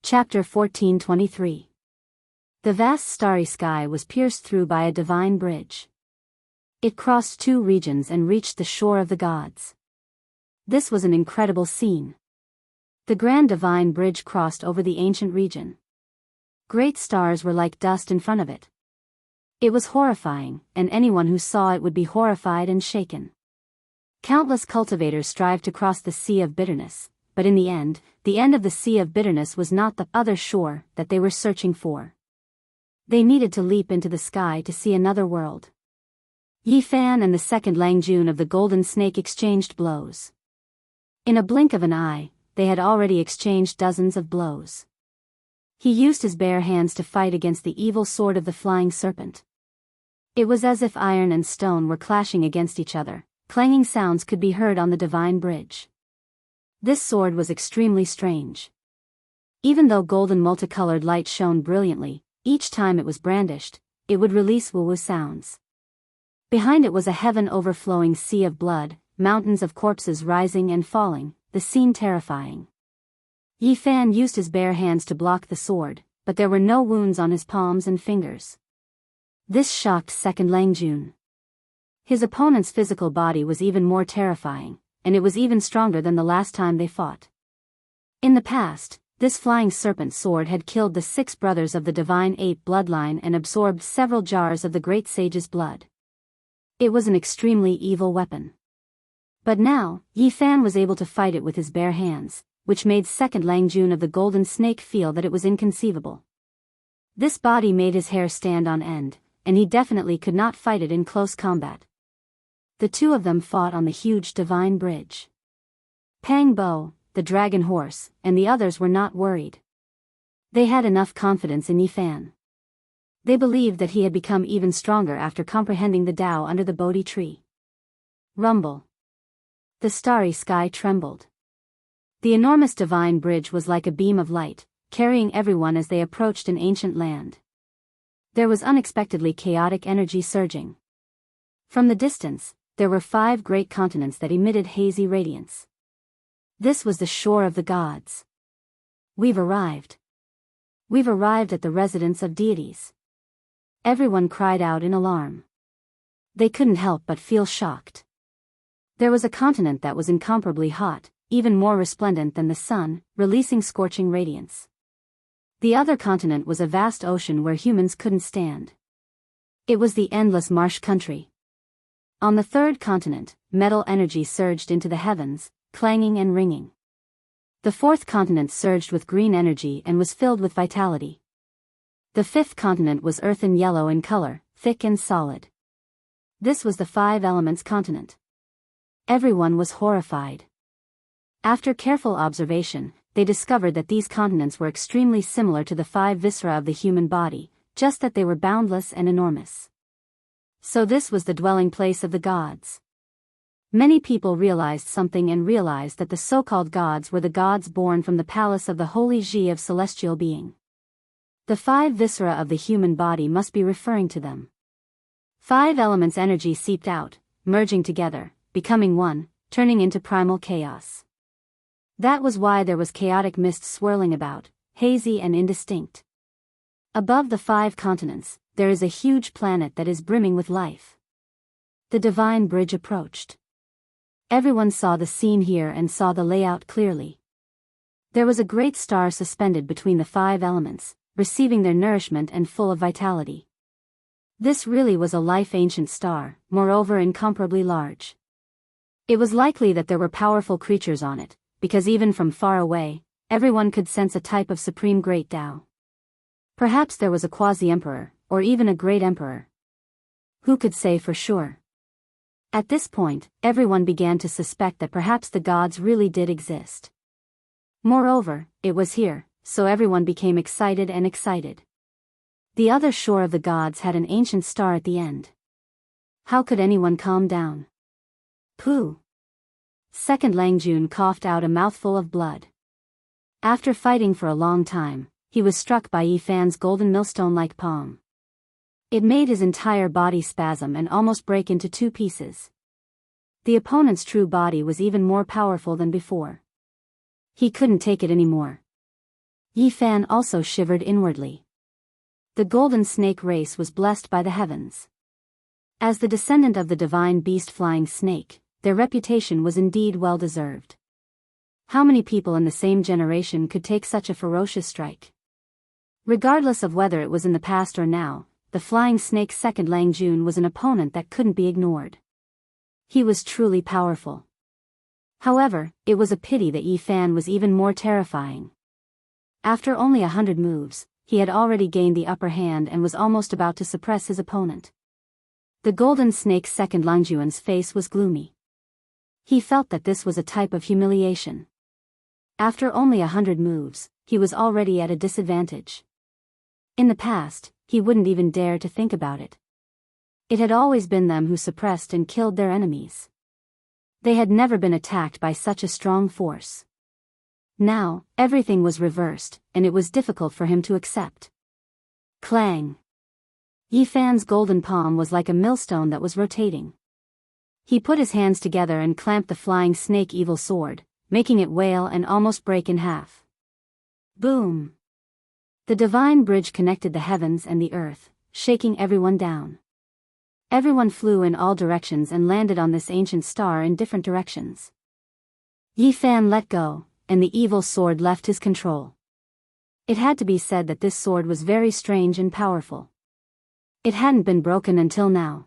Chapter 1423. The vast starry sky was pierced through by a divine bridge. It crossed two regions and reached the shore of the gods. This was an incredible scene. The grand divine bridge crossed over the ancient region. Great stars were like dust in front of it. It was horrifying, and anyone who saw it would be horrified and shaken. Countless cultivators strived to cross the sea of bitterness, but in the end of the sea of bitterness was not the other shore that they were searching for. They needed to leap into the sky to see another world. Yi Fan and the second Lang Jun of the Golden Snake exchanged blows. In a blink of an eye, they had already exchanged dozens of blows. He used his bare hands to fight against the evil sword of the flying serpent. It was as if iron and stone were clashing against each other. Clanging sounds could be heard on the divine bridge. This sword was extremely strange. Even though golden multicolored light shone brilliantly, each time it was brandished, it would release woo-woo sounds. Behind it was a heaven-overflowing sea of blood, mountains of corpses rising and falling, the scene terrifying. Yi Fan used his bare hands to block the sword, but there were no wounds on his palms and fingers. This shocked second Lang Jun. His opponent's physical body was even more terrifying, and it was even stronger than the last time they fought. In the past, this flying serpent sword had killed the 6 brothers of the divine ape bloodline and absorbed several jars of the great sage's blood. It was an extremely evil weapon. But now, Yi Fan was able to fight it with his bare hands, which made second Lang Jun of the Golden Snake feel that it was inconceivable. This body made his hair stand on end, and he definitely could not fight it in close combat. The two of them fought on the huge divine bridge. Pang Bo, the dragon horse, and the others were not worried. They had enough confidence in Yi Fan. They believed that he had become even stronger after comprehending the Tao under the Bodhi tree. Rumble. The starry sky trembled. The enormous divine bridge was like a beam of light, carrying everyone as they approached an ancient land. There was unexpectedly chaotic energy surging. From the distance, there were 5 great continents that emitted hazy radiance. This was the shore of the gods. We've arrived. We've arrived at the residence of deities. Everyone cried out in alarm. They couldn't help but feel shocked. There was a continent that was incomparably hot, even more resplendent than the sun, releasing scorching radiance. The other continent was a vast ocean where humans couldn't stand. It was the endless marsh country. On the third continent, metal energy surged into the heavens, clanging and ringing. The fourth continent surged with green energy and was filled with vitality. The fifth continent was earth and yellow in color, thick and solid. This was the 5 elements continent. Everyone was horrified. After careful observation, they discovered that these continents were extremely similar to the 5 viscera of the human body, just that they were boundless and enormous. So this was the dwelling place of the gods. Many people realized something and realized that the so-called gods were the gods born from the palace of the holy Ji of celestial being. The 5 viscera of the human body must be referring to them. 5 elements energy seeped out, merging together, becoming one, turning into primal chaos. That was why there was chaotic mist swirling about, hazy and indistinct. Above the 5 continents, there is a huge planet that is brimming with life. The divine bridge approached. Everyone saw the scene here and saw the layout clearly. There was a great star suspended between the 5 elements, receiving their nourishment and full of vitality. This really was a life-ancient star, moreover incomparably large. It was likely that there were powerful creatures on it, because even from far away, everyone could sense a type of supreme great Tao. Perhaps there was a quasi-emperor, or even a great emperor. Who could say for sure? At this point, everyone began to suspect that perhaps the gods really did exist. Moreover, it was here, so everyone became excited and excited. The other shore of the gods had an ancient star at the end. How could anyone calm down? Pooh! Second Lang Jun coughed out a mouthful of blood. After fighting for a long time, he was struck by Yi Fan's golden millstone-like palm. It made his entire body spasm and almost break into 2 pieces. The opponent's true body was even more powerful than before. He couldn't take it anymore. Yi Fan also shivered inwardly. The golden snake race was blessed by the heavens. As the descendant of the divine beast flying snake, their reputation was indeed well-deserved. How many people in the same generation could take such a ferocious strike? Regardless of whether it was in the past or now, the flying snake's second Lang Jun was an opponent that couldn't be ignored. He was truly powerful. However, it was a pity that Yi Fan was even more terrifying. After only 100 moves, he had already gained the upper hand and was almost about to suppress his opponent. The golden snake's second Lang Jun's face was gloomy. He felt that this was a type of humiliation. After only 100 moves, he was already at a disadvantage. In the past, he wouldn't even dare to think about it. It had always been them who suppressed and killed their enemies. They had never been attacked by such a strong force. Now, everything was reversed, and it was difficult for him to accept. Clang! Yi Fan's golden palm was like a millstone that was rotating. He put his hands together and clamped the flying snake evil sword, making it wail and almost break in half. Boom! The divine bridge connected the heavens and the earth, shaking everyone down. Everyone flew in all directions and landed on this ancient star in different directions. Yi Fan let go, and the evil sword left his control. It had to be said that this sword was very strange and powerful. It hadn't been broken until now.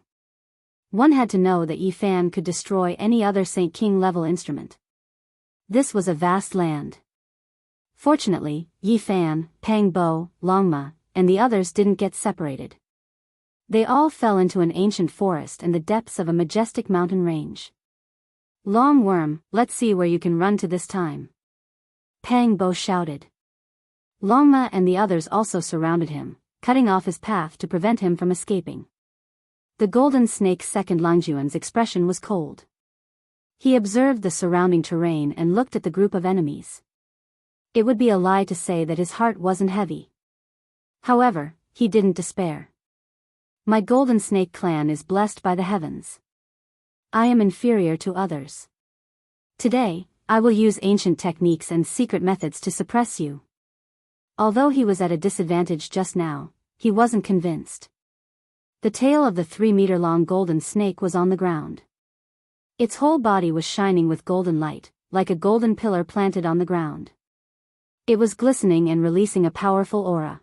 One had to know that Yi Fan could destroy any other Saint King level instrument. This was a vast land. Fortunately, Yi Fan, Pang Bo, Longma, and the others didn't get separated. They all fell into an ancient forest and the depths of a majestic mountain range. Long Worm, let's see where you can run to this time. Pang Bo shouted. Longma and the others also surrounded him, cutting off his path to prevent him from escaping. The golden snake's second Lang Jun's expression was cold. He observed the surrounding terrain and looked at the group of enemies. It would be a lie to say that his heart wasn't heavy. However, he didn't despair. My golden snake clan is blessed by the heavens. I am inferior to others. Today, I will use ancient techniques and secret methods to suppress you. Although he was at a disadvantage just now, he wasn't convinced. The tail of the 3-meter-long golden snake was on the ground. Its whole body was shining with golden light, like a golden pillar planted on the ground. It was glistening and releasing a powerful aura.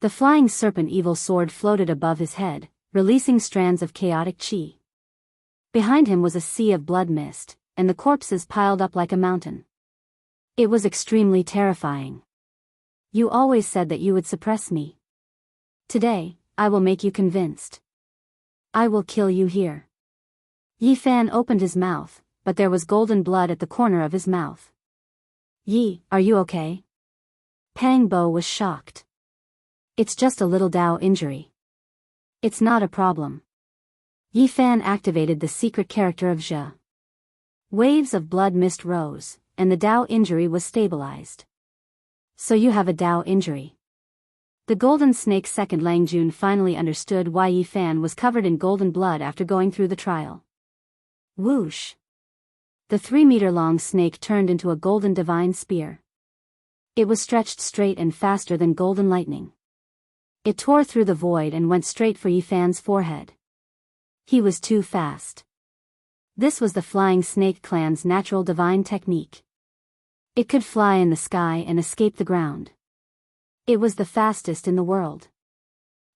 The flying serpent evil sword floated above his head, releasing strands of chaotic chi. Behind him was a sea of blood mist, and the corpses piled up like a mountain. It was extremely terrifying. You always said that you would suppress me. Today, I will make you convinced. I will kill you here. Yi Fan opened his mouth, but there was golden blood at the corner of his mouth. Yi, are you okay? Pang Bo was shocked. It's just a little Dao injury. It's not a problem. Yi Fan activated the secret character of Zhe. Waves of blood mist rose, and the Dao injury was stabilized. So you have a Dao injury. The golden snake's second Lang Jun finally understood why Yi Fan was covered in golden blood after going through the trial. Whoosh! The 3-meter-long snake turned into a golden divine spear. It was stretched straight and faster than golden lightning. It tore through the void and went straight for Yi Fan's forehead. He was too fast. This was the flying snake clan's natural divine technique. It could fly in the sky and escape the ground. It was the fastest in the world.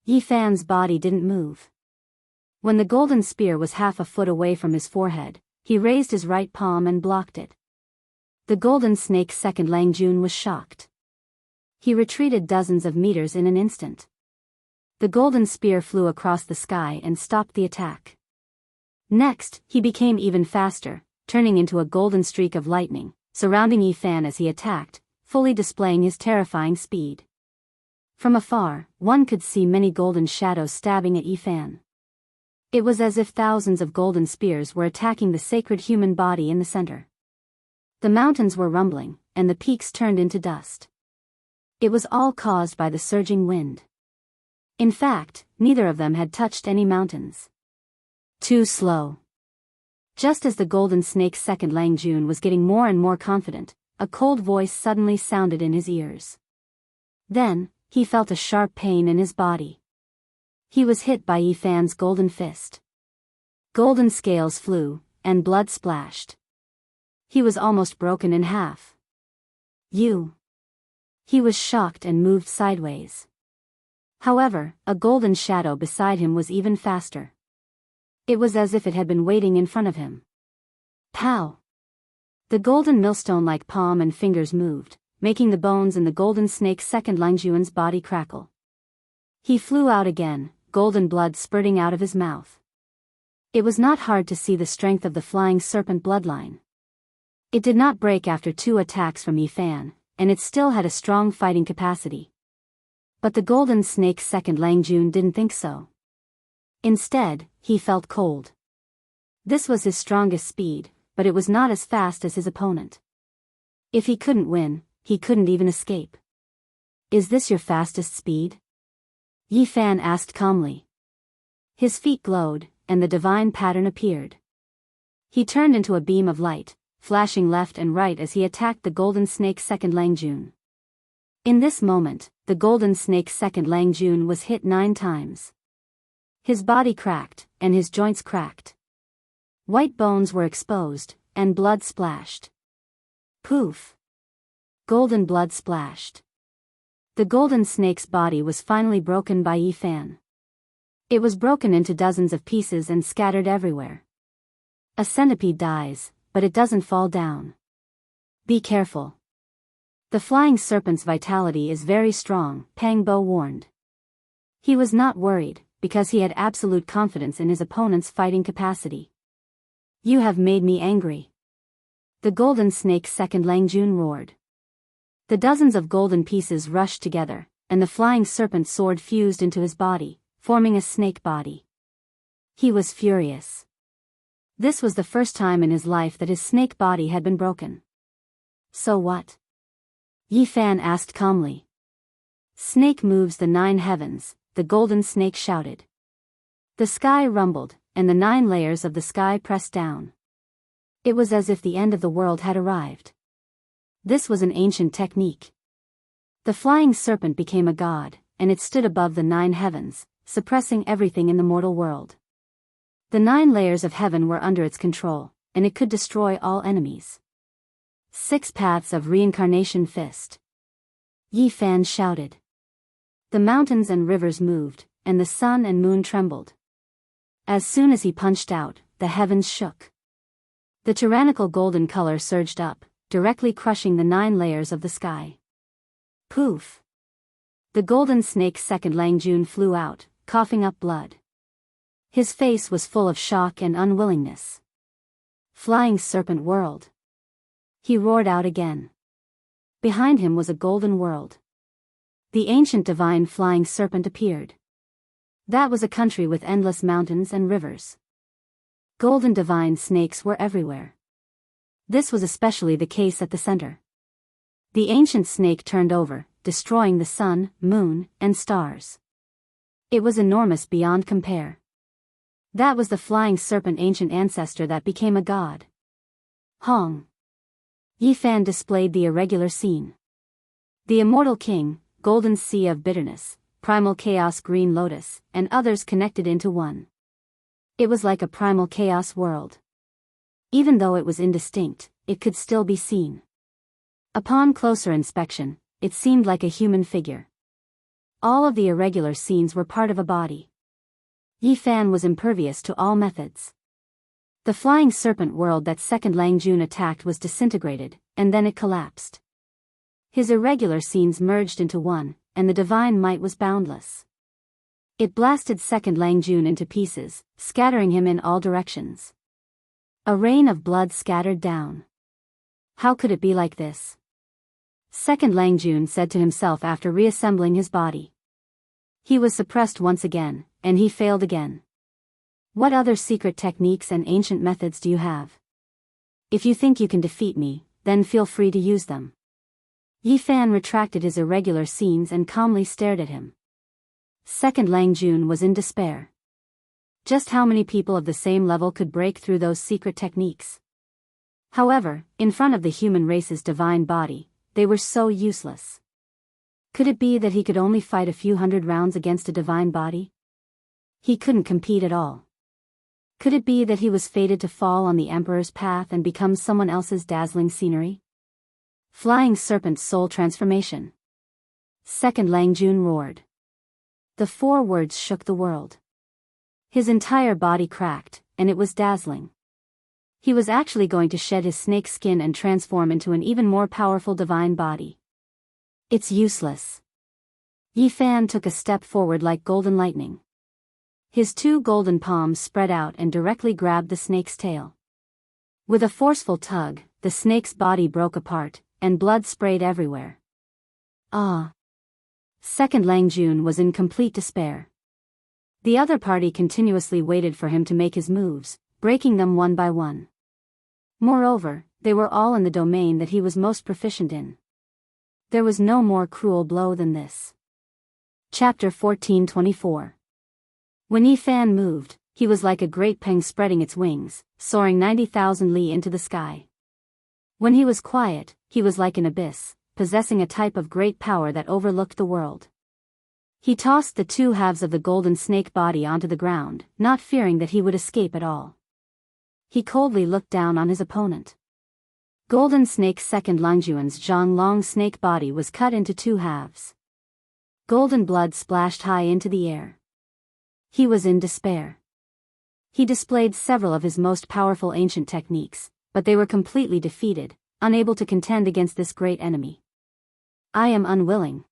Yi Fan's body didn't move. When the golden spear was half a foot away from his forehead, he raised his right palm and blocked it. The golden snake's second Lang Jun was shocked. He retreated dozens of meters in an instant. The golden spear flew across the sky and stopped the attack. Next, he became even faster, turning into a golden streak of lightning, surrounding Yi Fan as he attacked, fully displaying his terrifying speed. From afar, one could see many golden shadows stabbing at Yi Fan. It was as if thousands of golden spears were attacking the sacred human body in the center. The mountains were rumbling, and the peaks turned into dust. It was all caused by the surging wind. In fact, neither of them had touched any mountains. Too slow. Just as the golden snake's second Lang Jun was getting more and more confident, a cold voice suddenly sounded in his ears. Then, he felt a sharp pain in his body. He was hit by Yi Fan's golden fist. Golden scales flew, and blood splashed. He was almost broken in half. You. He was shocked and moved sideways. However, a golden shadow beside him was even faster. It was as if it had been waiting in front of him. Pow! The golden millstone-like palm and fingers moved, making the bones in the golden snake's second Langjuan's body crackle. He flew out again, golden blood spurting out of his mouth. It was not hard to see the strength of the flying serpent bloodline. It did not break after 2 attacks from Yi Fan, and it still had a strong fighting capacity. But the golden snake's second Langjun didn't think so. Instead, he felt cold. This was his strongest speed, but it was not as fast as his opponent. If he couldn't win, he couldn't even escape. Is this your fastest speed? Yi Fan asked calmly. His feet glowed, and the divine pattern appeared. He turned into a beam of light, flashing left and right as he attacked the golden snake's second Langjun. In this moment, the golden snake's second Langjun was hit 9 times. His body cracked, and his joints cracked. White bones were exposed, and blood splashed. Poof! Golden blood splashed. The golden snake's body was finally broken by Yi Fan. It was broken into dozens of pieces and scattered everywhere. A centipede dies, but it doesn't fall down. Be careful. The flying serpent's vitality is very strong, Pang Bo warned. He was not worried, because he had absolute confidence in his opponent's fighting capacity. You have made me angry. The golden snake's second Langjun roared. The dozens of golden pieces rushed together, and the flying serpent's sword fused into his body, forming a snake body. He was furious. This was the first time in his life that his snake body had been broken. So what? Yi Fan asked calmly. Snake moves the 9 heavens, the golden snake shouted. The sky rumbled, and the 9 layers of the sky pressed down. It was as if the end of the world had arrived. This was an ancient technique. The flying serpent became a god, and it stood above the 9 heavens, suppressing everything in the mortal world. The 9 layers of heaven were under its control, and it could destroy all enemies. 6 paths of reincarnation fist. Yi Fan shouted. The mountains and rivers moved, and the sun and moon trembled. As soon as he punched out, the heavens shook. The tyrannical golden color surged up, directly crushing the 9 layers of the sky. Poof! The golden snake's second Langjun flew out, coughing up blood. His face was full of shock and unwillingness. Flying serpent world. He roared out again. Behind him was a golden world. The ancient divine flying serpent appeared. That was a country with endless mountains and rivers. Golden divine snakes were everywhere. This was especially the case at the center. The ancient snake turned over, destroying the sun, moon, and stars. It was enormous beyond compare. That was the flying serpent ancient ancestor that became a god. Hong. Yi Fan displayed the irregular scene. The immortal king, golden sea of bitterness, primal chaos green lotus, and others connected into one. It was like a primal chaos world. Even though it was indistinct, it could still be seen. Upon closer inspection, it seemed like a human figure. All of the irregular scenes were part of a body. Yi Fan was impervious to all methods. The flying serpent world that second Langjun attacked was disintegrated, and then it collapsed. His irregular scenes merged into one, and the divine might was boundless. It blasted second Langjun into pieces, scattering him in all directions. A rain of blood scattered down. How could it be like this? Second Langjun said to himself after reassembling his body. He was suppressed once again, and he failed again. What other secret techniques and ancient methods do you have? If you think you can defeat me, then feel free to use them. Yi Fan retracted his irregular scenes and calmly stared at him. Second Langjun was in despair. Just how many people of the same level could break through those secret techniques? However, in front of the human race's divine body, they were so useless. Could it be that he could only fight a few hundred rounds against a divine body? He couldn't compete at all. Could it be that he was fated to fall on the Emperor's path and become someone else's dazzling scenery? Flying Serpent's Soul Transformation. Second Lang Jun roared. The 4 words shook the world. His entire body cracked, and it was dazzling. He was actually going to shed his snake skin and transform into an even more powerful divine body. It's useless. Yi Fan took a step forward like golden lightning. His 2 golden palms spread out and directly grabbed the snake's tail. With a forceful tug, the snake's body broke apart, and blood sprayed everywhere. Ah! Second Lang Jun was in complete despair. The other party continuously waited for him to make his moves, breaking them one by one. Moreover, they were all in the domain that he was most proficient in. There was no more cruel blow than this. Chapter 1424. When Yi Fan moved, he was like a great peng spreading its wings, soaring 90,000 li into the sky. When he was quiet, he was like an abyss, possessing a type of great power that overlooked the world. He tossed the 2 halves of the golden snake body onto the ground, not fearing that he would escape at all. He coldly looked down on his opponent. Golden Snake Second Langjuan's Zhang Long snake body was cut into 2 halves. Golden blood splashed high into the air. He was in despair. He displayed several of his most powerful ancient techniques, but they were completely defeated, unable to contend against this great enemy. I am unwilling.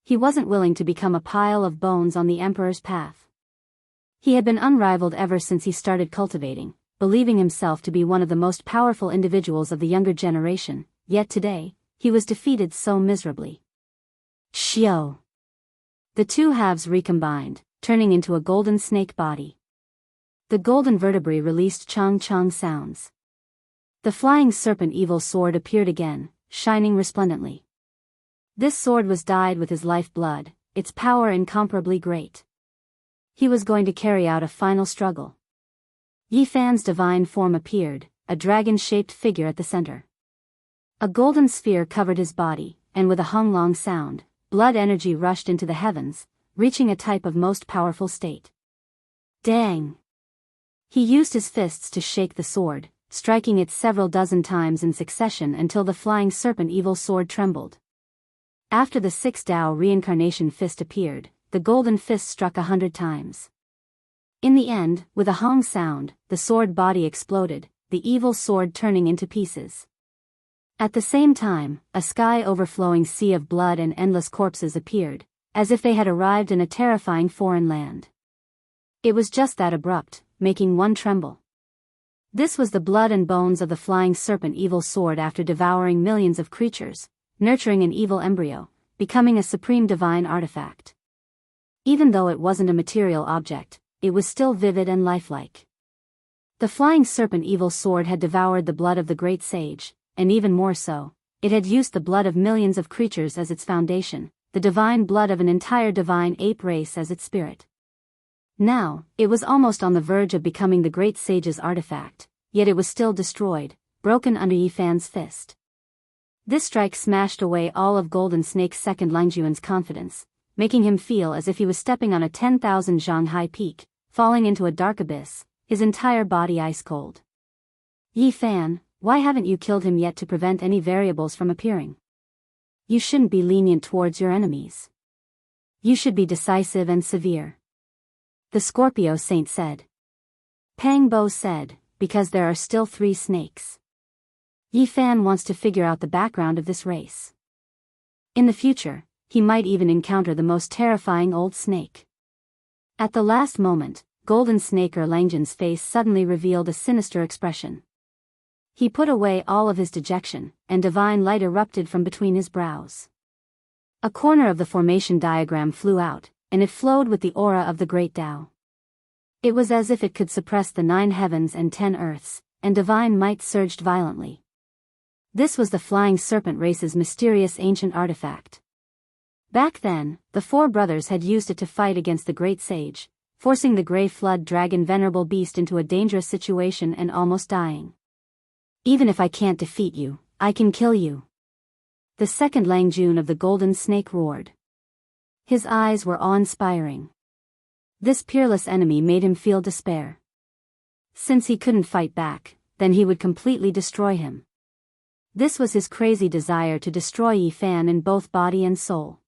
He wasn't willing to become a pile of bones on the Emperor's path. He had been unrivaled ever since he started cultivating, believing himself to be one of the most powerful individuals of the younger generation, yet today, he was defeated so miserably. Xiao! The 2 halves recombined, turning into a golden snake body. The golden vertebrae released chong-chong sounds. The flying serpent evil sword appeared again, shining resplendently. This sword was dyed with his life blood, its power incomparably great. He was going to carry out a final struggle. Yi Fan's divine form appeared, a dragon-shaped figure at the center. A golden sphere covered his body, and with a hung-long sound, blood energy rushed into the heavens, reaching a type of most powerful state. Dang! He used his fists to shake the sword, striking it several dozen times in succession until the flying serpent evil sword trembled. After the 6th Dao reincarnation fist appeared, the golden fist struck 100 times. In the end, with a hong sound, the sword body exploded, the evil sword turning into pieces. At the same time, a sky-overflowing sea of blood and endless corpses appeared, as if they had arrived in a terrifying foreign land. It was just that abrupt, making one tremble. This was the blood and bones of the flying serpent evil sword after devouring millions of creatures, nurturing an evil embryo, becoming a supreme divine artifact. Even though it wasn't a material object, it was still vivid and lifelike. The flying serpent evil sword had devoured the blood of the great sage, and even more so, it had used the blood of millions of creatures as its foundation, the divine blood of an entire divine ape race as its spirit. Now, it was almost on the verge of becoming the great sage's artifact, yet it was still destroyed, broken under Yi Fan's fist. This strike smashed away all of Golden Snake's Second Langjuan's confidence, making him feel as if he was stepping on a 10,000 zhang high peak, falling into a dark abyss, his entire body ice cold. Yi Fan, why haven't you killed him yet to prevent any variables from appearing? You shouldn't be lenient towards your enemies. You should be decisive and severe. The Scorpio Saint said. Pang Bo said, because there are still 3 snakes. Yi Fan wants to figure out the background of this race. In the future, he might even encounter the most terrifying old snake. At the last moment, Golden Snake Langjan's face suddenly revealed a sinister expression. He put away all of his dejection, and divine light erupted from between his brows. A corner of the formation diagram flew out, and it flowed with the aura of the great Tao. It was as if it could suppress the 9 heavens and 10 earths, and divine might surged violently. This was the flying serpent race's mysterious ancient artifact. Back then, the 4 brothers had used it to fight against the great sage, forcing the Grey Flood Dragon venerable beast into a dangerous situation and almost dying. Even if I can't defeat you, I can kill you. The second Langjun of the golden snake roared. His eyes were awe-inspiring. This peerless enemy made him feel despair. Since he couldn't fight back, then he would completely destroy him. This was his crazy desire to destroy Yi Fan in both body and soul.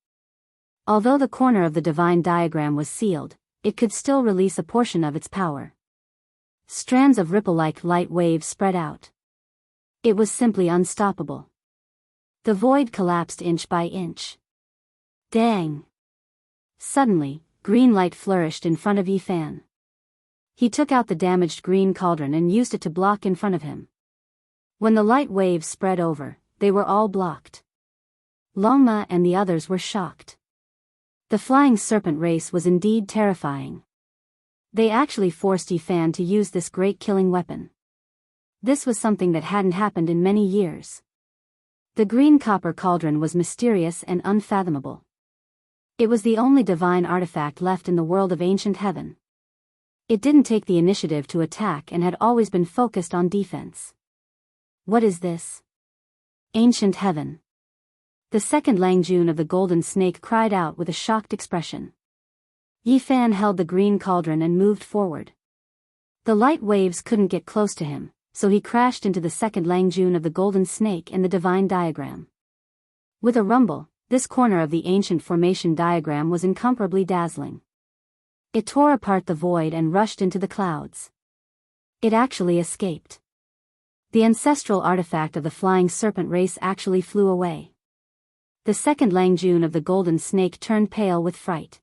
Although the corner of the divine diagram was sealed, it could still release a portion of its power. Strands of ripple-like light waves spread out. It was simply unstoppable. The void collapsed inch by inch. Dang! Suddenly, green light flourished in front of Yi Fan. He took out the damaged green cauldron and used it to block in front of him. When the light waves spread over, they were all blocked. Longma and the others were shocked. The flying serpent race was indeed terrifying. They actually forced Yi Fan to use this great killing weapon. This was something that hadn't happened in many years. The green copper cauldron was mysterious and unfathomable. It was the only divine artifact left in the world of ancient heaven. It didn't take the initiative to attack and had always been focused on defense. What is this? Ancient heaven. The second Langjun of the golden snake cried out with a shocked expression. Yi Fan held the green cauldron and moved forward. The light waves couldn't get close to him, so he crashed into the second Langjun of the golden snake and the divine diagram. With a rumble, this corner of the ancient formation diagram was incomparably dazzling. It tore apart the void and rushed into the clouds. It actually escaped. The ancestral artifact of the flying serpent race actually flew away. The second Langjun of the golden snake turned pale with fright.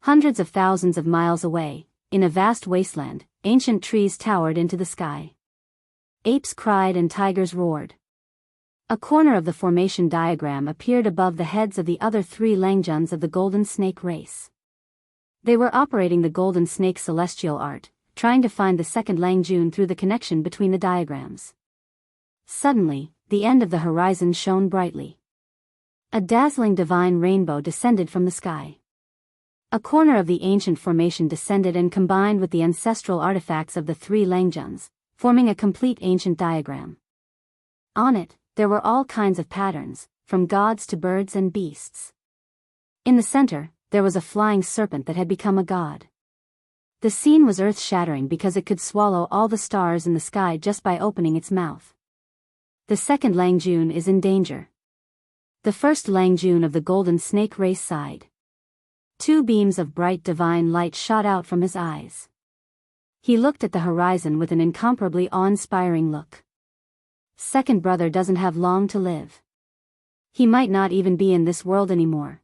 Hundreds of thousands of miles away, in a vast wasteland, ancient trees towered into the sky. Apes cried and tigers roared. A corner of the formation diagram appeared above the heads of the other three Langjuns of the golden snake race. They were operating the golden snake celestial art, trying to find the second Langjun through the connection between the diagrams. Suddenly, the end of the horizon shone brightly. A dazzling divine rainbow descended from the sky. A corner of the ancient formation descended and combined with the ancestral artifacts of the three Langjuns, forming a complete ancient diagram. On it, there were all kinds of patterns, from gods to birds and beasts. In the center, there was a flying serpent that had become a god. The scene was earth-shattering because it could swallow all the stars in the sky just by opening its mouth. The second Langjun is in danger. The first Langjun of the golden snake race sighed. Two beams of bright divine light shot out from his eyes. He looked at the horizon with an incomparably awe-inspiring look. Second brother doesn't have long to live. He might not even be in this world anymore.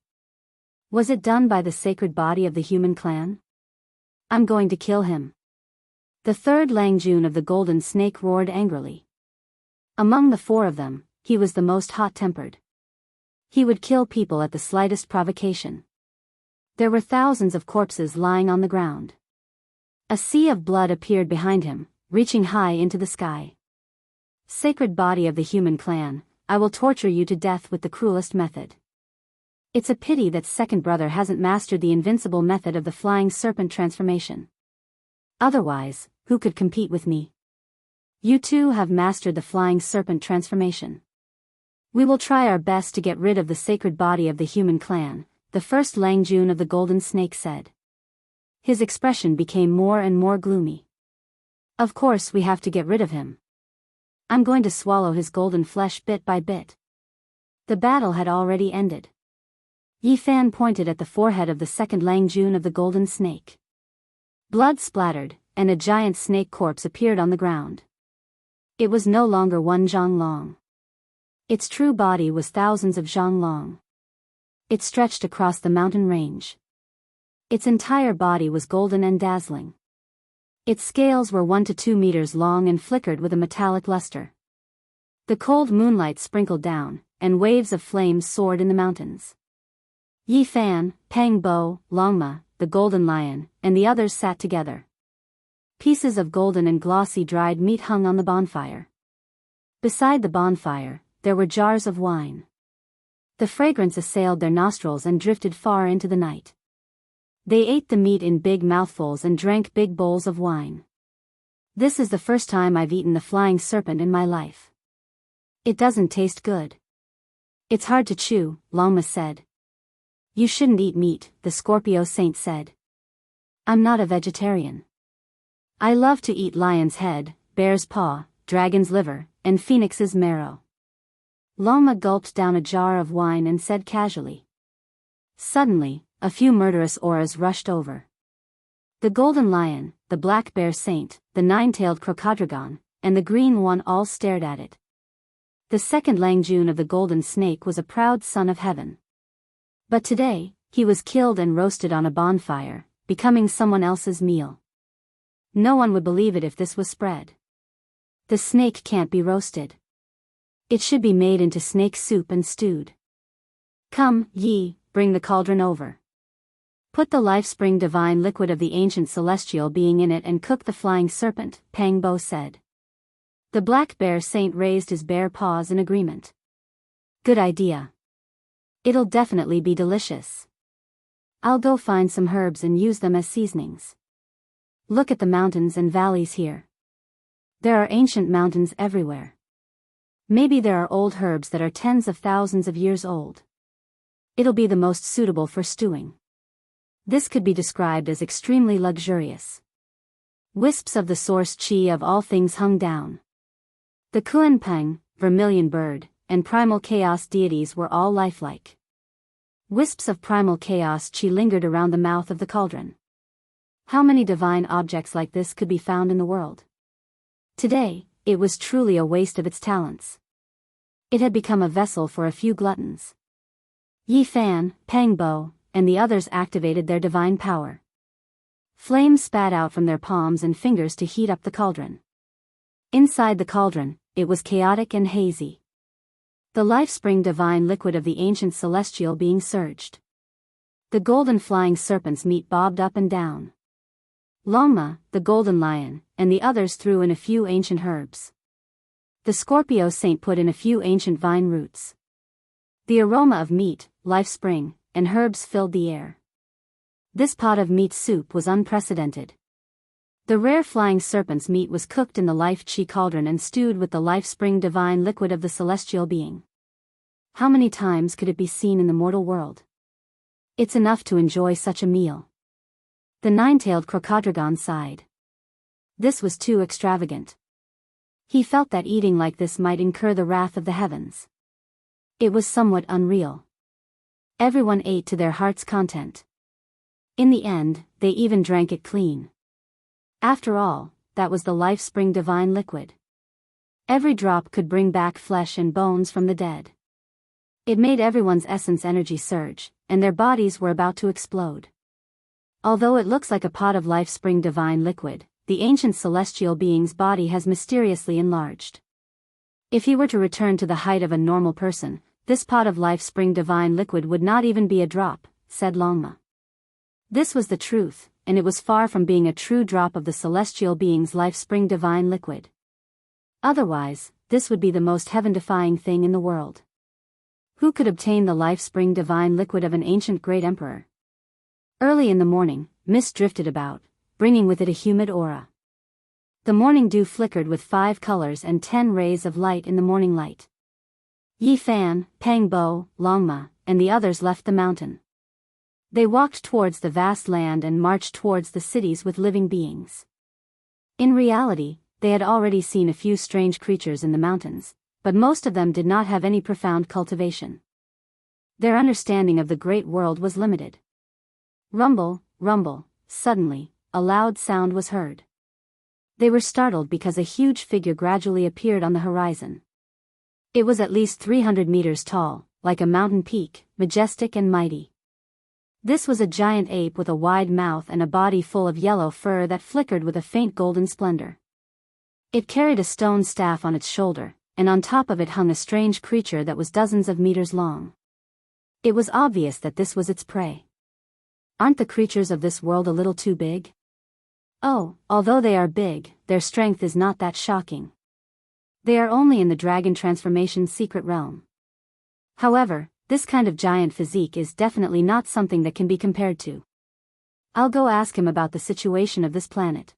Was it done by the sacred body of the human clan? I'm going to kill him. The third Langjun of the golden snake roared angrily. Among the four of them, he was the most hot-tempered. He would kill people at the slightest provocation. There were thousands of corpses lying on the ground. A sea of blood appeared behind him, reaching high into the sky. Sacred body of the human clan, I will torture you to death with the cruelest method. It's a pity that second brother hasn't mastered the invincible method of the flying serpent transformation. Otherwise, who could compete with me? You two have mastered the flying serpent transformation. We will try our best to get rid of the sacred body of the human clan, the first Langjun of the golden snake said. His expression became more and more gloomy. Of course we have to get rid of him. I'm going to swallow his golden flesh bit by bit. The battle had already ended. Yi Fan pointed at the forehead of the second Langjun of the golden snake. Blood splattered, and a giant snake corpse appeared on the ground. It was no longer one zhang long. Its true body was thousands of zhang long. It stretched across the mountain range. Its entire body was golden and dazzling. Its scales were 1 to 2 meters long and flickered with a metallic luster. The cold moonlight sprinkled down, and waves of flames soared in the mountains. Yi Fan, Pang Bo, Longma, the golden lion, and the others sat together. Pieces of golden and glossy dried meat hung on the bonfire. Beside the bonfire, there were jars of wine. The fragrance assailed their nostrils and drifted far into the night. They ate the meat in big mouthfuls and drank big bowls of wine. This is the first time I've eaten the flying serpent in my life. It doesn't taste good. It's hard to chew, Longma said. You shouldn't eat meat, the Scorpio Saint said. I'm not a vegetarian. I love to eat lion's head, bear's paw, dragon's liver, and phoenix's marrow. Longma gulped down a jar of wine and said casually. Suddenly, a few murderous auras rushed over. The golden lion, the black bear saint, the nine-tailed crocodragon, and the green one all stared at it. The second Langjun of the golden snake was a proud son of heaven. But today, he was killed and roasted on a bonfire, becoming someone else's meal. No one would believe it if this was spread. The snake can't be roasted. It should be made into snake soup and stewed. Come, Yi, bring the cauldron over. Put the life-spring divine liquid of the ancient celestial being in it and cook the flying serpent, Pang Bo said. The black bear saint raised his bare paws in agreement. Good idea. It'll definitely be delicious. I'll go find some herbs and use them as seasonings. Look at the mountains and valleys here. There are ancient mountains everywhere. Maybe there are old herbs that are tens of thousands of years old. It'll be the most suitable for stewing. This could be described as extremely luxurious. Wisps of the source chi of all things hung down. The Kuanpeng, vermilion bird, and primal chaos deities were all lifelike. Wisps of primal chaos chi lingered around the mouth of the cauldron. How many divine objects like this could be found in the world? Today, it was truly a waste of its talents. It had become a vessel for a few gluttons. Yi Fan, Pang Bo, and the others activated their divine power. Flames spat out from their palms and fingers to heat up the cauldron. Inside the cauldron, it was chaotic and hazy. The life-spring divine liquid of the ancient celestial being surged. The golden flying serpent's meat bobbed up and down. Longma, the golden lion, and the others threw in a few ancient herbs. The Scorpio Saint put in a few ancient vine roots. The aroma of meat, life-spring, and herbs filled the air. This pot of meat soup was unprecedented. The rare flying serpent's meat was cooked in the life-chi cauldron and stewed with the life-spring divine liquid of the celestial being. How many times could it be seen in the mortal world? It's enough to enjoy such a meal. The nine-tailed crocodragon sighed. This was too extravagant. He felt that eating like this might incur the wrath of the heavens. It was somewhat unreal. Everyone ate to their heart's content. In the end, they even drank it clean. After all, that was the life-spring divine liquid. Every drop could bring back flesh and bones from the dead. It made everyone's essence energy surge, and their bodies were about to explode. Although it looks like a pot of life-spring divine liquid, the ancient celestial being's body has mysteriously enlarged. If he were to return to the height of a normal person, this pot of life-spring divine liquid would not even be a drop, said Longma. This was the truth, and it was far from being a true drop of the celestial being's life-spring divine liquid. Otherwise, this would be the most heaven-defying thing in the world. Who could obtain the life-spring divine liquid of an ancient great emperor? Early in the morning, mist drifted about, bringing with it a humid aura. The morning dew flickered with 5 colors and 10 rays of light in the morning light. Yi Fan, Pang Bo, Longma, and the others left the mountain. They walked towards the vast land and marched towards the cities with living beings. In reality, they had already seen a few strange creatures in the mountains, but most of them did not have any profound cultivation. Their understanding of the great world was limited. Rumble, rumble, suddenly, a loud sound was heard. They were startled because a huge figure gradually appeared on the horizon. It was at least 300 meters tall, like a mountain peak, majestic and mighty. This was a giant ape with a wide mouth and a body full of yellow fur that flickered with a faint golden splendor. It carried a stone staff on its shoulder, and on top of it hung a strange creature that was dozens of meters long. It was obvious that this was its prey. Aren't the creatures of this world a little too big? Oh, although they are big, their strength is not that shocking. They are only in the dragon transformation's secret realm. However, this kind of giant physique is definitely not something that can be compared to. I'll go ask him about the situation of this planet.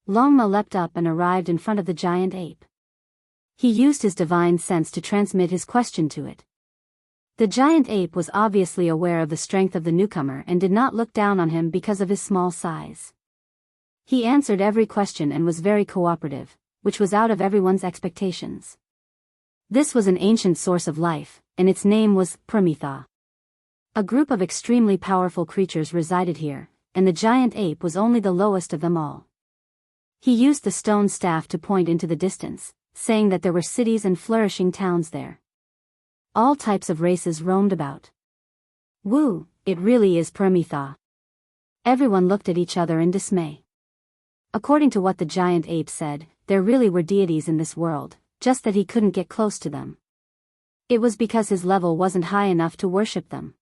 Longma leapt up and arrived in front of the giant ape. He used his divine sense to transmit his question to it. The giant ape was obviously aware of the strength of the newcomer and did not look down on him because of his small size. He answered every question and was very cooperative, which was out of everyone's expectations. This was an ancient source of life, and its name was Prometha. A group of extremely powerful creatures resided here, and the giant ape was only the lowest of them all. He used the stone staff to point into the distance, saying that there were cities and flourishing towns there. All types of races roamed about. Woo, it really is Prometha. Everyone looked at each other in dismay. According to what the giant ape said, there really were deities in this world, just that he couldn't get close to them. It was because his level wasn't high enough to worship them.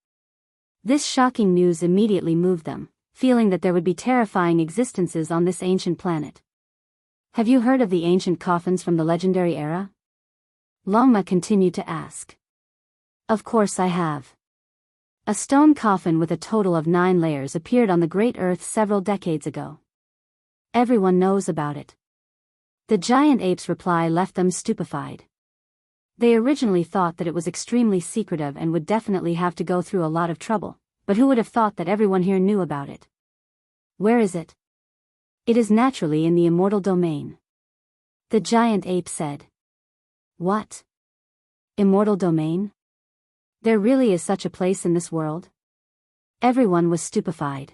This shocking news immediately moved them, feeling that there would be terrifying existences on this ancient planet. Have you heard of the ancient coffins from the legendary era? Longma continued to ask. Of course I have. A stone coffin with a total of 9 layers appeared on the Great Earth several decades ago. Everyone knows about it. The giant ape's reply left them stupefied. They originally thought that it was extremely secretive and would definitely have to go through a lot of trouble, but who would have thought that everyone here knew about it? Where is it? It is naturally in the immortal domain. The giant ape said. What? Immortal domain? There really is such a place in this world? Everyone was stupefied.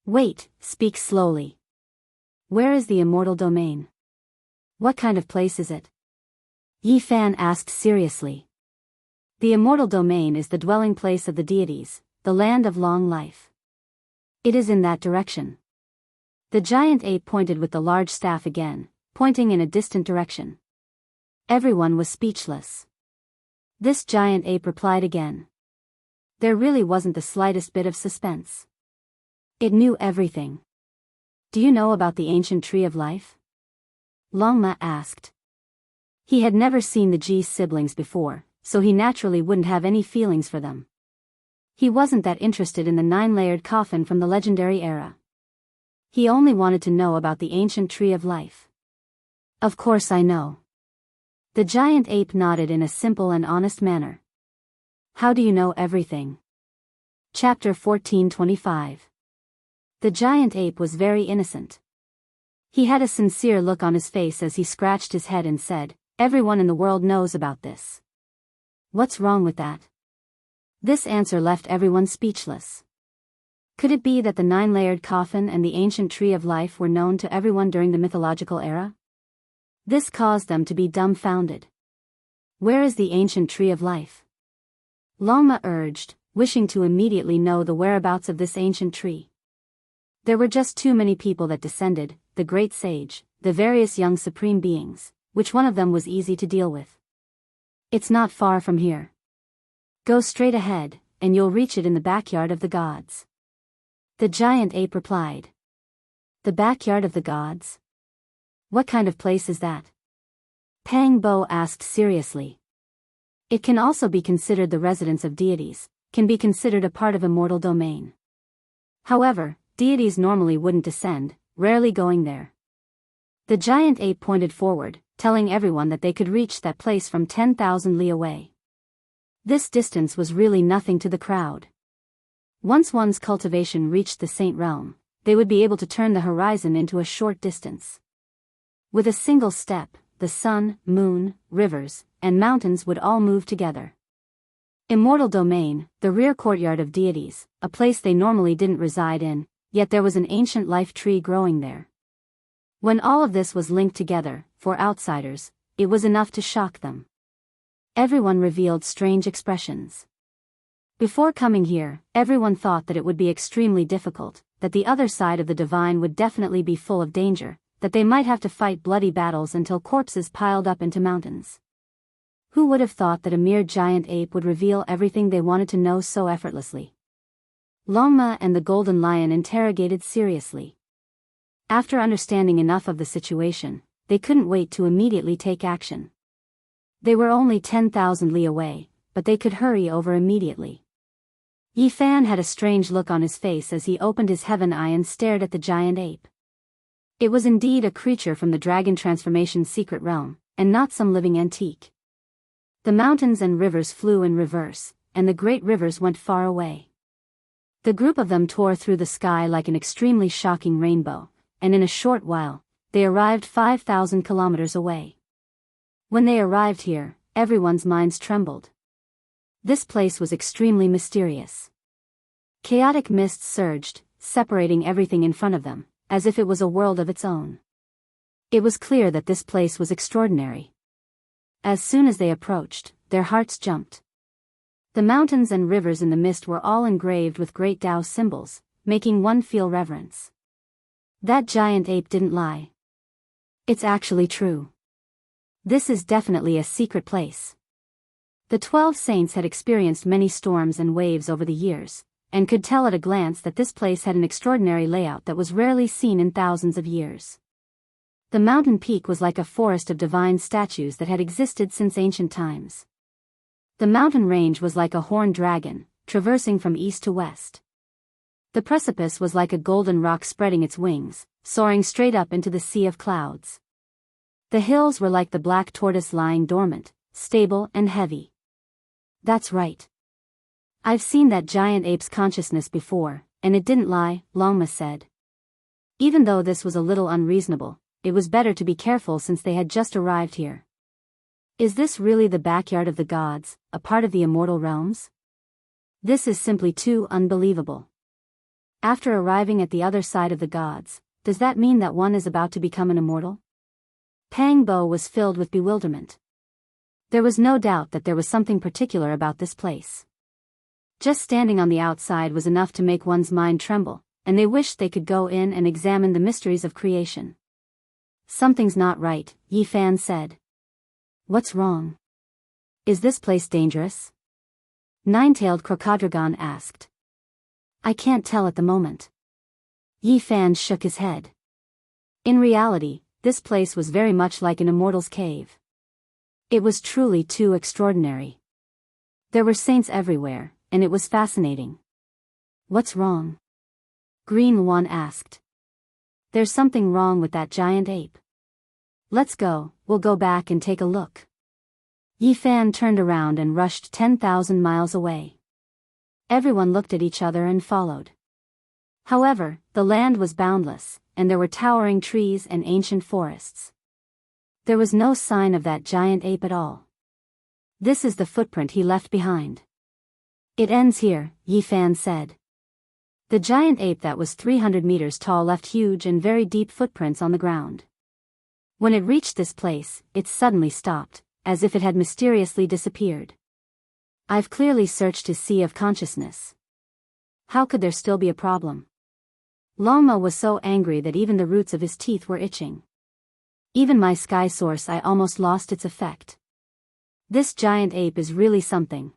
Wait, speak slowly. Where is the immortal domain? What kind of place is it? Yi Fan asked seriously. The immortal domain is the dwelling place of the deities, the land of long life. It is in that direction. The giant ape pointed with the large staff again, pointing in a distant direction. Everyone was speechless. This giant ape replied again. There really wasn't the slightest bit of suspense. It knew everything. Do you know about the ancient tree of life? Longma asked. He had never seen the Ji siblings before, so he naturally wouldn't have any feelings for them. He wasn't that interested in the 9-layered coffin from the legendary era. He only wanted to know about the ancient tree of life. Of course I know. The giant ape nodded in a simple and honest manner. How do you know everything? Chapter 1425. The giant ape was very innocent. He had a sincere look on his face as he scratched his head and said, Everyone in the world knows about this. What's wrong with that? This answer left everyone speechless. Could it be that the 9-layered coffin and the ancient tree of life were known to everyone during the mythological era? This caused them to be dumbfounded. Where is the ancient tree of life? Longma urged, wishing to immediately know the whereabouts of this ancient tree. There were just too many people that descended, the great sage, the various young supreme beings, which one of them was easy to deal with. It's not far from here. Go straight ahead, and you'll reach it in the backyard of the gods. The giant ape replied. The backyard of the gods? What kind of place is that? Pang Bo asked seriously. It can also be considered the residence of deities, can be considered a part of immortal domain. However, deities normally wouldn't descend, rarely going there. The giant ape pointed forward, telling everyone that they could reach that place from 10,000 li away. This distance was really nothing to the crowd. Once one's cultivation reached the Saint Realm, they would be able to turn the horizon into a short distance. With a single step, the sun, moon, rivers, and mountains would all move together. Immortal domain, the rear courtyard of deities, a place they normally didn't reside in, yet there was an ancient life tree growing there. When all of this was linked together, for outsiders, it was enough to shock them. Everyone revealed strange expressions. Before coming here, everyone thought that it would be extremely difficult, that the other side of the divine would definitely be full of danger, that they might have to fight bloody battles until corpses piled up into mountains. Who would have thought that a mere giant ape would reveal everything they wanted to know so effortlessly? Longma and the Golden Lion interrogated seriously. After understanding enough of the situation, they couldn't wait to immediately take action. They were only 10,000 li away, but they could hurry over immediately. Yi Fan had a strange look on his face as he opened his heaven eye and stared at the giant ape. It was indeed a creature from the dragon transformation secret realm, and not some living antique. The mountains and rivers flew in reverse, and the great rivers went far away. The group of them tore through the sky like an extremely shocking rainbow, and in a short while, they arrived 5,000 kilometers away. When they arrived here, everyone's minds trembled. This place was extremely mysterious. Chaotic mists surged, separating everything in front of them, as if it was a world of its own. It was clear that this place was extraordinary. As soon as they approached, their hearts jumped. The mountains and rivers in the mist were all engraved with great Tao symbols, making one feel reverence. That giant ape didn't lie. It's actually true. This is definitely a secret place. The 12 saints had experienced many storms and waves over the years, and could tell at a glance that this place had an extraordinary layout that was rarely seen in thousands of years. The mountain peak was like a forest of divine statues that had existed since ancient times. The mountain range was like a horned dragon, traversing from east to west. The precipice was like a golden rock spreading its wings, soaring straight up into the sea of clouds. The hills were like the black tortoise lying dormant, stable and heavy. That's right. I've seen that giant ape's consciousness before, and it didn't lie, Longma said. Even though this was a little unreasonable, it was better to be careful since they had just arrived here. Is this really the backyard of the gods, a part of the immortal realms? This is simply too unbelievable. After arriving at the other side of the gods, does that mean that one is about to become an immortal? Pang Bo was filled with bewilderment. There was no doubt that there was something particular about this place. Just standing on the outside was enough to make one's mind tremble, and they wished they could go in and examine the mysteries of creation. Something's not right, Yi Fan said. What's wrong? Is this place dangerous? Nine-tailed Crocodrogon asked. I can't tell at the moment. Yi Fan shook his head. In reality, this place was very much like an immortal's cave. It was truly too extraordinary. There were saints everywhere, and it was fascinating. What's wrong? Green Wan asked. There's something wrong with that giant ape. Let's go, we'll go back and take a look. Yi Fan turned around and rushed 10,000 miles away. Everyone looked at each other and followed. However, the land was boundless, and there were towering trees and ancient forests. There was no sign of that giant ape at all. This is the footprint he left behind. It ends here, Yi Fan said. The giant ape that was 300 meters tall left huge and very deep footprints on the ground. When it reached this place, it suddenly stopped, as if it had mysteriously disappeared. I've clearly searched his sea of consciousness. How could there still be a problem? Longma was so angry that even the roots of his teeth were itching. Even my sky source I almost lost its effect. This giant ape is really something.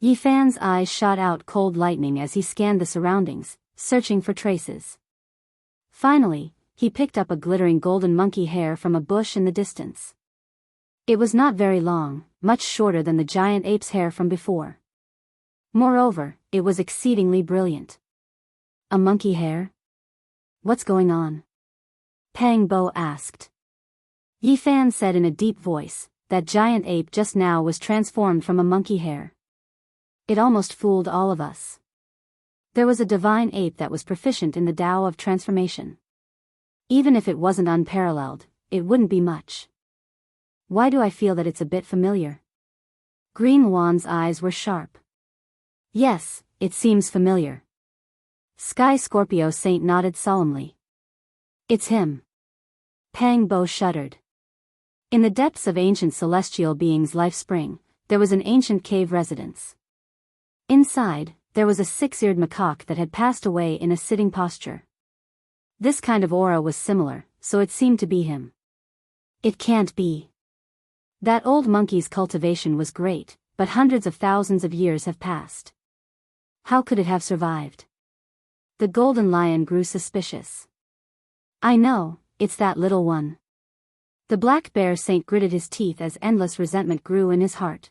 Yi Fan's eyes shot out cold lightning as he scanned the surroundings, searching for traces. Finally, he picked up a glittering golden monkey hair from a bush in the distance. It was not very long, much shorter than the giant ape's hair from before. Moreover, it was exceedingly brilliant. A monkey hair? What's going on? Pang Bo asked. Yi Fan said in a deep voice, that giant ape just now was transformed from a monkey hair. It almost fooled all of us. There was a divine ape that was proficient in the Tao of transformation. Even if it wasn't unparalleled, it wouldn't be much. Why do I feel that it's a bit familiar? Green Wan's eyes were sharp. Yes, it seems familiar. Sky Scorpio Saint nodded solemnly. It's him. Pang Bo shuddered. In the depths of ancient celestial beings' life spring, there was an ancient cave residence. Inside, there was a six-eared macaque that had passed away in a sitting posture. This kind of aura was similar, so it seemed to be him. It can't be. That old monkey's cultivation was great, but hundreds of thousands of years have passed. How could it have survived? The golden lion grew suspicious. I know, it's that little one. The black bear saint gritted his teeth as endless resentment grew in his heart.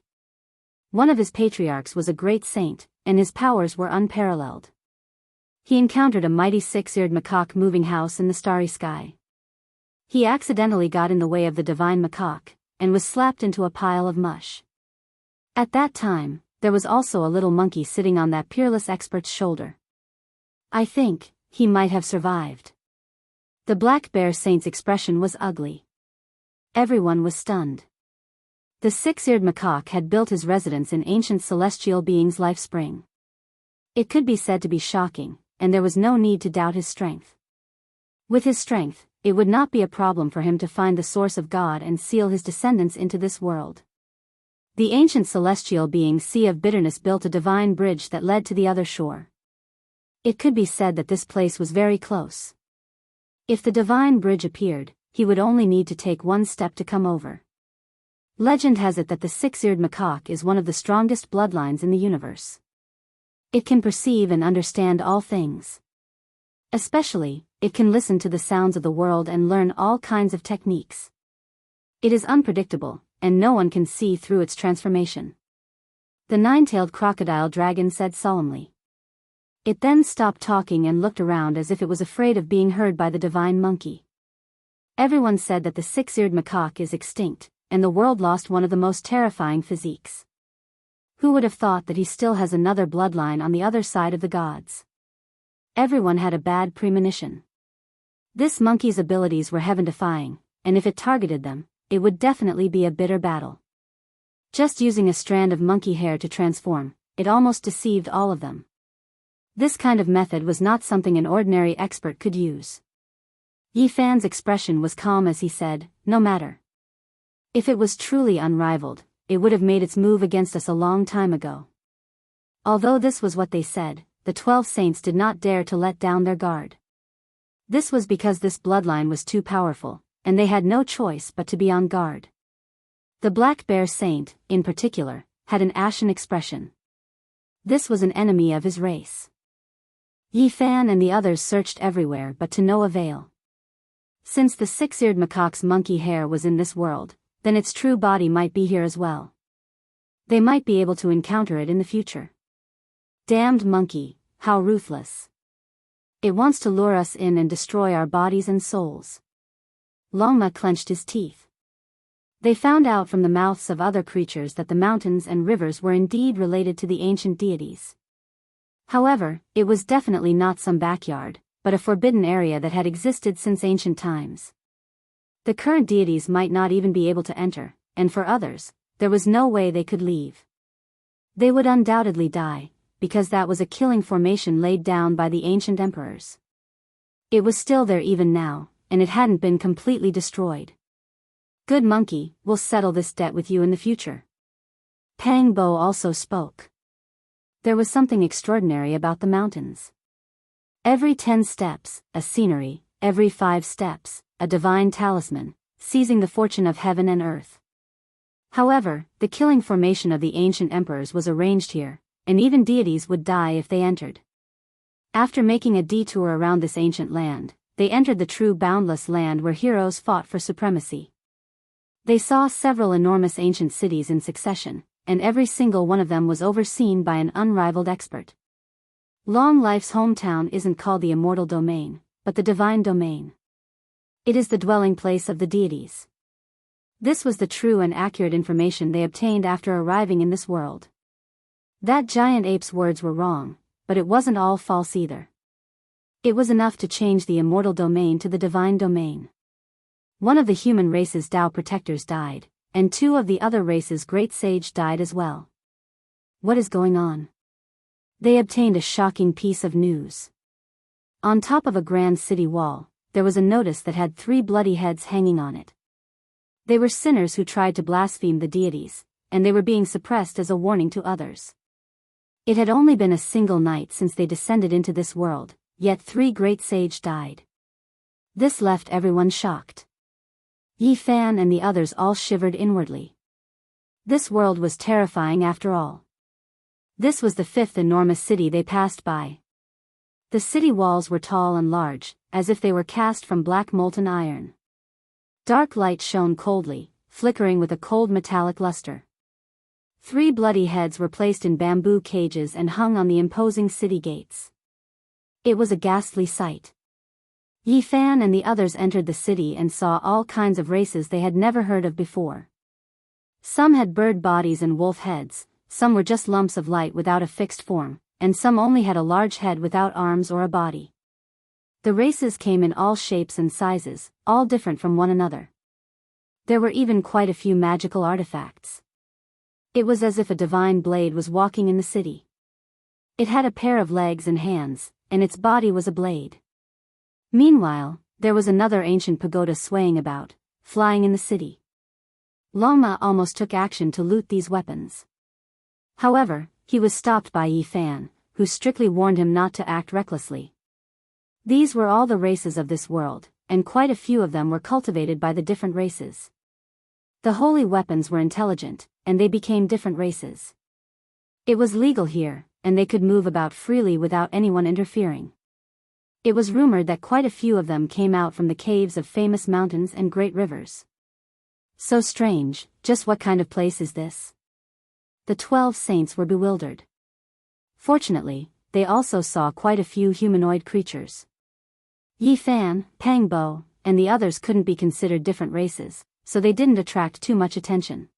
One of his patriarchs was a great saint, and his powers were unparalleled. He encountered a mighty six-eared macaque moving house in the starry sky. He accidentally got in the way of the divine macaque, and was slapped into a pile of mush. At that time, there was also a little monkey sitting on that peerless expert's shoulder. I think he might have survived. The black bear saint's expression was ugly. Everyone was stunned. The six-eared macaque had built his residence in ancient celestial being's life spring. It could be said to be shocking, and there was no need to doubt his strength. With his strength, it would not be a problem for him to find the source of God and seal his descendants into this world. The ancient celestial being Sea of Bitterness built a divine bridge that led to the other shore. It could be said that this place was very close. If the divine bridge appeared, he would only need to take one step to come over. Legend has it that the six-eared macaque is one of the strongest bloodlines in the universe. It can perceive and understand all things. Especially, it can listen to the sounds of the world and learn all kinds of techniques. It is unpredictable, and no one can see through its transformation. The nine-tailed crocodile dragon said solemnly. It then stopped talking and looked around as if it was afraid of being heard by the divine monkey. Everyone said that the six-eared macaque is extinct, and the world lost one of the most terrifying physiques. Who would have thought that he still has another bloodline on the other side of the gods? Everyone had a bad premonition. This monkey's abilities were heaven-defying, and if it targeted them, it would definitely be a bitter battle. Just using a strand of monkey hair to transform, it almost deceived all of them. This kind of method was not something an ordinary expert could use. Yi Fan's expression was calm as he said, "No matter. If it was truly unrivaled, it would have made its move against us a long time ago." Although this was what they said, the 12 saints did not dare to let down their guard. This was because this bloodline was too powerful, and they had no choice but to be on guard. The black bear saint, in particular, had an ashen expression. This was an enemy of his race. Yi Fan and the others searched everywhere but to no avail. Since the six-eared macaque's monkey hair was in this world, then its true body might be here as well. They might be able to encounter it in the future. Damned monkey, how ruthless. It wants to lure us in and destroy our bodies and souls. Longma clenched his teeth. They found out from the mouths of other creatures that the mountains and rivers were indeed related to the ancient deities. However, it was definitely not some backyard, but a forbidden area that had existed since ancient times. The current deities might not even be able to enter, and for others, there was no way they could leave. They would undoubtedly die, because that was a killing formation laid down by the ancient emperors. It was still there even now, and it hadn't been completely destroyed. "Good monkey, we'll settle this debt with you in the future." Pang Bo also spoke. There was something extraordinary about the mountains. Every 10 steps, a scenery; every 5 steps, a divine talisman, seizing the fortune of heaven and earth. However, the killing formation of the ancient emperors was arranged here, and even deities would die if they entered. After making a detour around this ancient land, they entered the true boundless land where heroes fought for supremacy. They saw several enormous ancient cities in succession, and every single one of them was overseen by an unrivaled expert. Long Life's hometown isn't called the immortal domain, but the divine domain. It is the dwelling place of the deities. This was the true and accurate information they obtained after arriving in this world. That giant ape's words were wrong, but it wasn't all false either. It was enough to change the immortal domain to the divine domain. One of the human race's Tao protectors died, and 2 of the other race's great sage died as well. What is going on? They obtained a shocking piece of news. On top of a grand city wall, there was a notice that had 3 bloody heads hanging on it. They were sinners who tried to blaspheme the deities, and they were being suppressed as a warning to others. It had only been a single night since they descended into this world, yet 3 great sage died. This left everyone shocked. Yi Fan and the others all shivered inwardly. This world was terrifying after all. This was the 5th enormous city they passed by. The city walls were tall and large, as if they were cast from black molten iron. Dark light shone coldly, flickering with a cold metallic luster. 3 bloody heads were placed in bamboo cages and hung on the imposing city gates. It was a ghastly sight. Yi Fan and the others entered the city and saw all kinds of races they had never heard of before. Some had bird bodies and wolf heads, some were just lumps of light without a fixed form, and some only had a large head without arms or a body. The races came in all shapes and sizes, all different from one another. There were even quite a few magical artifacts. It was as if a divine blade was walking in the city. It had a pair of legs and hands, and its body was a blade. Meanwhile, there was another ancient pagoda swaying about, flying in the city. Lama almost took action to loot these weapons. However, he was stopped by Yi Fan, who strictly warned him not to act recklessly. These were all the races of this world, and quite a few of them were cultivated by the different races. The holy weapons were intelligent, and they became different races. It was legal here, and they could move about freely without anyone interfering. It was rumored that quite a few of them came out from the caves of famous mountains and great rivers. So strange, just what kind of place is this? The 12 saints were bewildered. Fortunately, they also saw quite a few humanoid creatures. Yi Fan, Pang Bo, and the others couldn't be considered different races, so they didn't attract too much attention.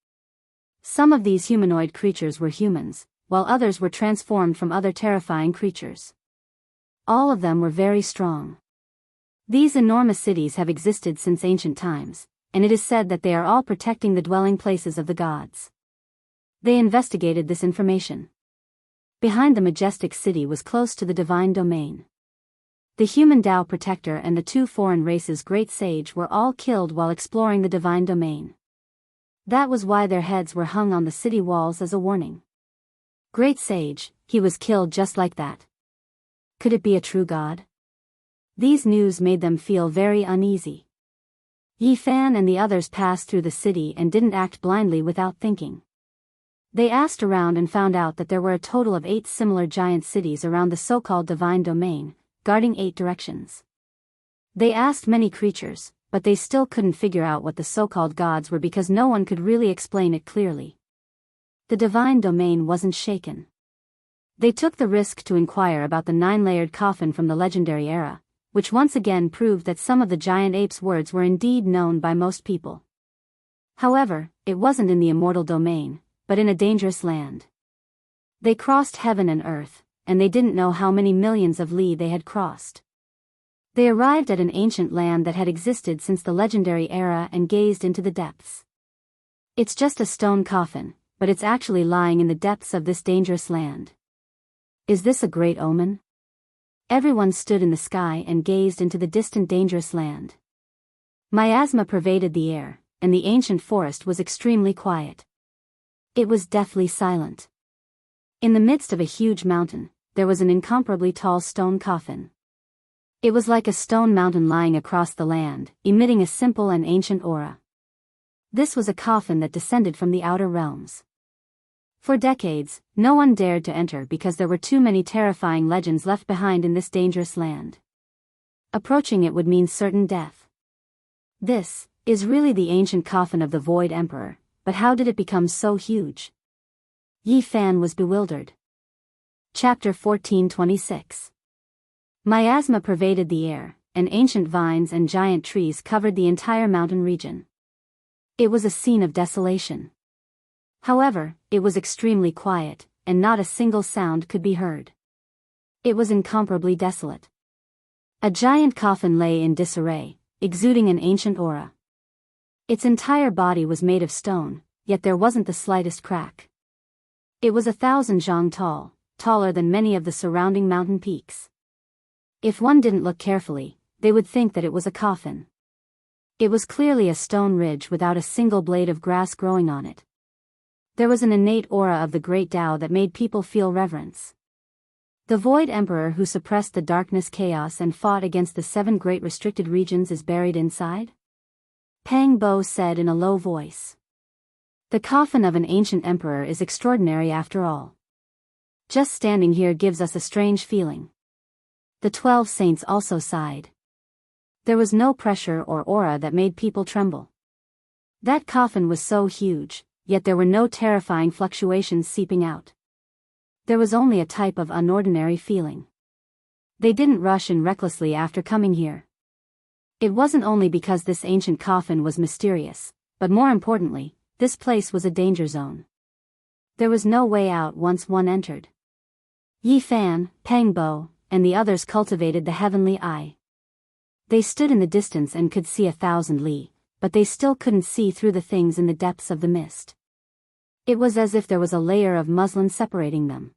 Some of these humanoid creatures were humans, while others were transformed from other terrifying creatures. All of them were very strong. These enormous cities have existed since ancient times, and it is said that they are all protecting the dwelling places of the gods. They investigated this information. Behind the majestic city was close to the divine domain. The human Tao protector and the 2 foreign races' great sage were all killed while exploring the divine domain. That was why their heads were hung on the city walls as a warning. Great sage, he was killed just like that. Could it be a true god? These news made them feel very uneasy. Yi Fan and the others passed through the city and didn't act blindly without thinking. They asked around and found out that there were a total of 8 similar giant cities around the so-called divine domain, guarding 8 directions. They asked many creatures, but they still couldn't figure out what the so-called gods were because no one could really explain it clearly. The divine domain wasn't shaken. They took the risk to inquire about the 9-layered coffin from the legendary era, which once again proved that some of the giant apes' words were indeed known by most people. However, it wasn't in the immortal domain, but in a dangerous land. They crossed heaven and earth, and they didn't know how many millions of li they had crossed. They arrived at an ancient land that had existed since the legendary era and gazed into the depths. It's just a stone coffin, but it's actually lying in the depths of this dangerous land. Is this a great omen? Everyone stood in the sky and gazed into the distant dangerous land. Miasma pervaded the air, and the ancient forest was extremely quiet. It was deathly silent. In the midst of a huge mountain, there was an incomparably tall stone coffin. It was like a stone mountain lying across the land, emitting a simple and ancient aura. This was a coffin that descended from the outer realms. For decades, no one dared to enter because there were too many terrifying legends left behind in this dangerous land. Approaching it would mean certain death. This is really the ancient coffin of the Void Emperor, but how did it become so huge? Yi Fan was bewildered. Chapter 1426. Miasma pervaded the air, and ancient vines and giant trees covered the entire mountain region. It was a scene of desolation. However, it was extremely quiet, and not a single sound could be heard. It was incomparably desolate. A giant coffin lay in disarray, exuding an ancient aura. Its entire body was made of stone, yet there wasn't the slightest crack. It was 1,000 zhang tall, taller than many of the surrounding mountain peaks. If one didn't look carefully, they would think that it was a coffin. It was clearly a stone ridge without a single blade of grass growing on it. There was an innate aura of the great Tao that made people feel reverence. The Void Emperor who suppressed the darkness chaos and fought against the 7 great restricted regions is buried inside? Pang Bo said in a low voice. The coffin of an ancient emperor is extraordinary after all. Just standing here gives us a strange feeling. The 12 saints also sighed. There was no pressure or aura that made people tremble. That coffin was so huge, yet there were no terrifying fluctuations seeping out. There was only a type of unordinary feeling. They didn't rush in recklessly after coming here. It wasn't only because this ancient coffin was mysterious, but more importantly, this place was a danger zone. There was no way out once one entered. Yi Fan, Pang Bo, and the others cultivated the heavenly eye. They stood in the distance and could see 1,000 li, but they still couldn't see through the things in the depths of the mist. It was as if there was a layer of muslin separating them.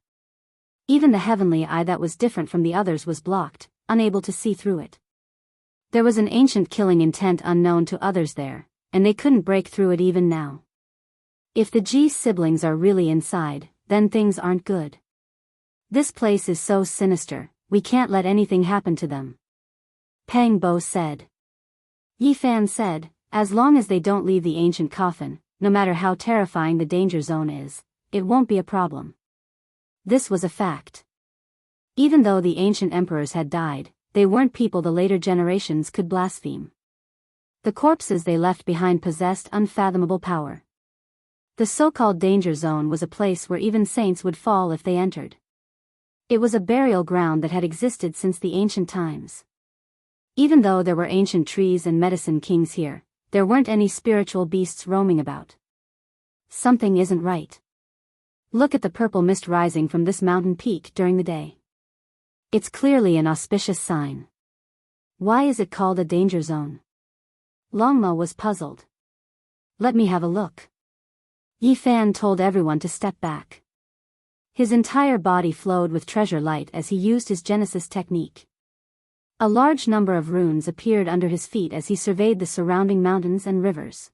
Even the heavenly eye that was different from the others was blocked, unable to see through it. There was an ancient killing intent unknown to others there, and they couldn't break through it even now. If the G siblings are really inside, then things aren't good. This place is so sinister, we can't let anything happen to them. Pang Bo said. Yi Fan said, as long as they don't leave the ancient coffin, no matter how terrifying the danger zone is, it won't be a problem. This was a fact. Even though the ancient emperors had died, they weren't people the later generations could blaspheme. The corpses they left behind possessed unfathomable power. The so-called danger zone was a place where even saints would fall if they entered. It was a burial ground that had existed since the ancient times. Even though there were ancient trees and medicine kings here, there weren't any spiritual beasts roaming about. Something isn't right. Look at the purple mist rising from this mountain peak during the day. It's clearly an auspicious sign. Why is it called a danger zone? Longmo was puzzled. Let me have a look. Yi Fan told everyone to step back. His entire body flowed with treasure light as he used his Genesis technique. A large number of runes appeared under his feet as he surveyed the surrounding mountains and rivers.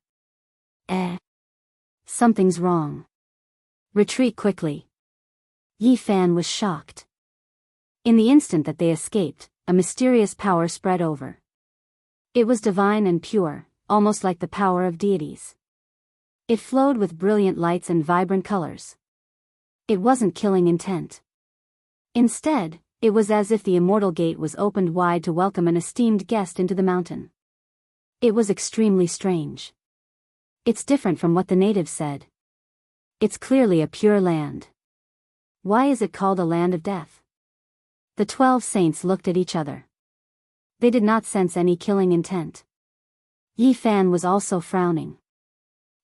Something's wrong. Retreat quickly. Yi Fan was shocked. In the instant that they escaped, a mysterious power spread over. It was divine and pure, almost like the power of deities. It flowed with brilliant lights and vibrant colors. It wasn't killing intent. Instead, it was as if the immortal gate was opened wide to welcome an esteemed guest into the mountain. It was extremely strange. It's different from what the natives said. It's clearly a pure land. Why is it called a land of death? The 12 saints looked at each other. They did not sense any killing intent. Yi Fan was also frowning.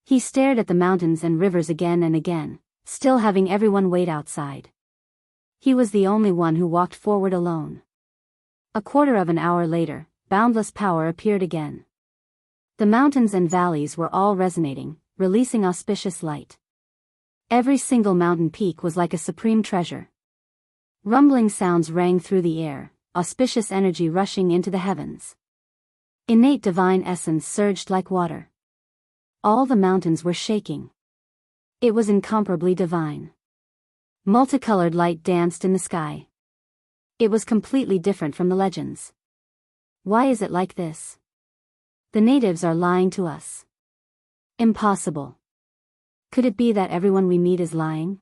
He stared at the mountains and rivers again and again, still having everyone wait outside. He was the only one who walked forward alone. A quarter of an hour later, boundless power appeared again. The mountains and valleys were all resonating, releasing auspicious light. Every single mountain peak was like a supreme treasure. Rumbling sounds rang through the air, auspicious energy rushing into the heavens. Innate divine essence surged like water. All the mountains were shaking. It was incomparably divine. Multicolored light danced in the sky. It was completely different from the legends. Why is it like this? The natives are lying to us. Impossible. Could it be that everyone we meet is lying?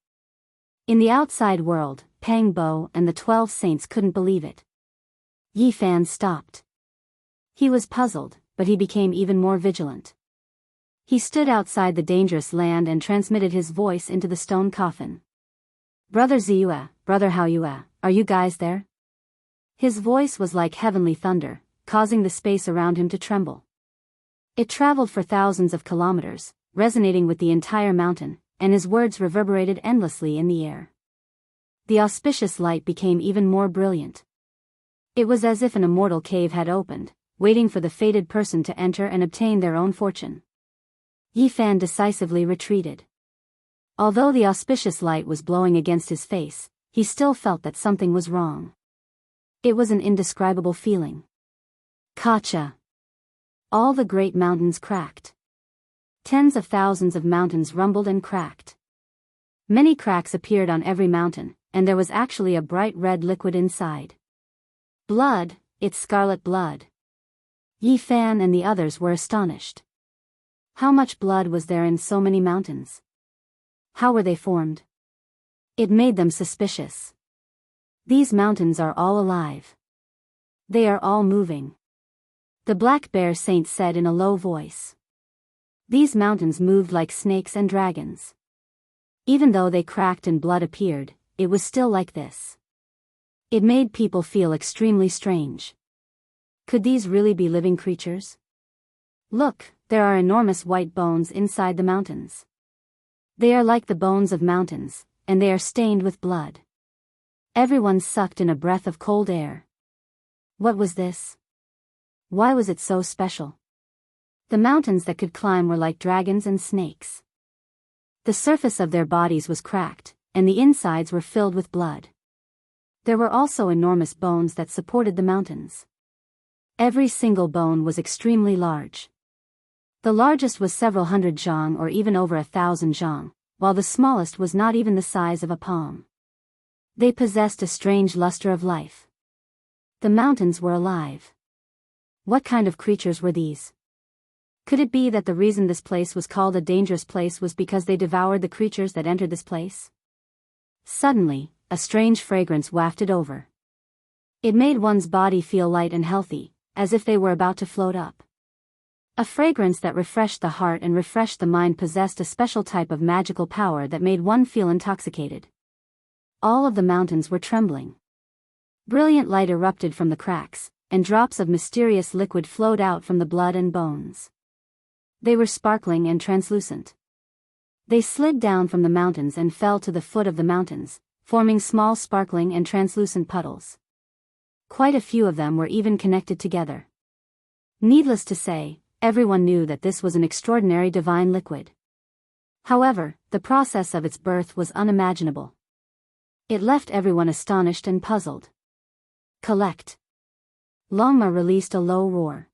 In the outside world, Pang Bo and the 12 saints couldn't believe it. Yi Fan stopped. He was puzzled, but he became even more vigilant. He stood outside the dangerous land and transmitted his voice into the stone coffin. Brother Ziyue, Brother Haoyue, are you guys there? His voice was like heavenly thunder, causing the space around him to tremble. It traveled for thousands of kilometers, resonating with the entire mountain, and his words reverberated endlessly in the air. The auspicious light became even more brilliant. It was as if an immortal cave had opened, waiting for the fated person to enter and obtain their own fortune. Yi Fan decisively retreated. Although the auspicious light was blowing against his face, he still felt that something was wrong. It was an indescribable feeling. Kacha. All the great mountains cracked. Tens of thousands of mountains rumbled and cracked. Many cracks appeared on every mountain, and there was actually a bright red liquid inside. Blood, it's scarlet blood. Yi Fan and the others were astonished. How much blood was there in so many mountains? How were they formed? It made them suspicious. These mountains are all alive. They are all moving. The Black Bear Saint said in a low voice. These mountains moved like snakes and dragons. Even though they cracked and blood appeared, it was still like this. It made people feel extremely strange. Could these really be living creatures? Look, there are enormous white bones inside the mountains. They are like the bones of mountains, and they are stained with blood. Everyone sucked in a breath of cold air. What was this? Why was it so special? The mountains that could climb were like dragons and snakes. The surface of their bodies was cracked, and the insides were filled with blood. There were also enormous bones that supported the mountains. Every single bone was extremely large. The largest was several hundred zhang or even over 1,000 zhang, while the smallest was not even the size of a palm. They possessed a strange luster of life. The mountains were alive. What kind of creatures were these? Could it be that the reason this place was called a dangerous place was because they devoured the creatures that entered this place? Suddenly, a strange fragrance wafted over. It made one's body feel light and healthy, as if they were about to float up. A fragrance that refreshed the heart and refreshed the mind possessed a special type of magical power that made one feel intoxicated. All of the mountains were trembling. Brilliant light erupted from the cracks, and drops of mysterious liquid flowed out from the blood and bones. They were sparkling and translucent. They slid down from the mountains and fell to the foot of the mountains, forming small sparkling and translucent puddles. Quite a few of them were even connected together. Needless to say, everyone knew that this was an extraordinary divine liquid. However, the process of its birth was unimaginable. It left everyone astonished and puzzled. Collect. Longma released a low roar.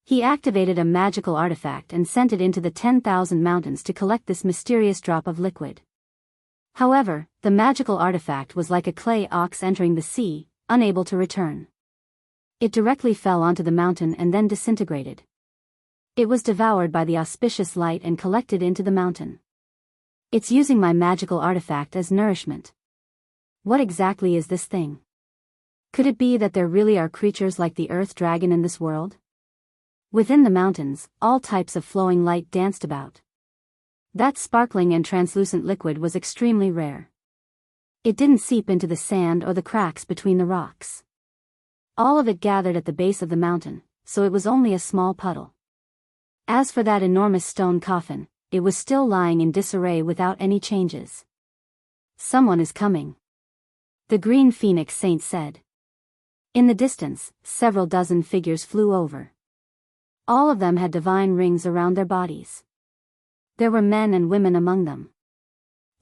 He activated a magical artifact and sent it into the 10,000 mountains to collect this mysterious drop of liquid. However, the magical artifact was like a clay ox entering the sea, unable to return. It directly fell onto the mountain and then disintegrated. It was devoured by the auspicious light and collected into the mountain. It's using my magical artifact as nourishment. What exactly is this thing? Could it be that there really are creatures like the earth dragon in this world? Within the mountains, all types of flowing light danced about. That sparkling and translucent liquid was extremely rare. It didn't seep into the sand or the cracks between the rocks. All of it gathered at the base of the mountain, so it was only a small puddle. As for that enormous stone coffin, it was still lying in disarray without any changes. Someone is coming. The Green Phoenix Saint said. In the distance, several dozen figures flew over. All of them had divine rings around their bodies. There were men and women among them.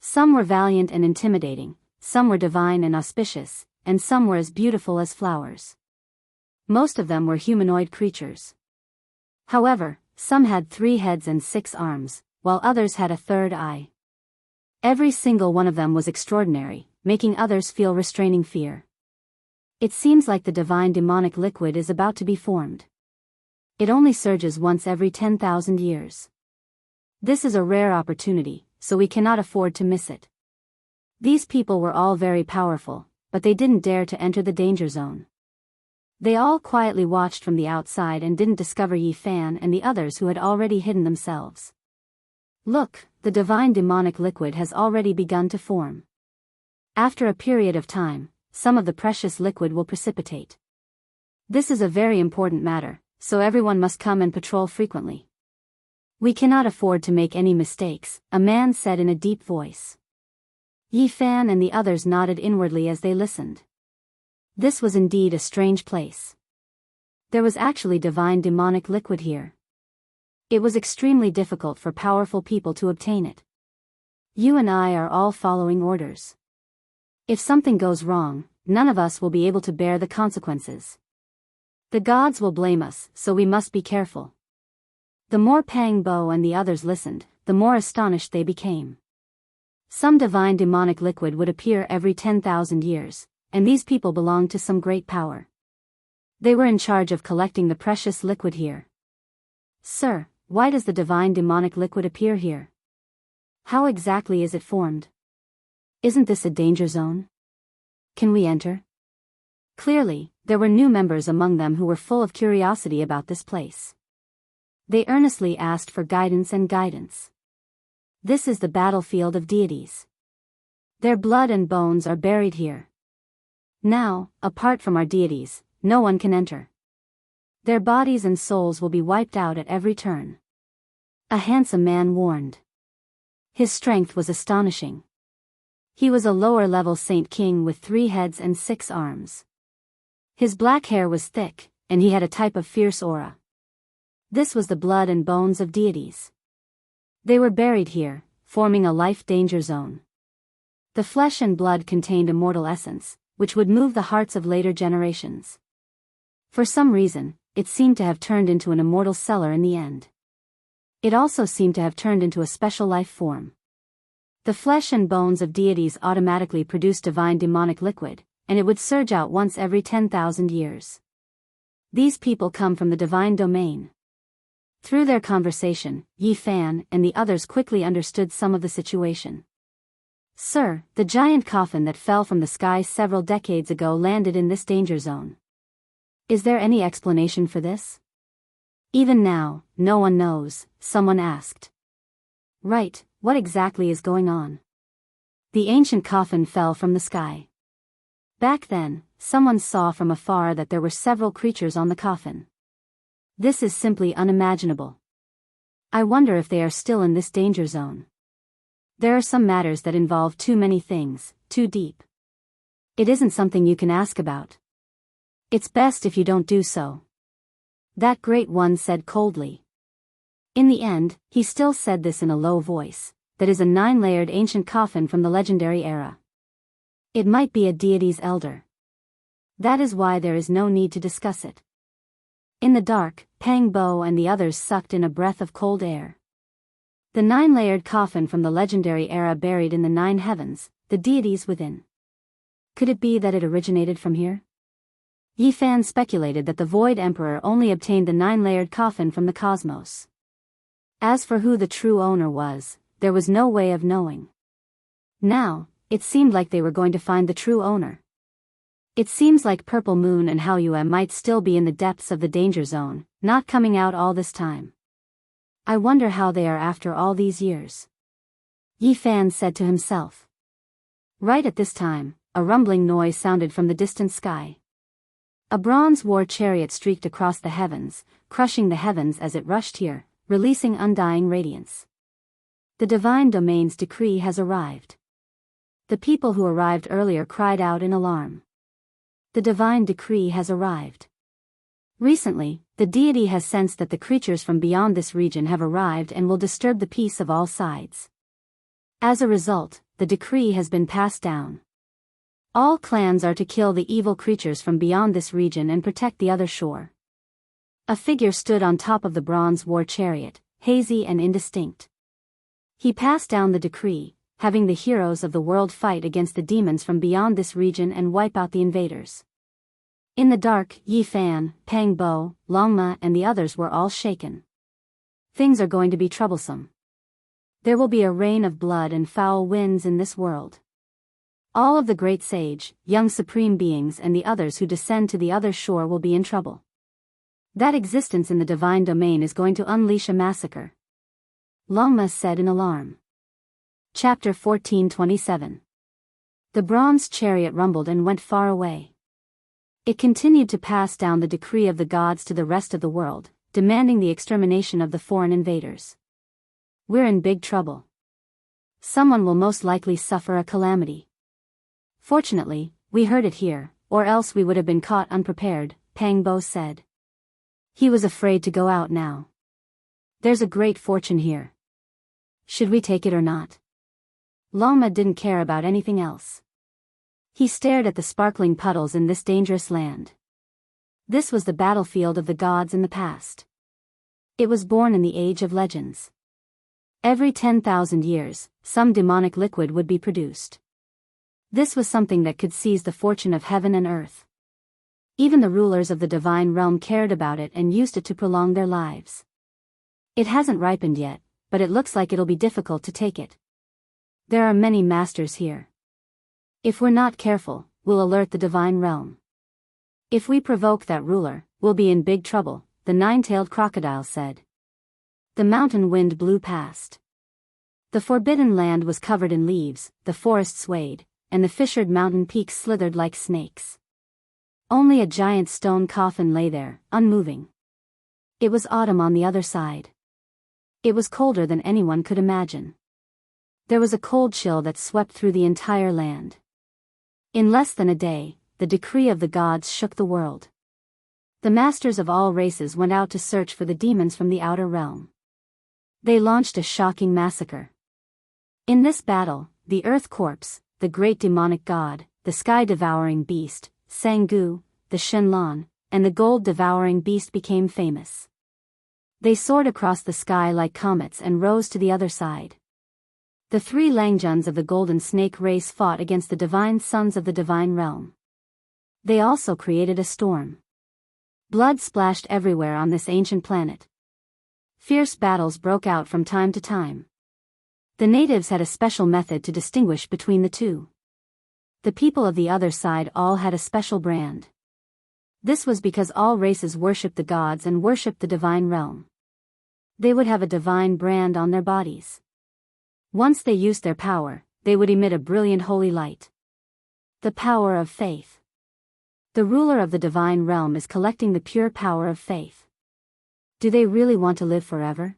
Some were valiant and intimidating, some were divine and auspicious, and some were as beautiful as flowers. Most of them were humanoid creatures. However, some had 3 heads and 6 arms, while others had a 3rd eye. Every single one of them was extraordinary, making others feel restraining fear. It seems like the divine demonic liquid is about to be formed. It only surges once every 10,000 years. This is a rare opportunity, so we cannot afford to miss it. These people were all very powerful, but they didn't dare to enter the danger zone. They all quietly watched from the outside and didn't discover Yi Fan and the others who had already hidden themselves. Look, the divine demonic liquid has already begun to form. After a period of time, some of the precious liquid will precipitate. This is a very important matter, so everyone must come and patrol frequently. We cannot afford to make any mistakes, a man said in a deep voice. Yi Fan and the others nodded inwardly as they listened. This was indeed a strange place. There was actually divine demonic liquid here. It was extremely difficult for powerful people to obtain it. You and I are all following orders. If something goes wrong, none of us will be able to bear the consequences. The gods will blame us, so we must be careful. The more Pang Bo and the others listened, the more astonished they became. Some divine demonic liquid would appear every 10,000 years, and these people belonged to some great power. They were in charge of collecting the precious liquid here. Sir, why does the divine demonic liquid appear here? How exactly is it formed? Isn't this a danger zone? Can we enter? Clearly, there were new members among them who were full of curiosity about this place. They earnestly asked for guidance and guidance. This is the battlefield of deities. Their blood and bones are buried here. Now, apart from our deities, no one can enter. Their bodies and souls will be wiped out at every turn. A handsome man warned. His strength was astonishing. He was a lower-level saint king with 3 heads and 6 arms. His black hair was thick, and he had a type of fierce aura. This was the blood and bones of deities. They were buried here, forming a life-danger zone. The flesh and blood contained immortal essence, which would move the hearts of later generations. For some reason, it seemed to have turned into an immortal cellar in the end. It also seemed to have turned into a special life form. The flesh and bones of deities automatically produced divine demonic liquid, and it would surge out once every 10,000 years. These people come from the divine domain. Through their conversation, Yi Fan and the others quickly understood some of the situation. Sir, the giant coffin that fell from the sky several decades ago landed in this danger zone. Is there any explanation for this? Even now, no one knows, someone asked. Right, what exactly is going on? The ancient coffin fell from the sky. Back then, someone saw from afar that there were several creatures on the coffin. This is simply unimaginable. I wonder if they are still in this danger zone. There are some matters that involve too many things, too deep. It isn't something you can ask about. It's best if you don't do so. That great one said coldly. In the end, he still said this in a low voice. That is a 9-layered ancient coffin from the legendary era. It might be a deity's elder. That is why there is no need to discuss it. In the dark, Pang Bo and the others sucked in a breath of cold air. The 9-layered coffin from the legendary era buried in the 9 heavens, the deities within. Could it be that it originated from here? Yi Fan speculated that the Void Emperor only obtained the 9-layered coffin from the cosmos. As for who the true owner was, there was no way of knowing. Now, it seemed like they were going to find the true owner. It seems like Purple Moon and Hao Yue might still be in the depths of the danger zone, not coming out all this time. I wonder how they are after all these years. Yi Fan said to himself. Right at this time, a rumbling noise sounded from the distant sky. A bronze war chariot streaked across the heavens, crushing the heavens as it rushed here, releasing undying radiance. The divine domain's decree has arrived. The people who arrived earlier cried out in alarm. The divine decree has arrived. Recently, the deity has sensed that the creatures from beyond this region have arrived and will disturb the peace of all sides. As a result, the decree has been passed down. All clans are to kill the evil creatures from beyond this region and protect the other shore. A figure stood on top of the bronze war chariot, hazy and indistinct. He passed down the decree, having the heroes of the world fight against the demons from beyond this region and wipe out the invaders. In the dark, Yi Fan, Pang Bo, Longma and the others were all shaken. Things are going to be troublesome. There will be a rain of blood and foul winds in this world. All of the great sage, young supreme beings and the others who descend to the other shore will be in trouble. That existence in the divine domain is going to unleash a massacre. Longma said in alarm. Chapter 14:27. The bronze chariot rumbled and went far away. It continued to pass down the decree of the gods to the rest of the world, demanding the extermination of the foreign invaders. We're in big trouble. Someone will most likely suffer a calamity. Fortunately, we heard it here, or else we would have been caught unprepared, Pang Bo said. He was afraid to go out now. There's a great fortune here. Should we take it or not? Longma didn't care about anything else. He stared at the sparkling puddles in this dangerous land. This was the battlefield of the gods in the past. It was born in the age of legends. Every 10,000 years, some demonic liquid would be produced. This was something that could seize the fortune of heaven and earth. Even the rulers of the divine realm cared about it and used it to prolong their lives. It hasn't ripened yet, but it looks like it'll be difficult to take it. There are many masters here. If we're not careful, we'll alert the divine realm. If we provoke that ruler, we'll be in big trouble, the 9-tailed crocodile said. The mountain wind blew past. The forbidden land was covered in leaves, the forest swayed, and the fissured mountain peaks slithered like snakes. Only a giant stone coffin lay there, unmoving. It was autumn on the other side. It was colder than anyone could imagine. There was a cold chill that swept through the entire land. In less than a day, the decree of the gods shook the world. The masters of all races went out to search for the demons from the outer realm. They launched a shocking massacre. In this battle, the Earth Corpse, the great demonic god, the sky-devouring beast, Sangu, the Shenlong, and the gold-devouring beast became famous. They soared across the sky like comets and rose to the other side. The three Langjuns of the Golden Snake race fought against the divine sons of the divine realm. They also created a storm. Blood splashed everywhere on this ancient planet. Fierce battles broke out from time to time. The natives had a special method to distinguish between the two. The people of the other side all had a special brand. This was because all races worshipped the gods and worshipped the divine realm. They would have a divine brand on their bodies. Once they used their power, they would emit a brilliant holy light. The power of faith. The ruler of the divine realm is collecting the pure power of faith. Do they really want to live forever?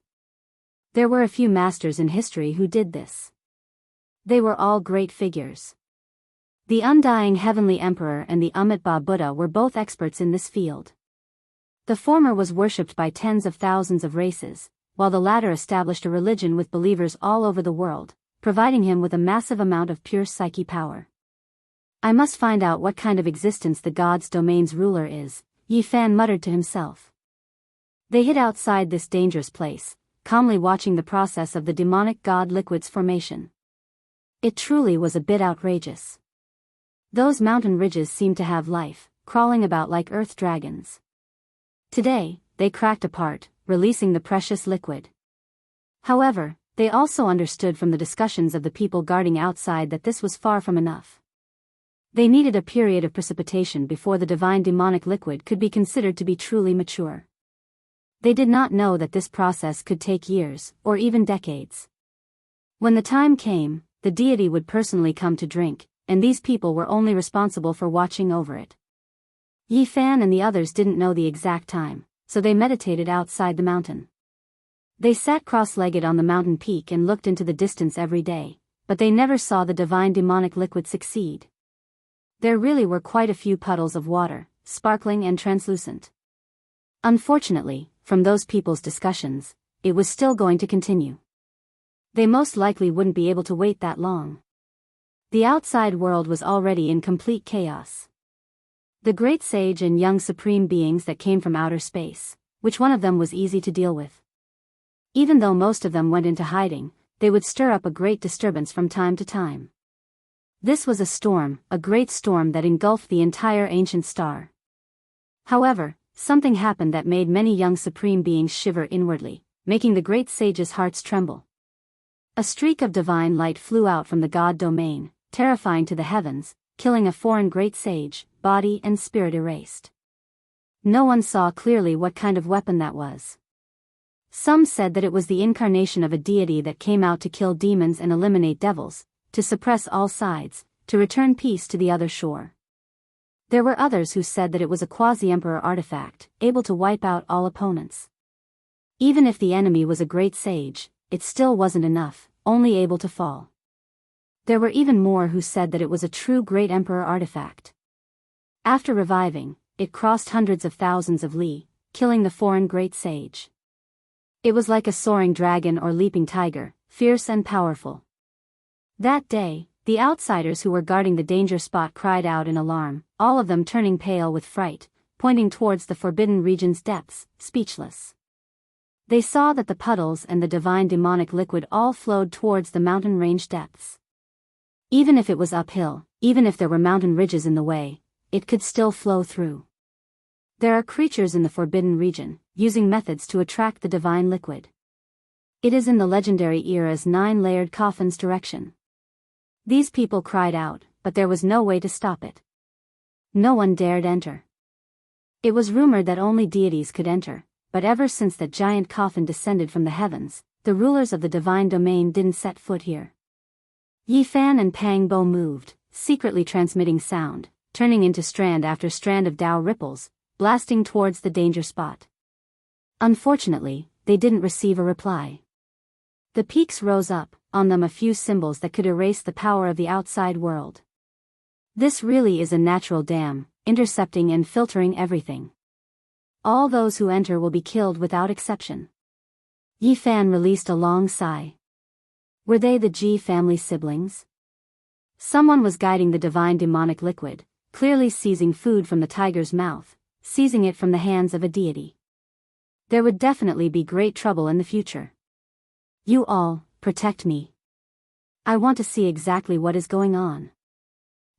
There were a few masters in history who did this. They were all great figures. The undying heavenly emperor and the Amitabha Buddha were both experts in this field. The former was worshipped by tens of thousands of races, while the latter established a religion with believers all over the world, providing him with a massive amount of pure psyche power. I must find out what kind of existence the god's domain's ruler is, Yi Fan muttered to himself. They hid outside this dangerous place, calmly watching the process of the demonic god liquid's formation. It truly was a bit outrageous. Those mountain ridges seemed to have life, crawling about like earth dragons. Today, they cracked apart, releasing the precious liquid. However, they also understood from the discussions of the people guarding outside that this was far from enough. They needed a period of precipitation before the divine demonic liquid could be considered to be truly mature. They did not know that this process could take years, or even decades. When the time came, the deity would personally come to drink, and these people were only responsible for watching over it. Yi Fan and the others didn't know the exact time, so they meditated outside the mountain. They sat cross-legged on the mountain peak and looked into the distance every day, but they never saw the divine demonic liquid succeed. There really were quite a few puddles of water, sparkling and translucent. Unfortunately, from those people's discussions, it was still going to continue. They most likely wouldn't be able to wait that long. The outside world was already in complete chaos. The great sage and young supreme beings that came from outer space, which one of them was easy to deal with? Even though most of them went into hiding, they would stir up a great disturbance from time to time. This was a storm, a great storm that engulfed the entire ancient star. However, something happened that made many young supreme beings shiver inwardly, making the great sage's hearts tremble. A streak of divine light flew out from the god domain, terrifying to the heavens, killing a foreign great sage, body and spirit erased. No one saw clearly what kind of weapon that was. Some said that it was the incarnation of a deity that came out to kill demons and eliminate devils, to suppress all sides, to return peace to the other shore. There were others who said that it was a quasi-emperor artifact, able to wipe out all opponents. Even if the enemy was a great sage, it still wasn't enough, only able to fall. There were even more who said that it was a true great emperor artifact. After reviving, it crossed hundreds of thousands of li, killing the foreign great sage. It was like a soaring dragon or leaping tiger, fierce and powerful. That day, the outsiders who were guarding the danger spot cried out in alarm, all of them turning pale with fright, pointing towards the forbidden region's depths, speechless. They saw that the puddles and the divine demonic liquid all flowed towards the mountain range depths. Even if it was uphill, even if there were mountain ridges in the way, it could still flow through. There are creatures in the forbidden region, using methods to attract the divine liquid. It is in the legendary era's 9-layered coffin's direction. These people cried out, but there was no way to stop it. No one dared enter. It was rumored that only deities could enter, but ever since that giant coffin descended from the heavens, the rulers of the divine domain didn't set foot here. Yi Fan and Pang Bo moved, secretly transmitting sound, turning into strand after strand of Tao ripples, blasting towards the danger spot. Unfortunately, they didn't receive a reply. The peaks rose up, on them a few symbols that could erase the power of the outside world. This really is a natural dam, intercepting and filtering everything. All those who enter will be killed without exception. Yi Fan released a long sigh. Were they the Ji family siblings? Someone was guiding the divine demonic liquid, clearly seizing food from the tiger's mouth, seizing it from the hands of a deity. There would definitely be great trouble in the future. You all, protect me. I want to see exactly what is going on.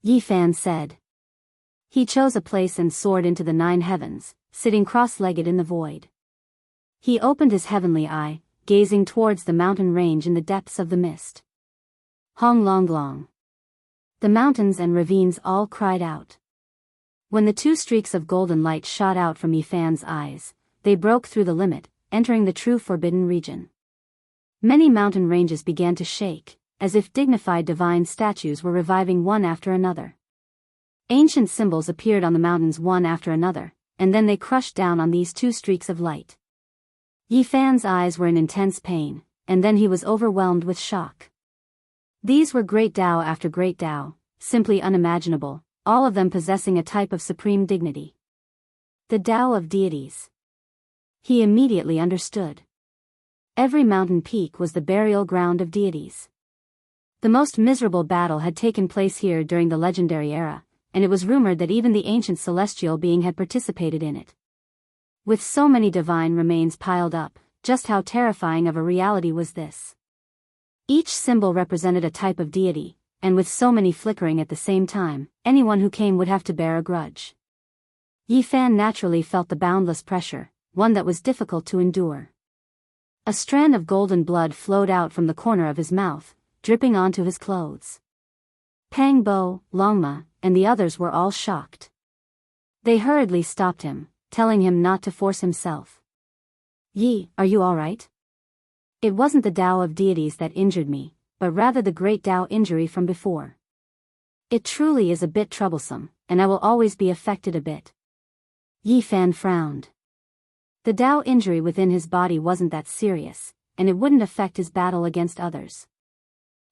Yi Fan said. He chose a place and soared into the 9 heavens, sitting cross-legged in the void. He opened his heavenly eye, gazing towards the mountain range in the depths of the mist. Hong Long Long. The mountains and ravines all cried out. When the 2 streaks of golden light shot out from Yi Fan's eyes, they broke through the limit, entering the true forbidden region. Many mountain ranges began to shake, as if dignified divine statues were reviving one after another. Ancient symbols appeared on the mountains one after another, and then they crushed down on these 2 streaks of light. Yi Fan's eyes were in intense pain, and then he was overwhelmed with shock. These were great Tao after great Tao, simply unimaginable, all of them possessing a type of supreme dignity. The Tao of deities. He immediately understood. Every mountain peak was the burial ground of deities. The most miserable battle had taken place here during the legendary era, and it was rumored that even the ancient celestial being had participated in it. With so many divine remains piled up, just how terrifying of a reality was this? Each symbol represented a type of deity, and with so many flickering at the same time, anyone who came would have to bear a grudge. Yi Fan naturally felt the boundless pressure, one that was difficult to endure. A strand of golden blood flowed out from the corner of his mouth, dripping onto his clothes. Pang Bo, Longma, and the others were all shocked. They hurriedly stopped him, telling him not to force himself. Yi, are you all right? It wasn't the Tao of deities that injured me, but rather the great Tao injury from before. It truly is a bit troublesome, and I will always be affected a bit. Yi Fan frowned. The Tao injury within his body wasn't that serious, and it wouldn't affect his battle against others.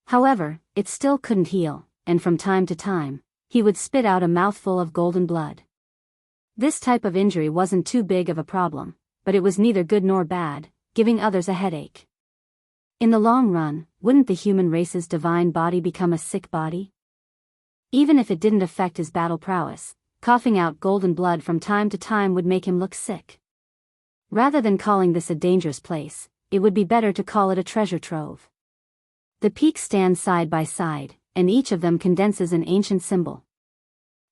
However, it still couldn't heal, and from time to time, he would spit out a mouthful of golden blood. This type of injury wasn't too big of a problem, but it was neither good nor bad, giving others a headache. In the long run, wouldn't the human race's divine body become a sick body? Even if it didn't affect his battle prowess, coughing out golden blood from time to time would make him look sick. Rather than calling this a dangerous place, it would be better to call it a treasure trove. The peaks stand side by side, and each of them condenses an ancient symbol.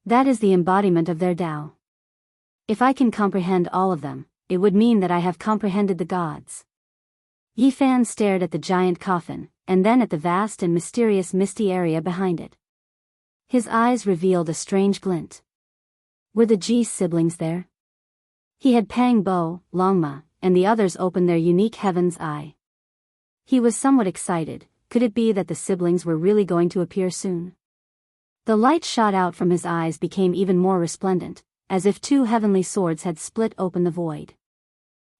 That is the embodiment of their Tao. If I can comprehend all of them, it would mean that I have comprehended the gods. Yi Fan stared at the giant coffin, and then at the vast and mysterious misty area behind it. His eyes revealed a strange glint. Were the Ji siblings there? He had Pang Bo, Longma, and the others open their unique heaven's eye. He was somewhat excited. Could it be that the siblings were really going to appear soon? The light shot out from his eyes became even more resplendent, as if 2 heavenly swords had split open the void.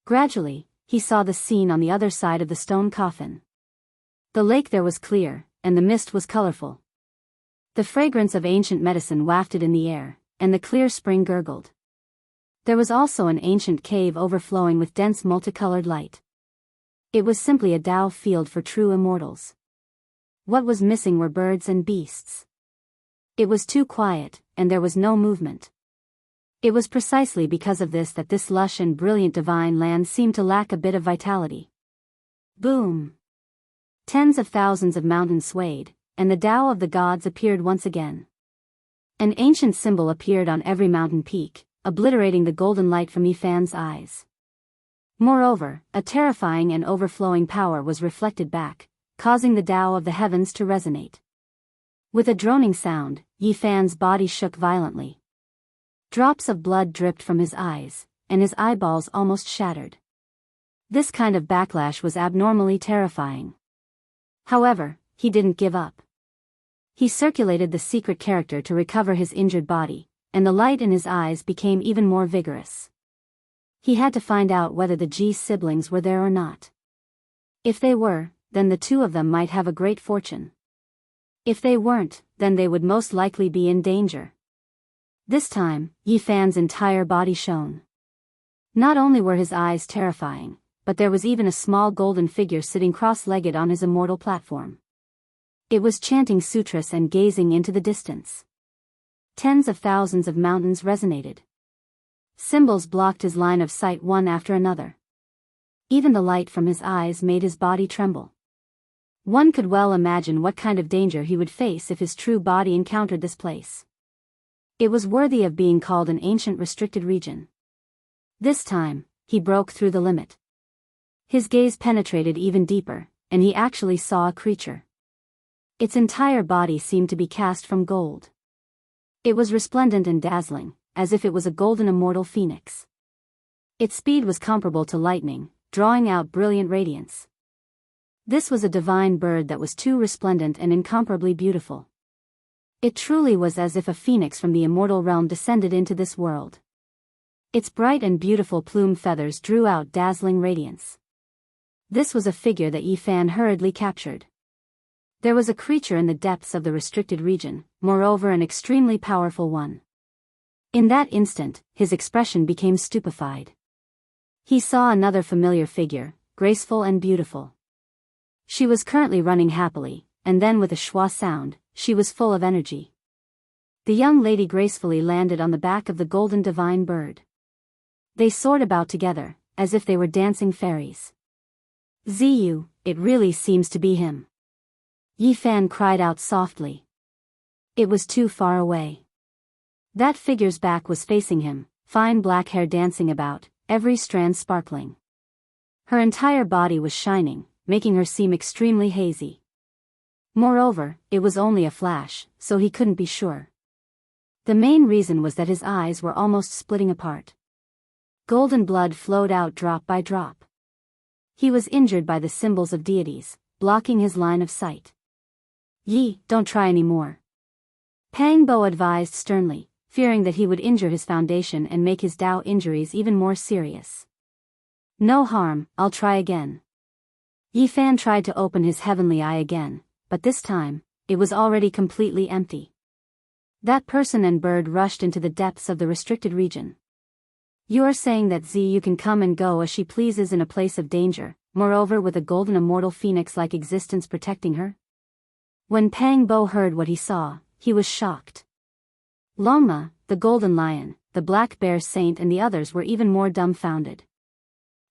Gradually, he saw the scene on the other side of the stone coffin. The lake there was clear, and the mist was colorful. The fragrance of ancient medicine wafted in the air, and the clear spring gurgled. There was also an ancient cave overflowing with dense multicolored light. It was simply a Tao field for true immortals. What was missing were birds and beasts. It was too quiet, and there was no movement. It was precisely because of this that this lush and brilliant divine land seemed to lack a bit of vitality. Boom! Tens of thousands of mountains swayed, and the Tao of the gods appeared once again. An ancient symbol appeared on every mountain peak, obliterating the golden light from Yi Fan's eyes. Moreover, a terrifying and overflowing power was reflected back, causing the Tao of the heavens to resonate. With a droning sound, Yi Fan's body shook violently. Drops of blood dripped from his eyes, and his eyeballs almost shattered. This kind of backlash was abnormally terrifying. However, he didn't give up. He circulated the secret character to recover his injured body, and the light in his eyes became even more vigorous. He had to find out whether the Ji siblings were there or not. If they were, then the two of them might have a great fortune. If they weren't, then they would most likely be in danger. This time, Yi Fan's entire body shone. Not only were his eyes terrifying, but there was even a small golden figure sitting cross-legged on his immortal platform. It was chanting sutras and gazing into the distance. Tens of thousands of mountains resonated. Symbols blocked his line of sight one after another. Even the light from his eyes made his body tremble. One could well imagine what kind of danger he would face if his true body encountered this place. It was worthy of being called an ancient restricted region. This time, he broke through the limit. His gaze penetrated even deeper, and he actually saw a creature. Its entire body seemed to be cast from gold. It was resplendent and dazzling, as if it was a golden immortal phoenix. Its speed was comparable to lightning, drawing out brilliant radiance. This was a divine bird that was too resplendent and incomparably beautiful. It truly was as if a phoenix from the immortal realm descended into this world. Its bright and beautiful plume feathers drew out dazzling radiance. This was a figure that Yi Fan hurriedly captured. There was a creature in the depths of the restricted region, moreover an extremely powerful one. In that instant, his expression became stupefied. He saw another familiar figure, graceful and beautiful. She was currently running happily, and then with a schwa sound, she was full of energy. The young lady gracefully landed on the back of the golden divine bird. They soared about together, as if they were dancing fairies. Ziyu, it really seems to be him. Yi Fan cried out softly. It was too far away. That figure's back was facing him, fine black hair dancing about, every strand sparkling. Her entire body was shining, making her seem extremely hazy. Moreover, it was only a flash, so he couldn't be sure. The main reason was that his eyes were almost splitting apart. Golden blood flowed out drop by drop. He was injured by the symbols of deities, blocking his line of sight. Yi, don't try any more. Pang Bo advised sternly, fearing that he would injure his foundation and make his Dao injuries even more serious. No harm, I'll try again. Yi Fan tried to open his heavenly eye again, but this time, it was already completely empty. That person and bird rushed into the depths of the restricted region. You are saying that Ziyu can come and go as she pleases in a place of danger, moreover with a golden immortal phoenix-like existence protecting her? When Pang Bo heard what he saw, he was shocked. Longma, the golden lion, the black bear saint and the others were even more dumbfounded.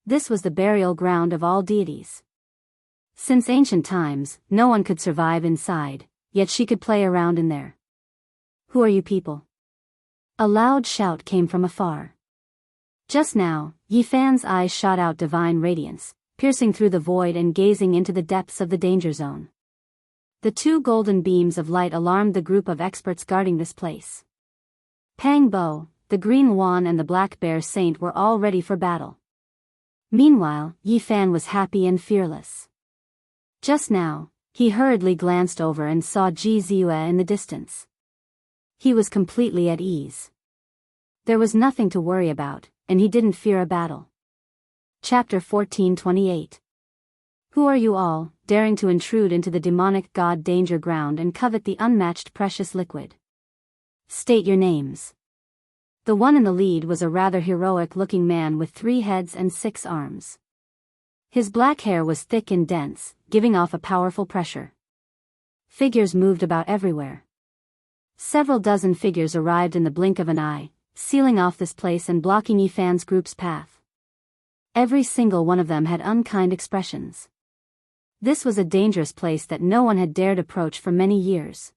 This was the burial ground of all deities. Since ancient times, no one could survive inside, yet she could play around in there. Who are you people? A loud shout came from afar. Just now, Yi Fan's eyes shot out divine radiance, piercing through the void and gazing into the depths of the danger zone. The two golden beams of light alarmed the group of experts guarding this place. Pang Bo, the green Wan and the black bear saint were all ready for battle. Meanwhile, Yi Fan was happy and fearless. Just now, he hurriedly glanced over and saw Ji Ziyue in the distance. He was completely at ease. There was nothing to worry about, and he didn't fear a battle. Chapter 14:28. Who are you all, daring to intrude into the demonic god danger ground and covet the unmatched precious liquid? State your names. The one in the lead was a rather heroic-looking man with 3 heads and 6 arms. His black hair was thick and dense, giving off a powerful pressure. Figures moved about everywhere. Several dozen figures arrived in the blink of an eye, sealing off this place and blocking Yi Fan's group's path. Every single one of them had unkind expressions. This was a dangerous place that no one had dared approach for many years.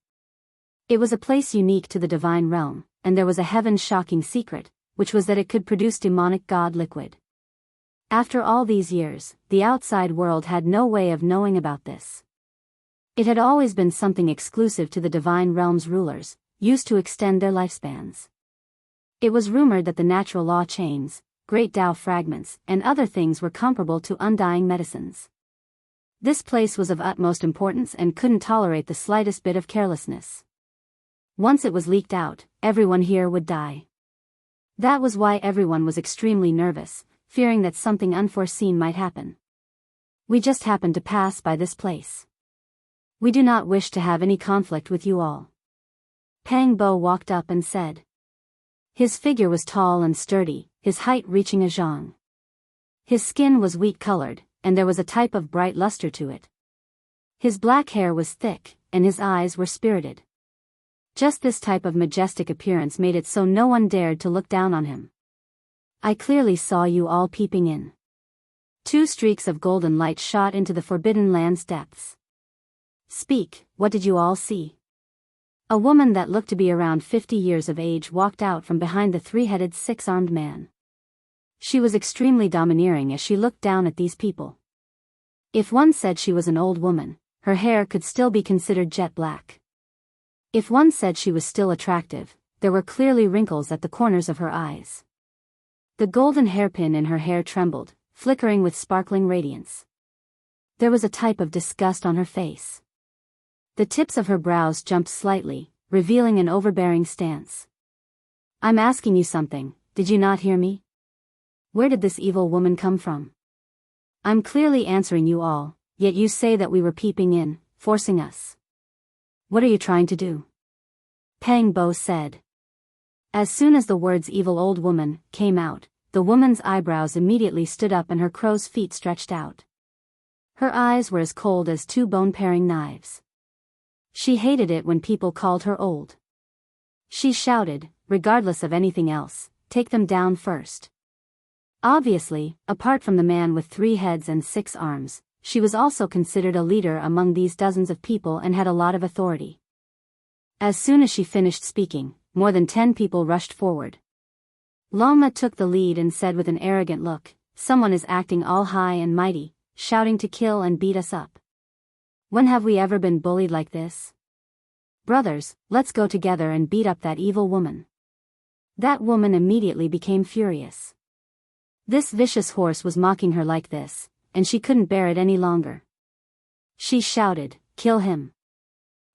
It was a place unique to the divine realm, and there was a heaven-shocking secret, which was that it could produce demonic god liquid. After all these years, the outside world had no way of knowing about this. It had always been something exclusive to the divine realm's rulers, used to extend their lifespans. It was rumored that the natural law chains, great Dao fragments, and other things were comparable to undying medicines. This place was of utmost importance and couldn't tolerate the slightest bit of carelessness. Once it was leaked out, everyone here would die. That was why everyone was extremely nervous, fearing that something unforeseen might happen. We just happened to pass by this place. We do not wish to have any conflict with you all. Pang Bo walked up and said. His figure was tall and sturdy, his height reaching a zhang. His skin was wheat-colored, and there was a type of bright luster to it. His black hair was thick, and his eyes were spirited. Just this type of majestic appearance made it so no one dared to look down on him. I clearly saw you all peeping in. 2 streaks of golden light shot into the Forbidden Land's depths. Speak, what did you all see? A woman that looked to be around 50 years of age walked out from behind the 3-headed 6-armed man. She was extremely domineering as she looked down at these people. If one said she was an old woman, her hair could still be considered jet black. If one said she was still attractive, there were clearly wrinkles at the corners of her eyes. The golden hairpin in her hair trembled, flickering with sparkling radiance. There was a type of disgust on her face. The tips of her brows jumped slightly, revealing an overbearing stance. I'm asking you something, did you not hear me? Where did this evil woman come from? I'm clearly answering you all, yet you say that we were peeping in, forcing us. What are you trying to do? Pang Bo said. As soon as the words evil old woman came out, the woman's eyebrows immediately stood up and her crow's feet stretched out. Her eyes were as cold as 2 bone-paring knives. She hated it when people called her old. She shouted, regardless of anything else, take them down first. Obviously, apart from the man with 3 heads and 6 arms, she was also considered a leader among these dozens of people and had a lot of authority. As soon as she finished speaking, more than 10 people rushed forward. Loma took the lead and said with an arrogant look, someone is acting all high and mighty, shouting to kill and beat us up. When have we ever been bullied like this? Brothers, let's go together and beat up that evil woman. That woman immediately became furious. This vicious horse was mocking her like this, and she couldn't bear it any longer. She shouted, kill him.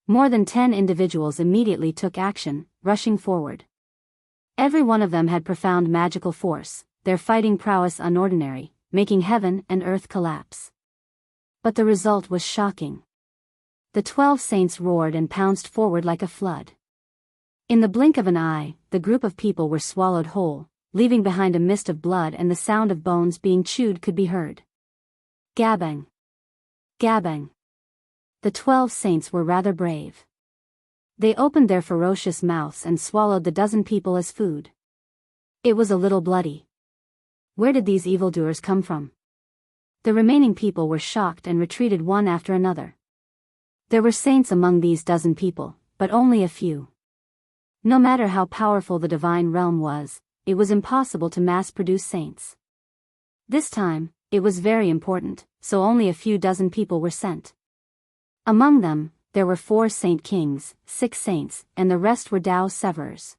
More than 10 individuals immediately took action, rushing forward. Every one of them had profound magical force, their fighting prowess unordinary, making heaven and earth collapse. But the result was shocking. The 12 saints roared and pounced forward like a flood. In the blink of an eye, the group of people were swallowed whole, leaving behind a mist of blood, and the sound of bones being chewed could be heard. Gabbang. Gabbang. The 12 saints were rather brave. They opened their ferocious mouths and swallowed the dozen people as food. It was a little bloody. Where did these evildoers come from? The remaining people were shocked and retreated one after another. There were saints among these dozen people, but only a few. No matter how powerful the divine realm was, it was impossible to mass-produce saints. This time, it was very important, so only a few dozen people were sent. Among them, there were 4 saint kings, 6 saints, and the rest were Dao Severers.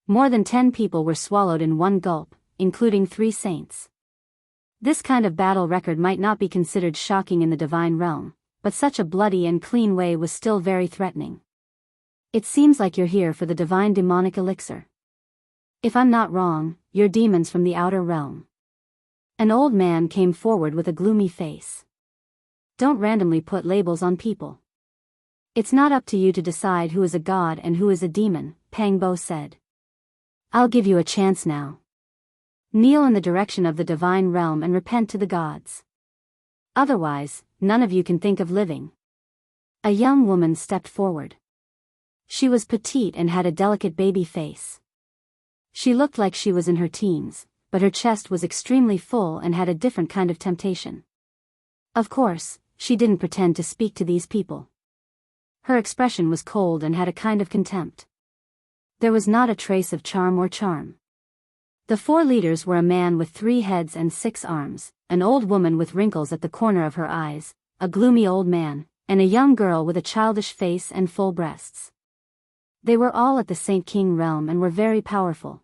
More than 10 people were swallowed in one gulp, including 3 saints. This kind of battle record might not be considered shocking in the divine realm, but such a bloody and clean way was still very threatening. It seems like you're here for the divine demonic elixir. If I'm not wrong, you're demons from the outer realm. An old man came forward with a gloomy face. Don't randomly put labels on people. It's not up to you to decide who is a god and who is a demon, Pang Bo said. I'll give you a chance now. Kneel in the direction of the divine realm and repent to the gods. Otherwise, none of you can think of living. A young woman stepped forward. She was petite and had a delicate baby face. She looked like she was in her teens, but her chest was extremely full and had a different kind of temptation. Of course, she didn't pretend to speak to these people. Her expression was cold and had a kind of contempt. There was not a trace of charm or charm. The 4 leaders were a man with 3 heads and 6 arms, an old woman with wrinkles at the corner of her eyes, a gloomy old man, and a young girl with a childish face and full breasts. They were all at the Saint King realm and were very powerful.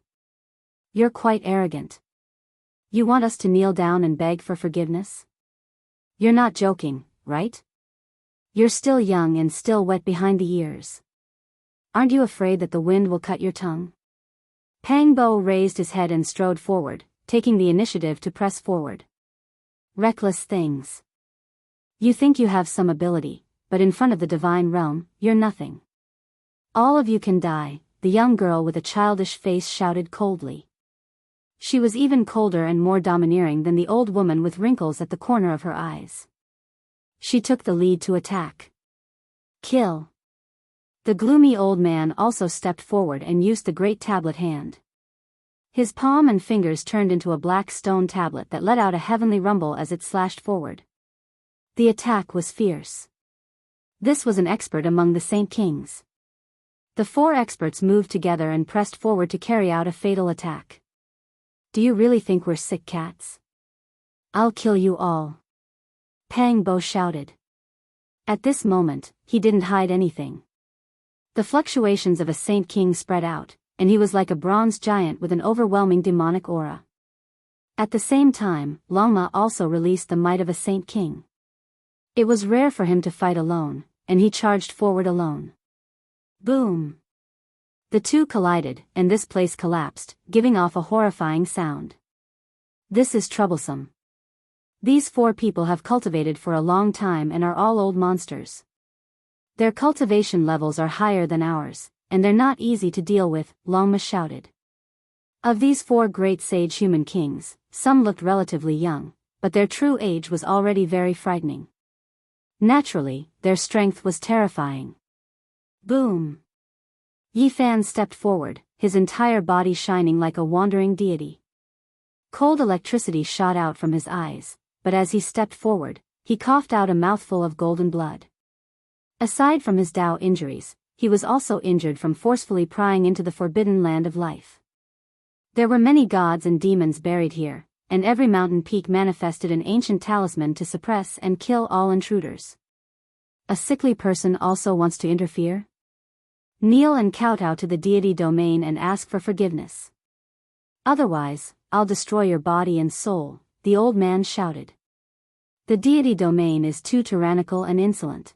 You're quite arrogant. You want us to kneel down and beg for forgiveness? You're not joking, right? You're still young and still wet behind the ears. Aren't you afraid that the wind will cut your tongue? Pang Bo raised his head and strode forward, taking the initiative to press forward. Reckless things. You think you have some ability, but in front of the divine realm, you're nothing. All of you can die, the young girl with a childish face shouted coldly. She was even colder and more domineering than the old woman with wrinkles at the corner of her eyes. She took the lead to attack. Kill. The gloomy old man also stepped forward and used the great tablet hand. His palm and fingers turned into a black stone tablet that let out a heavenly rumble as it slashed forward. The attack was fierce. This was an expert among the Saint Kings. The 4 experts moved together and pressed forward to carry out a fatal attack. Do you really think we're sick cats? I'll kill you all. Pang Bo shouted. At this moment, he didn't hide anything. The fluctuations of a Saint King spread out, and he was like a bronze giant with an overwhelming demonic aura. At the same time, Longma also released the might of a Saint King. It was rare for him to fight alone, and he charged forward alone. Boom! The two collided, and this place collapsed, giving off a horrifying sound. This is troublesome. These 4 people have cultivated for a long time and are all old monsters. Their cultivation levels are higher than ours, and they're not easy to deal with, Longma shouted. Of these 4 great sage human kings, some looked relatively young, but their true age was already very frightening. Naturally, their strength was terrifying. Boom! Yi Fan stepped forward, his entire body shining like a wandering deity. Cold electricity shot out from his eyes, but as he stepped forward, he coughed out a mouthful of golden blood. Aside from his Tao injuries, he was also injured from forcefully prying into the forbidden land of life. There were many gods and demons buried here, and every mountain peak manifested an ancient talisman to suppress and kill all intruders. A sickly person also wants to interfere? Kneel and kowtow to the deity domain and ask for forgiveness. Otherwise, I'll destroy your body and soul, the old man shouted. The deity domain is too tyrannical and insolent.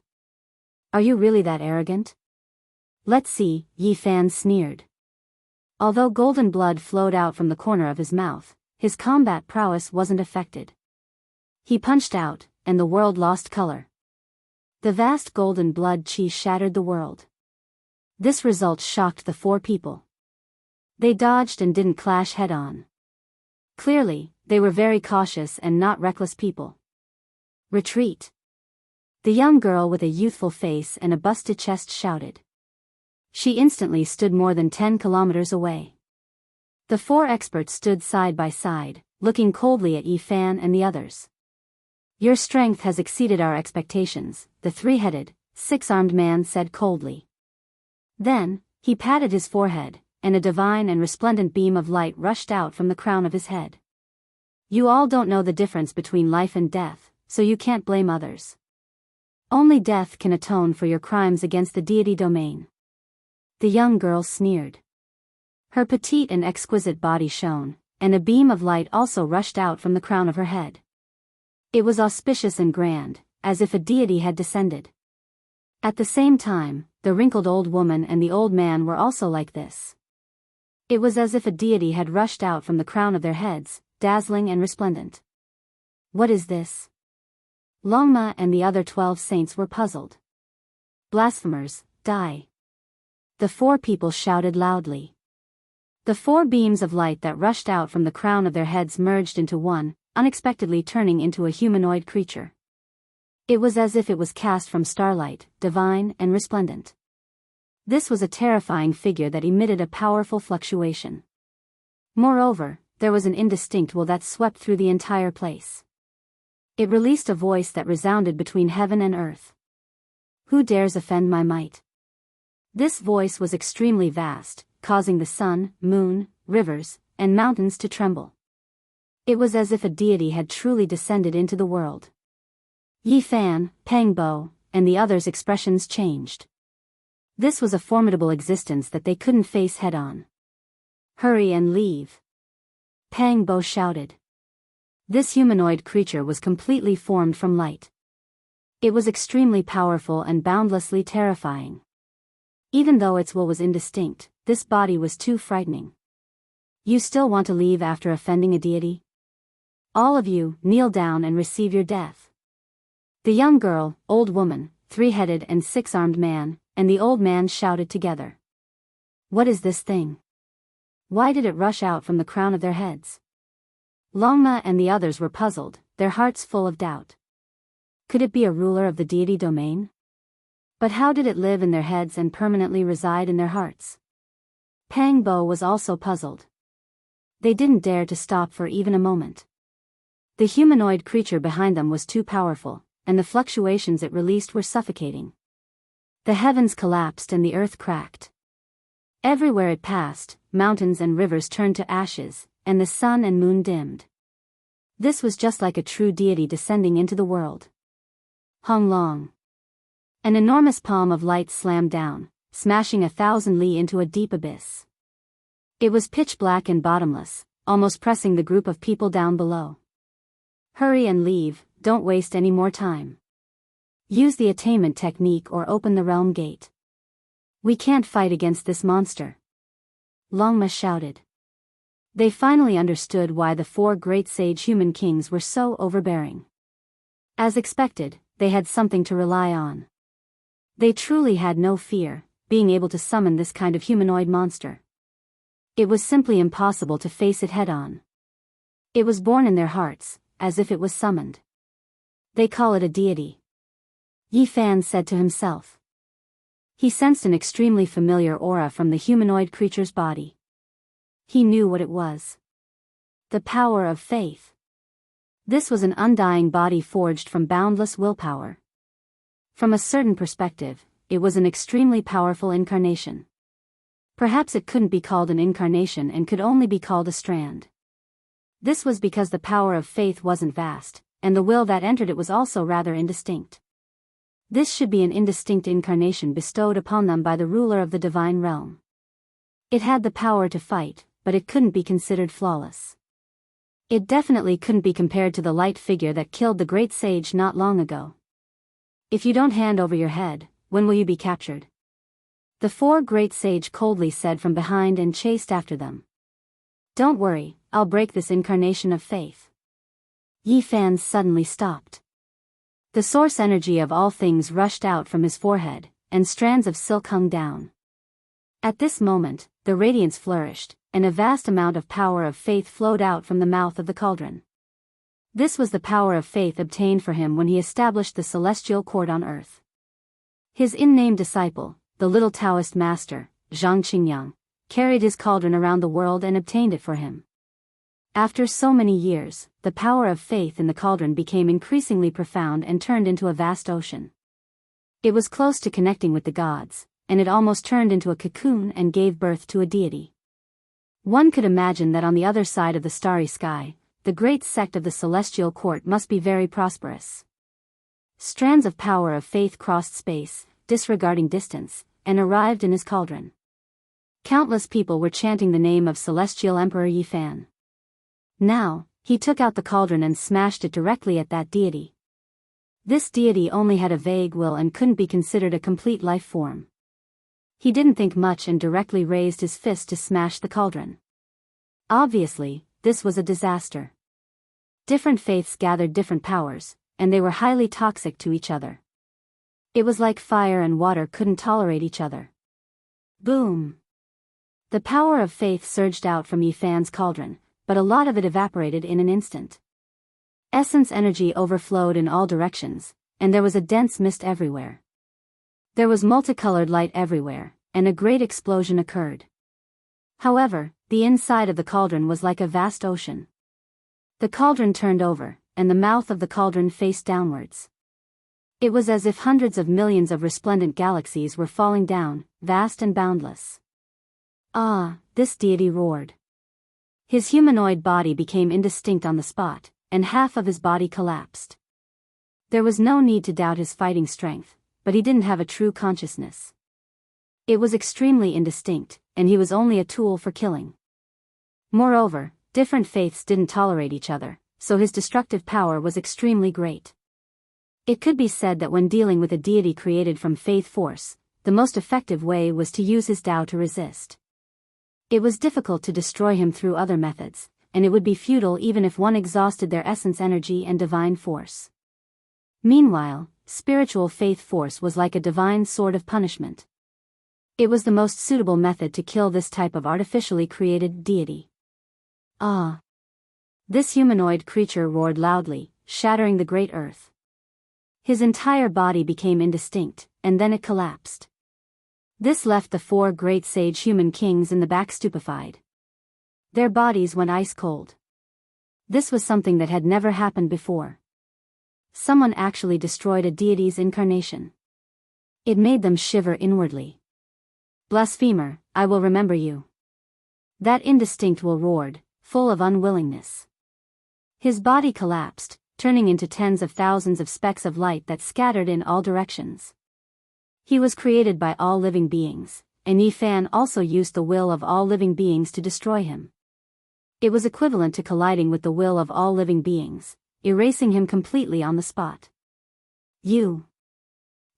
Are you really that arrogant? Let's see, Yi Fan sneered. Although golden blood flowed out from the corner of his mouth, his combat prowess wasn't affected. He punched out, and the world lost color. The vast golden blood chi shattered the world. This result shocked the 4 people. They dodged and didn't clash head-on. Clearly, they were very cautious and not reckless people. Retreat! The young girl with a youthful face and a busted chest shouted. She instantly stood more than 10 kilometers away. The 4 experts stood side by side, looking coldly at Yi Fan and the others. Your strength has exceeded our expectations, the 3-headed, 6-armed man said coldly. Then, he patted his forehead, and a divine and resplendent beam of light rushed out from the crown of his head. You all don't know the difference between life and death, so you can't blame others. Only death can atone for your crimes against the deity domain. The young girl sneered. Her petite and exquisite body shone, and a beam of light also rushed out from the crown of her head. It was auspicious and grand, as if a deity had descended. At the same time, the wrinkled old woman and the old man were also like this. It was as if a deity had rushed out from the crown of their heads, dazzling and resplendent. What is this? Longma and the other 12 saints were puzzled. Blasphemers, die! The 4 people shouted loudly. The 4 beams of light that rushed out from the crown of their heads merged into one, unexpectedly turning into a humanoid creature. It was as if it was cast from starlight, divine and resplendent. This was a terrifying figure that emitted a powerful fluctuation. Moreover, there was an indistinct wail that swept through the entire place. It released a voice that resounded between heaven and earth. Who dares offend my might? This voice was extremely vast, causing the sun, moon, rivers, and mountains to tremble. It was as if a deity had truly descended into the world. Yi Fan, Pang Bo, and the others' expressions changed. This was a formidable existence that they couldn't face head-on. Hurry and leave! Pang Bo shouted. This humanoid creature was completely formed from light. It was extremely powerful and boundlessly terrifying. Even though its will was indistinct, this body was too frightening. You still want to leave after offending a deity? All of you, kneel down and receive your death. The young girl, old woman, three-headed and six-armed man, and the old man shouted together. What is this thing? Why did it rush out from the crown of their heads? Longma and the others were puzzled, their hearts full of doubt. Could it be a ruler of the deity domain? But how did it live in their heads and permanently reside in their hearts? Pang Bo was also puzzled. They didn't dare to stop for even a moment. The humanoid creature behind them was too powerful, and the fluctuations it released were suffocating. The heavens collapsed and the earth cracked. Everywhere it passed, mountains and rivers turned to ashes, and the sun and moon dimmed. This was just like a true deity descending into the world. Hong Long. An enormous palm of light slammed down, smashing 1,000 li into a deep abyss. It was pitch black and bottomless, almost pressing the group of people down below. Hurry and leave, don't waste any more time. Use the attainment technique or open the realm gate. We can't fight against this monster. Longma shouted. They finally understood why the four great sage human kings were so overbearing. As expected, they had something to rely on. They truly had no fear, being able to summon this kind of humanoid monster. It was simply impossible to face it head-on. It was born in their hearts, as if it was summoned. They call it a deity. Yi Fan said to himself. He sensed an extremely familiar aura from the humanoid creature's body. He knew what it was. The power of faith. This was an undying body forged from boundless willpower. From a certain perspective, it was an extremely powerful incarnation. Perhaps it couldn't be called an incarnation and could only be called a strand. This was because the power of faith wasn't vast, and the will that entered it was also rather indistinct. This should be an indistinct incarnation bestowed upon them by the ruler of the divine realm. It had the power to fight, but it couldn't be considered flawless. It definitely couldn't be compared to the light figure that killed the great sage not long ago. If you don't hand over your head, when will you be captured? The four great sage coldly said from behind and chased after them. Don't worry, I'll break this incarnation of faith. Yi Fan suddenly stopped. The source energy of all things rushed out from his forehead, and strands of silk hung down. At this moment, the radiance flourished, and a vast amount of power of faith flowed out from the mouth of the cauldron. This was the power of faith obtained for him when he established the celestial court on earth. His in-name disciple, the little Taoist master, Zhang Qingyang, carried his cauldron around the world and obtained it for him. After so many years, the power of faith in the cauldron became increasingly profound and turned into a vast ocean. It was close to connecting with the gods, and it almost turned into a cocoon and gave birth to a deity. One could imagine that on the other side of the starry sky, the great sect of the celestial court must be very prosperous. Strands of power of faith crossed space, disregarding distance, and arrived in his cauldron. Countless people were chanting the name of Celestial Emperor Yi Fan. Now, he took out the cauldron and smashed it directly at that deity. This deity only had a vague will and couldn't be considered a complete life form. He didn't think much and directly raised his fist to smash the cauldron. Obviously, this was a disaster. Different faiths gathered different powers, and they were highly toxic to each other. It was like fire and water couldn't tolerate each other. Boom! The power of faith surged out from Yi Fan's cauldron, but a lot of it evaporated in an instant. Essence energy overflowed in all directions, and there was a dense mist everywhere. There was multicolored light everywhere, and a great explosion occurred. However, the inside of the cauldron was like a vast ocean. The cauldron turned over, and the mouth of the cauldron faced downwards. It was as if hundreds of millions of resplendent galaxies were falling down, vast and boundless. Ah, this deity roared. His humanoid body became indistinct on the spot, and half of his body collapsed. There was no need to doubt his fighting strength, but he didn't have a true consciousness. It was extremely indistinct, and he was only a tool for killing. Moreover, different faiths didn't tolerate each other, so his destructive power was extremely great. It could be said that when dealing with a deity created from faith force, the most effective way was to use his Tao to resist. It was difficult to destroy him through other methods, and it would be futile even if one exhausted their essence energy and divine force. Meanwhile, spiritual faith force was like a divine sword of punishment. It was the most suitable method to kill this type of artificially created deity. Ah! This humanoid creature roared loudly, shattering the great earth. His entire body became indistinct, and then it collapsed. This left the 4 great sage human kings in the back stupefied. Their bodies went ice cold. This was something that had never happened before. Someone actually destroyed a deity's incarnation. It made them shiver inwardly. Blasphemer, I will remember you. That indistinct will roared, full of unwillingness. His body collapsed, turning into tens of thousands of specks of light that scattered in all directions. He was created by all living beings, and Yi Fan also used the will of all living beings to destroy him. It was equivalent to colliding with the will of all living beings, erasing him completely on the spot. You.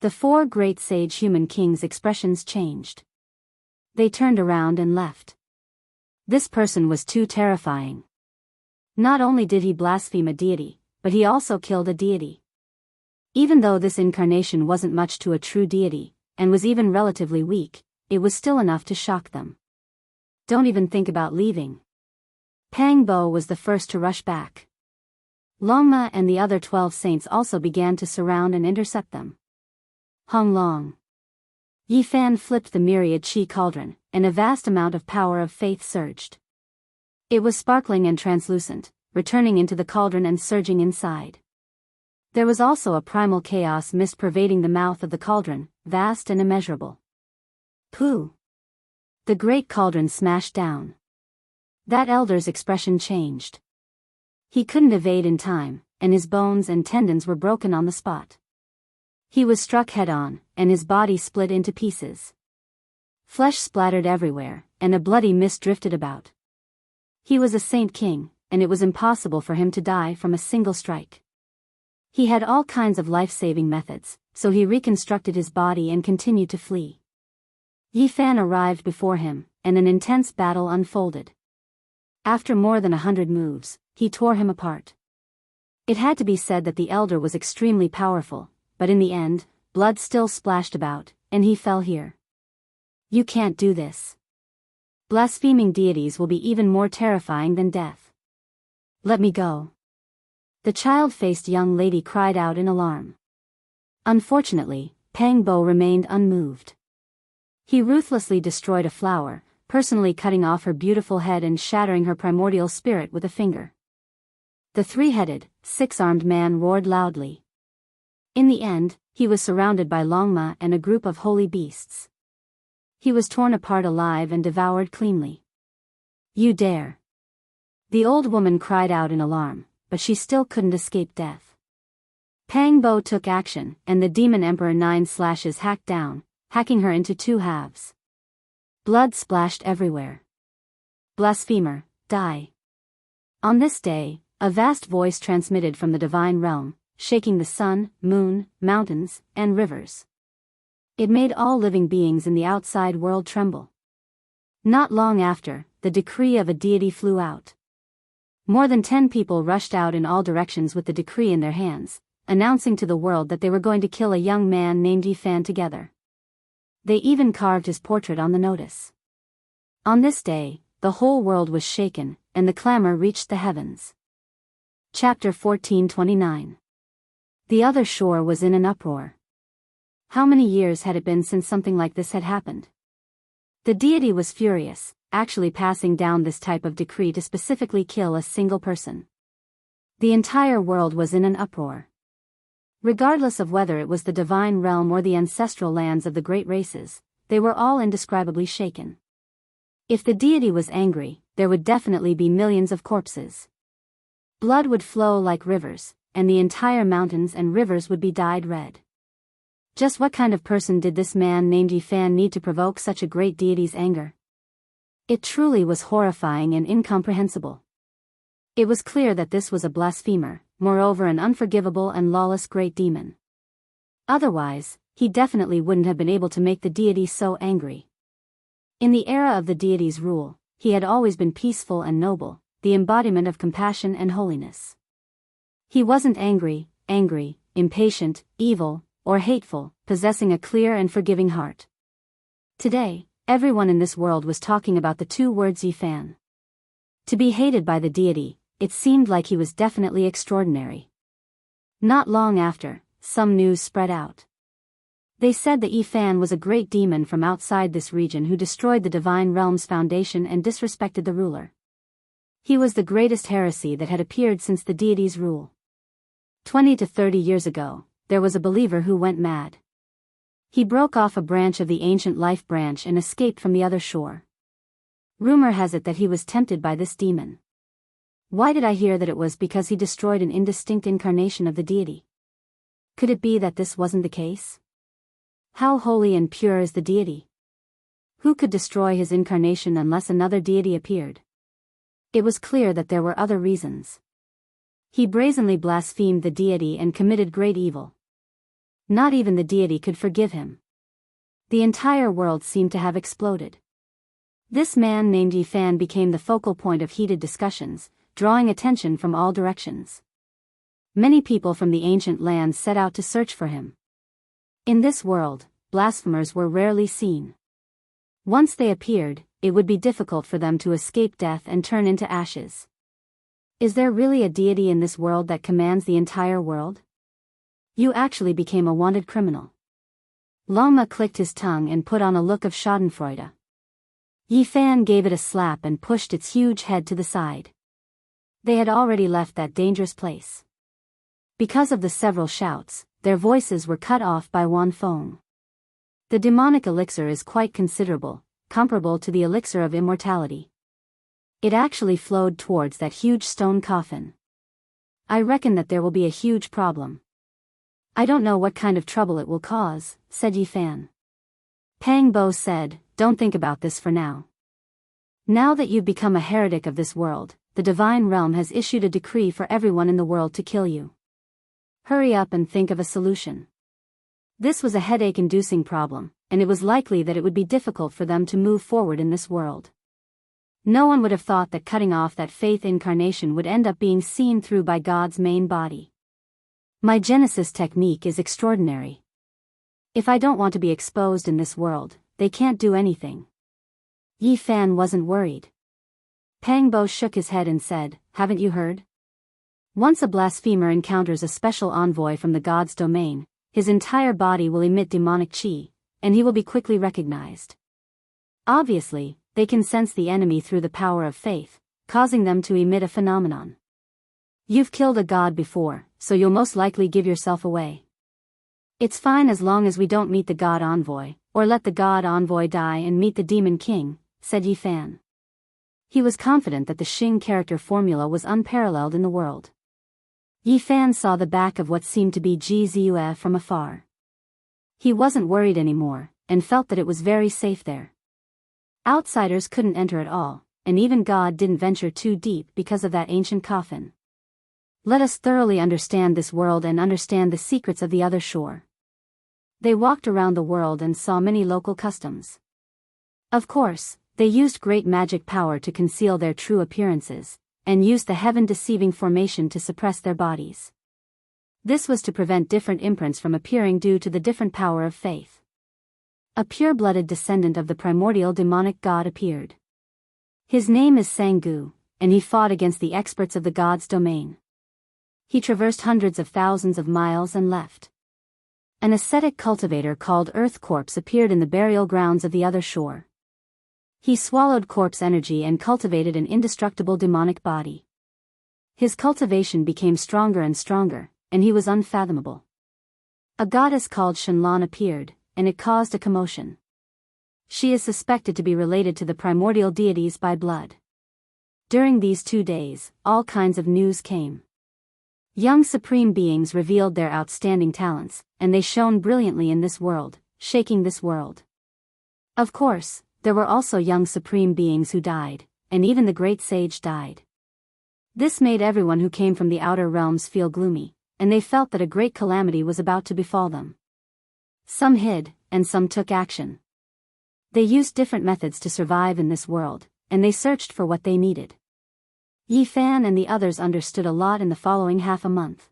The 4 great sage human kings' expressions changed. They turned around and left. This person was too terrifying. Not only did he blaspheme a deity, but he also killed a deity. Even though this incarnation wasn't much to a true deity, and was even relatively weak, it was still enough to shock them. Don't even think about leaving. Pang Bo was the first to rush back. Longma and the other 12 saints also began to surround and intercept them. Hong Long. Yi Fan flipped the myriad chi cauldron, and a vast amount of power of faith surged. It was sparkling and translucent, returning into the cauldron and surging inside. There was also a primal chaos mist pervading the mouth of the cauldron, vast and immeasurable. Pooh! The great cauldron smashed down. That elder's expression changed. He couldn't evade in time, and his bones and tendons were broken on the spot. He was struck head-on, and his body split into pieces. Flesh splattered everywhere, and a bloody mist drifted about. He was a Saint King, and it was impossible for him to die from a single strike. He had all kinds of life-saving methods, so he reconstructed his body and continued to flee. Yi Fan arrived before him, and an intense battle unfolded. After more than 100 moves, he tore him apart. It had to be said that the elder was extremely powerful, but in the end, blood still splashed about, and he fell here. You can't do this. Blaspheming deities will be even more terrifying than death. Let me go. The child-faced young lady cried out in alarm. Unfortunately, Pang Bo remained unmoved. He ruthlessly destroyed a flower, personally cutting off her beautiful head and shattering her primordial spirit with a finger. The 3-headed, 6-armed man roared loudly. In the end, he was surrounded by Longma and a group of holy beasts. He was torn apart alive and devoured cleanly. You dare! The old woman cried out in alarm, but she still couldn't escape death. Pang Bo took action, and the demon emperor 9 slashes hacked down, hacking her into 2 halves. Blood splashed everywhere. Blasphemer, die! On this day, a vast voice transmitted from the divine realm, shaking the sun, moon, mountains, and rivers. It made all living beings in the outside world tremble. Not long after, the decree of a deity flew out. More than 10 people rushed out in all directions with the decree in their hands, announcing to the world that they were going to kill a young man named Yi Fan together. They even carved his portrait on the notice. On this day, the whole world was shaken, and the clamor reached the heavens. Chapter 1429. The other shore was in an uproar. How many years had it been since something like this had happened? The deity was furious, actually passing down this type of decree to specifically kill a single person. The entire world was in an uproar. Regardless of whether it was the divine realm or the ancestral lands of the great races, they were all indescribably shaken. If the deity was angry, there would definitely be millions of corpses. Blood would flow like rivers, and the entire mountains and rivers would be dyed red. Just what kind of person did this man named Yi Fan need to provoke such a great deity's anger? It truly was horrifying and incomprehensible. It was clear that this was a blasphemer, moreover an unforgivable and lawless great demon. Otherwise, he definitely wouldn't have been able to make the deity so angry. In the era of the deity's rule, he had always been peaceful and noble, the embodiment of compassion and holiness. He wasn't angry, impatient, evil, or hateful, possessing a clear and forgiving heart. Today, everyone in this world was talking about the two words Yifan. To be hated by the deity, it seemed like he was definitely extraordinary. Not long after, some news spread out. They said that Yifan was a great demon from outside this region who destroyed the divine realm's foundation and disrespected the ruler. He was the greatest heresy that had appeared since the deity's rule. 20 to 30 years ago, there was a believer who went mad. He broke off a branch of the ancient life branch and escaped from the other shore. Rumor has it that he was tempted by this demon. Why did I hear that it was because he destroyed an indistinct incarnation of the deity? Could it be that this wasn't the case? How holy and pure is the deity? Who could destroy his incarnation unless another deity appeared? It was clear that there were other reasons. He brazenly blasphemed the deity and committed great evil. Not even the deity could forgive him. The entire world seemed to have exploded. This man named Yifan became the focal point of heated discussions, drawing attention from all directions. Many people from the ancient lands set out to search for him. In this world, blasphemers were rarely seen. Once they appeared, it would be difficult for them to escape death and turn into ashes. Is there really a deity in this world that commands the entire world? You actually became a wanted criminal. Lama clicked his tongue and put on a look of schadenfreude. Yifan gave it a slap and pushed its huge head to the side. They had already left that dangerous place. Because of the several shouts, their voices were cut off by Wan Feng. The demonic elixir is quite considerable, comparable to the elixir of immortality. It actually flowed towards that huge stone coffin. I reckon that there will be a huge problem. I don't know what kind of trouble it will cause, said Yifan. Pang Bo said, don't think about this for now. Now that you've become a heretic of this world, the divine realm has issued a decree for everyone in the world to kill you. Hurry up and think of a solution. This was a headache-inducing problem, and it was likely that it would be difficult for them to move forward in this world. No one would have thought that cutting off that faith incarnation would end up being seen through by God's main body. My Genesis technique is extraordinary. If I don't want to be exposed in this world, they can't do anything. Yifan wasn't worried. Pang Bo shook his head and said, haven't you heard? Once a blasphemer encounters a special envoy from the god's domain, his entire body will emit demonic chi, and he will be quickly recognized. Obviously, they can sense the enemy through the power of faith, causing them to emit a phenomenon. You've killed a god before, so you'll most likely give yourself away. It's fine as long as we don't meet the god envoy, or let the god envoy die and meet the demon king, said Yifan. He was confident that the Xing character formula was unparalleled in the world. Yifan saw the back of what seemed to be Ji Ziyue from afar. He wasn't worried anymore, and felt that it was very safe there. Outsiders couldn't enter at all, and even God didn't venture too deep because of that ancient coffin. Let us thoroughly understand this world and understand the secrets of the other shore. They walked around the world and saw many local customs. Of course, they used great magic power to conceal their true appearances, and used the heaven-deceiving formation to suppress their bodies. This was to prevent different imprints from appearing due to the different power of faith. A pure-blooded descendant of the primordial demonic god appeared. His name is Sanggu, and he fought against the experts of the god's domain. He traversed hundreds of thousands of miles and left. An ascetic cultivator called Earth Corpse appeared in the burial grounds of the other shore. He swallowed corpse energy and cultivated an indestructible demonic body. His cultivation became stronger and stronger, and he was unfathomable. A goddess called Shenlan appeared, and it caused a commotion. She is suspected to be related to the primordial deities by blood. During these 2 days, all kinds of news came. Young supreme beings revealed their outstanding talents, and they shone brilliantly in this world, shaking this world. Of course, there were also young supreme beings who died, and even the great sage died. This made everyone who came from the outer realms feel gloomy, and they felt that a great calamity was about to befall them. Some hid, and some took action. They used different methods to survive in this world, and they searched for what they needed. Yifan and the others understood a lot in the following half a month.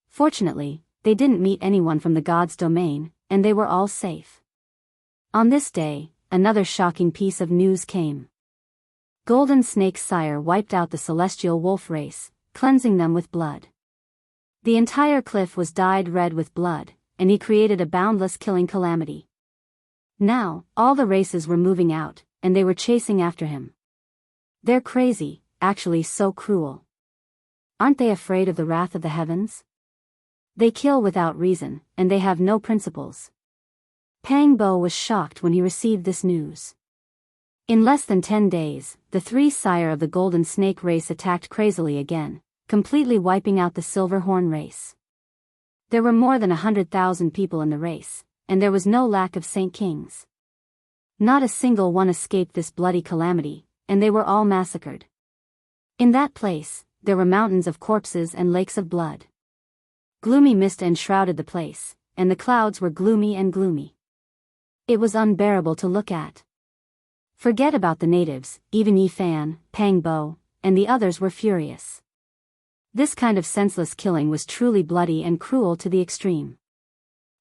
Fortunately, they didn't meet anyone from the gods' domain, and they were all safe. On this day, another shocking piece of news came. Golden Snake's sire wiped out the celestial wolf race, cleansing them with blood. The entire cliff was dyed red with blood, and he created a boundless killing calamity. Now, all the races were moving out, and they were chasing after him. They're crazy, actually so cruel. Aren't they afraid of the wrath of the heavens? They kill without reason, and they have no principles. Pang Bo was shocked when he received this news. In less than 10 days, the three sire of the Golden Snake race attacked crazily again, completely wiping out the Silver Horn race. There were more than 100,000 people in the race, and there was no lack of Saint Kings. Not a single one escaped this bloody calamity, and they were all massacred. In that place, there were mountains of corpses and lakes of blood. Gloomy mist enshrouded the place, and the clouds were gloomy and gloomy. It was unbearable to look at. Forget about the natives, even Yi Fan, Pang Bo, and the others were furious. This kind of senseless killing was truly bloody and cruel to the extreme.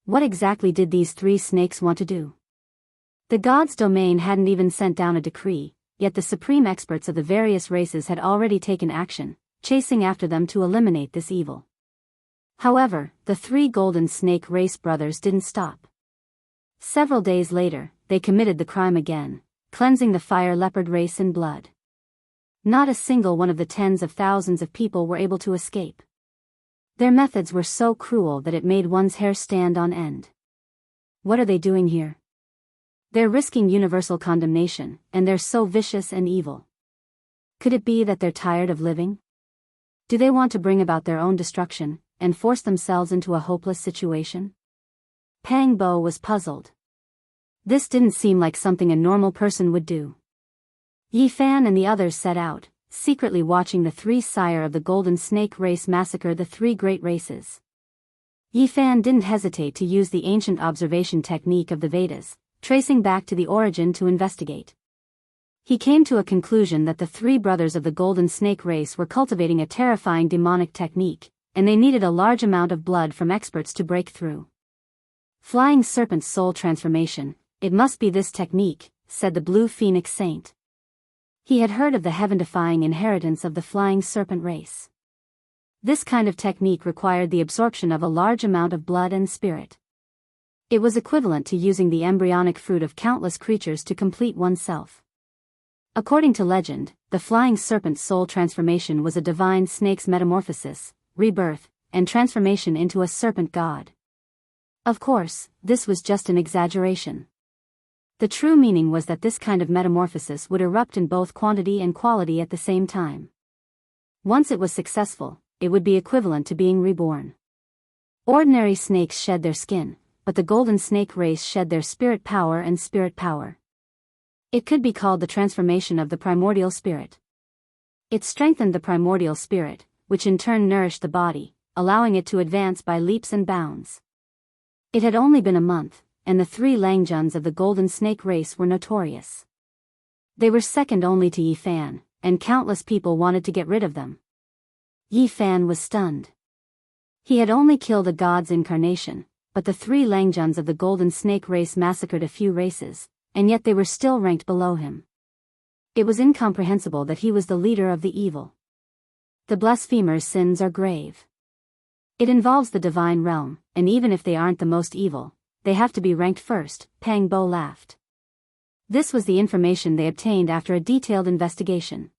What exactly did these three snakes want to do? The gods' domain hadn't even sent down a decree, yet the supreme experts of the various races had already taken action, chasing after them to eliminate this evil. However, the three Golden Snake race brothers didn't stop. Several days later, they committed the crime again, cleansing the fire leopard race in blood. Not a single one of the tens of thousands of people were able to escape. Their methods were so cruel that it made one's hair stand on end. What are they doing here? They're risking universal condemnation, and they're so vicious and evil. Could it be that they're tired of living? Do they want to bring about their own destruction, and force themselves into a hopeless situation? Pang Bo was puzzled. This didn't seem like something a normal person would do. Yi Fan and the others set out, secretly watching the three sire of the Golden Snake race massacre the three great races. Yi Fan didn't hesitate to use the ancient observation technique of the Vedas, tracing back to the origin to investigate. He came to a conclusion that the three brothers of the Golden Snake race were cultivating a terrifying demonic technique, and they needed a large amount of blood from experts to break through. Flying Serpent Soul Transformation, it must be this technique, said the Blue Phoenix Saint. He had heard of the heaven-defying inheritance of the Flying Serpent race. This kind of technique required the absorption of a large amount of blood and spirit. It was equivalent to using the embryonic fruit of countless creatures to complete oneself. According to legend, the Flying Serpent Soul Transformation was a divine snake's metamorphosis, rebirth, and transformation into a serpent god. Of course, this was just an exaggeration. The true meaning was that this kind of metamorphosis would erupt in both quantity and quality at the same time. Once it was successful, it would be equivalent to being reborn. Ordinary snakes shed their skin, but the Golden Snake race shed their spirit power and spirit power. It could be called the transformation of the primordial spirit. It strengthened the primordial spirit, which in turn nourished the body, allowing it to advance by leaps and bounds. It had only been a month, and the three Langjuns of the Golden Snake race were notorious. They were second only to Yi Fan, and countless people wanted to get rid of them. Yi Fan was stunned. He had only killed a god's incarnation, but the three Langjuns of the Golden Snake race massacred a few races, and yet they were still ranked below him. It was incomprehensible that he was the leader of the evil. The blasphemer's sins are grave. It involves the divine realm, and even if they aren't the most evil, they have to be ranked first, Pang Bo laughed. This was the information they obtained after a detailed investigation.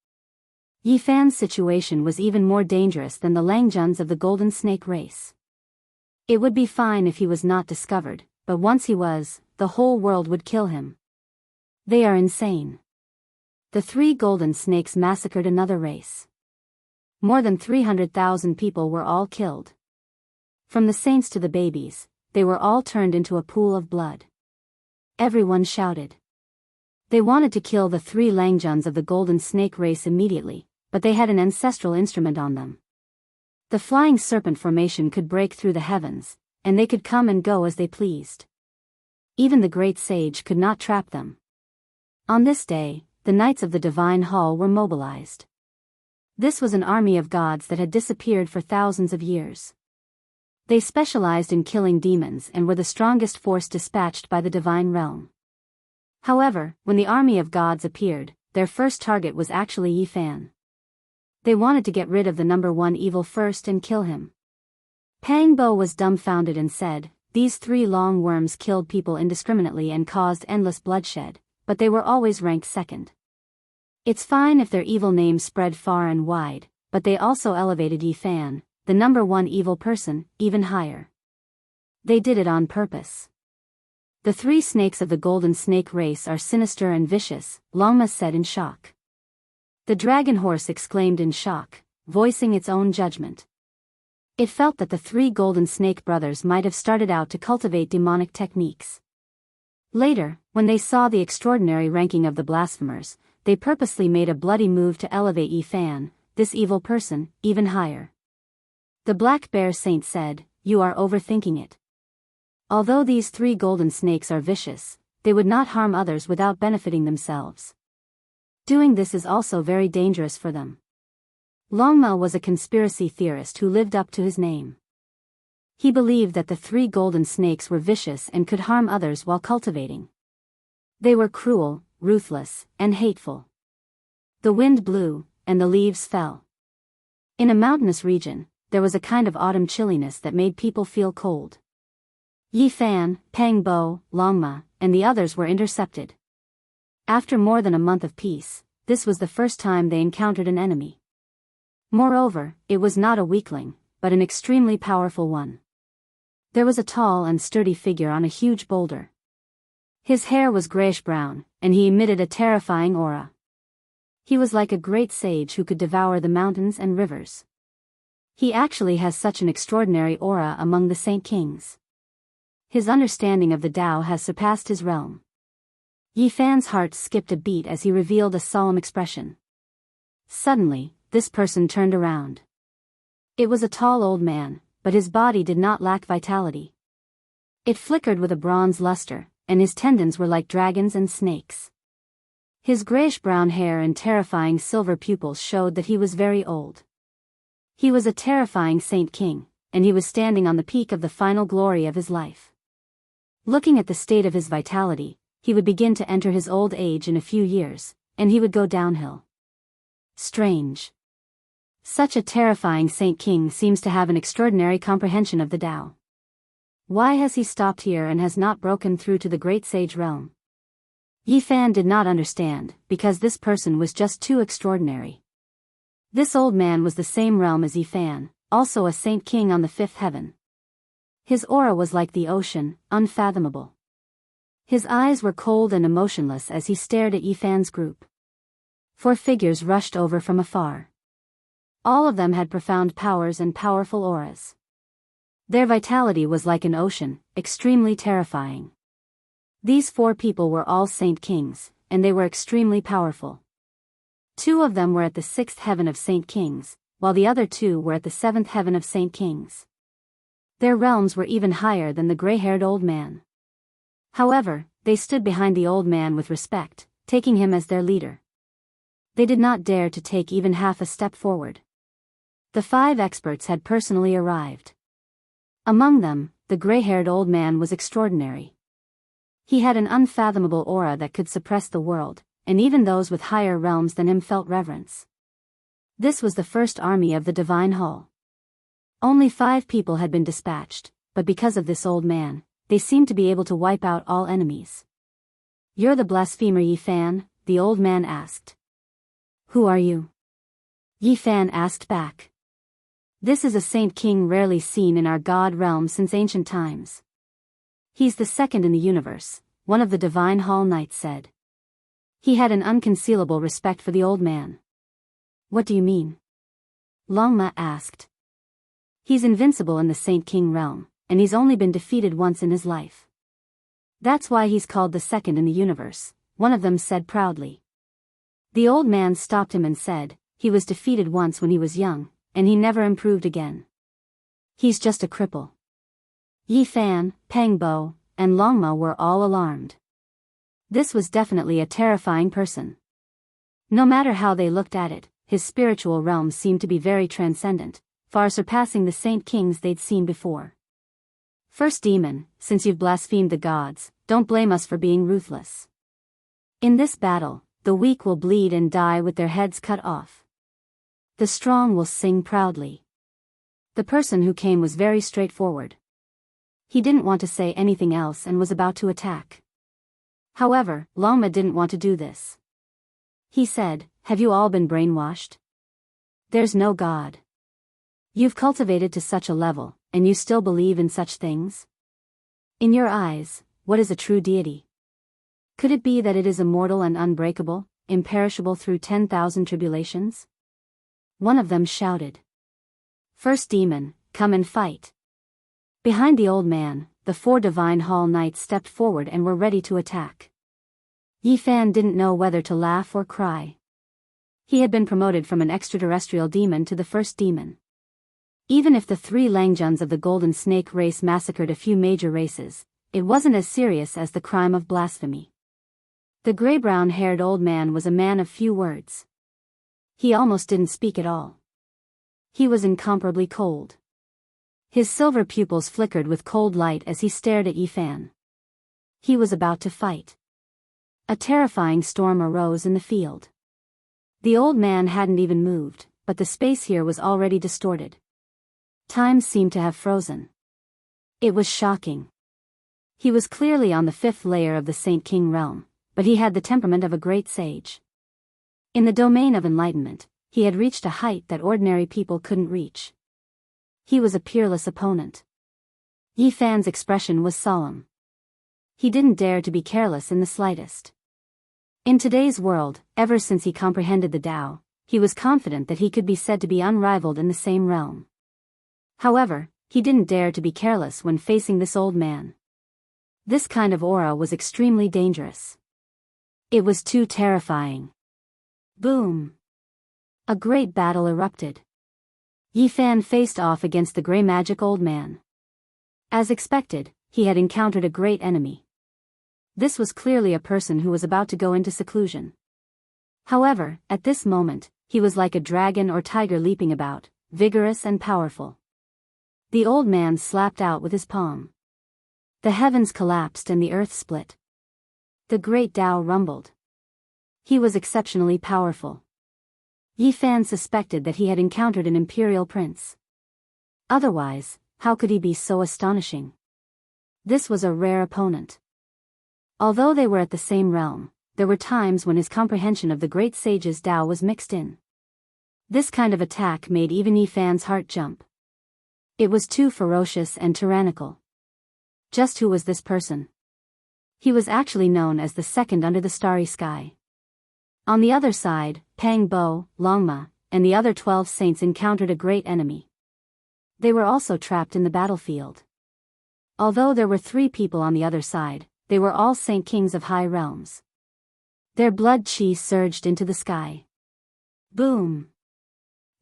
Yi Fan's situation was even more dangerous than the Langjuns of the Golden Snake race. It would be fine if he was not discovered, but once he was, the whole world would kill him. They are insane. The three Golden Snakes massacred another race. More than 300,000 people were all killed. From the saints to the babies, they were all turned into a pool of blood. Everyone shouted. They wanted to kill the three Langjuns of the Golden Snake race immediately, but they had an ancestral instrument on them. The Flying Serpent formation could break through the heavens, and they could come and go as they pleased. Even the great sage could not trap them. On this day, the Knights of the Divine Hall were mobilized. This was an army of gods that had disappeared for thousands of years. They specialized in killing demons and were the strongest force dispatched by the divine realm. However, when the army of gods appeared, their first target was actually Yifan. They wanted to get rid of the number one evil first and kill him. Pangbo was dumbfounded and said, "These 3 long worms killed people indiscriminately and caused endless bloodshed, but they were always ranked second. It's fine if their evil name spread far and wide, but they also elevated Yifan, the number one evil person, even higher. They did it on purpose. The 3 snakes of the golden snake race are sinister and vicious," Longma said in shock. The dragon horse exclaimed in shock, voicing its own judgment. It felt that the 3 golden snake brothers might have started out to cultivate demonic techniques. Later, when they saw the extraordinary ranking of the blasphemers, they purposely made a bloody move to elevate Yifan, this evil person, even higher. The Black Bear Saint said, "You are overthinking it. Although these 3 golden snakes are vicious, they would not harm others without benefiting themselves. Doing this is also very dangerous for them." Longma was a conspiracy theorist who lived up to his name. He believed that the 3 golden snakes were vicious and could harm others while cultivating. They were cruel, ruthless, and hateful. The wind blew, and the leaves fell. In a mountainous region, there was a kind of autumn chilliness that made people feel cold. Yifan, Pangbo, Longma, and the others were intercepted. After more than a month of peace, this was the first time they encountered an enemy. Moreover, it was not a weakling, but an extremely powerful one. There was a tall and sturdy figure on a huge boulder. His hair was grayish-brown, and he emitted a terrifying aura. He was like a great sage who could devour the mountains and rivers. He actually has such an extraordinary aura among the Saint Kings. His understanding of the Tao has surpassed his realm. Yifan's heart skipped a beat as he revealed a solemn expression. Suddenly, this person turned around. It was a tall old man, but his body did not lack vitality. It flickered with a bronze luster, and his tendons were like dragons and snakes. His grayish-brown hair and terrifying silver pupils showed that he was very old. He was a terrifying Saint King, and he was standing on the peak of the final glory of his life. Looking at the state of his vitality, he would begin to enter his old age in a few years, and he would go downhill. Strange. Such a terrifying Saint King seems to have an extraordinary comprehension of the Tao. Why has he stopped here and has not broken through to the great sage realm? Yifan did not understand, because this person was just too extraordinary. This old man was the same realm as Yifan, also a Saint King on the 5th heaven. His aura was like the ocean, unfathomable. His eyes were cold and emotionless as he stared at Yifan's group. 4 figures rushed over from afar. All of them had profound powers and powerful auras. Their vitality was like an ocean, extremely terrifying. These 4 people were all Saint Kings, and they were extremely powerful. 2 of them were at the 6th heaven of Saint Kings, while the other 2 were at the 7th heaven of Saint Kings. Their realms were even higher than the gray-haired old man. However, they stood behind the old man with respect, taking him as their leader. They did not dare to take even half a step forward. The 5 experts had personally arrived. Among them, the gray-haired old man was extraordinary. He had an unfathomable aura that could suppress the world, and even those with higher realms than him felt reverence. This was the first army of the Divine Hall. Only 5 people had been dispatched, but because of this old man, they seemed to be able to wipe out all enemies. "You're the blasphemer Yifan?" the old man asked. "Who are you?" Yifan asked back. "This is a Saint King rarely seen in our God realm since ancient times. He's the second in the universe," one of the Divine Hall Knights said. He had an unconcealable respect for the old man. "What do you mean?" Longma asked. "He's invincible in the Saint King realm, and he's only been defeated once in his life. That's why he's called the second in the universe," one of them said proudly. The old man stopped him and said, "He was defeated once when he was young, and he never improved again. He's just a cripple." Yifan, Pangbo, and Longma were all alarmed. This was definitely a terrifying person. No matter how they looked at it, his spiritual realm seemed to be very transcendent, far surpassing the Saint Kings they'd seen before. First demon, since you've blasphemed the gods, don't blame us for being ruthless. In this battle, the weak will bleed and die with their heads cut off. The strong will sing proudly. The person who came was very straightforward. He didn't want to say anything else and was about to attack. However, Longma didn't want to do this. He said, "Have you all been brainwashed? There's no God. You've cultivated to such a level, and you still believe in such things? In your eyes, what is a true deity? Could it be that it is immortal and unbreakable, imperishable through 10,000 tribulations?" One of them shouted. "First demon, come and fight." Behind the old man, the 4 divine hall knights stepped forward and were ready to attack. Yifan didn't know whether to laugh or cry. He had been promoted from an extraterrestrial demon to the first demon. Even if the 3 Langjuns of the Golden Snake race massacred a few major races, it wasn't as serious as the crime of blasphemy. The gray-brown-haired old man was a man of few words. He almost didn't speak at all. He was incomparably cold. His silver pupils flickered with cold light as he stared at Yifan. He was about to fight. A terrifying storm arose in the field. The old man hadn't even moved, but the space here was already distorted. Time seemed to have frozen. It was shocking. He was clearly on the 5th layer of the Saint King realm, but he had the temperament of a great sage. In the domain of enlightenment, he had reached a height that ordinary people couldn't reach. He was a peerless opponent. Yifan's expression was solemn. He didn't dare to be careless in the slightest. In today's world, ever since he comprehended the Tao, he was confident that he could be said to be unrivaled in the same realm. However, he didn't dare to be careless when facing this old man. This kind of aura was extremely dangerous. It was too terrifying. Boom! A great battle erupted. Yifan faced off against the gray magic old man. As expected, he had encountered a great enemy. This was clearly a person who was about to go into seclusion. However, at this moment, he was like a dragon or tiger leaping about, vigorous and powerful. The old man slapped out with his palm. The heavens collapsed and the earth split. The great Tao rumbled. He was exceptionally powerful. Yifan suspected that he had encountered an imperial prince. Otherwise, how could he be so astonishing? This was a rare opponent. Although they were at the same realm, there were times when his comprehension of the great sage's Tao was mixed in. This kind of attack made even Yifan's heart jump. It was too ferocious and tyrannical. Just who was this person? He was actually known as the second under the starry sky. On the other side, Pang Bo, Longma, and the other 12 saints encountered a great enemy. They were also trapped in the battlefield. Although there were 3 people on the other side, they were all saint kings of high realms. Their blood chi surged into the sky. Boom!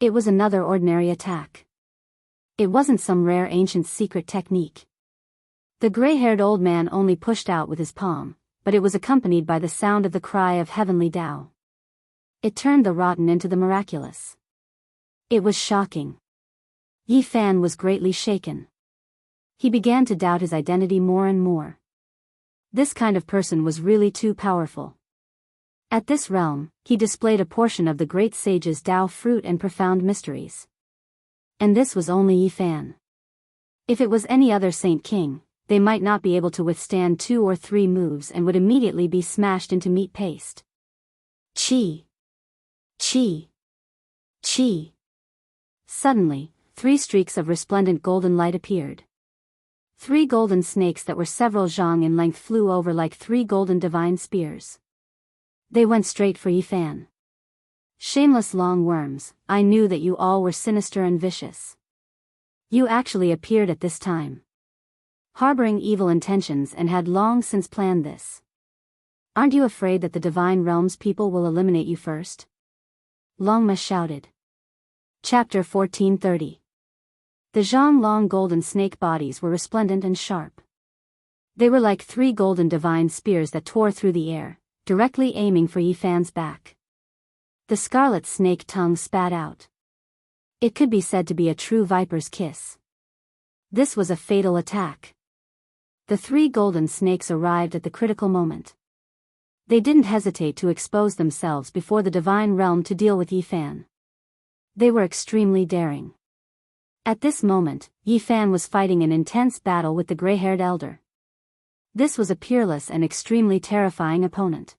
It was another ordinary attack. It wasn't some rare ancient secret technique. The gray-haired old man only pushed out with his palm, but it was accompanied by the sound of the cry of heavenly Tao. It turned the rotten into the miraculous. It was shocking. Yifan was greatly shaken. He began to doubt his identity more and more. This kind of person was really too powerful. At this realm, he displayed a portion of the great sage's Tao fruit and profound mysteries. And this was only Yifan. If it was any other saint king, they might not be able to withstand 2 or 3 moves and would immediately be smashed into meat paste. Chi! Chi! Chi! Suddenly, 3 streaks of resplendent golden light appeared. 3 golden snakes that were several zhang in length flew over like 3 golden divine spears. They went straight for Yifan. Shameless long worms, I knew that you all were sinister and vicious. You actually appeared at this time, harboring evil intentions, and had long since planned this. Aren't you afraid that the divine realms people will eliminate you first? Longma shouted. Chapter 1430. The Zhang long golden snake bodies were resplendent and sharp. They were like 3 golden divine spears that tore through the air, directly aiming for Yifan's back. The scarlet snake tongue spat out. It could be said to be a true viper's kiss. This was a fatal attack. The three golden snakes arrived at the critical moment. They didn't hesitate to expose themselves before the divine realm to deal with Yi Fan. They were extremely daring. At this moment, Yi Fan was fighting an intense battle with the gray-haired elder. This was a peerless and extremely terrifying opponent.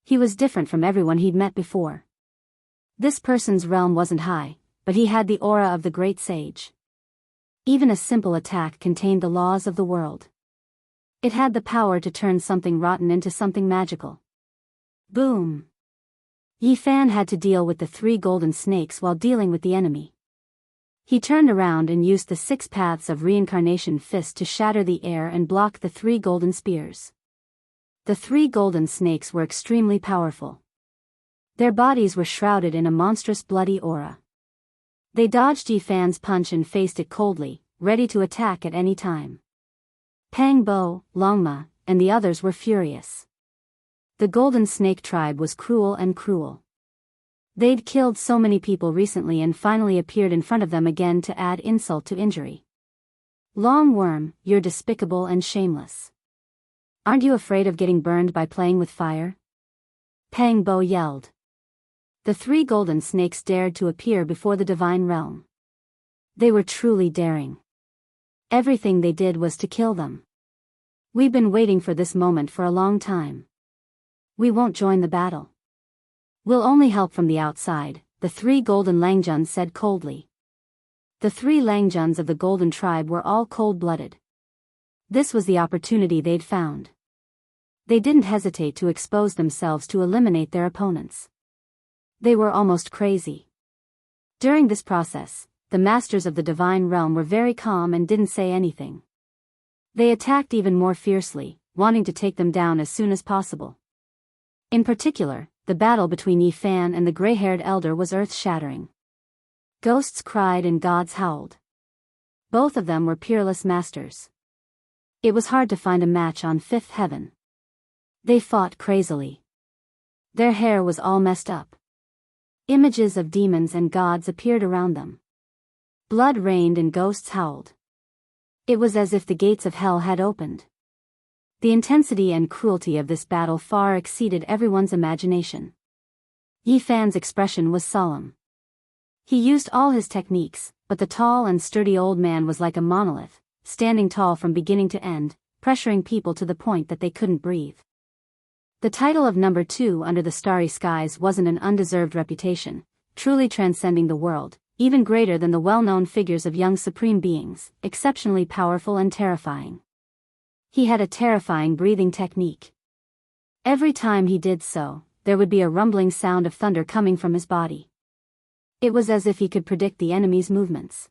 He was different from everyone he'd met before. This person's realm wasn't high, but he had the aura of the great sage. Even a simple attack contained the laws of the world. It had the power to turn something rotten into something magical. Boom! Yi Fan had to deal with the three golden snakes while dealing with the enemy. He turned around and used the 6 paths of reincarnation fist to shatter the air and block the 3 golden spears. The 3 golden snakes were extremely powerful. Their bodies were shrouded in a monstrous bloody aura. They dodged Yi Fan's punch and faced it coldly, ready to attack at any time. Pang Bo, Longma, and the others were furious. The Golden Snake tribe was cruel and cruel. They'd killed so many people recently and finally appeared in front of them again to add insult to injury. Long Worm, you're despicable and shameless. Aren't you afraid of getting burned by playing with fire? Pang Bo yelled. The 3 golden snakes dared to appear before the divine realm. They were truly daring. Everything they did was to kill them. We've been waiting for this moment for a long time. We won't join the battle. We'll only help from the outside, the 3 golden Langjuns said coldly. The 3 Langjuns of the golden tribe were all cold-blooded. This was the opportunity they'd found. They didn't hesitate to expose themselves to eliminate their opponents. They were almost crazy. During this process, the masters of the divine realm were very calm and didn't say anything. They attacked even more fiercely, wanting to take them down as soon as possible. In particular, the battle between Yi Fan and the gray-haired elder was earth-shattering. Ghosts cried and gods howled. Both of them were peerless masters. It was hard to find a match on 5th heaven. They fought crazily. Their hair was all messed up. Images of demons and gods appeared around them. Blood rained and ghosts howled. It was as if the gates of hell had opened. The intensity and cruelty of this battle far exceeded everyone's imagination. Yi Fan's expression was solemn. He used all his techniques, but the tall and sturdy old man was like a monolith, standing tall from beginning to end, pressuring people to the point that they couldn't breathe. The title of number 2 under the starry skies wasn't an undeserved reputation, truly transcending the world, even greater than the well-known figures of young supreme beings, exceptionally powerful and terrifying. He had a terrifying breathing technique. Every time he did so, there would be a rumbling sound of thunder coming from his body. It was as if he could predict the enemy's movements.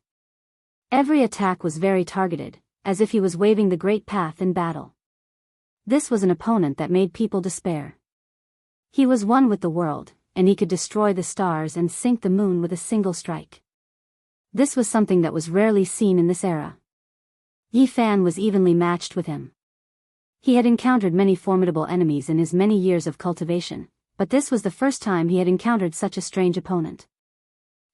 Every attack was very targeted, as if he was waving the great path in battle. This was an opponent that made people despair. He was one with the world, and he could destroy the stars and sink the moon with a single strike. This was something that was rarely seen in this era. Yi Fan was evenly matched with him. He had encountered many formidable enemies in his many years of cultivation, but this was the first time he had encountered such a strange opponent.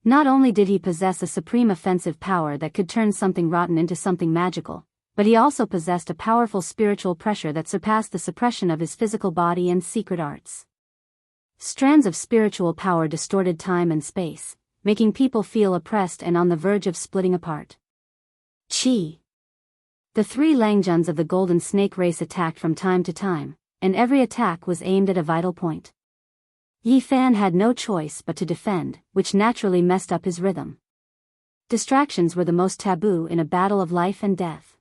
Not only did he possess a supreme offensive power that could turn something rotten into something magical, but he also possessed a powerful spiritual pressure that surpassed the suppression of his physical body and secret arts. Strands of spiritual power distorted time and space, making people feel oppressed and on the verge of splitting apart. Chi. The 3 Langjuns of the Golden Snake race attacked from time to time, and every attack was aimed at a vital point. Yi Fan had no choice but to defend, which naturally messed up his rhythm. Distractions were the most taboo in a battle of life and death.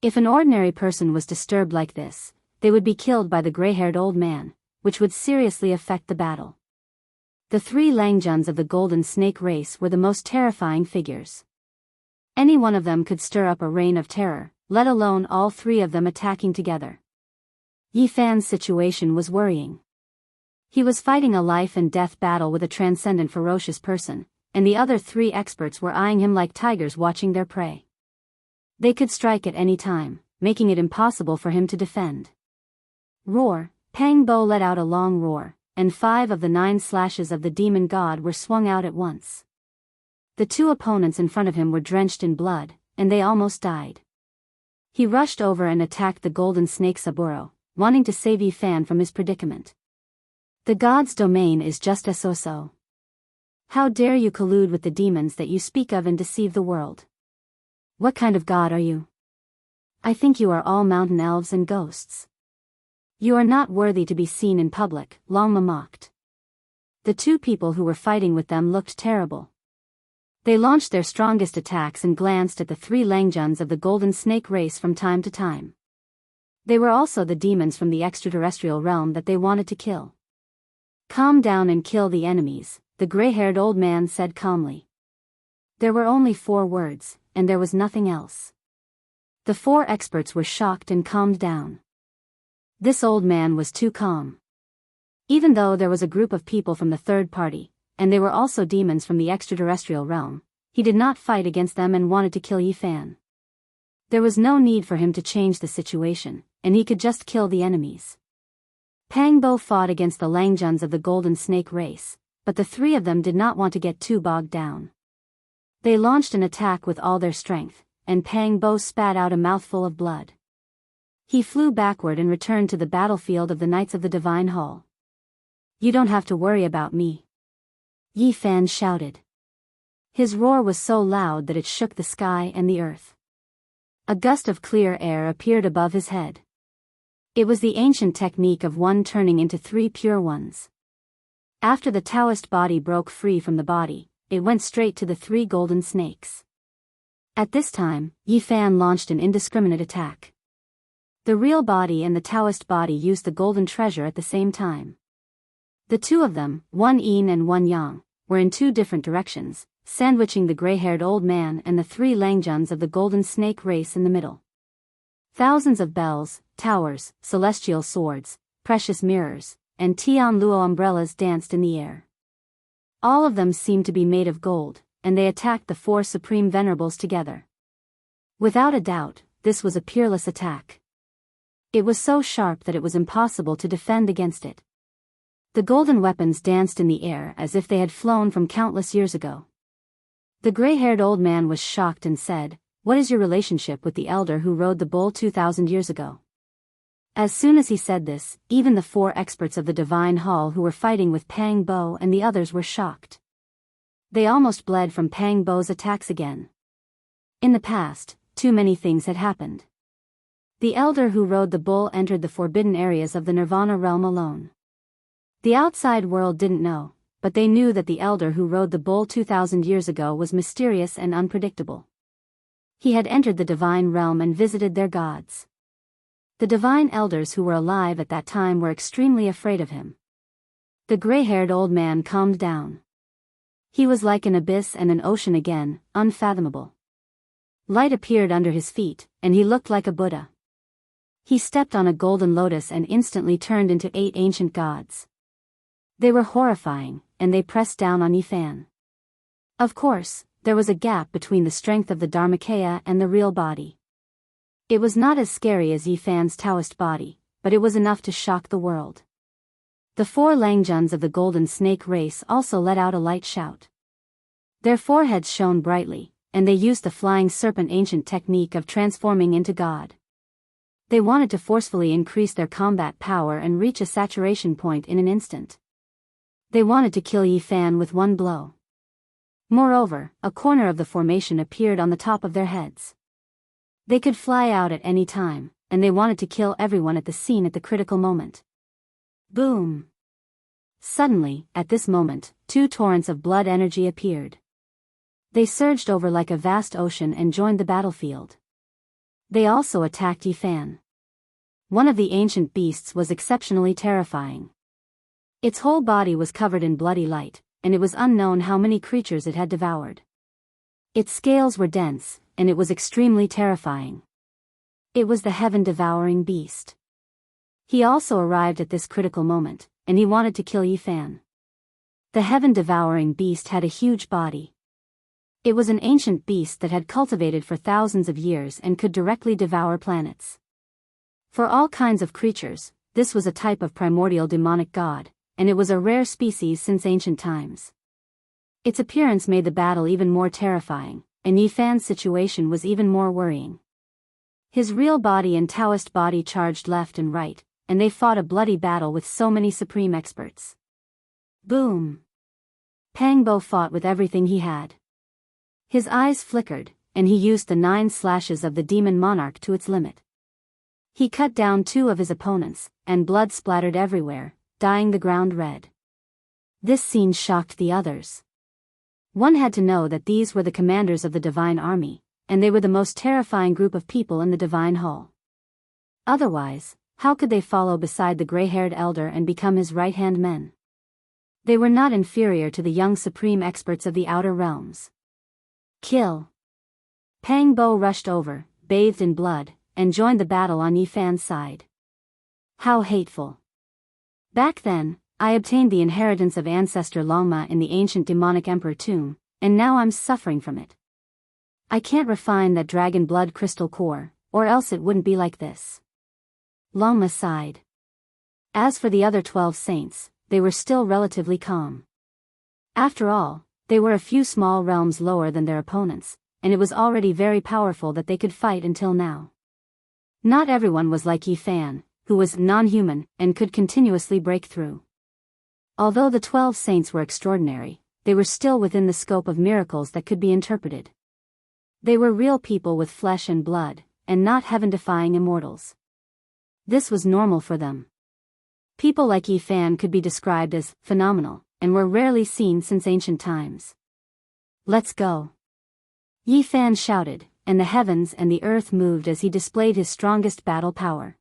If an ordinary person was disturbed like this, they would be killed by the gray-haired old man, which would seriously affect the battle. The 3 Langjuns of the Golden Snake race were the most terrifying figures. Any one of them could stir up a reign of terror, let alone all 3 of them attacking together. Yi Fan's situation was worrying. He was fighting a life and death battle with a transcendent ferocious person, and the other 3 experts were eyeing him like tigers watching their prey. They could strike at any time, making it impossible for him to defend. Roar! Pang Bo let out a long roar, and 5 of the 9 slashes of the demon god were swung out at once. The 2 opponents in front of him were drenched in blood, and they almost died. He rushed over and attacked the golden snake Saburo, wanting to save Yifan from his predicament. The god's domain is just so. How dare you collude with the demons that you speak of and deceive the world? What kind of god are you? I think you are all mountain elves and ghosts. You are not worthy to be seen in public, Longma mocked. The two people who were fighting with them looked terrible. They launched their strongest attacks and glanced at the three Langjuns of the golden snake race from time to time. They were also the demons from the extraterrestrial realm that they wanted to kill. Calm down and kill the enemies, the gray-haired old man said calmly. There were only 4 words, and there was nothing else. The 4 experts were shocked and calmed down. This old man was too calm. Even though there was a group of people from the third party, and they were also demons from the extraterrestrial realm, he did not fight against them and wanted to kill Yifan. There was no need for him to change the situation, and he could just kill the enemies. Pangbo fought against the Langjuns of the golden snake race, but the 3 of them did not want to get too bogged down. They launched an attack with all their strength, and Pangbo spat out a mouthful of blood. He flew backward and returned to the battlefield of the Knights of the Divine Hall. You don't have to worry about me, Yifan shouted. His roar was so loud that it shook the sky and the earth. A gust of clear air appeared above his head. It was the ancient technique of one turning into 3 pure ones. After the Taoist body broke free from the body, it went straight to the 3 golden snakes. At this time, Yifan launched an indiscriminate attack. The real body and the Taoist body used the golden treasure at the same time. The 2 of them, one yin and one yang, were in 2 different directions, sandwiching the gray-haired old man and the 3 Langjuns of the golden snake race in the middle. Thousands of bells, towers, celestial swords, precious mirrors, and Tianluo umbrellas danced in the air. All of them seemed to be made of gold, and they attacked the 4 supreme venerables together. Without a doubt, this was a peerless attack. It was so sharp that it was impossible to defend against it. The golden weapons danced in the air as if they had flown from countless years ago. The gray-haired old man was shocked and said, "What is your relationship with the elder who rode the bull 2,000 years ago?" As soon as he said this, even the 4 experts of the Divine Hall who were fighting with Pang Bo and the others were shocked. They almost bled from Pang Bo's attacks again. In the past, too many things had happened. The elder who rode the bull entered the forbidden areas of the Nirvana realm alone. The outside world didn't know, but they knew that the elder who rode the bull 2,000 years ago was mysterious and unpredictable. He had entered the divine realm and visited their gods. The divine elders who were alive at that time were extremely afraid of him. The gray-haired old man calmed down. He was like an abyss and an ocean again, unfathomable. Light appeared under his feet, and he looked like a Buddha. He stepped on a golden lotus and instantly turned into 8 ancient gods. They were horrifying, and they pressed down on Yifan. Of course, there was a gap between the strength of the Dharmakaya and the real body. It was not as scary as Yifan's Taoist body, but it was enough to shock the world. The 4 Langjuns of the golden snake race also let out a light shout. Their foreheads shone brightly, and they used the flying serpent ancient technique of transforming into God. They wanted to forcefully increase their combat power and reach a saturation point in an instant. They wanted to kill Yifan with one blow. Moreover, a corner of the formation appeared on the top of their heads. They could fly out at any time, and they wanted to kill everyone at the scene at the critical moment. Boom! Suddenly, at this moment, 2 torrents of blood energy appeared. They surged over like a vast ocean and joined the battlefield. They also attacked Yifan. One of the ancient beasts was exceptionally terrifying. Its whole body was covered in bloody light, and it was unknown how many creatures it had devoured. Its scales were dense, and it was extremely terrifying. It was the heaven-devouring beast. He also arrived at this critical moment, and he wanted to kill Yifan. The heaven-devouring beast had a huge body. It was an ancient beast that had cultivated for thousands of years and could directly devour planets. For all kinds of creatures, this was a type of primordial demonic god, and it was a rare species since ancient times. Its appearance made the battle even more terrifying, and Yifan's situation was even more worrying. His real body and Taoist body charged left and right, and they fought a bloody battle with so many supreme experts. Boom! Pang Bo fought with everything he had. His eyes flickered, and he used the 9 slashes of the demon monarch to its limit. He cut down 2 of his opponents, and blood splattered everywhere, dyeing the ground red. This scene shocked the others. One had to know that these were the commanders of the divine army, and they were the most terrifying group of people in the divine hall. Otherwise, how could they follow beside the gray-haired elder and become his right-hand men? They were not inferior to the young supreme experts of the outer realms. Kill! Pang Bo rushed over, bathed in blood, and joined the battle on Yi Fan's side. How hateful! Back then, I obtained the inheritance of ancestor Longma in the ancient demonic emperor tomb, and now I'm suffering from it. I can't refine that dragon blood crystal core, or else it wouldn't be like this. Longma sighed. As for the other 12 saints, they were still relatively calm. After all, they were a few small realms lower than their opponents, and it was already very powerful that they could fight until now. Not everyone was like Yi Fan, who was non-human and could continuously break through. Although the 12 saints were extraordinary, they were still within the scope of miracles that could be interpreted. They were real people with flesh and blood, and not heaven-defying immortals. This was normal for them. People like Yi Fan could be described as phenomenal, and were rarely seen since ancient times. Let's go! Yi Fan shouted, and the heavens and the earth moved as he displayed his strongest battle power.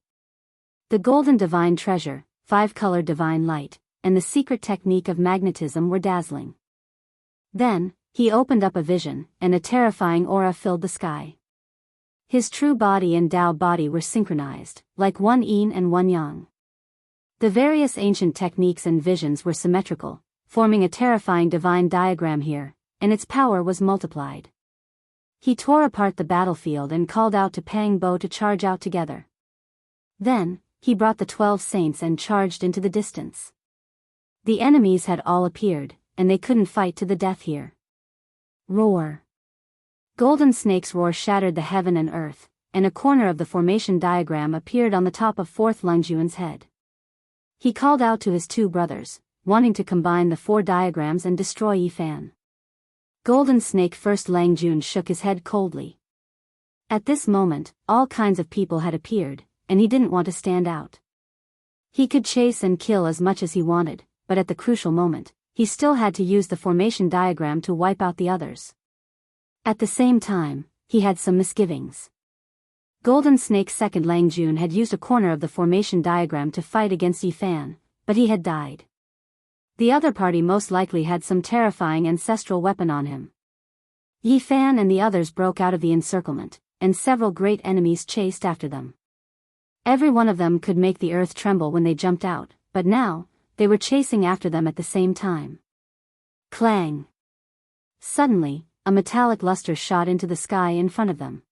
The golden divine treasure, 5-colored divine light, and the secret technique of magnetism were dazzling. Then, he opened up a vision, and a terrifying aura filled the sky. His true body and Tao body were synchronized, like one yin and one yang. The various ancient techniques and visions were symmetrical, forming a terrifying divine diagram here, and its power was multiplied. He tore apart the battlefield and called out to Pang Bo to charge out together. Then, he brought the 12 saints and charged into the distance. The enemies had all appeared, and they couldn't fight to the death here. Roar! Golden Snake's roar shattered the heaven and earth, and a corner of the formation diagram appeared on the top of 4th Lungjuan's head. He called out to his 2 brothers, wanting to combine the 4 diagrams and destroy Yi Fan. Golden Snake First Langjun shook his head coldly. At this moment, all kinds of people had appeared, and he didn't want to stand out. He could chase and kill as much as he wanted, but at the crucial moment, he still had to use the formation diagram to wipe out the others. At the same time, he had some misgivings. Golden Snake's second Langjun had used a corner of the formation diagram to fight against Yi Fan, but he had died. The other party most likely had some terrifying ancestral weapon on him. Yi Fan and the others broke out of the encirclement, and several great enemies chased after them. Every one of them could make the earth tremble when they jumped out, but now, they were chasing after them at the same time. Clang! Suddenly, a metallic luster shot into the sky in front of them.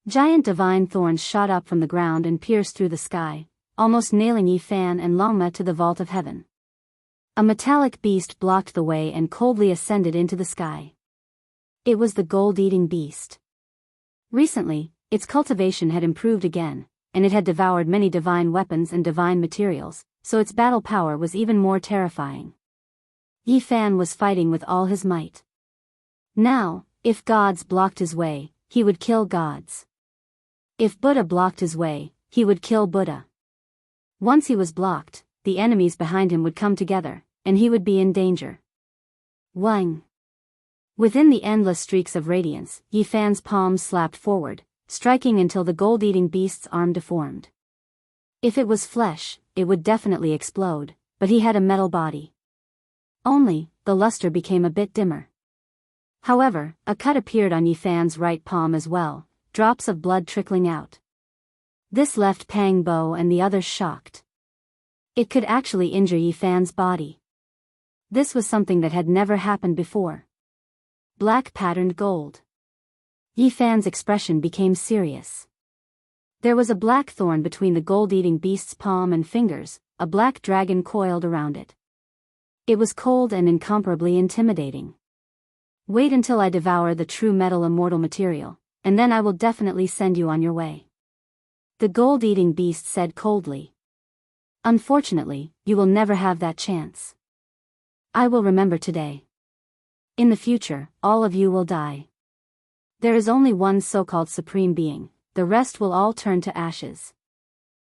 Giant divine thorns shot up from the ground and pierced through the sky, almost nailing Yi Fan and Longma to the vault of heaven. A metallic beast blocked the way and coldly ascended into the sky. It was the gold-eating beast. Recently, its cultivation had improved again, and it had devoured many divine weapons and divine materials, so its battle power was even more terrifying. Yi Fan was fighting with all his might. Now, if gods blocked his way, he would kill gods. If Buddha blocked his way, he would kill Buddha. Once he was blocked, the enemies behind him would come together, and he would be in danger. Wang! Within the endless streaks of radiance, Yi Fan's palms slapped forward, striking until the gold-eating beast's arm deformed. If it was flesh, it would definitely explode, but he had a metal body. Only, the luster became a bit dimmer. However, a cut appeared on Yi Fan's right palm as well, drops of blood trickling out. This left Pang Bo and the others shocked. It could actually injure Yi Fan's body. This was something that had never happened before. Black patterned gold. Yi Fan's expression became serious. There was a black thorn between the gold-eating beast's palm and fingers, a black dragon coiled around it. It was cold and incomparably intimidating. Wait until I devour the true metal immortal material, and then I will definitely send you on your way. The gold-eating beast said coldly. Unfortunately, you will never have that chance. I will remember today. In the future, all of you will die. There is only one so-called supreme being, the rest will all turn to ashes.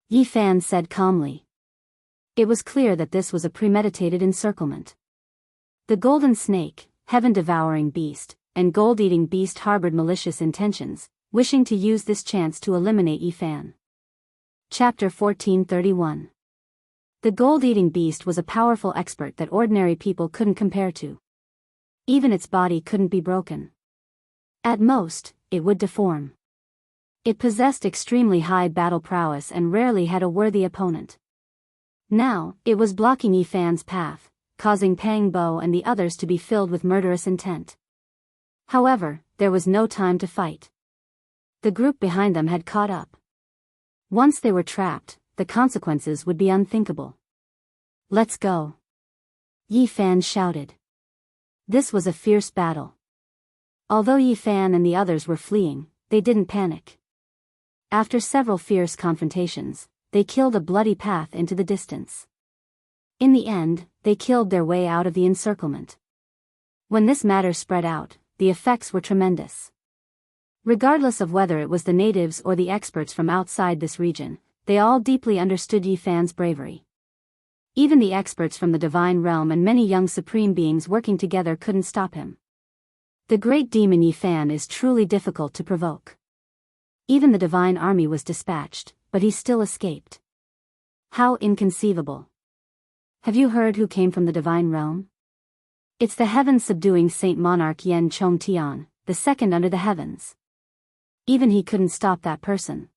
Yi Fan said calmly. It was clear that this was a premeditated encirclement. The golden snake, heaven-devouring beast, and gold-eating beast harbored malicious intentions, wishing to use this chance to eliminate Yi Fan. Chapter 1431. The gold-eating beast was a powerful expert that ordinary people couldn't compare to. Even its body couldn't be broken. At most, it would deform. It possessed extremely high battle prowess and rarely had a worthy opponent. Now, it was blocking Yi Fan's path, causing Pang Bo and the others to be filled with murderous intent. However, there was no time to fight. The group behind them had caught up. Once they were trapped, the consequences would be unthinkable. Let's go. Yi Fan shouted. This was a fierce battle. Although Yi Fan and the others were fleeing, they didn't panic. After several fierce confrontations, they killed a bloody path into the distance. In the end, they killed their way out of the encirclement. When this matter spread out, the effects were tremendous. Regardless of whether it was the natives or the experts from outside this region, they all deeply understood Yi Fan's bravery. Even the experts from the divine realm and many young supreme beings working together couldn't stop him. The great demon Yi Fan is truly difficult to provoke. Even the divine army was dispatched, but he still escaped. How inconceivable. Have you heard who came from the divine realm? It's the heaven-subduing Saint Monarch Yen Chong Tian, the second under the heavens. Even he couldn't stop that person.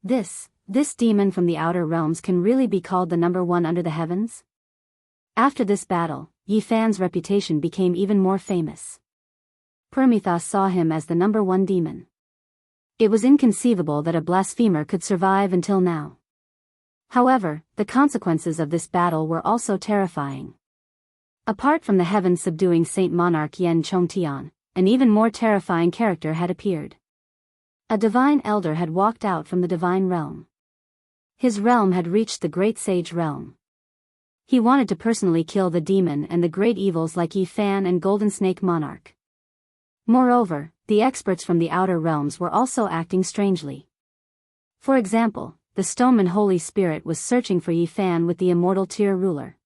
This demon from the outer realms can really be called the number one under the heavens? After this battle, Yi Fan's reputation became even more famous. Prometheus saw him as the number one demon. It was inconceivable that a blasphemer could survive until now. However, the consequences of this battle were also terrifying. Apart from the heaven-subduing Saint Monarch Yen Chong Tian, an even more terrifying character had appeared. A divine elder had walked out from the divine realm. His realm had reached the great sage realm. He wanted to personally kill the demon and the great evils like Yi Fan and Golden Snake Monarch. Moreover, the experts from the outer realms were also acting strangely. For example, the Stoneman Holy Spirit was searching for Yi Fan with the immortal Tier ruler.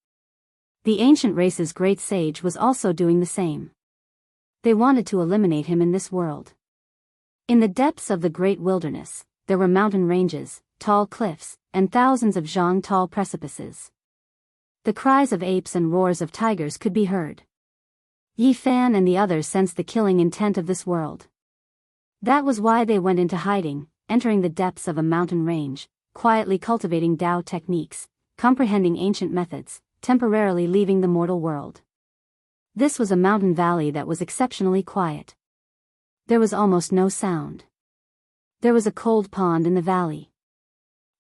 The ancient race's great sage was also doing the same. They wanted to eliminate him in this world. In the depths of the great wilderness, there were mountain ranges, tall cliffs, and thousands of zhang tall precipices. The cries of apes and roars of tigers could be heard. Yi Fan and the others sensed the killing intent of this world. That was why they went into hiding, entering the depths of a mountain range, quietly cultivating Tao techniques, comprehending ancient methods, temporarily leaving the mortal world. This was a mountain valley that was exceptionally quiet. There was almost no sound. There was a cold pond in the valley.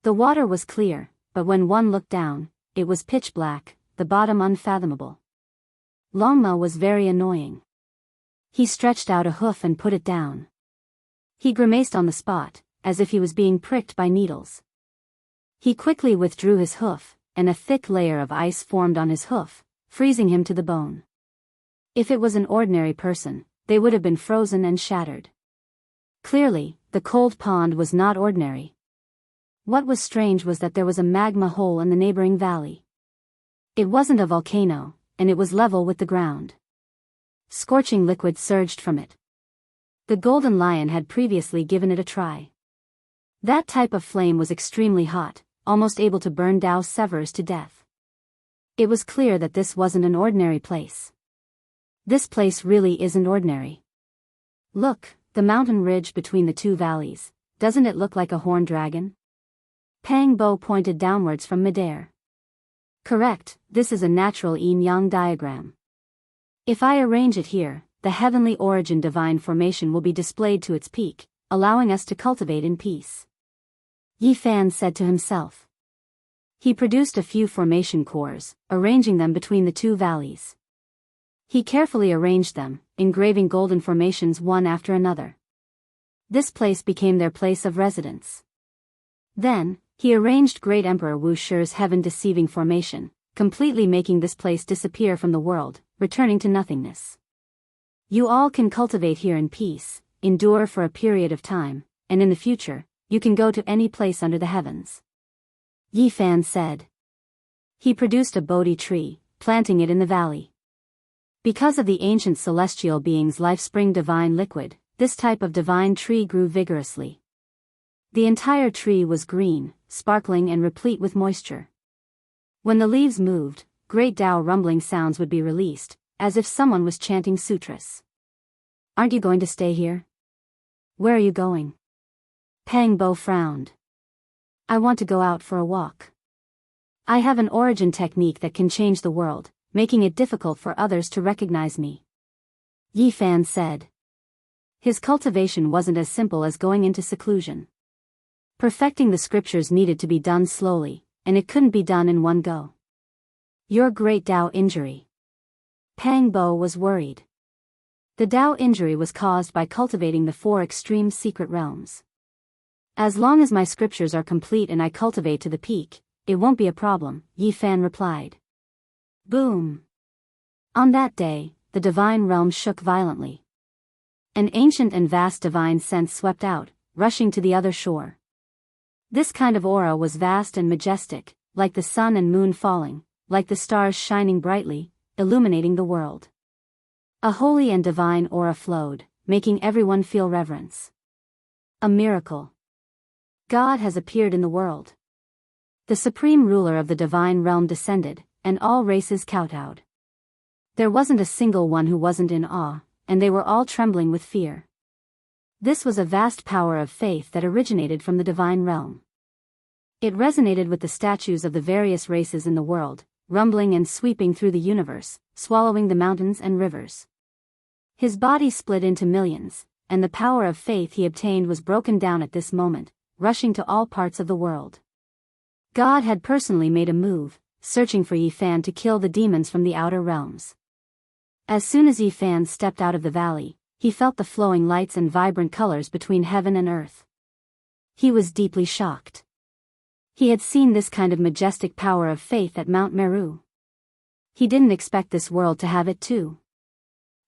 The water was clear, but when one looked down, it was pitch black, the bottom unfathomable. Longma was very annoying. He stretched out a hoof and put it down. He grimaced on the spot, as if he was being pricked by needles. He quickly withdrew his hoof, and a thick layer of ice formed on his hoof, freezing him to the bone. If it was an ordinary person, they would have been frozen and shattered. Clearly, the cold pond was not ordinary. What was strange was that there was a magma hole in the neighboring valley. It wasn't a volcano, and it was level with the ground. Scorching liquid surged from it. The golden lion had previously given it a try. That type of flame was extremely hot, almost able to burn Dao Severus to death. It was clear that this wasn't an ordinary place. This place really isn't ordinary. Look, the mountain ridge between the two valleys, doesn't it look like a horned dragon? Pang Bo pointed downwards from midair. Correct, this is a natural yin-yang diagram. If I arrange it here, the heavenly origin divine formation will be displayed to its peak, allowing us to cultivate in peace. Yi Fan said to himself. He produced a few formation cores, arranging them between the two valleys. He carefully arranged them, engraving golden formations one after another. This place became their place of residence. Then, he arranged Great Emperor Wu Shi's heaven-deceiving formation, completely making this place disappear from the world, returning to nothingness. You all can cultivate here in peace, endure for a period of time, and in the future, you can go to any place under the heavens. Yi Fan said. He produced a Bodhi tree, planting it in the valley. Because of the ancient celestial being's life-spring divine liquid, this type of divine tree grew vigorously. The entire tree was green, sparkling and replete with moisture. When the leaves moved, great Tao rumbling sounds would be released, as if someone was chanting sutras. Aren't you going to stay here? Where are you going? Pang Bo frowned. I want to go out for a walk. I have an origin technique that can change the world, making it difficult for others to recognize me. Yi Fan said. His cultivation wasn't as simple as going into seclusion. Perfecting the scriptures needed to be done slowly, and it couldn't be done in one go. Your great Tao injury. Pang Bo was worried. The Tao injury was caused by cultivating the 4 extreme secret realms. As long as my scriptures are complete and I cultivate to the peak, it won't be a problem, Yi Fan replied. Boom! On that day, the divine realm shook violently. An ancient and vast divine sense swept out, rushing to the other shore. This kind of aura was vast and majestic, like the sun and moon falling, like the stars shining brightly, illuminating the world. A holy and divine aura flowed, making everyone feel reverence. A miracle. God has appeared in the world. The supreme ruler of the divine realm descended, and all races kowtowed. There wasn't a single one who wasn't in awe, and they were all trembling with fear. This was a vast power of faith that originated from the divine realm. It resonated with the statues of the various races in the world, rumbling and sweeping through the universe, swallowing the mountains and rivers. His body split into millions, and the power of faith he obtained was broken down at this moment, rushing to all parts of the world. God had personally made a move, searching for Yi Fan to kill the demons from the outer realms. As soon as Yi Fan stepped out of the valley, he felt the flowing lights and vibrant colors between heaven and earth. He was deeply shocked. He had seen this kind of majestic power of faith at Mount Meru. He didn't expect this world to have it too.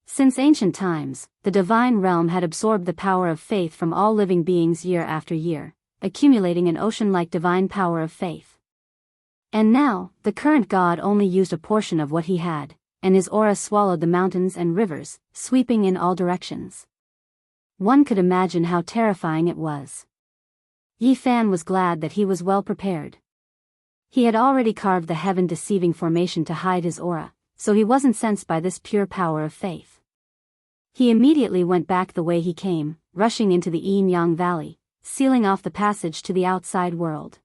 Since ancient times, the divine realm had absorbed the power of faith from all living beings year after year, accumulating an ocean-like divine power of faith. And now, the current god only used a portion of what he had, and his aura swallowed the mountains and rivers, sweeping in all directions. One could imagine how terrifying it was. Yi Fan was glad that he was well prepared. He had already carved the heaven-deceiving formation to hide his aura, so he wasn't sensed by this pure power of faith. He immediately went back the way he came, rushing into the Yin-Yang Valley, sealing off the passage to the outside world.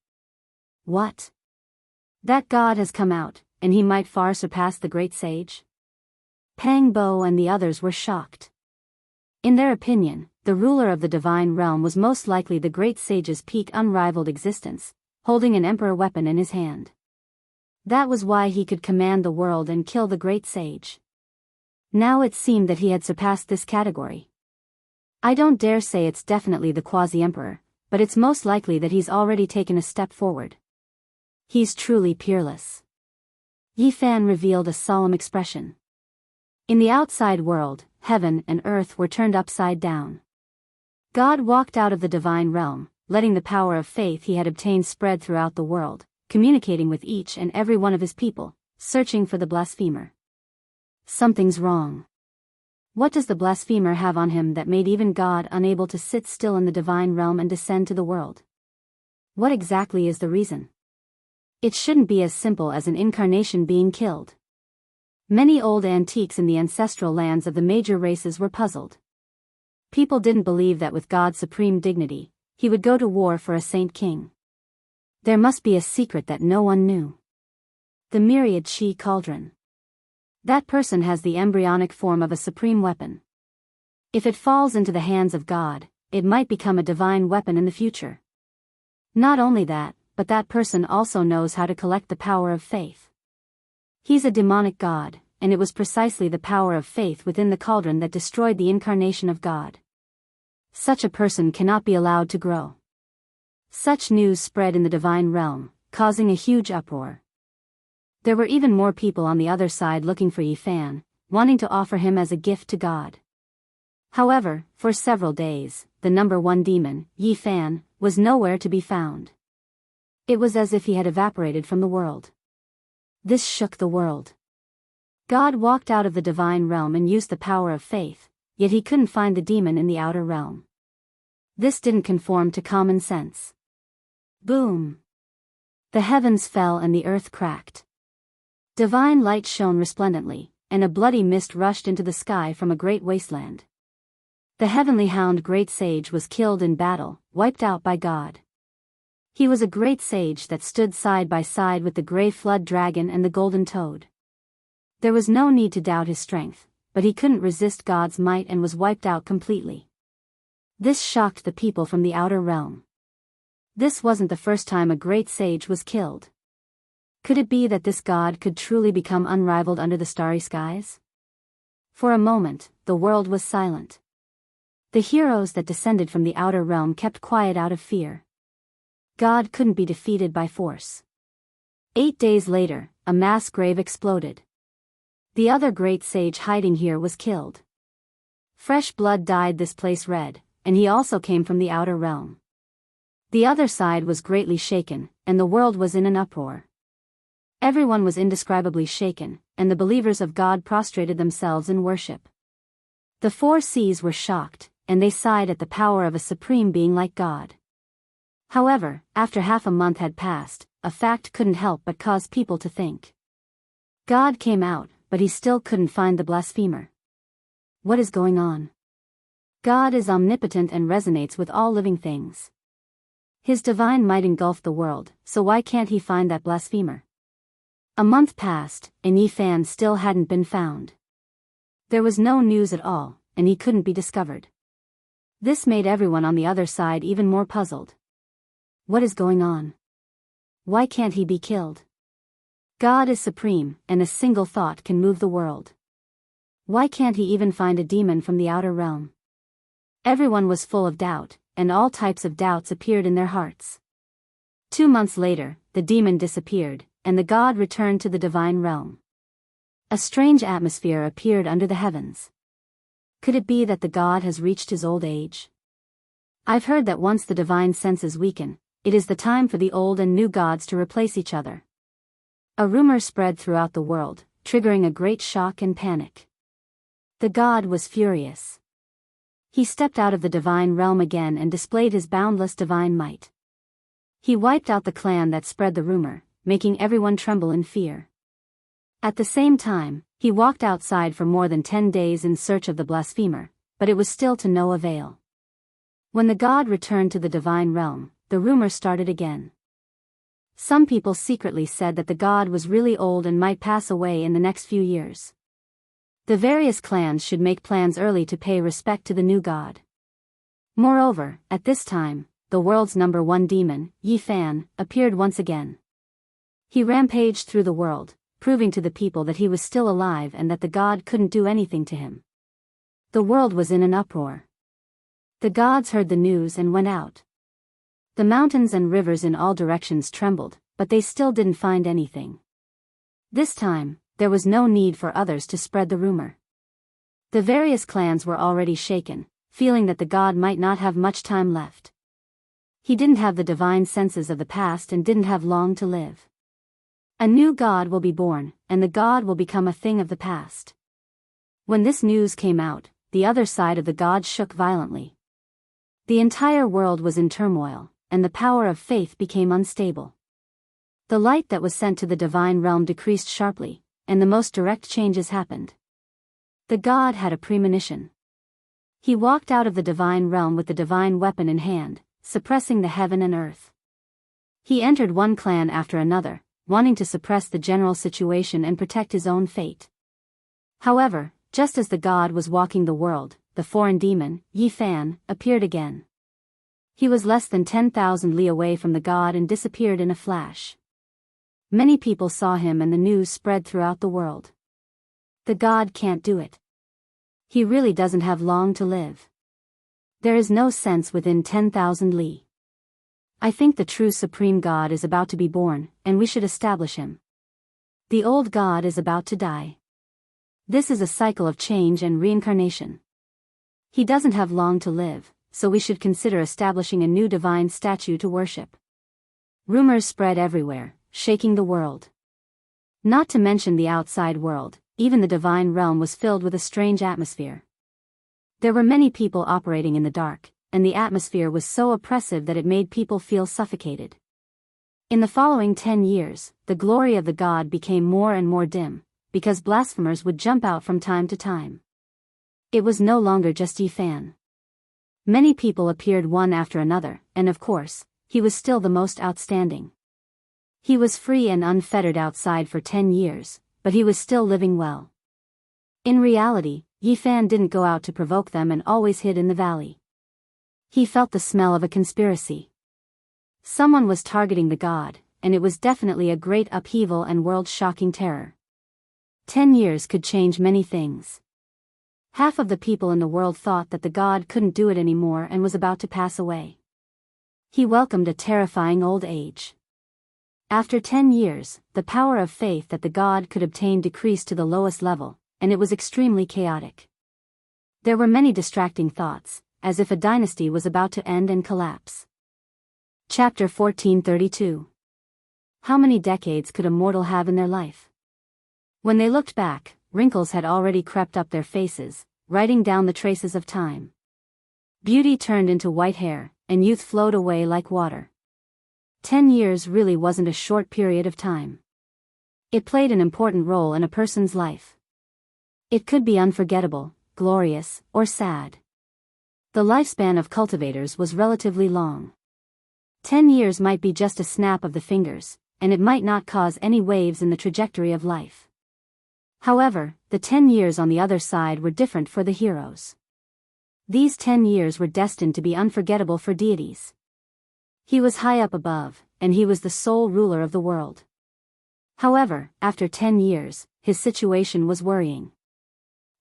What? That god has come out, and he might far surpass the great sage? Pang Bo and the others were shocked. In their opinion, the ruler of the divine realm was most likely the great sage's peak unrivaled existence, holding an emperor weapon in his hand. That was why he could command the world and kill the great sage. Now it seemed that he had surpassed this category. I don't dare say it's definitely the quasi-emperor, but it's most likely that he's already taken a step forward. He's truly peerless. Yi Fan revealed a solemn expression. In the outside world, heaven and earth were turned upside down. God walked out of the divine realm, letting the power of faith he had obtained spread throughout the world, communicating with each and every one of his people, searching for the blasphemer. Something's wrong. What does the blasphemer have on him that made even God unable to sit still in the divine realm and descend to the world? What exactly is the reason? It shouldn't be as simple as an incarnation being killed. Many old antiques in the ancestral lands of the major races were puzzled. People didn't believe that with God's supreme dignity, he would go to war for a saint king. There must be a secret that no one knew. The myriad Chi cauldron. That person has the embryonic form of a supreme weapon. If it falls into the hands of God, it might become a divine weapon in the future. Not only that, but that person also knows how to collect the power of faith. He's a demonic god, and it was precisely the power of faith within the cauldron that destroyed the incarnation of God. Such a person cannot be allowed to grow. Such news spread in the divine realm, causing a huge uproar. There were even more people on the other side looking for Yi Fan, wanting to offer him as a gift to God. However, for several days, the number one demon, Yi Fan, was nowhere to be found. It was as if he had evaporated from the world. This shook the world. God walked out of the divine realm and used the power of faith, yet he couldn't find the demon in the outer realm. This didn't conform to common sense. Boom! The heavens fell and the earth cracked. Divine light shone resplendently, and a bloody mist rushed into the sky from a great wasteland. The heavenly hound great sage was killed in battle, wiped out by God. He was a great sage that stood side by side with the gray flood dragon and the golden toad. There was no need to doubt his strength, but he couldn't resist God's might and was wiped out completely. This shocked the people from the outer realm. This wasn't the first time a great sage was killed. Could it be that this god could truly become unrivaled under the starry skies? For a moment, the world was silent. The heroes that descended from the outer realm kept quiet out of fear. God couldn't be defeated by force. 8 days later, a mass grave exploded. The other great sage hiding here was killed. Fresh blood dyed this place red, and he also came from the outer realm. The other side was greatly shaken, and the world was in an uproar. Everyone was indescribably shaken, and the believers of God prostrated themselves in worship. The 4 seas were shocked, and they sighed at the power of a supreme being like God. However, after half a month had passed, a fact couldn't help but cause people to think. God came out, but he still couldn't find the blasphemer. What is going on? God is omnipotent and resonates with all living things. His divine might engulfed the world, so why can't he find that blasphemer? A month passed, and Yi Fan still hadn't been found. There was no news at all, and he couldn't be discovered. This made everyone on the other side even more puzzled. What is going on? Why can't he be killed? God is supreme, and a single thought can move the world. Why can't he even find a demon from the outer realm? Everyone was full of doubt, and all types of doubts appeared in their hearts. 2 months later, the demon disappeared, and the god returned to the divine realm. A strange atmosphere appeared under the heavens. Could it be that the god has reached his old age? I've heard that once the divine senses weaken, it is the time for the old and new gods to replace each other. A rumor spread throughout the world, triggering a great shock and panic. The god was furious. He stepped out of the divine realm again and displayed his boundless divine might. He wiped out the clan that spread the rumor, making everyone tremble in fear. At the same time, he walked outside for more than 10 days in search of the blasphemer, but it was still to no avail. When the god returned to the divine realm, the rumor started again. Some people secretly said that the god was really old and might pass away in the next few years. The various clans should make plans early to pay respect to the new god. Moreover, at this time, the world's number one demon, Yi Fan, appeared once again. He rampaged through the world, proving to the people that he was still alive and that the god couldn't do anything to him. The world was in an uproar. The gods heard the news and went out. The mountains and rivers in all directions trembled, but they still didn't find anything. This time, there was no need for others to spread the rumor. The various clans were already shaken, feeling that the god might not have much time left. He didn't have the divine senses of the past and didn't have long to live. A new god will be born, and the god will become a thing of the past. When this news came out, the other side of the god shook violently. The entire world was in turmoil, and the power of faith became unstable. The light that was sent to the divine realm decreased sharply, and the most direct changes happened. The god had a premonition. He walked out of the divine realm with the divine weapon in hand, suppressing the heaven and earth. He entered one clan after another, wanting to suppress the general situation and protect his own fate. However, just as the god was walking the world, the foreign demon, Yi Fan, appeared again. He was less than 10,000 li away from the god and disappeared in a flash. Many people saw him and the news spread throughout the world. The god can't do it. He really doesn't have long to live. There is no sense within 10,000 li. I think the true supreme God is about to be born, and we should establish him. The old God is about to die. This is a cycle of change and reincarnation. He doesn't have long to live, so we should consider establishing a new divine statue to worship. Rumors spread everywhere, shaking the world. Not to mention the outside world, even the divine realm was filled with a strange atmosphere. There were many people operating in the dark, and the atmosphere was so oppressive that it made people feel suffocated. In the following 10 years, the glory of the god became more and more dim, because blasphemers would jump out from time to time. It was no longer just Yifan. Many people appeared one after another, and of course, he was still the most outstanding. He was free and unfettered outside for 10 years, but he was still living well. In reality, Yifan didn't go out to provoke them and always hid in the valley. He felt the smell of a conspiracy. Someone was targeting the god, and it was definitely a great upheaval and world-shocking terror. 10 years could change many things. Half of the people in the world thought that the god couldn't do it anymore and was about to pass away. He welcomed a terrifying old age. After 10 years, the power of faith that the god could obtain decreased to the lowest level, and it was extremely chaotic. There were many distracting thoughts, as if a dynasty was about to end and collapse. Chapter 1432. How many decades could a mortal have in their life? When they looked back, wrinkles had already crept up their faces, writing down the traces of time. Beauty turned into white hair, and youth flowed away like water. 10 years really wasn't a short period of time. It played an important role in a person's life. It could be unforgettable, glorious, or sad. The lifespan of cultivators was relatively long. 10 years might be just a snap of the fingers, and it might not cause any waves in the trajectory of life. However, the 10 years on the other side were different for the heroes. These 10 years were destined to be unforgettable for deities. He was high up above, and he was the sole ruler of the world. However, after 10 years, his situation was worrying.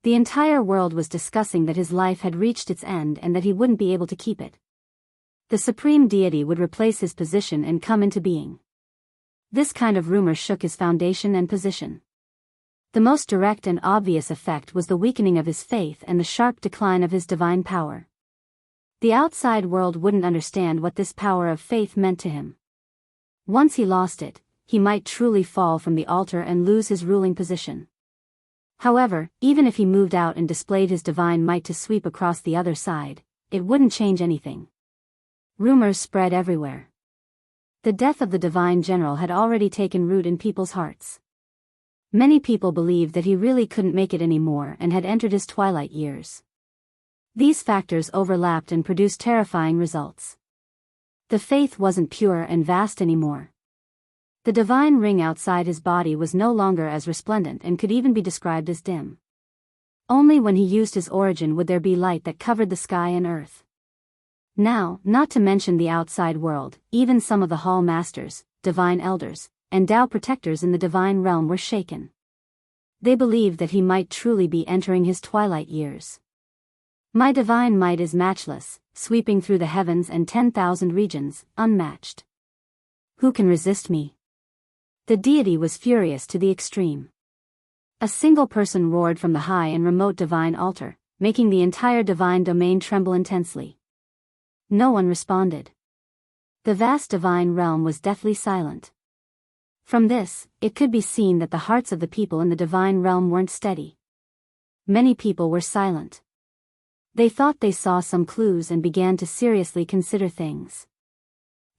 The entire world was discussing that his life had reached its end and that he wouldn't be able to keep it. The supreme deity would replace his position and come into being. This kind of rumor shook his foundation and position. The most direct and obvious effect was the weakening of his faith and the sharp decline of his divine power. The outside world wouldn't understand what this power of faith meant to him. Once he lost it, he might truly fall from the altar and lose his ruling position. However, even if he moved out and displayed his divine might to sweep across the other side, it wouldn't change anything. Rumors spread everywhere. The death of the divine general had already taken root in people's hearts. Many people believed that he really couldn't make it anymore and had entered his twilight years. These factors overlapped and produced terrifying results. The faith wasn't pure and vast anymore. The divine ring outside his body was no longer as resplendent and could even be described as dim. Only when he used his origin would there be light that covered the sky and earth. Now, not to mention the outside world, even some of the hall masters, divine elders, and Tao protectors in the divine realm were shaken. They believed that he might truly be entering his twilight years. My divine might is matchless, sweeping through the heavens and 10,000 regions, unmatched. Who can resist me? The deity was furious to the extreme. A single person roared from the high and remote divine altar, making the entire divine domain tremble intensely. No one responded. The vast divine realm was deathly silent. From this, it could be seen that the hearts of the people in the divine realm weren't steady. Many people were silent. They thought they saw some clues and began to seriously consider things.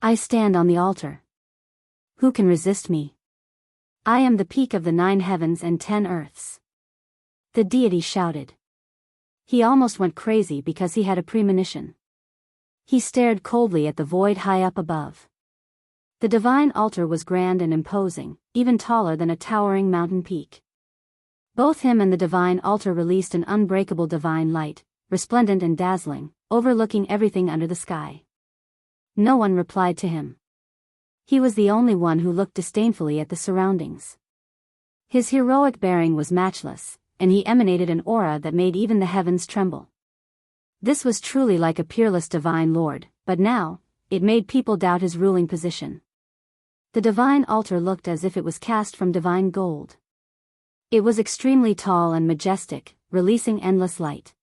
I stand on the altar. Who can resist me? I am the peak of the 9 heavens and 10 earths. The deity shouted. He almost went crazy because he had a premonition. He stared coldly at the void high up above. The divine altar was grand and imposing, even taller than a towering mountain peak. Both him and the divine altar released an unbreakable divine light, resplendent and dazzling, overlooking everything under the sky. No one replied to him. He was the only one who looked disdainfully at the surroundings. His heroic bearing was matchless, and he emanated an aura that made even the heavens tremble. This was truly like a peerless divine lord, but now, it made people doubt his ruling position. The divine altar looked as if it was cast from divine gold. It was extremely tall and majestic, releasing endless light.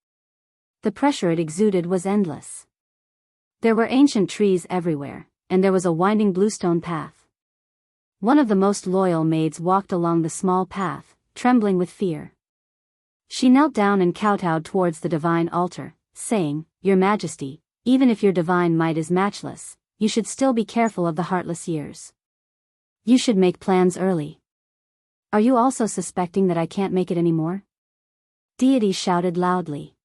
The pressure it exuded was endless. There were ancient trees everywhere, and there was a winding bluestone path. One of the most loyal maids walked along the small path, trembling with fear. She knelt down and kowtowed towards the divine altar, saying, "Your Majesty, even if your divine might is matchless, you should still be careful of the heartless years. You should make plans early. Are you also suspecting that I can't make it anymore?" Deity shouted loudly.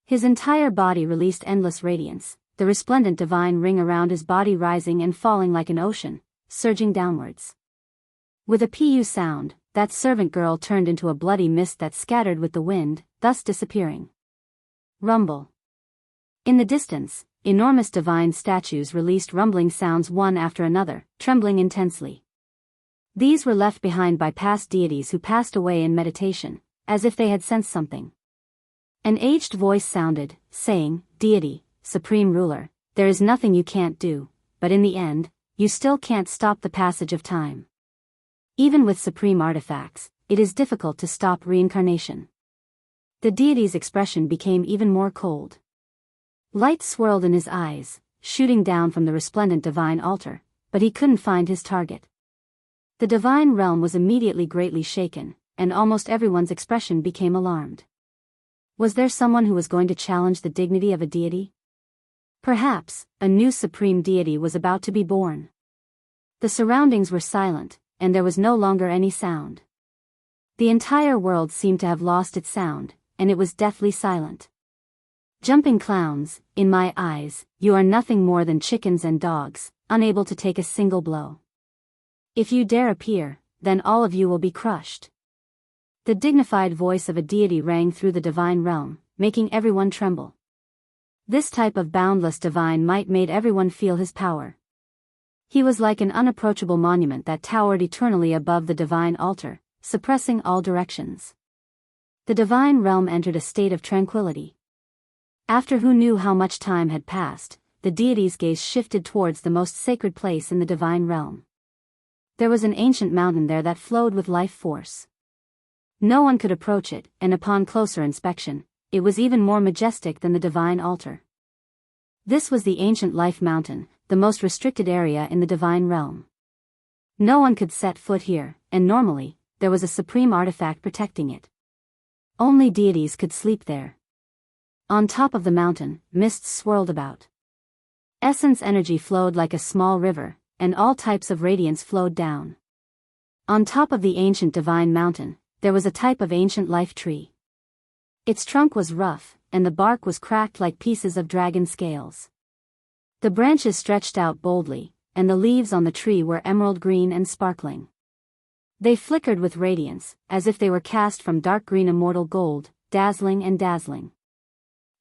His entire body released endless radiance, the resplendent divine ring around his body rising and falling like an ocean, surging downwards. With a pu sound, that servant girl turned into a bloody mist that scattered with the wind, thus disappearing. Rumble. In the distance, enormous divine statues released rumbling sounds one after another, trembling intensely. These were left behind by past deities who passed away in meditation, as if they had sensed something. An aged voice sounded, saying, "Deity, Supreme Ruler, there is nothing you can't do, but in the end, you still can't stop the passage of time. Even with supreme artifacts, it is difficult to stop reincarnation." The deity's expression became even more cold. Light swirled in his eyes, shooting down from the resplendent divine altar, but he couldn't find his target. The divine realm was immediately greatly shaken, and almost everyone's expression became alarmed. Was there someone who was going to challenge the dignity of a deity? Perhaps, a new supreme deity was about to be born. The surroundings were silent, and there was no longer any sound. The entire world seemed to have lost its sound, and it was deathly silent. "Jumping clowns, in my eyes, you are nothing more than chickens and dogs, unable to take a single blow. If you dare appear, then all of you will be crushed." The dignified voice of a deity rang through the divine realm, making everyone tremble. This type of boundless divine might made everyone feel his power. He was like an unapproachable monument that towered eternally above the divine altar, suppressing all directions. The divine realm entered a state of tranquility. After who knew how much time had passed, the deity's gaze shifted towards the most sacred place in the divine realm. There was an ancient mountain there that flowed with life force. No one could approach it, and upon closer inspection, it was even more majestic than the divine altar. This was the ancient life mountain, the most restricted area in the divine realm. No one could set foot here, and normally, there was a supreme artifact protecting it. Only deities could sleep there. On top of the mountain, mists swirled about. Essence energy flowed like a small river, and all types of radiance flowed down. On top of the ancient divine mountain, there was a type of ancient life tree. Its trunk was rough, and the bark was cracked like pieces of dragon scales. The branches stretched out boldly, and the leaves on the tree were emerald green and sparkling. They flickered with radiance, as if they were cast from dark green immortal gold, dazzling and dazzling.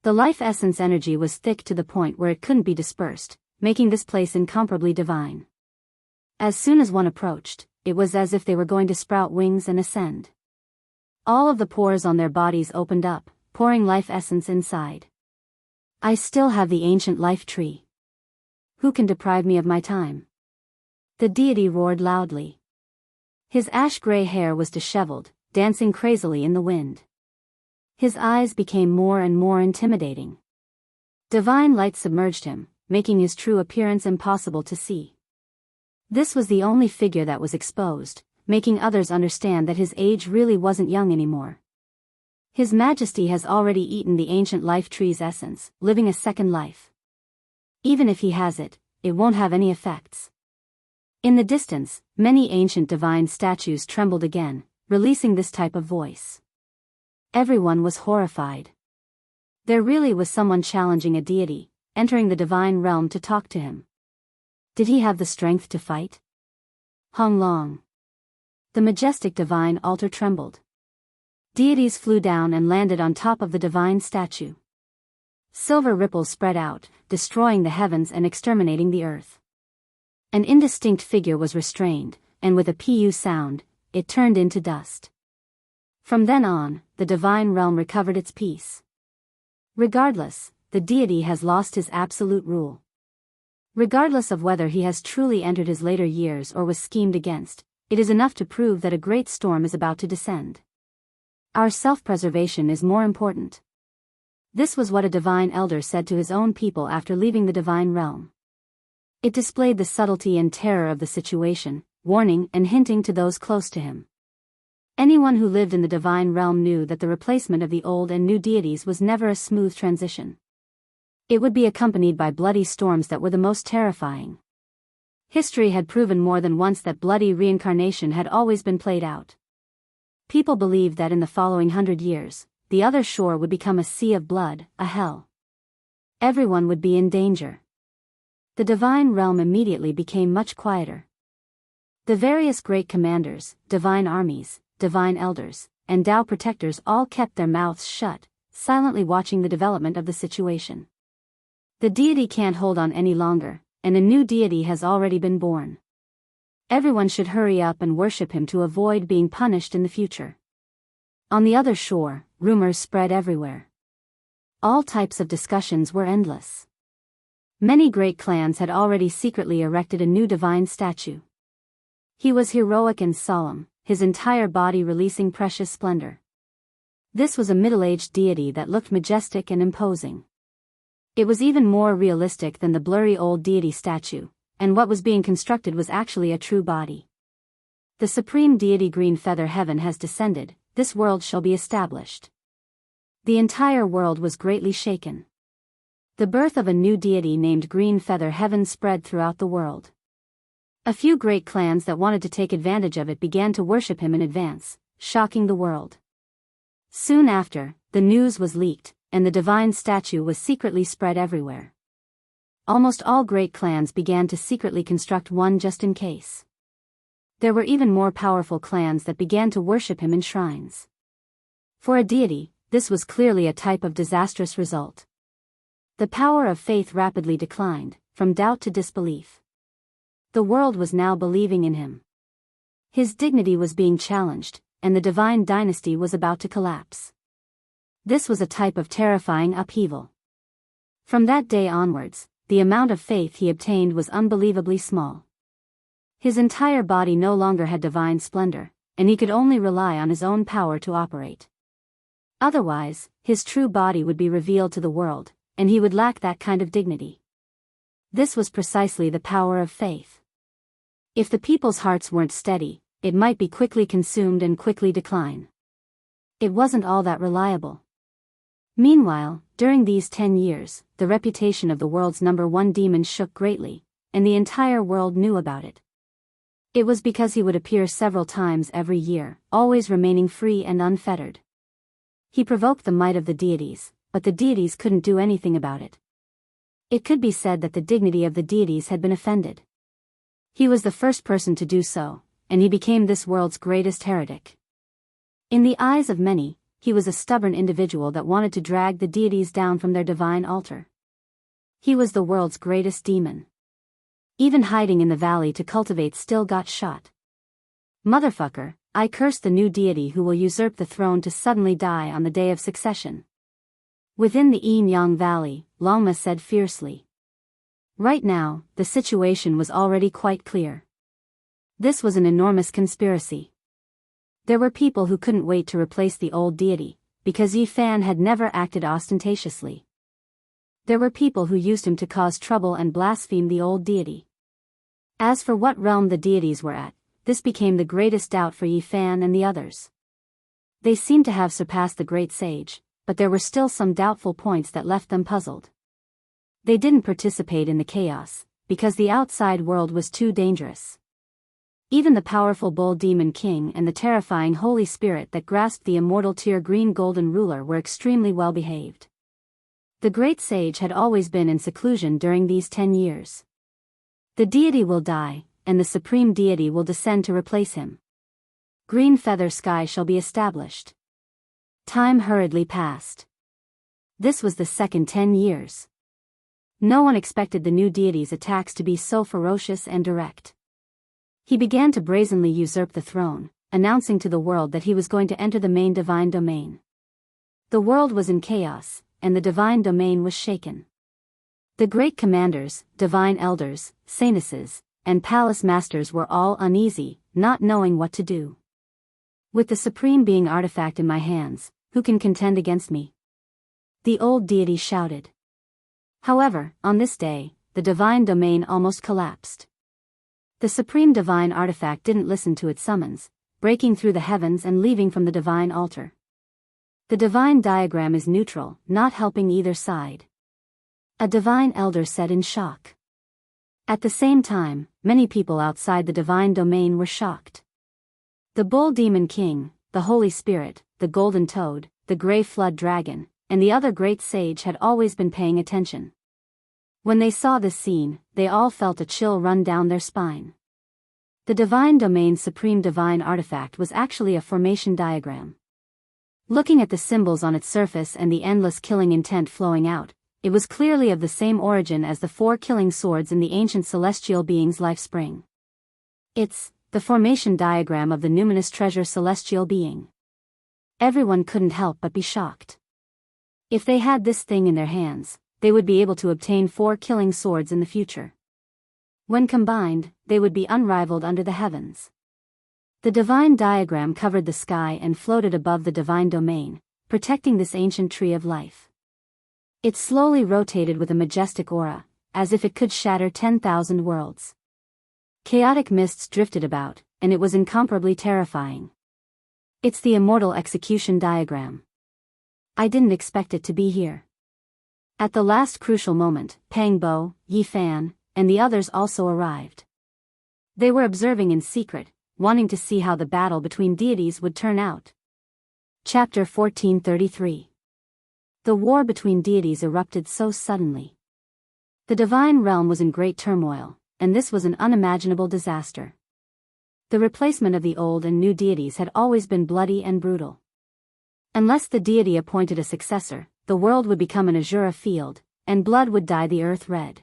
The life essence energy was thick to the point where it couldn't be dispersed, making this place incomparably divine. As soon as one approached, it was as if they were going to sprout wings and ascend. All of the pores on their bodies opened up, pouring life essence inside. "I still have the ancient life tree. Who can deprive me of my time?" The deity roared loudly. His ash-gray hair was disheveled, dancing crazily in the wind. His eyes became more and more intimidating. Divine light submerged him, making his true appearance impossible to see. This was the only figure that was exposed, making others understand that his age really wasn't young anymore. His Majesty has already eaten the ancient life tree's essence, living a second life. Even if he has it, it won't have any effects. In the distance, many ancient divine statues trembled again, releasing this type of voice. Everyone was horrified. There really was someone challenging a deity, entering the divine realm to talk to him. Did he have the strength to fight? Hung Long. The majestic divine altar trembled. Deities flew down and landed on top of the divine statue. Silver ripples spread out, destroying the heavens and exterminating the earth. An indistinct figure was restrained, and with a pu sound, it turned into dust. From then on, the divine realm recovered its peace. Regardless, the deity has lost his absolute rule. Regardless of whether he has truly entered his later years or was schemed against, it is enough to prove that a great storm is about to descend. Our self-preservation is more important. This was what a divine elder said to his own people after leaving the divine realm. It displayed the subtlety and terror of the situation, warning and hinting to those close to him. Anyone who lived in the divine realm knew that the replacement of the old and new deities was never a smooth transition. It would be accompanied by bloody storms that were the most terrifying. History had proven more than once that bloody reincarnation had always been played out. People believed that in the following 100 years, the other shore would become a sea of blood, a hell. Everyone would be in danger. The divine realm immediately became much quieter. The various great commanders, divine armies, divine elders, and Tao protectors all kept their mouths shut, silently watching the development of the situation. The deity can't hold on any longer, and a new deity has already been born. Everyone should hurry up and worship him to avoid being punished in the future. On the other shore, rumors spread everywhere. All types of discussions were endless. Many great clans had already secretly erected a new divine statue. He was heroic and solemn, his entire body releasing precious splendor. This was a middle-aged deity that looked majestic and imposing. It was even more realistic than the blurry old deity statue, and what was being constructed was actually a true body. The supreme deity Green Feather Heaven has descended, this world shall be established. The entire world was greatly shaken. The birth of a new deity named Green Feather Heaven spread throughout the world. A few great clans that wanted to take advantage of it began to worship him in advance, shocking the world. Soon after, the news was leaked, and the divine statue was secretly spread everywhere. Almost all great clans began to secretly construct one just in case. There were even more powerful clans that began to worship him in shrines. For a deity, this was clearly a type of disastrous result. The power of faith rapidly declined, from doubt to disbelief. The world was now believing in him. His dignity was being challenged, and the divine dynasty was about to collapse. This was a type of terrifying upheaval. From that day onwards, the amount of faith he obtained was unbelievably small. His entire body no longer had divine splendor, and he could only rely on his own power to operate. Otherwise, his true body would be revealed to the world, and he would lack that kind of dignity. This was precisely the power of faith. If the people's hearts weren't steady, it might be quickly consumed and quickly decline. It wasn't all that reliable. Meanwhile, during these 10 years, the reputation of the world's #1 demon shook greatly, and the entire world knew about it. It was because he would appear several times every year, always remaining free and unfettered. He provoked the might of the deities, but the deities couldn't do anything about it. It could be said that the dignity of the deities had been offended. He was the first person to do so, and he became this world's greatest heretic. In the eyes of many, he was a stubborn individual that wanted to drag the deities down from their divine altar. He was the world's greatest demon. Even hiding in the valley to cultivate still got shot. Motherfucker, I curse the new deity who will usurp the throne to suddenly die on the day of succession. Within the Yin-Yang Valley, Longma said fiercely. Right now, the situation was already quite clear. This was an enormous conspiracy. There were people who couldn't wait to replace the old deity, because Yi Fan had never acted ostentatiously. There were people who used him to cause trouble and blaspheme the old deity. As for what realm the deities were at, this became the greatest doubt for Yi Fan and the others. They seemed to have surpassed the great sage, but there were still some doubtful points that left them puzzled. They didn't participate in the chaos, because the outside world was too dangerous. Even the powerful bull demon king and the terrifying Holy Spirit that grasped the immortal tier green golden ruler were extremely well behaved. The great sage had always been in seclusion during these 10 years. The deity will die, and the supreme deity will descend to replace him. Green Feather Sky shall be established. Time hurriedly passed. This was the second 10 years. No one expected the new deity's attacks to be so ferocious and direct. He began to brazenly usurp the throne, announcing to the world that he was going to enter the main divine domain. The world was in chaos, and the divine domain was shaken. The great commanders, divine elders, saintesses, and palace masters were all uneasy, not knowing what to do. With the supreme being artifact in my hands, who can contend against me? The old deity shouted. However, on this day, the divine domain almost collapsed. The supreme divine artifact didn't listen to its summons, breaking through the heavens and leaving from the divine altar. The divine diagram is neutral, not helping either side. A divine elder said in shock. At the same time, many people outside the divine domain were shocked. The bull demon king, the Holy Spirit, the golden toad, the gray flood dragon, and the other great sage had always been paying attention. When they saw this scene, they all felt a chill run down their spine. The divine domain's supreme divine artifact was actually a formation diagram. Looking at the symbols on its surface and the endless killing intent flowing out, it was clearly of the same origin as the 4 killing swords in the ancient celestial being's life spring. It's the formation diagram of the numinous treasure celestial being. Everyone couldn't help but be shocked. If they had this thing in their hands, they would be able to obtain 4 killing swords in the future. When combined, they would be unrivaled under the heavens. The divine diagram covered the sky and floated above the divine domain, protecting this ancient tree of life. It slowly rotated with a majestic aura, as if it could shatter 10,000 worlds. Chaotic mists drifted about, and it was incomparably terrifying. It's the immortal execution diagram. I didn't expect it to be here. At the last crucial moment, Pang Bo, Yi Fan, and the others also arrived. They were observing in secret, wanting to see how the battle between deities would turn out. Chapter 1433. The war between deities erupted so suddenly. The divine realm was in great turmoil, and this was an unimaginable disaster. The replacement of the old and new deities had always been bloody and brutal. Unless the deity appointed a successor, the world would become an azure field, and blood would dye the earth red.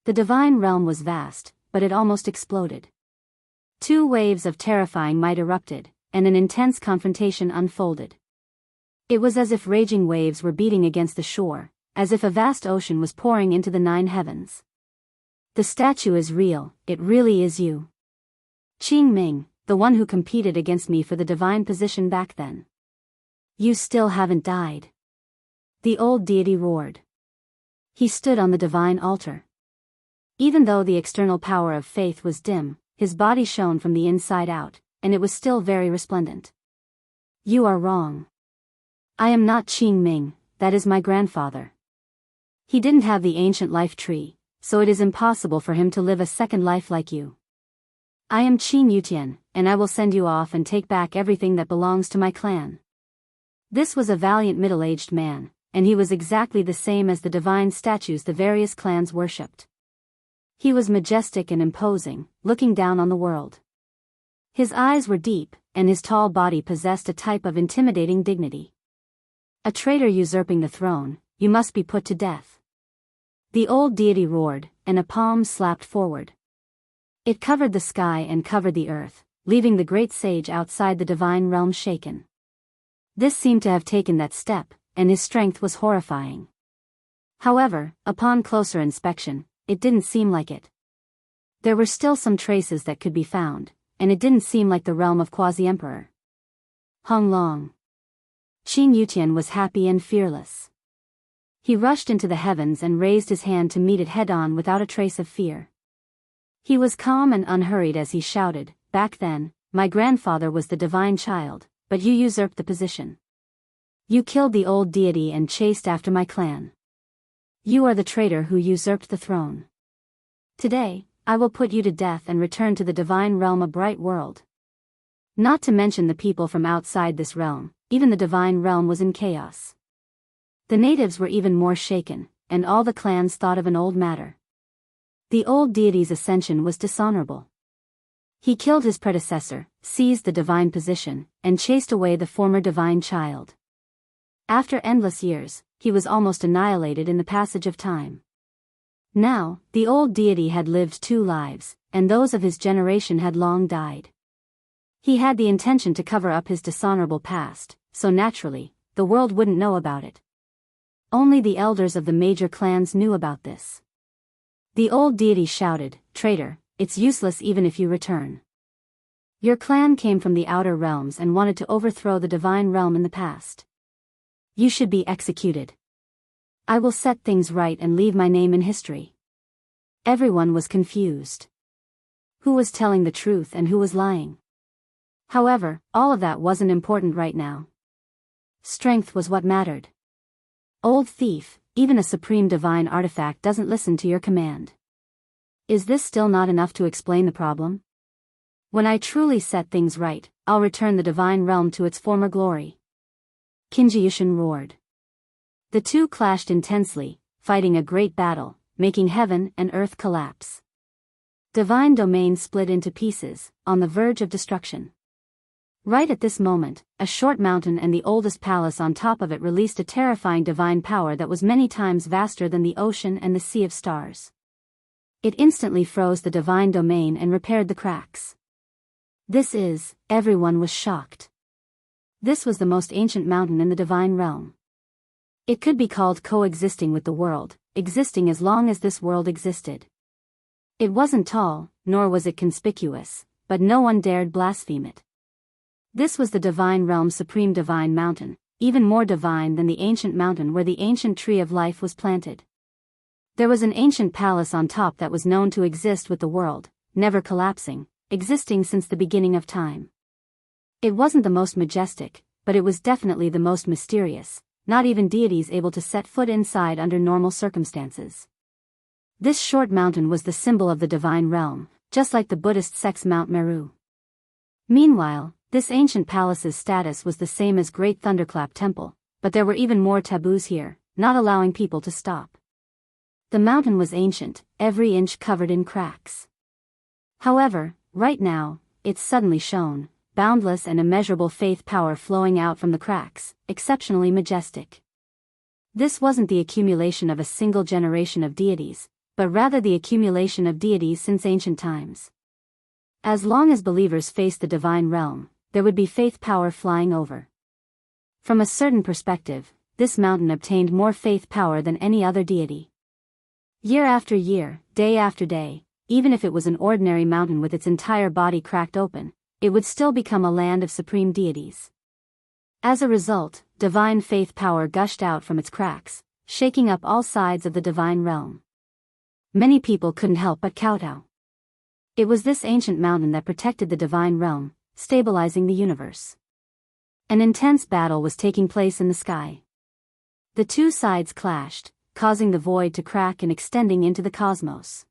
The divine realm was vast, but it almost exploded. 2 waves of terrifying might erupted, and an intense confrontation unfolded. It was as if raging waves were beating against the shore, as if a vast ocean was pouring into the 9 heavens. The statue is real, it really is you. Qing Ming, the one who competed against me for the divine position back then. You still haven't died. The old deity roared. He stood on the divine altar. Even though the external power of faith was dim, his body shone from the inside out, and it was still very resplendent. You are wrong. I am not Qing Ming, that is my grandfather. He didn't have the ancient life tree, so it is impossible for him to live a second life like you. I am Qing Yutian, and I will send you off and take back everything that belongs to my clan. This was a valiant middle-aged man, and he was exactly the same as the divine statues the various clans worshipped. He was majestic and imposing, looking down on the world. His eyes were deep, and his tall body possessed a type of intimidating dignity. A traitor usurping the throne, you must be put to death. The old deity roared, and a palm slapped forward. It covered the sky and covered the earth, leaving the great sage outside the divine realm shaken. This seemed to have taken that step, and his strength was horrifying. However, upon closer inspection, it didn't seem like it. There were still some traces that could be found, and it didn't seem like the realm of Quasi-Emperor Hong Long. Qing Yutian was happy and fearless. He rushed into the heavens and raised his hand to meet it head-on without a trace of fear. He was calm and unhurried as he shouted, "Back then, my grandfather was the divine child, but you usurped the position. You killed the old deity and chased after my clan. You are the traitor who usurped the throne. Today, I will put you to death and return to the divine realm, a bright world." Not to mention the people from outside this realm, even the divine realm was in chaos. The natives were even more shaken, and all the clans thought of an old matter. The old deity's ascension was dishonorable. He killed his predecessor, seized the divine position, and chased away the former divine child. After endless years, he was almost annihilated in the passage of time. Now, the old deity had lived 2 lives, and those of his generation had long died. He had the intention to cover up his dishonorable past, so naturally, the world wouldn't know about it. Only the elders of the major clans knew about this. The old deity shouted, "Traitor, it's useless even if you return. Your clan came from the outer realms and wanted to overthrow the divine realm in the past. You should be executed. I will set things right and leave my name in history." Everyone was confused. Who was telling the truth and who was lying? However, all of that wasn't important right now. Strength was what mattered. Old thief, even a supreme divine artifact doesn't listen to your command. Is this still not enough to explain the problem? When I truly set things right, I'll return the divine realm to its former glory. Kinji roared. The two clashed intensely, fighting a great battle, making heaven and earth collapse. Divine domain split into pieces, on the verge of destruction. Right at this moment, a short mountain and the oldest palace on top of it released a terrifying divine power that was many times vaster than the ocean and the sea of stars. It instantly froze the divine domain and repaired the cracks. Everyone was shocked. This was the most ancient mountain in the divine realm. It could be called coexisting with the world, existing as long as this world existed. It wasn't tall, nor was it conspicuous, but no one dared blaspheme it. This was the divine realm's supreme divine mountain, even more divine than the ancient mountain where the ancient tree of life was planted. There was an ancient palace on top that was known to exist with the world, never collapsing, existing since the beginning of time. It wasn't the most majestic, but it was definitely the most mysterious, not even deities able to set foot inside under normal circumstances. This short mountain was the symbol of the divine realm, just like the Buddhist sect's Mount Meru. Meanwhile, this ancient palace's status was the same as Great Thunderclap Temple, but there were even more taboos here, not allowing people to stop. The mountain was ancient, every inch covered in cracks. However, right now, it suddenly shone, boundless and immeasurable faith power flowing out from the cracks, exceptionally majestic. This wasn't the accumulation of a single generation of deities, but rather the accumulation of deities since ancient times. As long as believers faced the divine realm, there would be faith power flying over. From a certain perspective, this mountain obtained more faith power than any other deity. Year after year, day after day, even if it was an ordinary mountain with its entire body cracked open, it would still become a land of supreme deities. As a result, divine faith power gushed out from its cracks, shaking up all sides of the divine realm. Many people couldn't help but kowtow. It was this ancient mountain that protected the divine realm, stabilizing the universe. An intense battle was taking place in the sky. The two sides clashed, causing the void to crack and extending into the cosmos.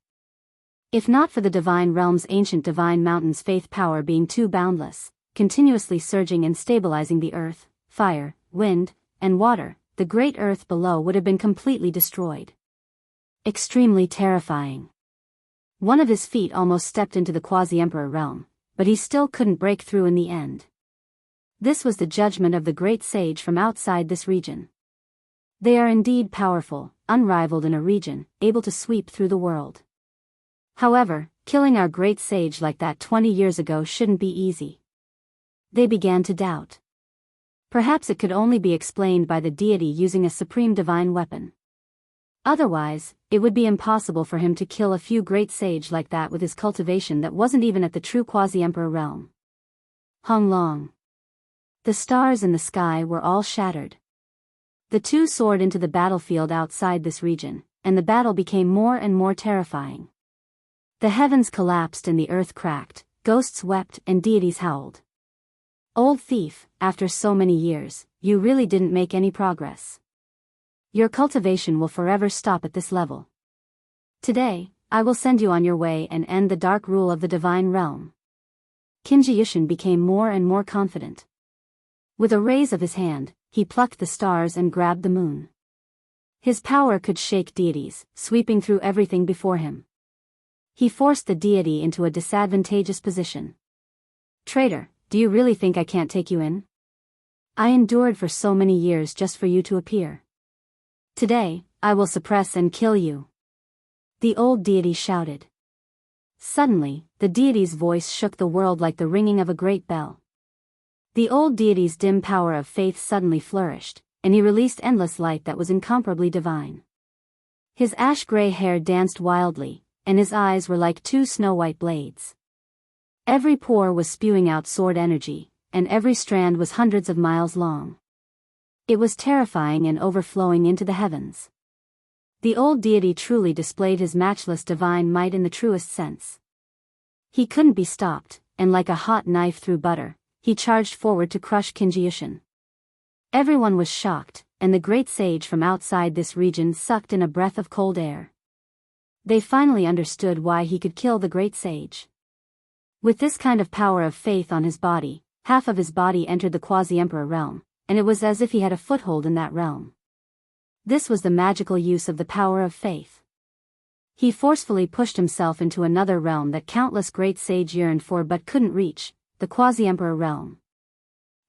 If not for the divine realm's ancient divine mountain's faith power being too boundless, continuously surging and stabilizing the earth, fire, wind, and water, the great earth below would have been completely destroyed. Extremely terrifying. One of his feet almost stepped into the quasi-emperor realm, but he still couldn't break through in the end. This was the judgment of the great sage from outside this region. They are indeed powerful, unrivaled in a region, able to sweep through the world. However, killing our great sage like that 20 years ago shouldn't be easy. They began to doubt. Perhaps it could only be explained by the deity using a supreme divine weapon. Otherwise, it would be impossible for him to kill a few great sage like that with his cultivation that wasn't even at the true quasi-emperor realm. Hung long. The stars in the sky were all shattered. The two soared into the battlefield outside this region, and the battle became more and more terrifying. The heavens collapsed and the earth cracked, ghosts wept and deities howled. Old thief, after so many years, you really didn't make any progress. Your cultivation will forever stop at this level. Today, I will send you on your way and end the dark rule of the divine realm. Kinji became more and more confident. With a raise of his hand, he plucked the stars and grabbed the moon. His power could shake deities, sweeping through everything before him. He forced the deity into a disadvantageous position. Traitor, do you really think I can't take you in? I endured for so many years just for you to appear. Today, I will suppress and kill you. The old deity shouted. Suddenly, the deity's voice shook the world like the ringing of a great bell. The old deity's dim power of faith suddenly flourished, and he released endless light that was incomparably divine. His ash-gray hair danced wildly, and his eyes were like two snow-white blades. Every pore was spewing out sword energy, and every strand was hundreds of miles long. It was terrifying and overflowing into the heavens. The old deity truly displayed his matchless divine might in the truest sense. He couldn't be stopped, and like a hot knife through butter, he charged forward to crush Kinji-yushin. Everyone was shocked, and the great sage from outside this region sucked in a breath of cold air. They finally understood why he could kill the great sage. With this kind of power of faith on his body, half of his body entered the quasi-emperor realm, and it was as if he had a foothold in that realm. This was the magical use of the power of faith. He forcefully pushed himself into another realm that countless great sage yearned for but couldn't reach, the quasi-emperor realm.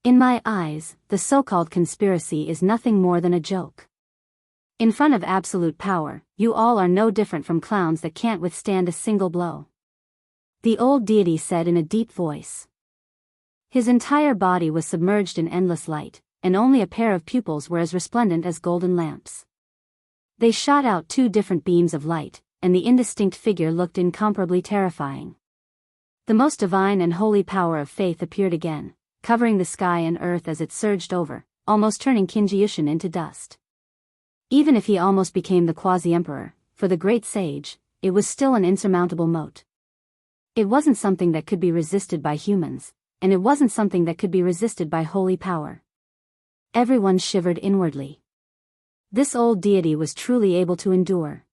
In my eyes, the so-called conspiracy is nothing more than a joke. In front of absolute power, you all are no different from clowns that can't withstand a single blow. The old deity said in a deep voice. His entire body was submerged in endless light, and only a pair of pupils were as resplendent as golden lamps. They shot out two different beams of light, and the indistinct figure looked incomparably terrifying. The most divine and holy power of faith appeared again, covering the sky and earth as it surged over, almost turning Kinji-yushin into dust. Even if he almost became the quasi-emperor, for the great sage, it was still an insurmountable moat. It wasn't something that could be resisted by humans, and it wasn't something that could be resisted by holy power. Everyone shivered inwardly. This old deity was truly able to endure.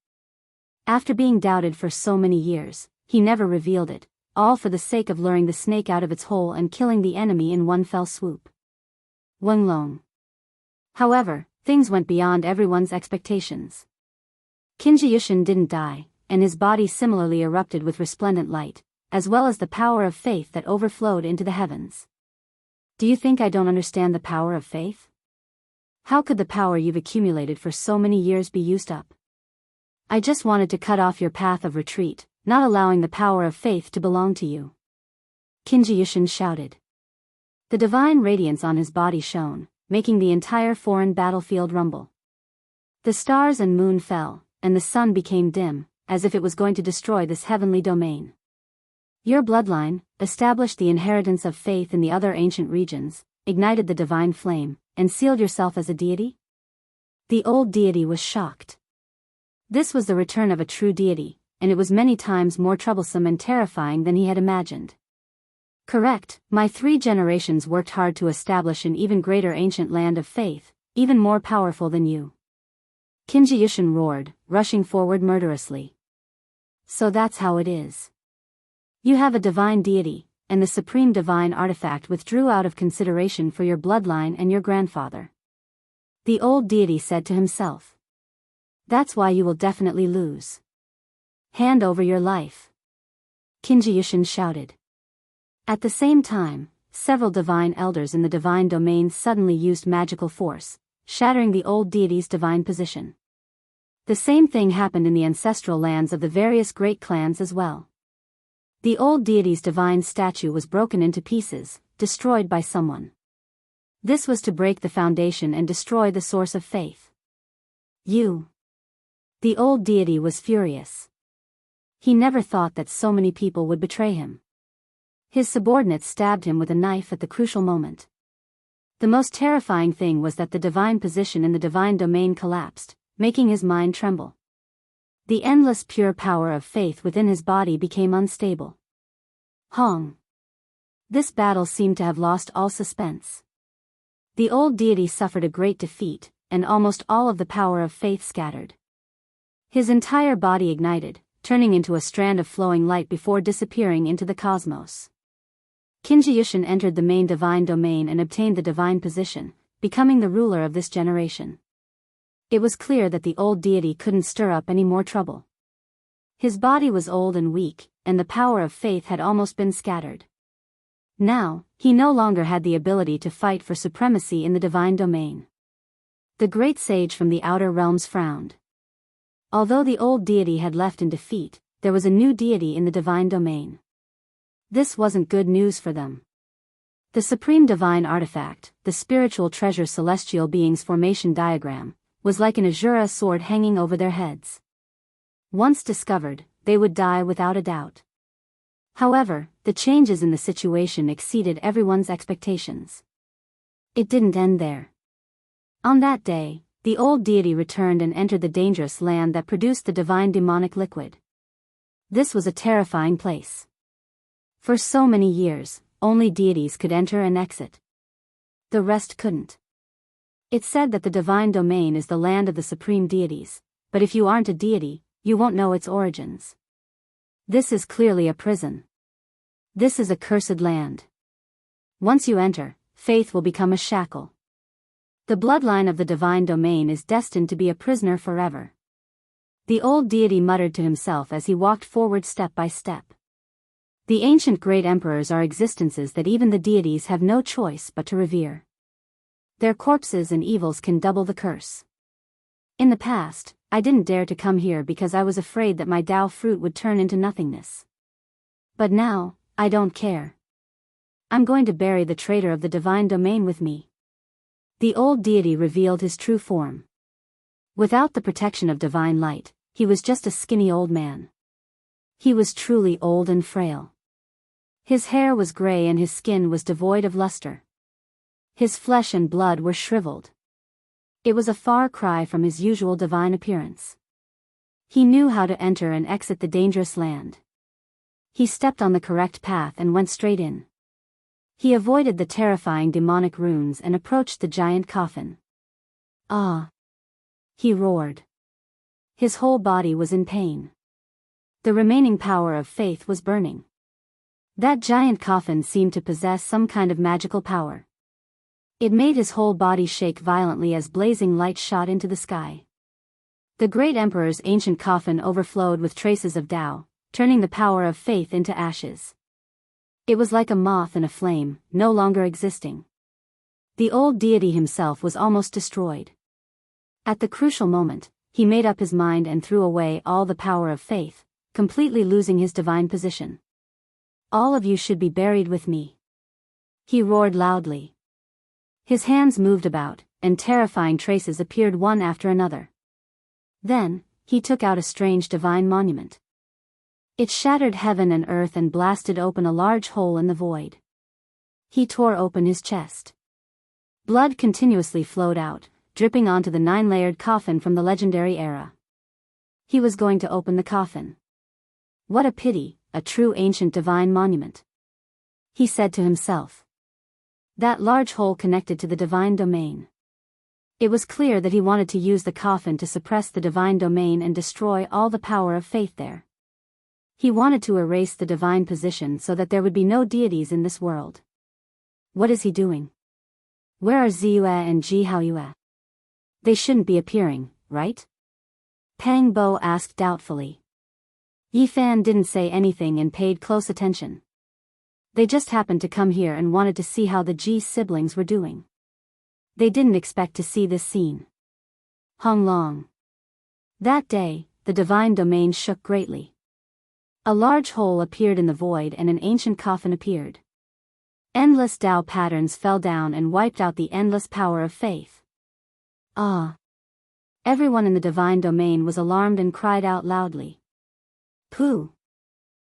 After being doubted for so many years, he never revealed it, all for the sake of luring the snake out of its hole and killing the enemy in one fell swoop. Wenlong. However, things went beyond everyone's expectations. Kinji-yushin didn't die, and his body similarly erupted with resplendent light, as well as the power of faith that overflowed into the heavens. Do you think I don't understand the power of faith? How could the power you've accumulated for so many years be used up? I just wanted to cut off your path of retreat, not allowing the power of faith to belong to you. Kinji-yushin shouted. The divine radiance on his body shone, making the entire foreign battlefield rumble. The stars and moon fell, and the sun became dim, as if it was going to destroy this heavenly domain. Your bloodline, established the inheritance of faith in the other ancient regions, ignited the divine flame, and sealed yourself as a deity? The old deity was shocked. This was the return of a true deity, and it was many times more troublesome and terrifying than he had imagined. Correct, my 3 generations worked hard to establish an even greater ancient land of faith, even more powerful than you. Kinji-yushin roared, rushing forward murderously. So that's how it is. You have a divine deity, and the supreme divine artifact withdrew out of consideration for your bloodline and your grandfather. The old deity said to himself. That's why you will definitely lose. Hand over your life. Kinji-yushin shouted. At the same time, several divine elders in the divine domain suddenly used magical force, shattering the old deity's divine position. The same thing happened in the ancestral lands of the various great clans as well. The old deity's divine statue was broken into pieces, destroyed by someone. This was to break the foundation and destroy the source of faith. You. The old deity was furious. He never thought that so many people would betray him. His subordinates stabbed him with a knife at the crucial moment. The most terrifying thing was that the divine position in the divine domain collapsed, making his mind tremble. The endless pure power of faith within his body became unstable. Hong. This battle seemed to have lost all suspense. The old deity suffered a great defeat, and almost all of the power of faith scattered. His entire body ignited, turning into a strand of flowing light before disappearing into the cosmos. Kinji-yushin entered the main divine domain and obtained the divine position, becoming the ruler of this generation. It was clear that the old deity couldn't stir up any more trouble. His body was old and weak, and the power of faith had almost been scattered. Now, he no longer had the ability to fight for supremacy in the divine domain. The great sage from the outer realms frowned. Although the old deity had left in defeat, there was a new deity in the divine domain. This wasn't good news for them. The supreme divine artifact, the spiritual treasure celestial beings formation diagram, was like an azura sword hanging over their heads. Once discovered, they would die without a doubt. However, the changes in the situation exceeded everyone's expectations. It didn't end there. On that day, the old deity returned and entered the dangerous land that produced the divine demonic liquid. This was a terrifying place. For so many years, only deities could enter and exit. The rest couldn't. It's said that the divine domain is the land of the supreme deities, but if you aren't a deity, you won't know its origins. This is clearly a prison. This is a cursed land. Once you enter, faith will become a shackle. The bloodline of the divine domain is destined to be a prisoner forever. The old deity muttered to himself as he walked forward step by step. The ancient great emperors are existences that even the deities have no choice but to revere. Their corpses and evils can double the curse. In the past, I didn't dare to come here because I was afraid that my Tao fruit would turn into nothingness. But now, I don't care. I'm going to bury the traitor of the divine domain with me. The old deity revealed his true form. Without the protection of divine light, he was just a skinny old man. He was truly old and frail. His hair was gray and his skin was devoid of luster. His flesh and blood were shriveled. It was a far cry from his usual divine appearance. He knew how to enter and exit the dangerous land. He stepped on the correct path and went straight in. He avoided the terrifying demonic runes and approached the giant coffin. "Ah!" he roared. His whole body was in pain. The remaining power of faith was burning. That giant coffin seemed to possess some kind of magical power. It made his whole body shake violently as blazing light shot into the sky. The great emperor's ancient coffin overflowed with traces of Tao, turning the power of faith into ashes. It was like a moth in a flame, no longer existing. The old deity himself was almost destroyed. At the crucial moment, he made up his mind and threw away all the power of faith, completely losing his divine position. "All of you should be buried with me," he roared loudly. His hands moved about, and terrifying traces appeared one after another. Then, he took out a strange divine monument. It shattered heaven and earth and blasted open a large hole in the void. He tore open his chest. Blood continuously flowed out, dripping onto the 9-layered coffin from the legendary era. He was going to open the coffin. What a pity, a true ancient divine monument, he said to himself. That large hole connected to the divine domain. It was clear that he wanted to use the coffin to suppress the divine domain and destroy all the power of faith there. He wanted to erase the divine position so that there would be no deities in this world. What is he doing? Where are Ziyue and Ji Haoyue? They shouldn't be appearing, right? Pang Bo asked doubtfully. Yi Fan didn't say anything and paid close attention. They just happened to come here and wanted to see how the Ji siblings were doing. They didn't expect to see this scene. Hong Long. That day, the divine domain shook greatly. A large hole appeared in the void and an ancient coffin appeared. Endless Tao patterns fell down and wiped out the endless power of faith. "Ah!" Everyone in the divine domain was alarmed and cried out loudly. "Pooh!"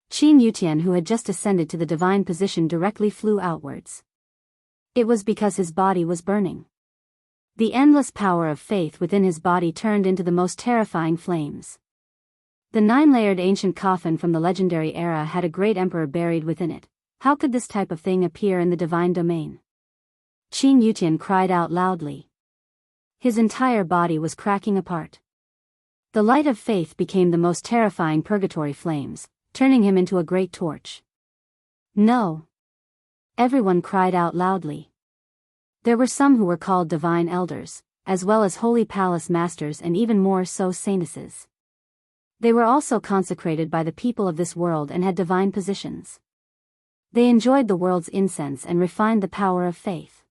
Qin Yutian, who had just ascended to the divine position, directly flew outwards. It was because his body was burning. The endless power of faith within his body turned into the most terrifying flames. The 9-layered ancient coffin from the legendary era had a great emperor buried within it. How could this type of thing appear in the divine domain? Qin Yutian cried out loudly. His entire body was cracking apart. The light of faith became the most terrifying purgatory flames, turning him into a great torch. "No!" Everyone cried out loudly. There were some who were called divine elders, as well as holy palace masters and even more so saintesses. They were also consecrated by the people of this world and had divine positions. They enjoyed the world's incense and refined the power of faith.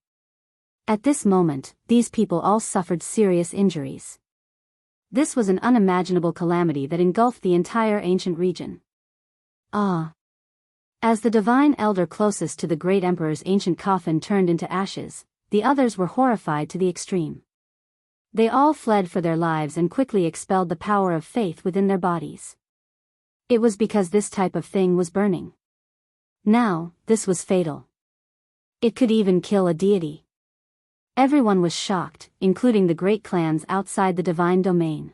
At this moment, these people all suffered serious injuries. This was an unimaginable calamity that engulfed the entire ancient region. "Ah!" As the divine elder closest to the great emperor's ancient coffin turned into ashes, the others were horrified to the extreme. They all fled for their lives and quickly expelled the power of faith within their bodies. It was because this type of thing was burning. Now, this was fatal. It could even kill a deity. Everyone was shocked, including the great clans outside the divine domain.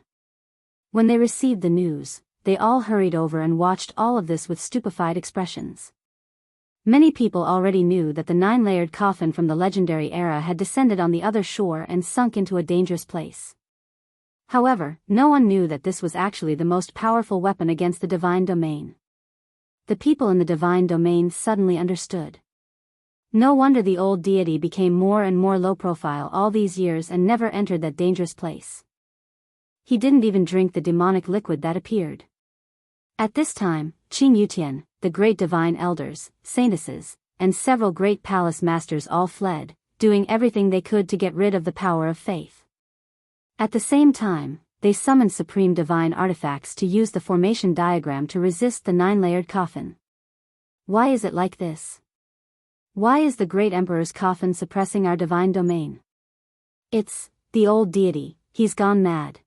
When they received the news, they all hurried over and watched all of this with stupefied expressions. Many people already knew that the 9-layered coffin from the legendary era had descended on the other shore and sunk into a dangerous place. However, no one knew that this was actually the most powerful weapon against the divine domain. The people in the divine domain suddenly understood. No wonder the old deity became more and more low profile all these years and never entered that dangerous place. He didn't even drink the demonic liquid that appeared. At this time, Qing Yutian, the great divine elders, saintesses, and several great palace masters all fled, doing everything they could to get rid of the power of faith. At the same time, they summoned supreme divine artifacts to use the formation diagram to resist the 9-layered coffin. Why is it like this? Why is the great emperor's coffin suppressing our divine domain? It's the old deity. He's gone mad.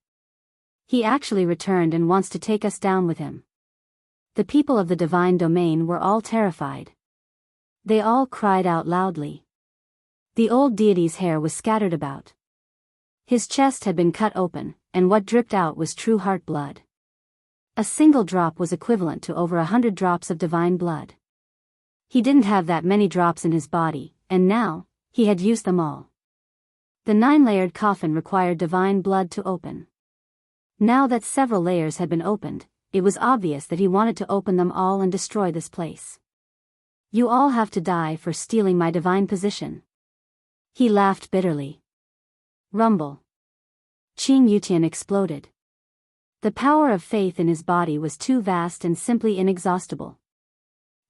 He actually returned and wants to take us down with him. The people of the divine domain were all terrified. They all cried out loudly. The old deity's hair was scattered about. His chest had been cut open, and what dripped out was true heart blood. A single drop was equivalent to over 100 drops of divine blood. He didn't have that many drops in his body, and now, he had used them all. The 9-layered coffin required divine blood to open. Now that several layers had been opened, it was obvious that he wanted to open them all and destroy this place. You all have to die for stealing my divine position. He laughed bitterly. Rumble. Qing Yutian exploded. The power of faith in his body was too vast and simply inexhaustible.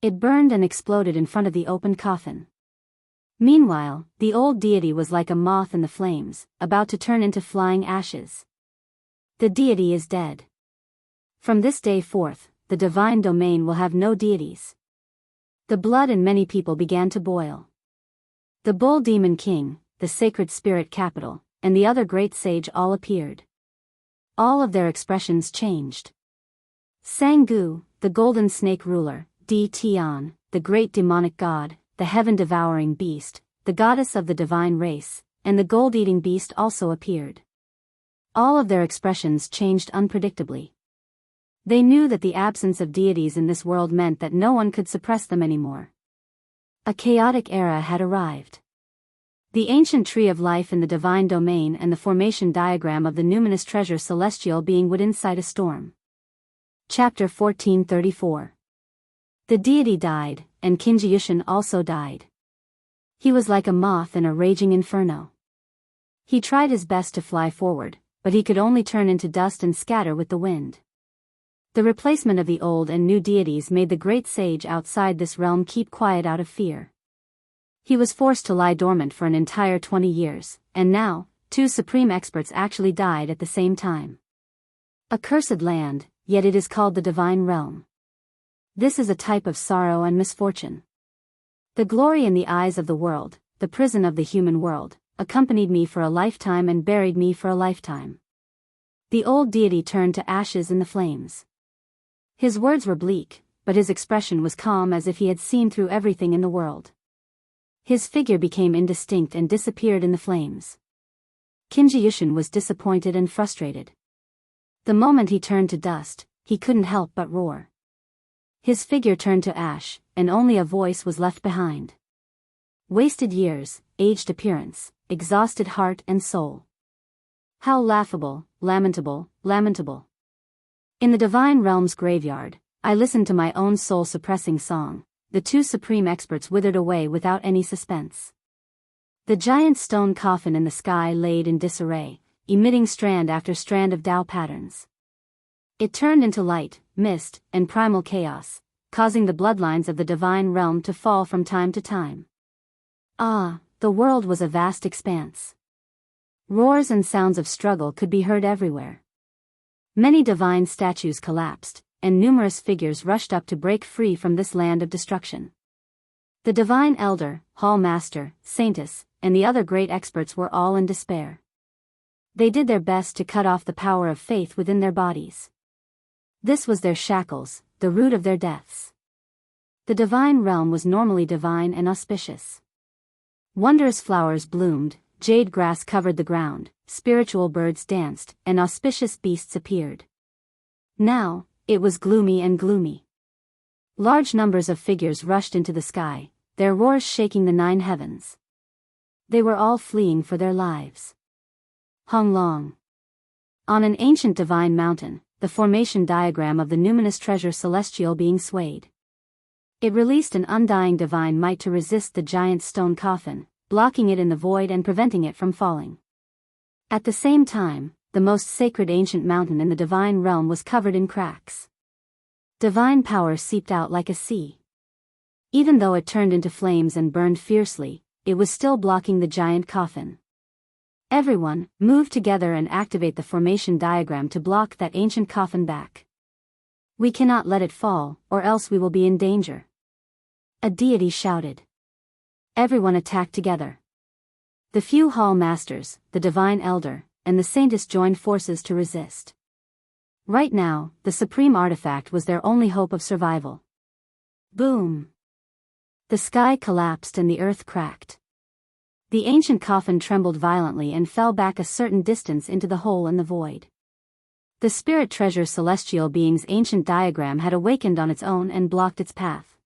It burned and exploded in front of the opened coffin. Meanwhile, the old deity was like a moth in the flames, about to turn into flying ashes. The deity is dead. From this day forth, the divine domain will have no deities. The blood in many people began to boil. The bull demon king, the sacred spirit capital, and the other great sage all appeared. All of their expressions changed. Sangu, the golden snake ruler, Di Tian, the great demonic god, the heaven-devouring beast, the goddess of the divine race, and the gold-eating beast also appeared. All of their expressions changed unpredictably. They knew that the absence of deities in this world meant that no one could suppress them anymore. A chaotic era had arrived. The ancient tree of life in the divine domain and the formation diagram of the numinous treasure celestial being would incite a storm. Chapter 1434. The deity died, and Kinji also died. He was like a moth in a raging inferno. He tried his best to fly forward, but he could only turn into dust and scatter with the wind. The replacement of the old and new deities made the great sage outside this realm keep quiet out of fear. He was forced to lie dormant for an entire 20 years, and now, 2 supreme experts actually died at the same time. A cursed land, yet it is called the divine realm. This is a type of sorrow and misfortune. The glory in the eyes of the world, the prison of the human world, accompanied me for a lifetime and buried me for a lifetime. The old deity turned to ashes in the flames. His words were bleak, but his expression was calm as if he had seen through everything in the world. His figure became indistinct and disappeared in the flames. Kinji was disappointed and frustrated. The moment he turned to dust, he couldn't help but roar. His figure turned to ash, and only a voice was left behind. Wasted years, aged appearance, exhausted heart and soul. How laughable, lamentable, lamentable. In the divine realm's graveyard, I listened to my own soul-suppressing song. The 2 supreme experts withered away without any suspense. The giant stone coffin in the sky laid in disarray, emitting strand after strand of Tao patterns. It turned into light, mist, and primal chaos, causing the bloodlines of the divine realm to fall from time to time. Ah, the world was a vast expanse. Roars and sounds of struggle could be heard everywhere. Many divine statues collapsed, and numerous figures rushed up to break free from this land of destruction. The divine elder, hall master, saintess, and the other great experts were all in despair. They did their best to cut off the power of faith within their bodies. This was their shackles, the root of their deaths. The divine realm was normally divine and auspicious. Wondrous flowers bloomed, jade grass covered the ground, spiritual birds danced, and auspicious beasts appeared. Now, it was gloomy and gloomy. Large numbers of figures rushed into the sky, their roars shaking the 9 heavens. They were all fleeing for their lives. Hung long. On an ancient divine mountain, the formation diagram of the numinous treasure celestial being swayed. It released an undying divine might to resist the giant stone coffin, blocking it in the void and preventing it from falling. At the same time, the most sacred ancient mountain in the divine realm was covered in cracks. Divine power seeped out like a sea. Even though it turned into flames and burned fiercely, it was still blocking the giant coffin. Everyone, move together and activate the formation diagram to block that ancient coffin back. We cannot let it fall, or else we will be in danger. A deity shouted. Everyone attacked together. The few hall masters, the divine elder, and the saintess joined forces to resist. Right now, the supreme artifact was their only hope of survival. Boom! The sky collapsed and the earth cracked. The ancient coffin trembled violently and fell back a certain distance into the hole in the void. The spirit treasure celestial being's ancient diagram had awakened on its own and blocked its path.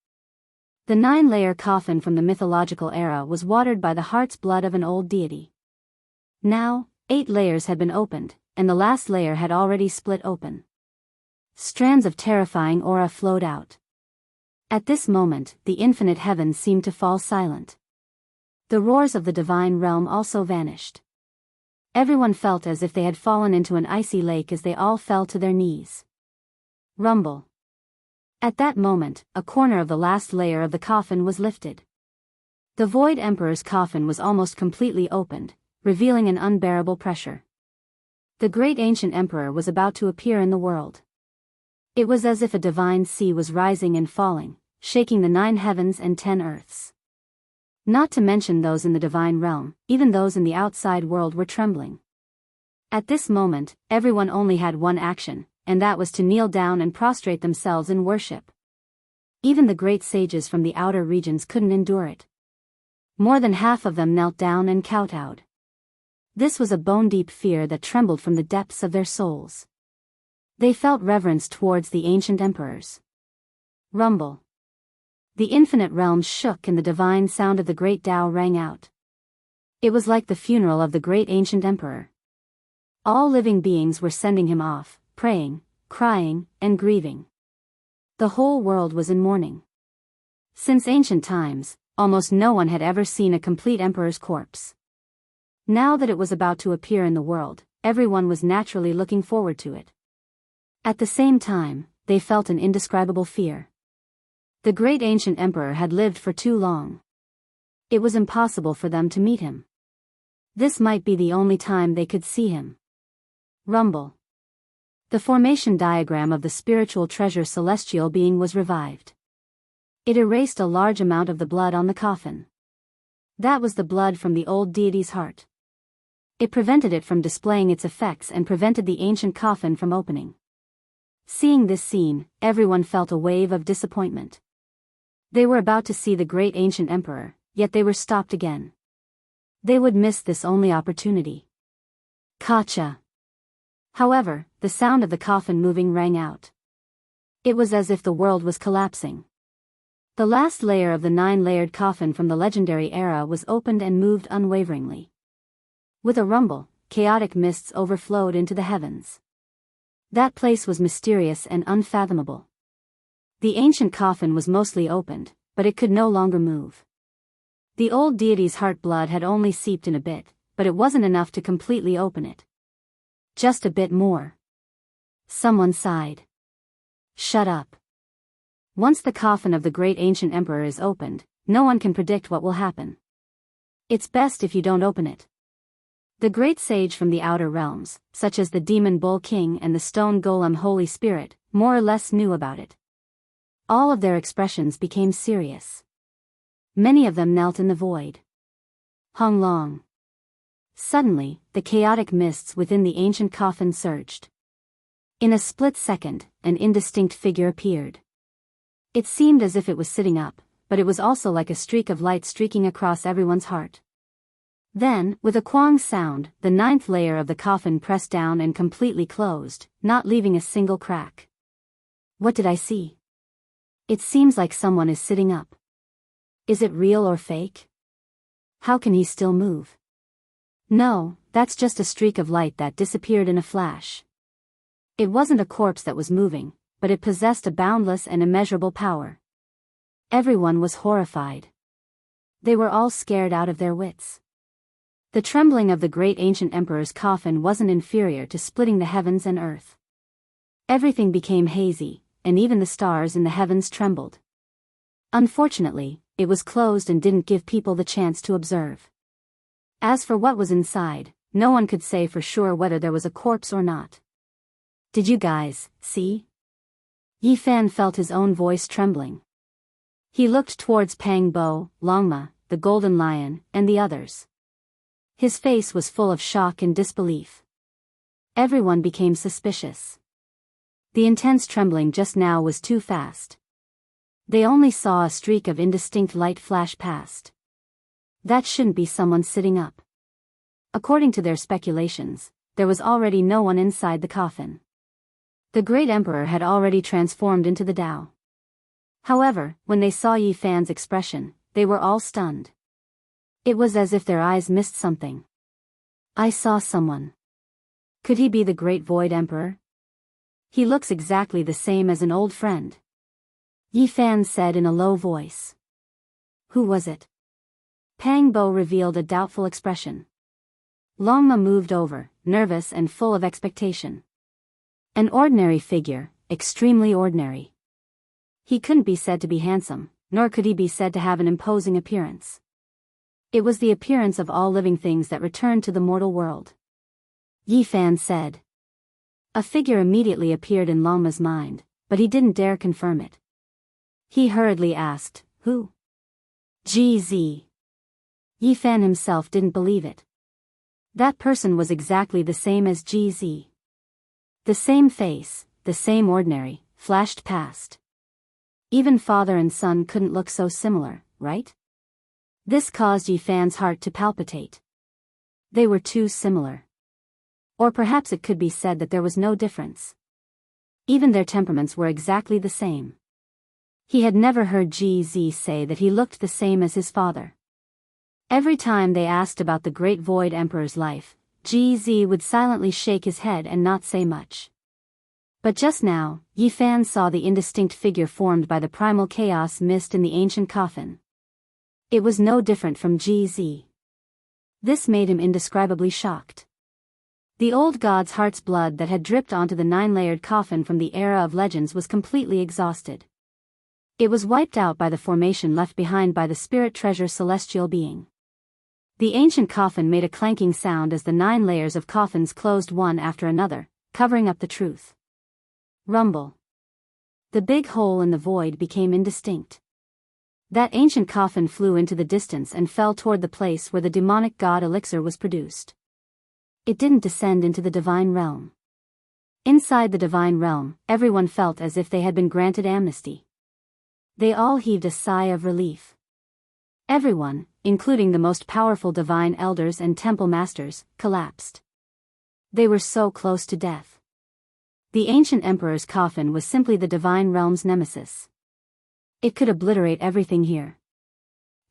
The 9-layer coffin from the mythological era was watered by the heart's blood of an old deity. Now, 8 layers had been opened, and the last layer had already split open. Strands of terrifying aura flowed out. At this moment, the infinite heavens seemed to fall silent. The roars of the divine realm also vanished. Everyone felt as if they had fallen into an icy lake as they all fell to their knees. Rumble. At that moment, a corner of the last layer of the coffin was lifted. The Void Emperor's coffin was almost completely opened, revealing an unbearable pressure. The great ancient emperor was about to appear in the world. It was as if a divine sea was rising and falling, shaking the 9 heavens and 10 earths. Not to mention those in the divine realm, even those in the outside world were trembling. At this moment, everyone only had one action, and that was to kneel down and prostrate themselves in worship. Even the great sages from the outer regions couldn't endure it. More than half of them knelt down and kowtowed. This was a bone-deep fear that trembled from the depths of their souls. They felt reverence towards the ancient emperors. Rumble. The infinite realms shook and the divine sound of the great Tao rang out. It was like the funeral of the great ancient emperor. All living beings were sending him off, praying, crying, and grieving. The whole world was in mourning. Since ancient times, almost no one had ever seen a complete emperor's corpse. Now that it was about to appear in the world, everyone was naturally looking forward to it. At the same time, they felt an indescribable fear. The great ancient emperor had lived for too long. It was impossible for them to meet him. This might be the only time they could see him. Rumble. The formation diagram of the spiritual treasure celestial being was revived. It erased a large amount of the blood on the coffin. That was the blood from the old deity's heart. It prevented it from displaying its effects and prevented the ancient coffin from opening. Seeing this scene, everyone felt a wave of disappointment. They were about to see the great ancient emperor, yet they were stopped again. They would miss this only opportunity. Kacha. However, the sound of the coffin moving rang out. It was as if the world was collapsing. The last layer of the 9-layered coffin from the legendary era was opened and moved unwaveringly. With a rumble, chaotic mists overflowed into the heavens. That place was mysterious and unfathomable. The ancient coffin was mostly opened, but it could no longer move. The old deity's heart blood had only seeped in a bit, but it wasn't enough to completely open it. Just a bit more. Someone sighed. Shut up. Once the coffin of the great ancient emperor is opened, no one can predict what will happen. It's best if you don't open it. The great sage from the outer realms, such as the demon bull king and the stone golem holy spirit, more or less knew about it. All of their expressions became serious. Many of them knelt in the void. Hung long. Suddenly, the chaotic mists within the ancient coffin surged. In a split second, an indistinct figure appeared. It seemed as if it was sitting up, but it was also like a streak of light streaking across everyone's heart. Then, with a quang sound, the 9th layer of the coffin pressed down and completely closed, not leaving a single crack. What did I see? It seems like someone is sitting up. Is it real or fake? How can he still move? No, that's just a streak of light that disappeared in a flash. It wasn't a corpse that was moving, but it possessed a boundless and immeasurable power. Everyone was horrified. They were all scared out of their wits. The trembling of the great ancient emperor's coffin wasn't inferior to splitting the heavens and earth. Everything became hazy, and even the stars in the heavens trembled. Unfortunately, it was closed and didn't give people the chance to observe. As for what was inside, no one could say for sure whether there was a corpse or not. Did you guys see? Yi Fan felt his own voice trembling. He looked towards Pang Bo, Longma, the Golden Lion, and the others. His face was full of shock and disbelief. Everyone became suspicious. The intense trembling just now was too fast. They only saw a streak of indistinct light flash past. That shouldn't be someone sitting up. According to their speculations, there was already no one inside the coffin. The great emperor had already transformed into the Tao. However, when they saw Yi Fan's expression, they were all stunned. It was as if their eyes missed something. I saw someone. Could he be the great void emperor? He looks exactly the same as an old friend. Yi Fan said in a low voice. Who was it? Pang Bo revealed a doubtful expression. Longma moved over, nervous and full of expectation. An ordinary figure, extremely ordinary. He couldn't be said to be handsome, nor could he be said to have an imposing appearance. It was the appearance of all living things that returned to the mortal world. Yi Fan said. A figure immediately appeared in Longma's mind, but he didn't dare confirm it. He hurriedly asked, who? GZ. Yi Fan himself didn't believe it. That person was exactly the same as GZ. The same face, the same ordinary, flashed past. Even father and son couldn't look so similar, right? This caused Yi Fan's heart to palpitate. They were too similar. Or perhaps it could be said that there was no difference. Even their temperaments were exactly the same. He had never heard GZ say that he looked the same as his father. Every time they asked about the great void emperor's life, GZ would silently shake his head and not say much. But just now, Yi Fan saw the indistinct figure formed by the primal chaos mist in the ancient coffin. It was no different from GZ. This made him indescribably shocked. The old god's heart's blood that had dripped onto the 9-layered coffin from the era of legends was completely exhausted. It was wiped out by the formation left behind by the spirit treasure celestial being. The ancient coffin made a clanking sound as the 9 layers of coffins closed one after another, covering up the truth. Rumble. The big hole in the void became indistinct. That ancient coffin flew into the distance and fell toward the place where the demonic god elixir was produced. It didn't descend into the divine realm. Inside the divine realm, everyone felt as if they had been granted amnesty. They all heaved a sigh of relief. Everyone, including the most powerful divine elders and temple masters, collapsed. They were so close to death. The ancient emperor's coffin was simply the divine realm's nemesis. It could obliterate everything here.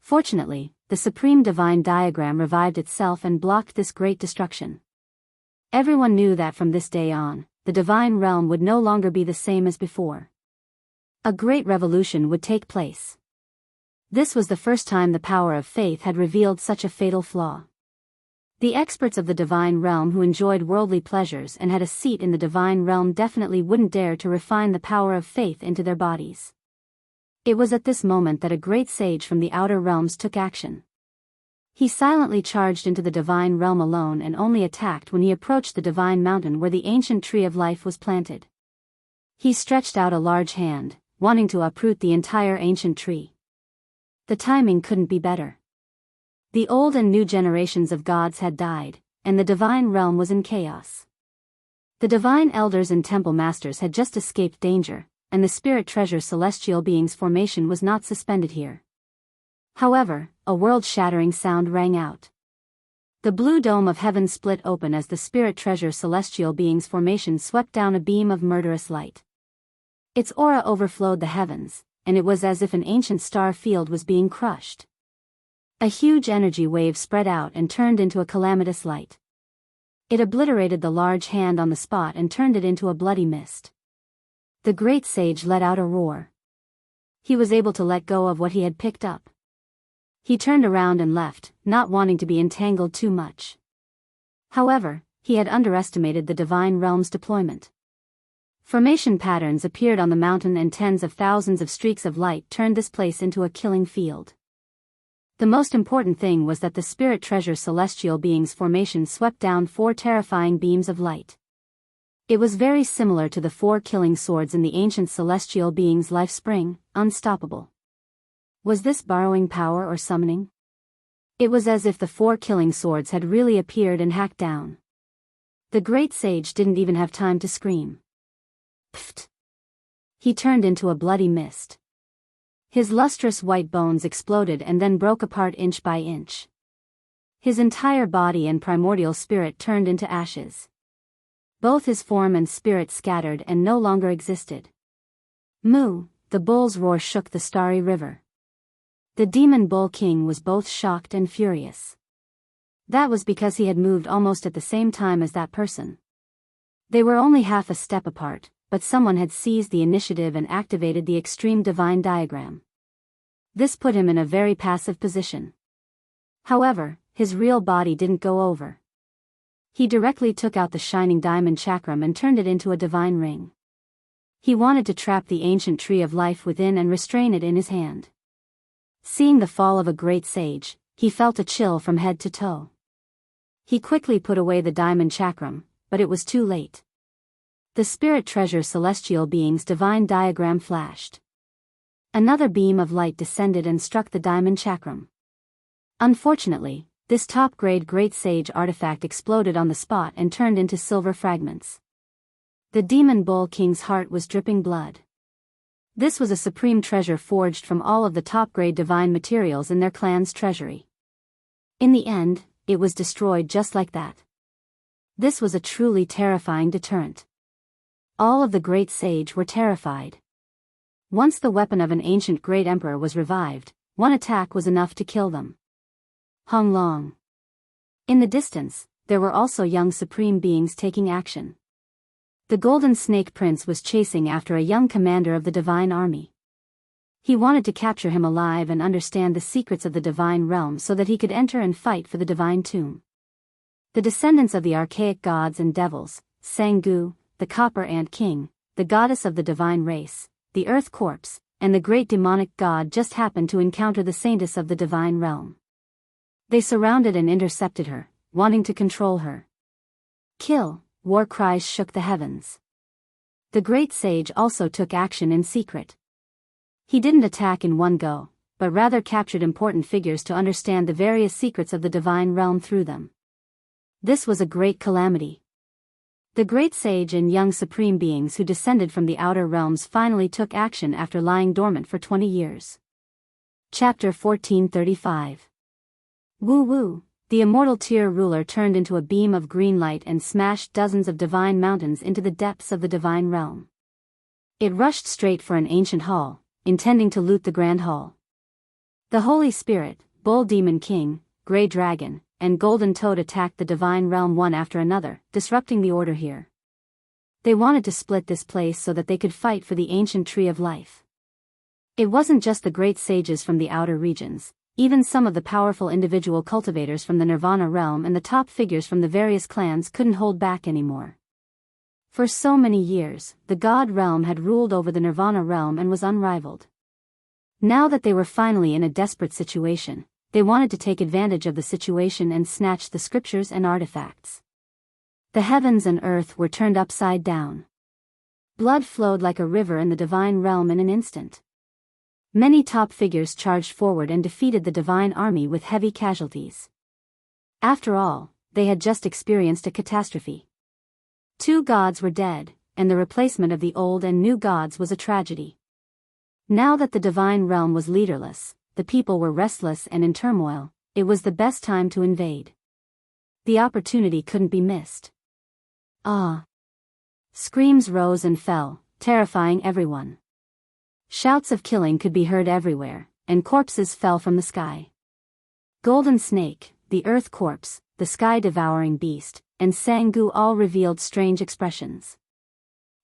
Fortunately, the supreme divine diagram revived itself and blocked this great destruction. Everyone knew that from this day on, the divine realm would no longer be the same as before. A great revolution would take place. This was the first time the power of faith had revealed such a fatal flaw. The experts of the divine realm who enjoyed worldly pleasures and had a seat in the divine realm definitely wouldn't dare to refine the power of faith into their bodies. It was at this moment that a great sage from the outer realms took action. He silently charged into the divine realm alone and only attacked when he approached the divine mountain where the ancient tree of life was planted. He stretched out a large hand, wanting to uproot the entire ancient tree. The timing couldn't be better. The old and new generations of gods had died, and the divine realm was in chaos. The divine elders and temple masters had just escaped danger, and the spirit treasure celestial beings formation was not suspended here. However, a world-shattering sound rang out. The blue dome of heaven split open as the spirit treasure celestial beings formation swept down a beam of murderous light. Its aura overflowed the heavens, and it was as if an ancient star field was being crushed. A huge energy wave spread out and turned into a calamitous light. It obliterated the large hand on the spot and turned it into a bloody mist. The great sage let out a roar. He was able to let go of what he had picked up. He turned around and left, not wanting to be entangled too much. However, he had underestimated the divine realm's deployment. Formation patterns appeared on the mountain and tens of thousands of streaks of light turned this place into a killing field. The most important thing was that the spirit treasure celestial beings formation swept down 4 terrifying beams of light. It was very similar to the 4 killing swords in the ancient celestial being's life spring, unstoppable. Was this borrowing power or summoning? It was as if the 4 killing swords had really appeared and hacked down. The great sage didn't even have time to scream. Pfft! He turned into a bloody mist. His lustrous white bones exploded and then broke apart inch by inch. His entire body and primordial spirit turned into ashes. Both his form and spirit scattered and no longer existed. Moo! The bull's roar shook the starry river. The demon bull king was both shocked and furious. That was because he had moved almost at the same time as that person. They were only half a step apart, but someone had seized the initiative and activated the extreme divine diagram. This put him in a very passive position. However, his real body didn't go over. He directly took out the shining diamond chakram and turned it into a divine ring. He wanted to trap the ancient tree of life within and restrain it in his hand. Seeing the fall of a great sage, he felt a chill from head to toe. He quickly put away the diamond chakram, but it was too late. The spirit treasure celestial being's divine diagram flashed. Another beam of light descended and struck the diamond chakram. Unfortunately, this top-grade great sage artifact exploded on the spot and turned into silver fragments. The demon bull king's heart was dripping blood. This was a supreme treasure forged from all of the top-grade divine materials in their clan's treasury. In the end, it was destroyed just like that. This was a truly terrifying deterrent. All of the great sage were terrified. Once the weapon of an ancient great emperor was revived, one attack was enough to kill them. Hung Long. In the distance, there were also young supreme beings taking action. The Golden Snake Prince was chasing after a young commander of the divine army. He wanted to capture him alive and understand the secrets of the divine realm so that he could enter and fight for the divine tomb. The descendants of the archaic gods and devils, Sangu, the Copper Ant King, the goddess of the divine race, the Earth Corpse, and the great demonic god just happened to encounter the saintess of the divine realm. They surrounded and intercepted her, wanting to control her. Kill! War cries shook the heavens. The great sage also took action in secret. He didn't attack in one go, but rather captured important figures to understand the various secrets of the divine realm through them. This was a great calamity. The great sage and young supreme beings who descended from the outer realms finally took action after lying dormant for 20 years. Chapter 1435. Woo woo! The immortal Tyr ruler turned into a beam of green light and smashed dozens of divine mountains into the depths of the divine realm. It rushed straight for an ancient hall, intending to loot the grand hall. The Holy Spirit, Bull Demon King, Grey Dragon, and Golden Toad attacked the divine realm one after another, disrupting the order here. They wanted to split this place so that they could fight for the ancient tree of life. It wasn't just the great sages from the outer regions. Even some of the powerful individual cultivators from the Nirvana realm and the top figures from the various clans couldn't hold back anymore. For so many years, the God realm had ruled over the Nirvana realm and was unrivaled. Now that they were finally in a desperate situation, they wanted to take advantage of the situation and snatch the scriptures and artifacts. The heavens and earth were turned upside down. Blood flowed like a river in the divine realm in an instant. Many top figures charged forward and defeated the divine army with heavy casualties. After all, they had just experienced a catastrophe. 2 gods were dead, and the replacement of the old and new gods was a tragedy. Now that the divine realm was leaderless, the people were restless and in turmoil. It was the best time to invade. The opportunity couldn't be missed. Ah! Screams rose and fell, terrifying everyone. Shouts of killing could be heard everywhere, and corpses fell from the sky. Golden Snake, the Earth Corpse, the Sky-devouring Beast, and Sangu all revealed strange expressions.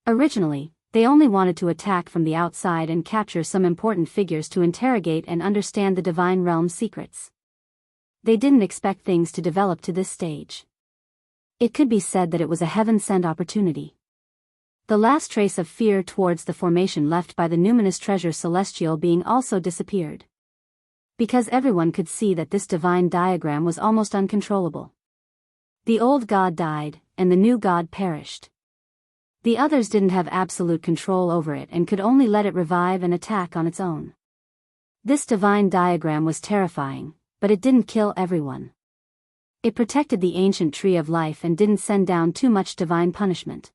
Originally, they only wanted to attack from the outside and capture some important figures to interrogate and understand the divine realm's secrets. They didn't expect things to develop to this stage. It could be said that it was a heaven-sent opportunity. The last trace of fear towards the formation left by the numinous treasure celestial being also disappeared. Because everyone could see that this divine diagram was almost uncontrollable. The old god died, and the new god perished. The others didn't have absolute control over it and could only let it revive and attack on its own. This divine diagram was terrifying, but it didn't kill everyone. It protected the ancient tree of life and didn't send down too much divine punishment.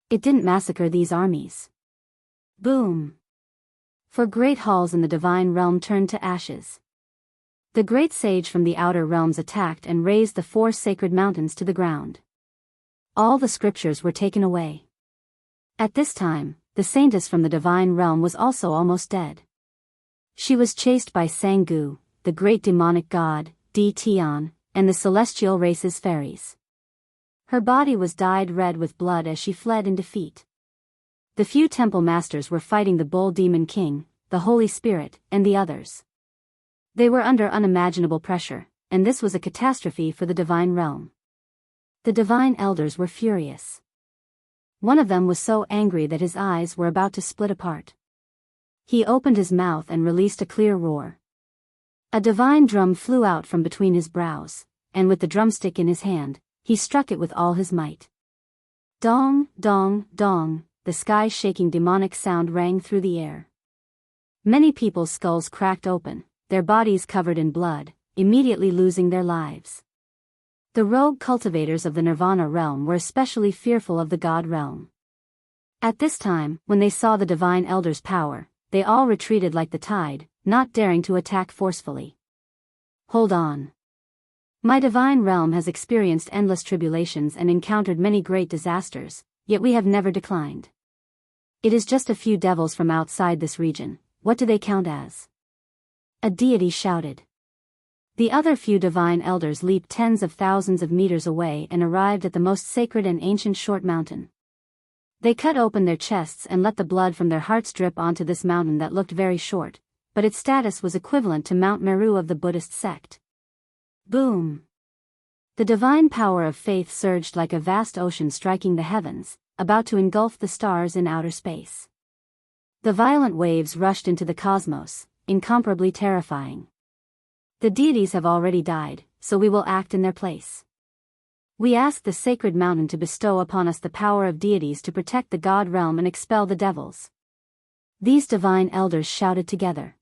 It didn't massacre these armies. Boom! For great halls in the divine realm turned to ashes. The great sage from the outer realms attacked and razed the 4 sacred mountains to the ground. All the scriptures were taken away. At this time, the saintess from the divine realm was also almost dead. She was chased by Sangu, the great demonic god, Tion, and the celestial race's fairies. Her body was dyed red with blood as she fled in defeat. The few temple masters were fighting the bull demon king, the Holy Spirit, and the others. They were under unimaginable pressure, and this was a catastrophe for the divine realm. The divine elders were furious. One of them was so angry that his eyes were about to split apart. He opened his mouth and released a clear roar. A divine drum flew out from between his brows, and with the drumstick in his hand, he struck it with all his might. Dong, dong, dong, the sky-shaking demonic sound rang through the air. Many people's skulls cracked open, their bodies covered in blood, immediately losing their lives. The rogue cultivators of the Nirvana realm were especially fearful of the God realm. At this time, when they saw the divine elder's power, they all retreated like the tide, not daring to attack forcefully. Hold on. My divine realm has experienced endless tribulations and encountered many great disasters, yet we have never declined. It is just a few devils from outside this region. What do they count as? A deity shouted. The other few divine elders leaped tens of thousands of meters away and arrived at the most sacred and ancient short mountain. They cut open their chests and let the blood from their hearts drip onto this mountain that looked very short, but its status was equivalent to Mount Meru of the Buddhist sect. Boom! The divine power of faith surged like a vast ocean striking the heavens, about to engulf the stars in outer space. The violent waves rushed into the cosmos, incomparably terrifying. The deities have already died, so we will act in their place. We ask the sacred mountain to bestow upon us the power of deities to protect the God realm and expel the devils. These divine elders shouted together.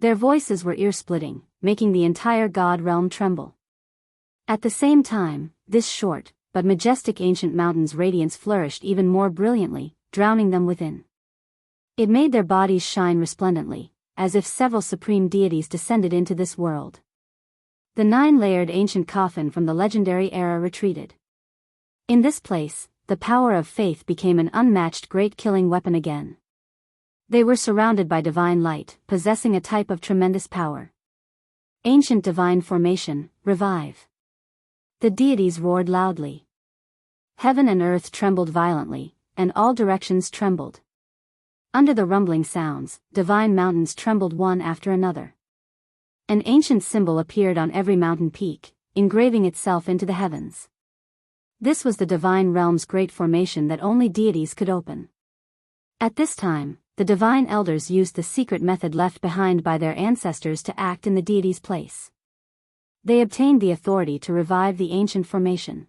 Their voices were ear-splitting, making the entire God realm tremble. At the same time, this short, but majestic ancient mountain's radiance flourished even more brilliantly, drowning them within. It made their bodies shine resplendently, as if several supreme deities descended into this world. The 9-layered ancient coffin from the legendary era retreated. In this place, the power of faith became an unmatched great killing weapon again. They were surrounded by divine light, possessing a type of tremendous power. Ancient divine formation, revive. The deities roared loudly. Heaven and earth trembled violently, and all directions trembled. Under the rumbling sounds, divine mountains trembled one after another. An ancient symbol appeared on every mountain peak, engraving itself into the heavens. This was the divine realm's great formation that only deities could open. At this time, the divine elders used the secret method left behind by their ancestors to act in the deity's place. They obtained the authority to revive the ancient formation.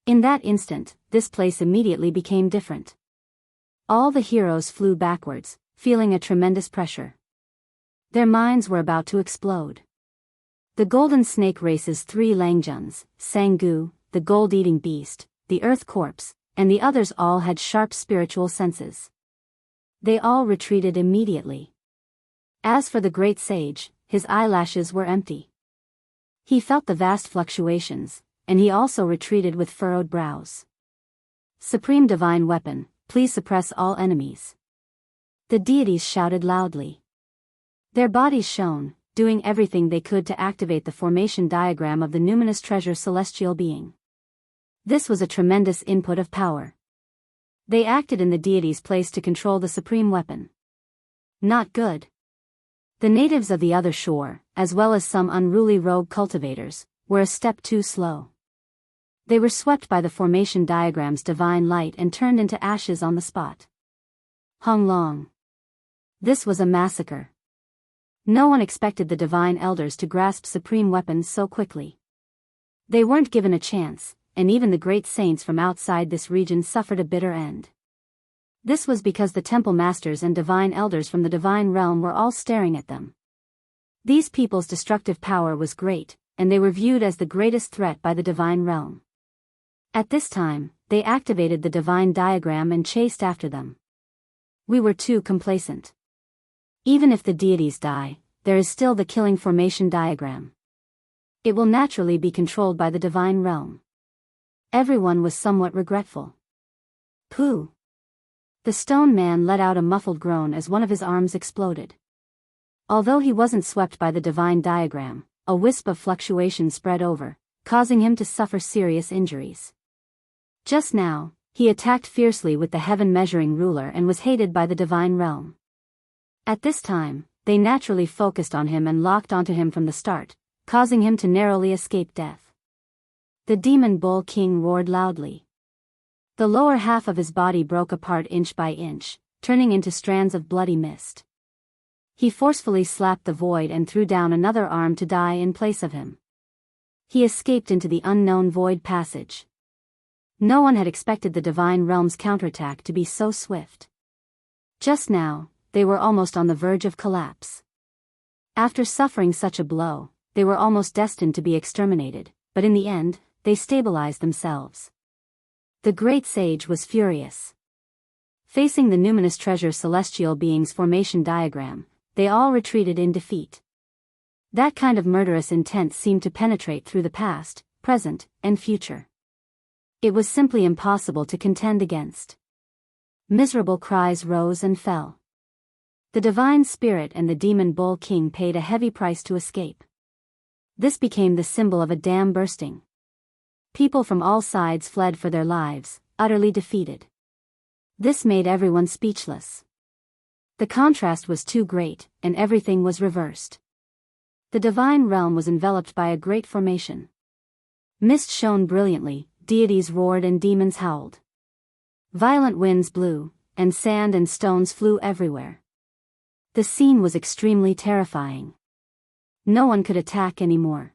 In that instant, this place immediately became different. All the heroes flew backwards, feeling a tremendous pressure. Their minds were about to explode. The golden snake race's 3 Langjuns, Sangu, the gold-eating beast, the earth corpse, and the others all had sharp spiritual senses. They all retreated immediately. As for the great sage, his eyelashes were empty. He felt the vast fluctuations, and he also retreated with furrowed brows. Supreme divine weapon, please suppress all enemies. The deities shouted loudly. Their bodies shone, doing everything they could to activate the formation diagram of the numinous treasure celestial being. This was a tremendous input of power. They acted in the deity's place to control the supreme weapon. Not good. The natives of the other shore, as well as some unruly rogue cultivators, were a step too slow. They were swept by the formation diagram's divine light and turned into ashes on the spot. Hung long. This was a massacre. No one expected the divine elders to grasp supreme weapons so quickly. They weren't given a chance, and even the great saints from outside this region suffered a bitter end. This was because the temple masters and divine elders from the divine realm were all staring at them. These people's destructive power was great, and they were viewed as the greatest threat by the divine realm. At this time, they activated the divine diagram and chased after them. We were too complacent. Even if the deities die, there is still the killing formation diagram. It will naturally be controlled by the divine realm. Everyone was somewhat regretful. Pooh! The stone man let out a muffled groan as one of his arms exploded. Although he wasn't swept by the divine diagram, a wisp of fluctuation spread over, causing him to suffer serious injuries. Just now, he attacked fiercely with the heaven-measuring ruler and was hated by the divine realm. At this time, they naturally focused on him and locked onto him from the start, causing him to narrowly escape death. The demon bull king roared loudly. The lower half of his body broke apart inch by inch, turning into strands of bloody mist. He forcefully slapped the void and threw down another arm to die in place of him. He escaped into the unknown void passage. No one had expected the divine realm's counterattack to be so swift. Just now, they were almost on the verge of collapse. After suffering such a blow, they were almost destined to be exterminated, but in the end, they stabilized themselves. The great sage was furious. Facing the numinous treasure celestial being's formation diagram, they all retreated in defeat. That kind of murderous intent seemed to penetrate through the past, present, and future. It was simply impossible to contend against. Miserable cries rose and fell. The divine spirit and the demon bull king paid a heavy price to escape. This became the symbol of a dam bursting. People from all sides fled for their lives, utterly defeated. This made everyone speechless. The contrast was too great, and everything was reversed. The divine realm was enveloped by a great formation. Mist shone brilliantly, deities roared and demons howled. Violent winds blew, and sand and stones flew everywhere. The scene was extremely terrifying. No one could attack anymore.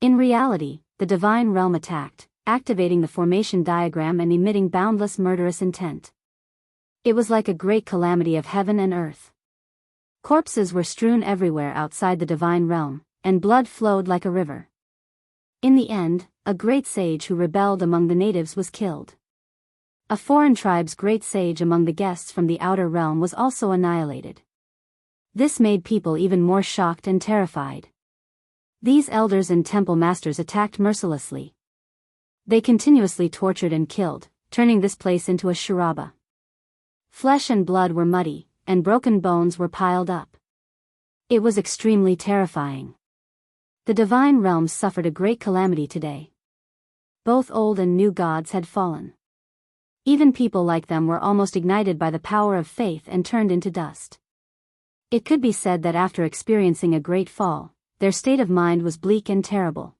In reality, the divine realm attacked, activating the formation diagram and emitting boundless murderous intent. It was like a great calamity of heaven and earth. Corpses were strewn everywhere outside the divine realm, and blood flowed like a river. In the end, a great sage who rebelled among the natives was killed. A foreign tribe's great sage among the guests from the outer realm was also annihilated. This made people even more shocked and terrified. These elders and temple masters attacked mercilessly. They continuously tortured and killed, turning this place into a sharaba. Flesh and blood were muddy, and broken bones were piled up. It was extremely terrifying. The divine realms suffered a great calamity today. Both old and new gods had fallen. Even people like them were almost ignited by the power of faith and turned into dust. It could be said that after experiencing a great fall, their state of mind was bleak and terrible.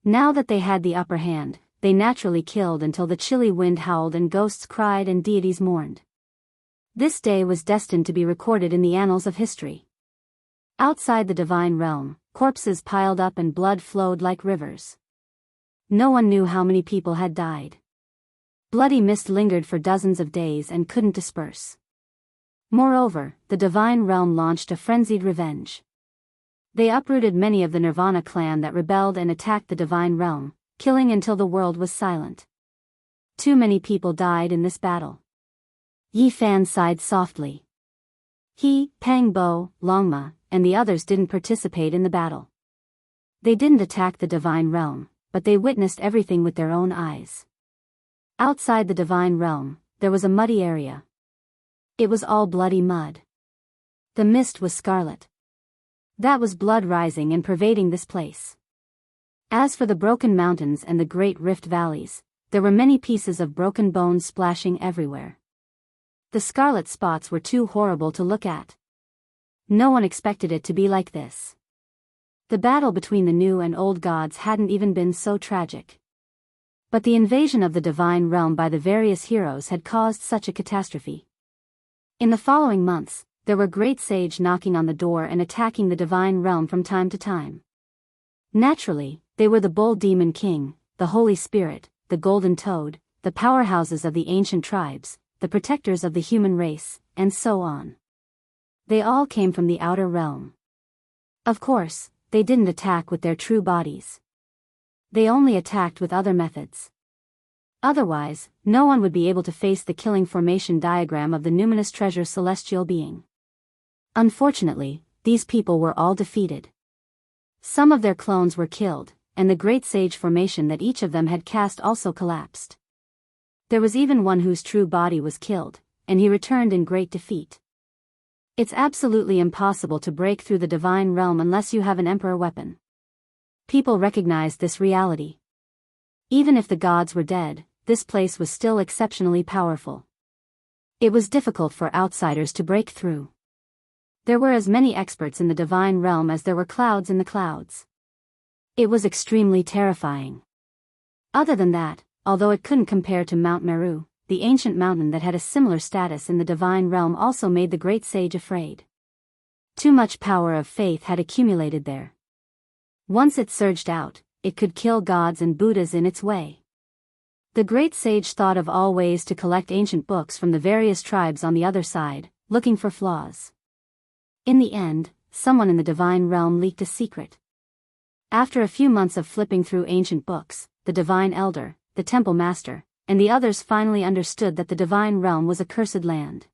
Now that they had the upper hand, they naturally killed until the chilly wind howled and ghosts cried and deities mourned. This day was destined to be recorded in the annals of history. Outside the divine realm, corpses piled up and blood flowed like rivers. No one knew how many people had died. Bloody mist lingered for dozens of days and couldn't disperse. Moreover, the divine realm launched a frenzied revenge. They uprooted many of the Nirvana clan that rebelled and attacked the divine realm, killing until the world was silent. Too many people died in this battle. Yi Fan sighed softly. He, Pang Bo, Longma, and the others didn't participate in the battle. They didn't attack the divine realm, but they witnessed everything with their own eyes. Outside the divine realm, there was a muddy area. It was all bloody mud. The mist was scarlet. That was blood rising and pervading this place. As for the broken mountains and the great rift valleys, there were many pieces of broken bones splashing everywhere. The scarlet spots were too horrible to look at. No one expected it to be like this. The battle between the new and old gods hadn't even been so tragic. But the invasion of the divine realm by the various heroes had caused such a catastrophe. In the following months, there were great sage knocking on the door and attacking the divine realm from time to time. Naturally, they were the Bull Demon King, the Holy Spirit, the Golden Toad, the powerhouses of the ancient tribes, the protectors of the human race, and so on. They all came from the outer realm. Of course, they didn't attack with their true bodies. They only attacked with other methods. Otherwise, no one would be able to face the killing formation diagram of the numinous treasure celestial being. Unfortunately, these people were all defeated. Some of their clones were killed, and the great sage formation that each of them had cast also collapsed. There was even one whose true body was killed, and he returned in great defeat. It's absolutely impossible to break through the divine realm unless you have an emperor weapon. People recognized this reality. Even if the gods were dead, this place was still exceptionally powerful. It was difficult for outsiders to break through. There were as many experts in the divine realm as there were clouds in the clouds. It was extremely terrifying. Other than that, although it couldn't compare to Mount Meru, the ancient mountain that had a similar status in the divine realm also made the great sage afraid. Too much power of faith had accumulated there. Once it surged out, it could kill gods and Buddhas in its way. The great sage thought of all ways to collect ancient books from the various tribes on the other side, looking for flaws. In the end, someone in the divine realm leaked a secret. After a few months of flipping through ancient books, the divine elder, the temple master, and the others finally understood that the divine realm was a cursed land.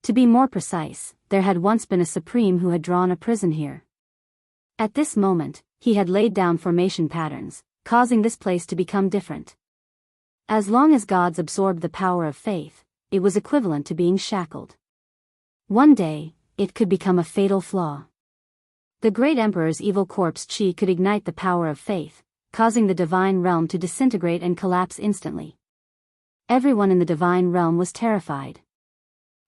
To be more precise, there had once been a supreme who had drawn a prison here. At this moment, he had laid down formation patterns, causing this place to become different. As long as gods absorbed the power of faith, it was equivalent to being shackled. One day, it could become a fatal flaw. The great emperor's evil corpse chi could ignite the power of faith, causing the divine realm to disintegrate and collapse instantly. Everyone in the divine realm was terrified.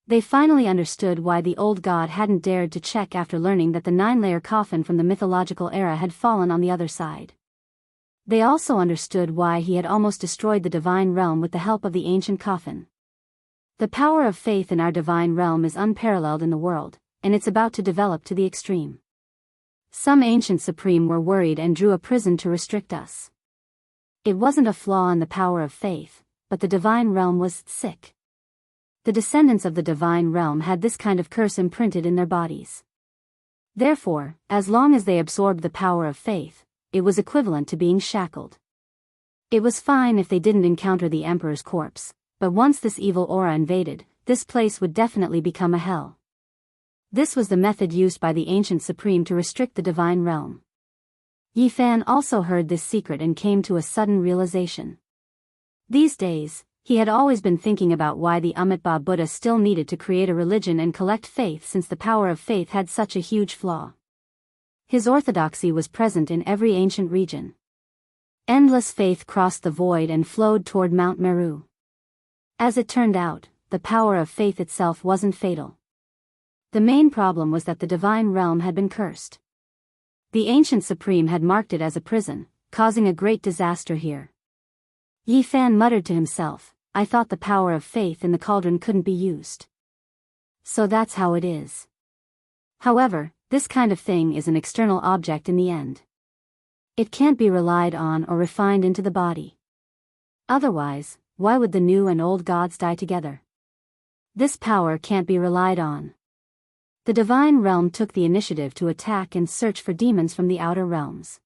They finally understood why the old god hadn't dared to check after learning that the 9-layer coffin from the mythological era had fallen on the other side. They also understood why he had almost destroyed the divine realm with the help of the ancient coffin. The power of faith in our divine realm is unparalleled in the world, and it's about to develop to the extreme. Some ancient supreme were worried and drew a prison to restrict us. It wasn't a flaw in the power of faith, but the divine realm was sick. The descendants of the divine realm had this kind of curse imprinted in their bodies. Therefore, as long as they absorbed the power of faith, it was equivalent to being shackled. It was fine if they didn't encounter the emperor's corpse, but once this evil aura invaded, this place would definitely become a hell. This was the method used by the ancient supreme to restrict the divine realm. Yi Fan also heard this secret and came to a sudden realization. These days, he had always been thinking about why the Amitabha Buddha still needed to create a religion and collect faith since the power of faith had such a huge flaw. His orthodoxy was present in every ancient region. Endless faith crossed the void and flowed toward Mount Meru. As it turned out, the power of faith itself wasn't fatal. The main problem was that the divine realm had been cursed. The ancient supreme had marked it as a prison, causing a great disaster here. Yi Fan muttered to himself, I thought the power of faith in the cauldron couldn't be used. So that's how it is. However, this kind of thing is an external object in the end. It can't be relied on or refined into the body. Otherwise, why would the new and old gods die together? This power can't be relied on. The divine realm took the initiative to attack and search for demons from the outer realms.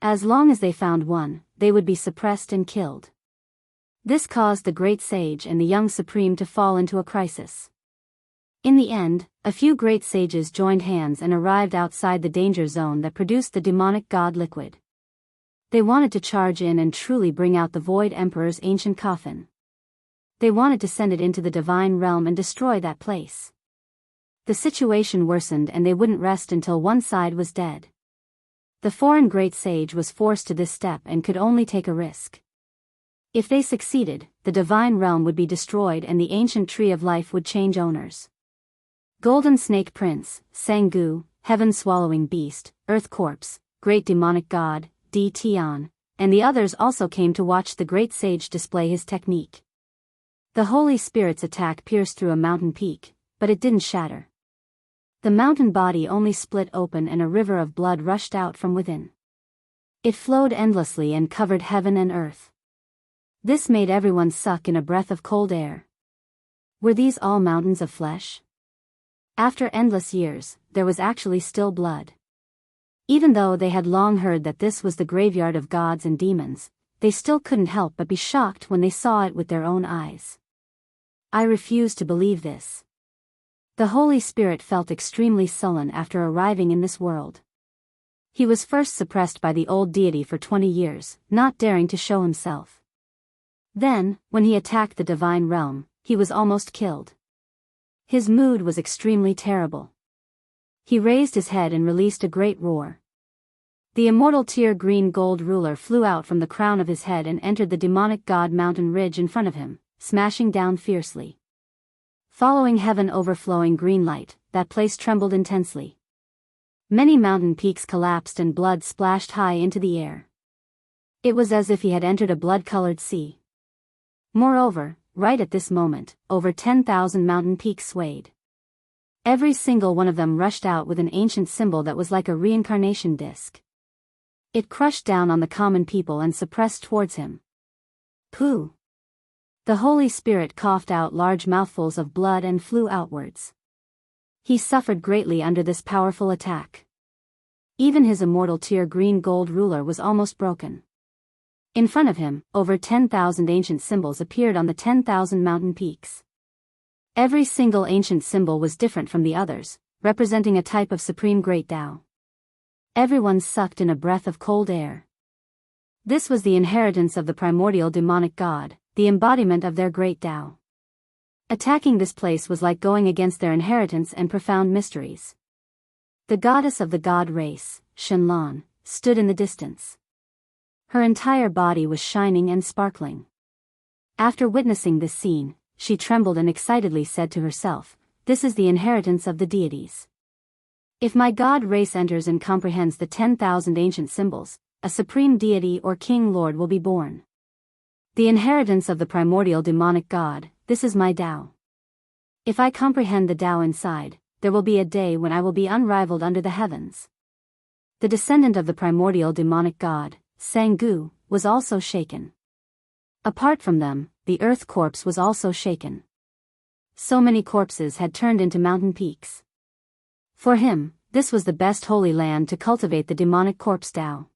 As long as they found one, they would be suppressed and killed. This caused the great sage and the young supreme to fall into a crisis. In the end, a few great sages joined hands and arrived outside the danger zone that produced the demonic god liquid. They wanted to charge in and truly bring out the Void Emperor's ancient coffin. They wanted to send it into the divine realm and destroy that place. The situation worsened and they wouldn't rest until one side was dead. The foreign great sage was forced to this step and could only take a risk. If they succeeded, the divine realm would be destroyed and the ancient tree of life would change owners. Golden Snake Prince, Sangu, Heaven-Swallowing Beast, Earth Corpse, Great Demonic God, Tian, and the others also came to watch the great sage display his technique. The Holy Spirit's attack pierced through a mountain peak, but it didn't shatter. The mountain body only split open and a river of blood rushed out from within. It flowed endlessly and covered heaven and earth. This made everyone suck in a breath of cold air. Were these all mountains of flesh? After endless years, there was actually still blood. Even though they had long heard that this was the graveyard of gods and demons, they still couldn't help but be shocked when they saw it with their own eyes. I refuse to believe this. The Holy Spirit felt extremely sullen after arriving in this world. He was first suppressed by the old deity for 20 years, not daring to show himself. Then, when he attacked the divine realm, he was almost killed. His mood was extremely terrible. He raised his head and released a great roar. The immortal tear green gold ruler flew out from the crown of his head and entered the demonic god mountain ridge in front of him, smashing down fiercely. Following heaven overflowing green light, that place trembled intensely. Many mountain peaks collapsed and blood splashed high into the air. It was as if he had entered a blood-colored sea. Moreover, right at this moment, over 10,000 mountain peaks swayed. Every single one of them rushed out with an ancient symbol that was like a reincarnation disc. It crushed down on the common people and suppressed towards him. Pooh! The Holy Spirit coughed out large mouthfuls of blood and flew outwards. He suffered greatly under this powerful attack. Even his immortal tear green gold ruler was almost broken. In front of him, over 10,000 ancient symbols appeared on the 10,000 mountain peaks. Every single ancient symbol was different from the others, representing a type of supreme great Tao. Everyone sucked in a breath of cold air. This was the inheritance of the primordial demonic god, the embodiment of their great Tao. Attacking this place was like going against their inheritance and profound mysteries. The goddess of the god race, Shenlong, stood in the distance. Her entire body was shining and sparkling. After witnessing this scene, she trembled and excitedly said to herself, "This is the inheritance of the deities. If my god race enters and comprehends the 10,000 ancient symbols, a supreme deity or king lord will be born. The inheritance of the primordial demonic god, this is my Tao. If I comprehend the Tao inside, there will be a day when I will be unrivaled under the heavens." The descendant of the primordial demonic god, Sangu, was also shaken. Apart from them, the earth corpse was also shaken. So many corpses had turned into mountain peaks. For him, this was the best holy land to cultivate the demonic corpse Tao.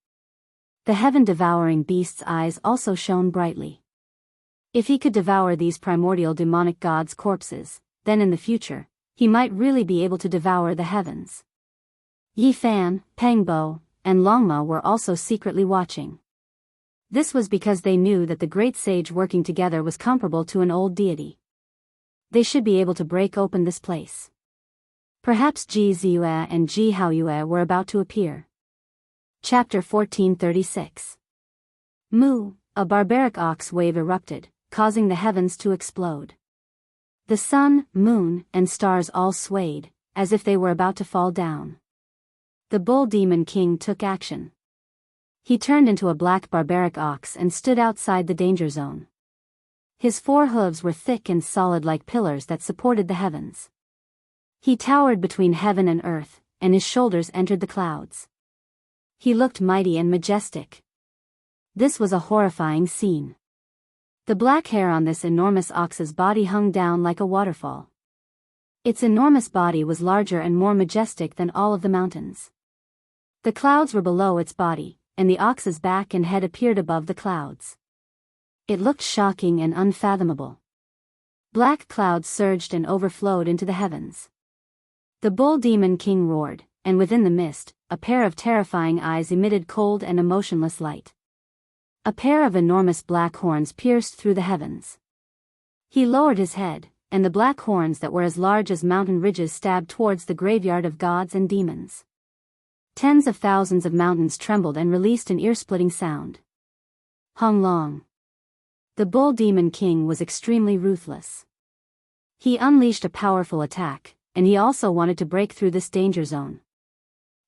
The heaven-devouring beast's eyes also shone brightly. If he could devour these primordial demonic gods' corpses, then in the future, he might really be able to devour the heavens. Yi Fan, Pengbo, and Longma were also secretly watching. This was because they knew that the great sage working together was comparable to an old deity. They should be able to break open this place. Perhaps Ji Ziyue and Ji Haoyue were about to appear. Chapter 1436. Moo, a barbaric ox wave erupted, causing the heavens to explode. The sun, moon, and stars all swayed, as if they were about to fall down. The bull demon king took action. He turned into a black barbaric ox and stood outside the danger zone. His 4 hooves were thick and solid like pillars that supported the heavens. He towered between heaven and earth, and his shoulders entered the clouds. He looked mighty and majestic. This was a horrifying scene. The black hair on this enormous ox's body hung down like a waterfall. Its enormous body was larger and more majestic than all of the mountains. The clouds were below its body, and the ox's back and head appeared above the clouds. It looked shocking and unfathomable. Black clouds surged and overflowed into the heavens. The bull demon king roared, and within the mist, a pair of terrifying eyes emitted cold and emotionless light. A pair of enormous black horns pierced through the heavens. He lowered his head, and the black horns that were as large as mountain ridges stabbed towards the graveyard of gods and demons. Tens of thousands of mountains trembled and released an ear-splitting sound. Hung Long. The bull demon king was extremely ruthless. He unleashed a powerful attack, and he also wanted to break through this danger zone.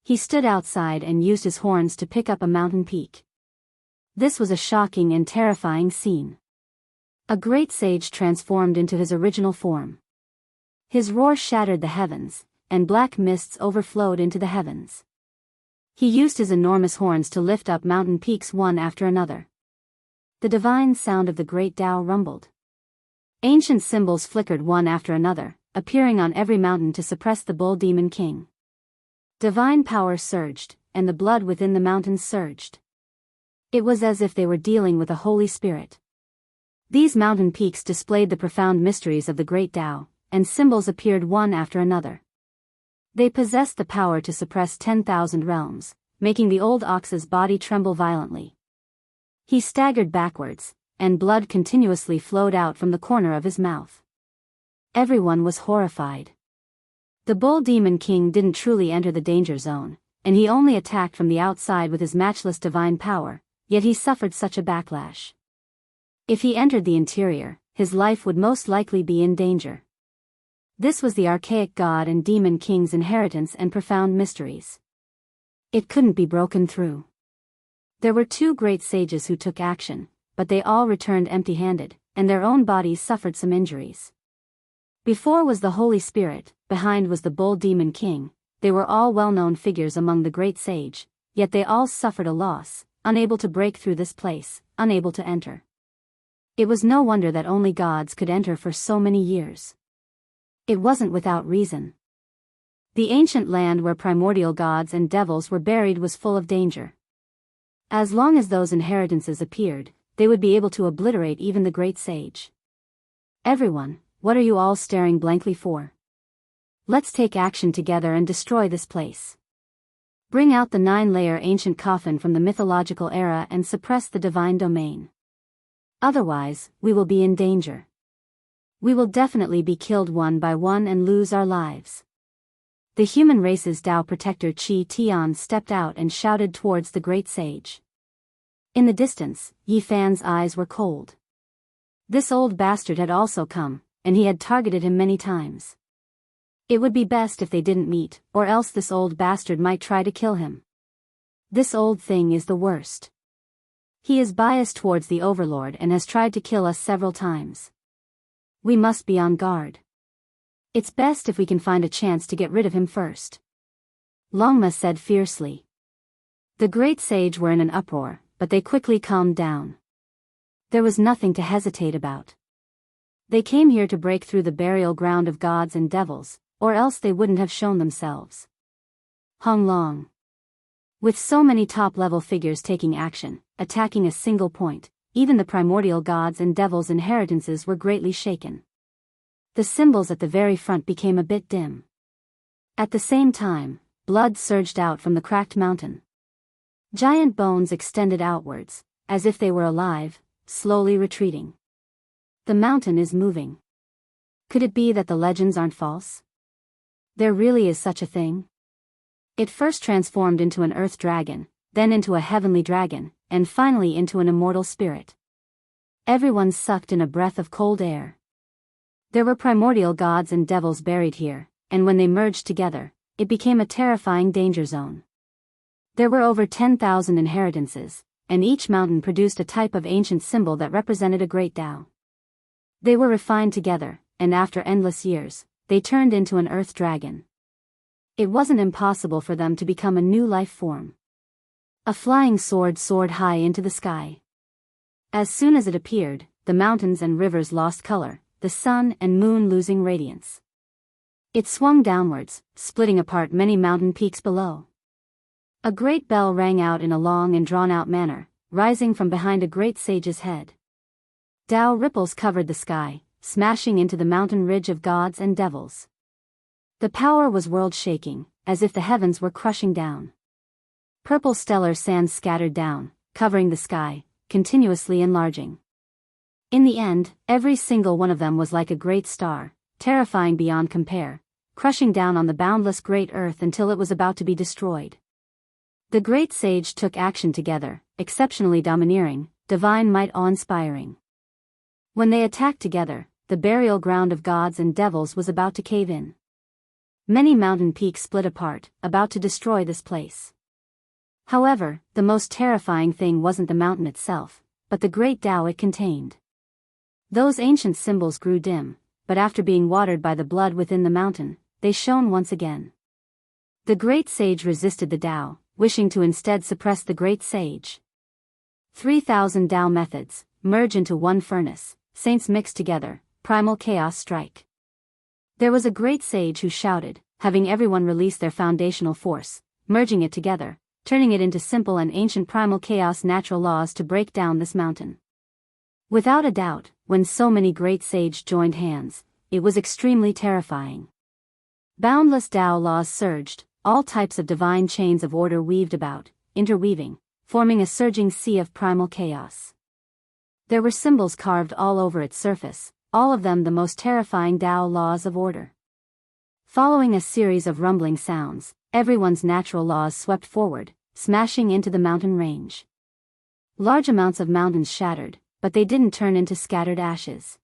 He stood outside and used his horns to pick up a mountain peak. This was a shocking and terrifying scene. A great sage transformed into his original form. His roar shattered the heavens, and black mists overflowed into the heavens. He used his enormous horns to lift up mountain peaks one after another. The divine sound of the great Tao rumbled. Ancient symbols flickered one after another, appearing on every mountain to suppress the bull demon king. Divine power surged, and the blood within the mountains surged. It was as if they were dealing with a Holy Spirit. These mountain peaks displayed the profound mysteries of the great Tao, and symbols appeared one after another. They possessed the power to suppress 10,000 realms, making the old ox's body tremble violently. He staggered backwards, and blood continuously flowed out from the corner of his mouth. Everyone was horrified. The bull demon king didn't truly enter the danger zone, and he only attacked from the outside with his matchless divine power, yet he suffered such a backlash. If he entered the interior, his life would most likely be in danger. This was the archaic god and demon king's inheritance and profound mysteries. It couldn't be broken through. There were two great sages who took action, but they all returned empty-handed, and their own bodies suffered some injuries. Before was the Holy Spirit, behind was the bull demon king. They were all well-known figures among the great sage, yet they all suffered a loss, unable to break through this place, unable to enter. It was no wonder that only gods could enter for so many years. It wasn't without reason. The ancient land where primordial gods and devils were buried was full of danger. As long as those inheritances appeared, they would be able to obliterate even the great sage. Everyone, what are you all staring blankly for? Let's take action together and destroy this place. Bring out the 9-layer ancient coffin from the mythological era and suppress the divine domain. Otherwise, we will be in danger. We will definitely be killed one by one and lose our lives. The human race's Tao protector Qi Tian stepped out and shouted towards the great sage. In the distance, Yi Fan's eyes were cold. This old bastard had also come, and he had targeted him many times. It would be best if they didn't meet, or else this old bastard might try to kill him. This old thing is the worst. He is biased towards the Overlord and has tried to kill us several times. We must be on guard. It's best if we can find a chance to get rid of him first. Longma said fiercely. The great sage were in an uproar, but they quickly calmed down. There was nothing to hesitate about. They came here to break through the burial ground of gods and devils, or else they wouldn't have shown themselves. Hung Long. With so many top-level figures taking action, attacking a single point, even the primordial gods and devils' inheritances were greatly shaken. The symbols at the very front became a bit dim. At the same time, blood surged out from the cracked mountain. Giant bones extended outwards, as if they were alive, slowly retreating. The mountain is moving. Could it be that the legends aren't false? There really is such a thing? It first transformed into an earth dragon, then into a heavenly dragon, and finally into an immortal spirit. Everyone sucked in a breath of cold air. There were primordial gods and devils buried here, and when they merged together, it became a terrifying danger zone. There were over 10,000 inheritances, and each mountain produced a type of ancient symbol that represented a great Tao. They were refined together, and after endless years, they turned into an earth dragon. It wasn't impossible for them to become a new life form. A flying sword soared high into the sky. As soon as it appeared, the mountains and rivers lost color, the sun and moon losing radiance. It swung downwards, splitting apart many mountain peaks below. A great bell rang out in a long and drawn-out manner, rising from behind a great sage's head. Tao ripples covered the sky, smashing into the mountain ridge of gods and devils. The power was world-shaking, as if the heavens were crushing down. Purple stellar sands scattered down, covering the sky, continuously enlarging. In the end, every single one of them was like a great star, terrifying beyond compare, crushing down on the boundless great earth until it was about to be destroyed. The great sage took action together, exceptionally domineering, divine might awe-inspiring. When they attacked together, the burial ground of gods and devils was about to cave in. Many mountain peaks split apart, about to destroy this place. However, the most terrifying thing wasn't the mountain itself, but the great Tao it contained. Those ancient symbols grew dim, but after being watered by the blood within the mountain, they shone once again. The great sage resisted the Tao, wishing to instead suppress the great sage. 3,000 Tao methods, merge into one furnace, saints mix together, primal chaos strike. There was a great sage who shouted, having everyone release their foundational force, merging it together, turning it into simple and ancient primal chaos natural laws to break down this mountain. Without a doubt, when so many great sages joined hands, it was extremely terrifying. Boundless Tao laws surged, all types of divine chains of order weaved about, interweaving, forming a surging sea of primal chaos. There were symbols carved all over its surface, all of them the most terrifying Tao laws of order. Following a series of rumbling sounds, everyone's natural laws swept forward, smashing into the mountain range. Large amounts of mountains shattered, but they didn't turn into scattered ashes.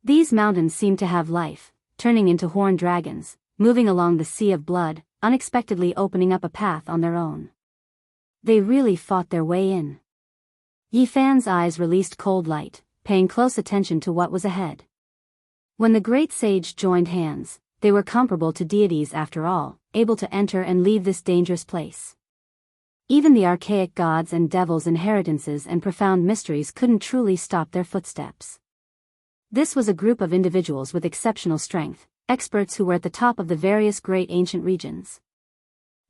These mountains seemed to have life, turning into horned dragons, moving along the sea of blood, unexpectedly opening up a path on their own. They really fought their way in. Yi Fan's eyes released cold light, paying close attention to what was ahead. When the great sage joined hands, they were comparable to deities after all, able to enter and leave this dangerous place. Even the archaic gods and devils' inheritances and profound mysteries couldn't truly stop their footsteps. This was a group of individuals with exceptional strength, experts who were at the top of the various great ancient regions.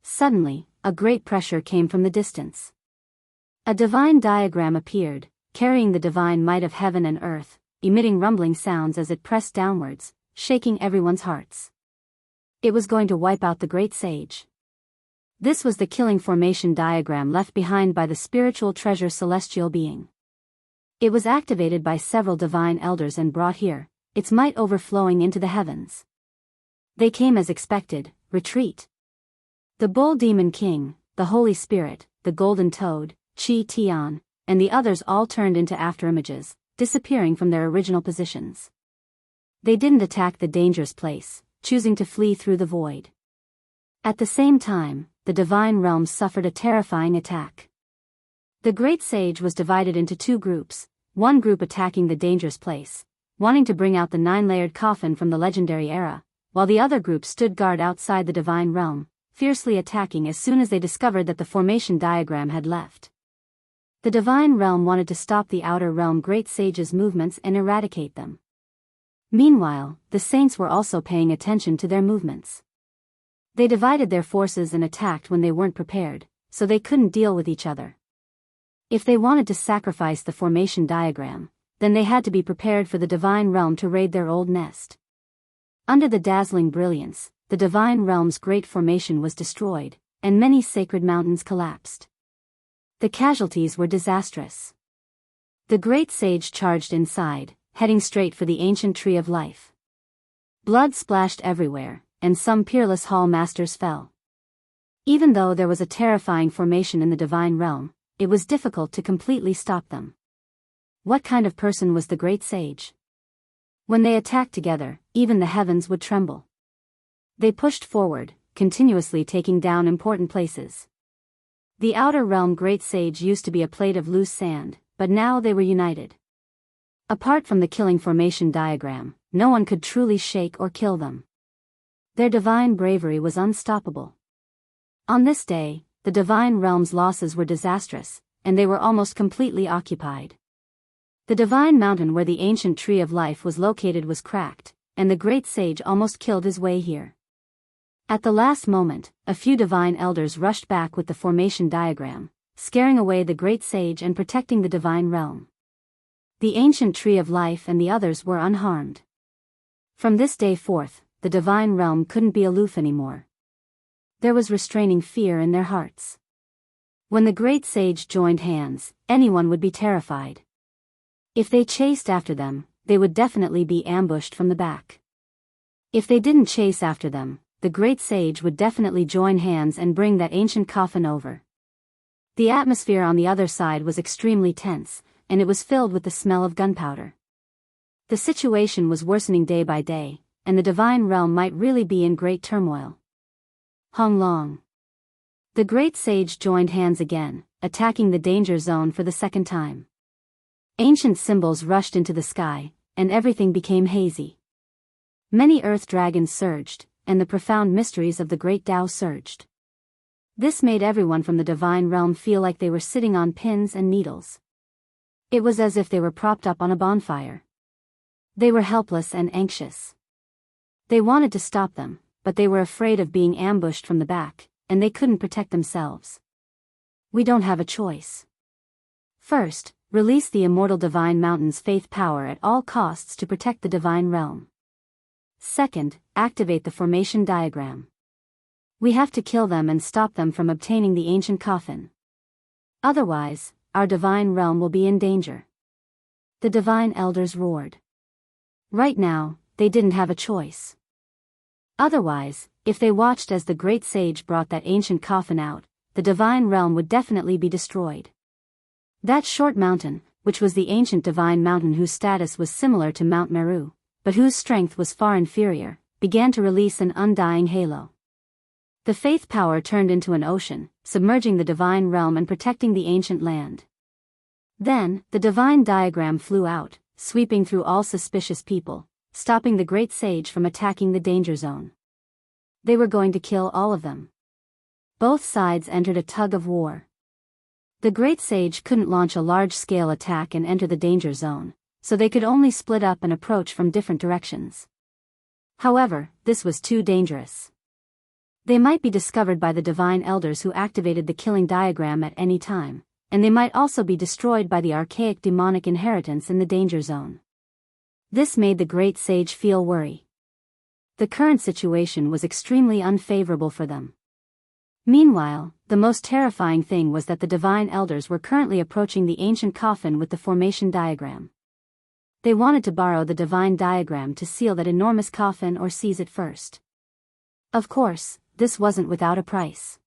Suddenly, a great pressure came from the distance. A divine diagram appeared, carrying the divine might of heaven and earth, emitting rumbling sounds as it pressed downwards, shaking everyone's hearts. It was going to wipe out the great sage. This was the killing formation diagram left behind by the spiritual treasure celestial being. It was activated by several divine elders and brought here, its might overflowing into the heavens. They came as expected, retreat. The bull demon king, the Holy Spirit, the golden toad, Chi Tian, and the others all turned into afterimages, disappearing from their original positions. They didn't attack the dangerous place, choosing to flee through the void. At the same time, the divine realms suffered a terrifying attack. The great sage was divided into two groups, one group attacking the dangerous place, wanting to bring out the 9-layered coffin from the legendary era, while the other group stood guard outside the divine realm, fiercely attacking as soon as they discovered that the formation diagram had left. The divine realm wanted to stop the outer realm great sage's movements and eradicate them. Meanwhile, the saints were also paying attention to their movements. They divided their forces and attacked when they weren't prepared, so they couldn't deal with each other. If they wanted to sacrifice the formation diagram, then they had to be prepared for the divine realm to raid their old nest. Under the dazzling brilliance, the divine realm's great formation was destroyed, and many sacred mountains collapsed. The casualties were disastrous. The great sage charged inside, heading straight for the ancient tree of life. Blood splashed everywhere, and some peerless hall masters fell. Even though there was a terrifying formation in the divine realm, it was difficult to completely stop them. What kind of person was the great sage? When they attacked together, even the heavens would tremble. They pushed forward, continuously taking down important places. The outer realm great sage used to be a plate of loose sand, but now they were united. Apart from the killing formation diagram, no one could truly shake or kill them. Their divine bravery was unstoppable. On this day, the divine realm's losses were disastrous, and they were almost completely occupied. The divine mountain where the ancient tree of life was located was cracked, and the great sage almost killed his way here. At the last moment, a few divine elders rushed back with the formation diagram, scaring away the great sage and protecting the divine realm. The ancient tree of life and the others were unharmed. From this day forth, the divine realm couldn't be aloof anymore. There was restraining fear in their hearts. When the great sage joined hands, anyone would be terrified. If they chased after them, they would definitely be ambushed from the back. If they didn't chase after them, the great sage would definitely join hands and bring that ancient coffin over. The atmosphere on the other side was extremely tense, and it was filled with the smell of gunpowder. The situation was worsening day by day, and the divine realm might really be in great turmoil. Hong Long. The great sage joined hands again, attacking the danger zone for the second time. Ancient symbols rushed into the sky, and everything became hazy. Many earth dragons surged, and the profound mysteries of the great Tao surged. This made everyone from the divine realm feel like they were sitting on pins and needles. It was as if they were propped up on a bonfire. They were helpless and anxious. They wanted to stop them, but they were afraid of being ambushed from the back, and they couldn't protect themselves. We don't have a choice. First, release the immortal divine mountain's faith power at all costs to protect the divine realm. Second, activate the formation diagram. We have to kill them and stop them from obtaining the ancient coffin. Otherwise, our divine realm will be in danger. The divine elders roared. Right now, they didn't have a choice. Otherwise, if they watched as the great sage brought that ancient coffin out, the divine realm would definitely be destroyed. That short mountain, which was the ancient divine mountain whose status was similar to Mount Meru, but whose strength was far inferior, began to release an undying halo. The faith power turned into an ocean, submerging the divine realm and protecting the ancient land. Then, the divine diagram flew out, sweeping through all suspicious people, stopping the great sage from attacking the danger zone. They were going to kill all of them. Both sides entered a tug of war. The great sage couldn't launch a large-scale attack and enter the danger zone, so they could only split up and approach from different directions. However, this was too dangerous. They might be discovered by the divine elders who activated the killing diagram at any time, and they might also be destroyed by the archaic demonic inheritance in the danger zone. This made the great sage feel worry. The current situation was extremely unfavorable for them. Meanwhile, the most terrifying thing was that the divine elders were currently approaching the ancient coffin with the formation diagram. They wanted to borrow the divine diagram to seal that enormous coffin or seize it first. Of course, this wasn't without a price.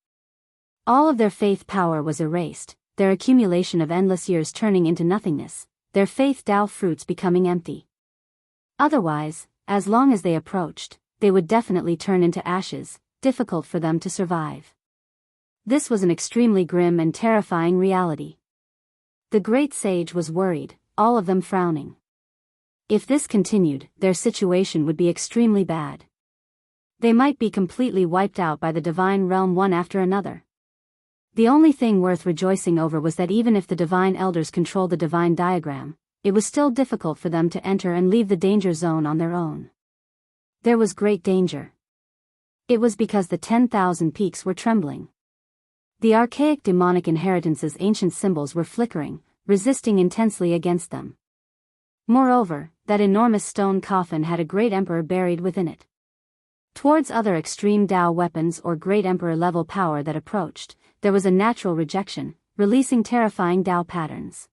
All of their faith power was erased, their accumulation of endless years turning into nothingness, their faith Tao fruits becoming empty. Otherwise, as long as they approached, they would definitely turn into ashes, difficult for them to survive. This was an extremely grim and terrifying reality. The great sage was worried, all of them frowning. If this continued, their situation would be extremely bad. They might be completely wiped out by the divine realm one after another. The only thing worth rejoicing over was that even if the divine elders controlled the divine diagram, it was still difficult for them to enter and leave the danger zone on their own. There was great danger. It was because the 10,000 peaks were trembling. The archaic demonic inheritance's ancient symbols were flickering, resisting intensely against them. Moreover, that enormous stone coffin had a great emperor buried within it. Towards other extreme Tao weapons or great emperor-level power that approached, there was a natural rejection, releasing terrifying Tao patterns.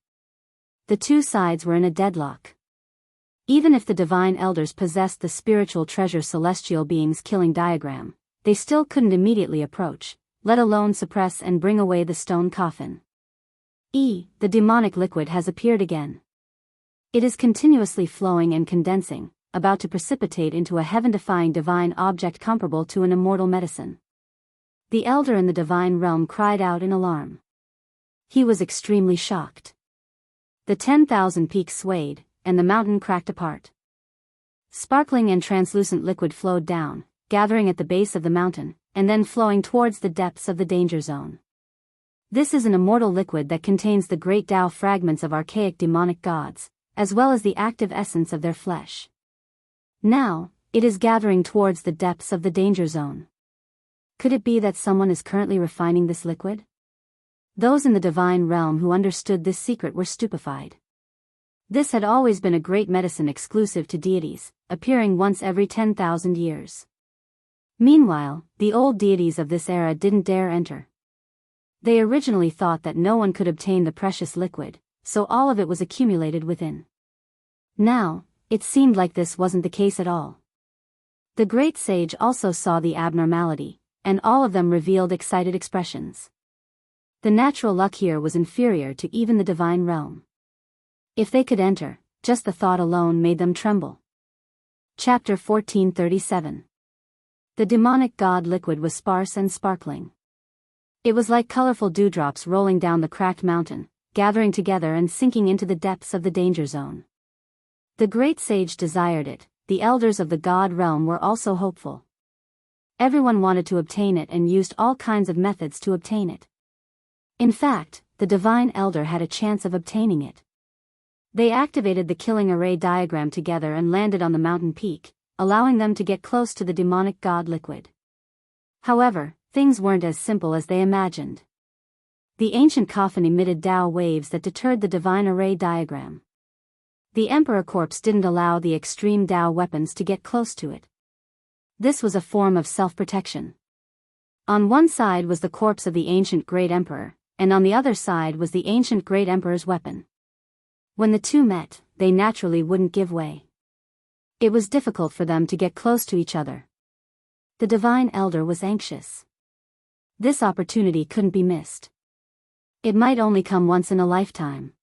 The two sides were in a deadlock. Even if the divine elders possessed the spiritual treasure celestial beings killing diagram, they still couldn't immediately approach, let alone suppress and bring away the stone coffin. The demonic liquid has appeared again. It is continuously flowing and condensing, about to precipitate into a heaven-defying divine object comparable to an immortal medicine. The elder in the divine realm cried out in alarm. He was extremely shocked. The 10,000 peaks swayed, and the mountain cracked apart. Sparkling and translucent liquid flowed down, gathering at the base of the mountain, and then flowing towards the depths of the danger zone. This is an immortal liquid that contains the great Tao fragments of archaic demonic gods, as well as the active essence of their flesh. Now, it is gathering towards the depths of the danger zone. Could it be that someone is currently refining this liquid? Those in the divine realm who understood this secret were stupefied. This had always been a great medicine exclusive to deities, appearing once every 10,000 years. Meanwhile, the old deities of this era didn't dare enter. They originally thought that no one could obtain the precious liquid, so all of it was accumulated within. Now, it seemed like this wasn't the case at all. The great sage also saw the abnormality, and all of them revealed excited expressions. The natural luck here was inferior to even the divine realm. If they could enter, just the thought alone made them tremble. Chapter 1437. The demonic god liquid was sparse and sparkling. It was like colorful dewdrops rolling down the cracked mountain, gathering together and sinking into the depths of the danger zone. The great sage desired it, the elders of the god realm were also hopeful. Everyone wanted to obtain it and used all kinds of methods to obtain it. In fact, the divine elder had a chance of obtaining it. They activated the killing array diagram together and landed on the mountain peak, allowing them to get close to the demonic god liquid. However, things weren't as simple as they imagined. The ancient coffin emitted Tao waves that deterred the divine array diagram. The emperor corpse didn't allow the extreme Tao weapons to get close to it. This was a form of self-protection. On one side was the corpse of the ancient great emperor, and on the other side was the ancient great emperor's weapon. When the two met, they naturally wouldn't give way. It was difficult for them to get close to each other. The divine elder was anxious. This opportunity couldn't be missed. It might only come once in a lifetime.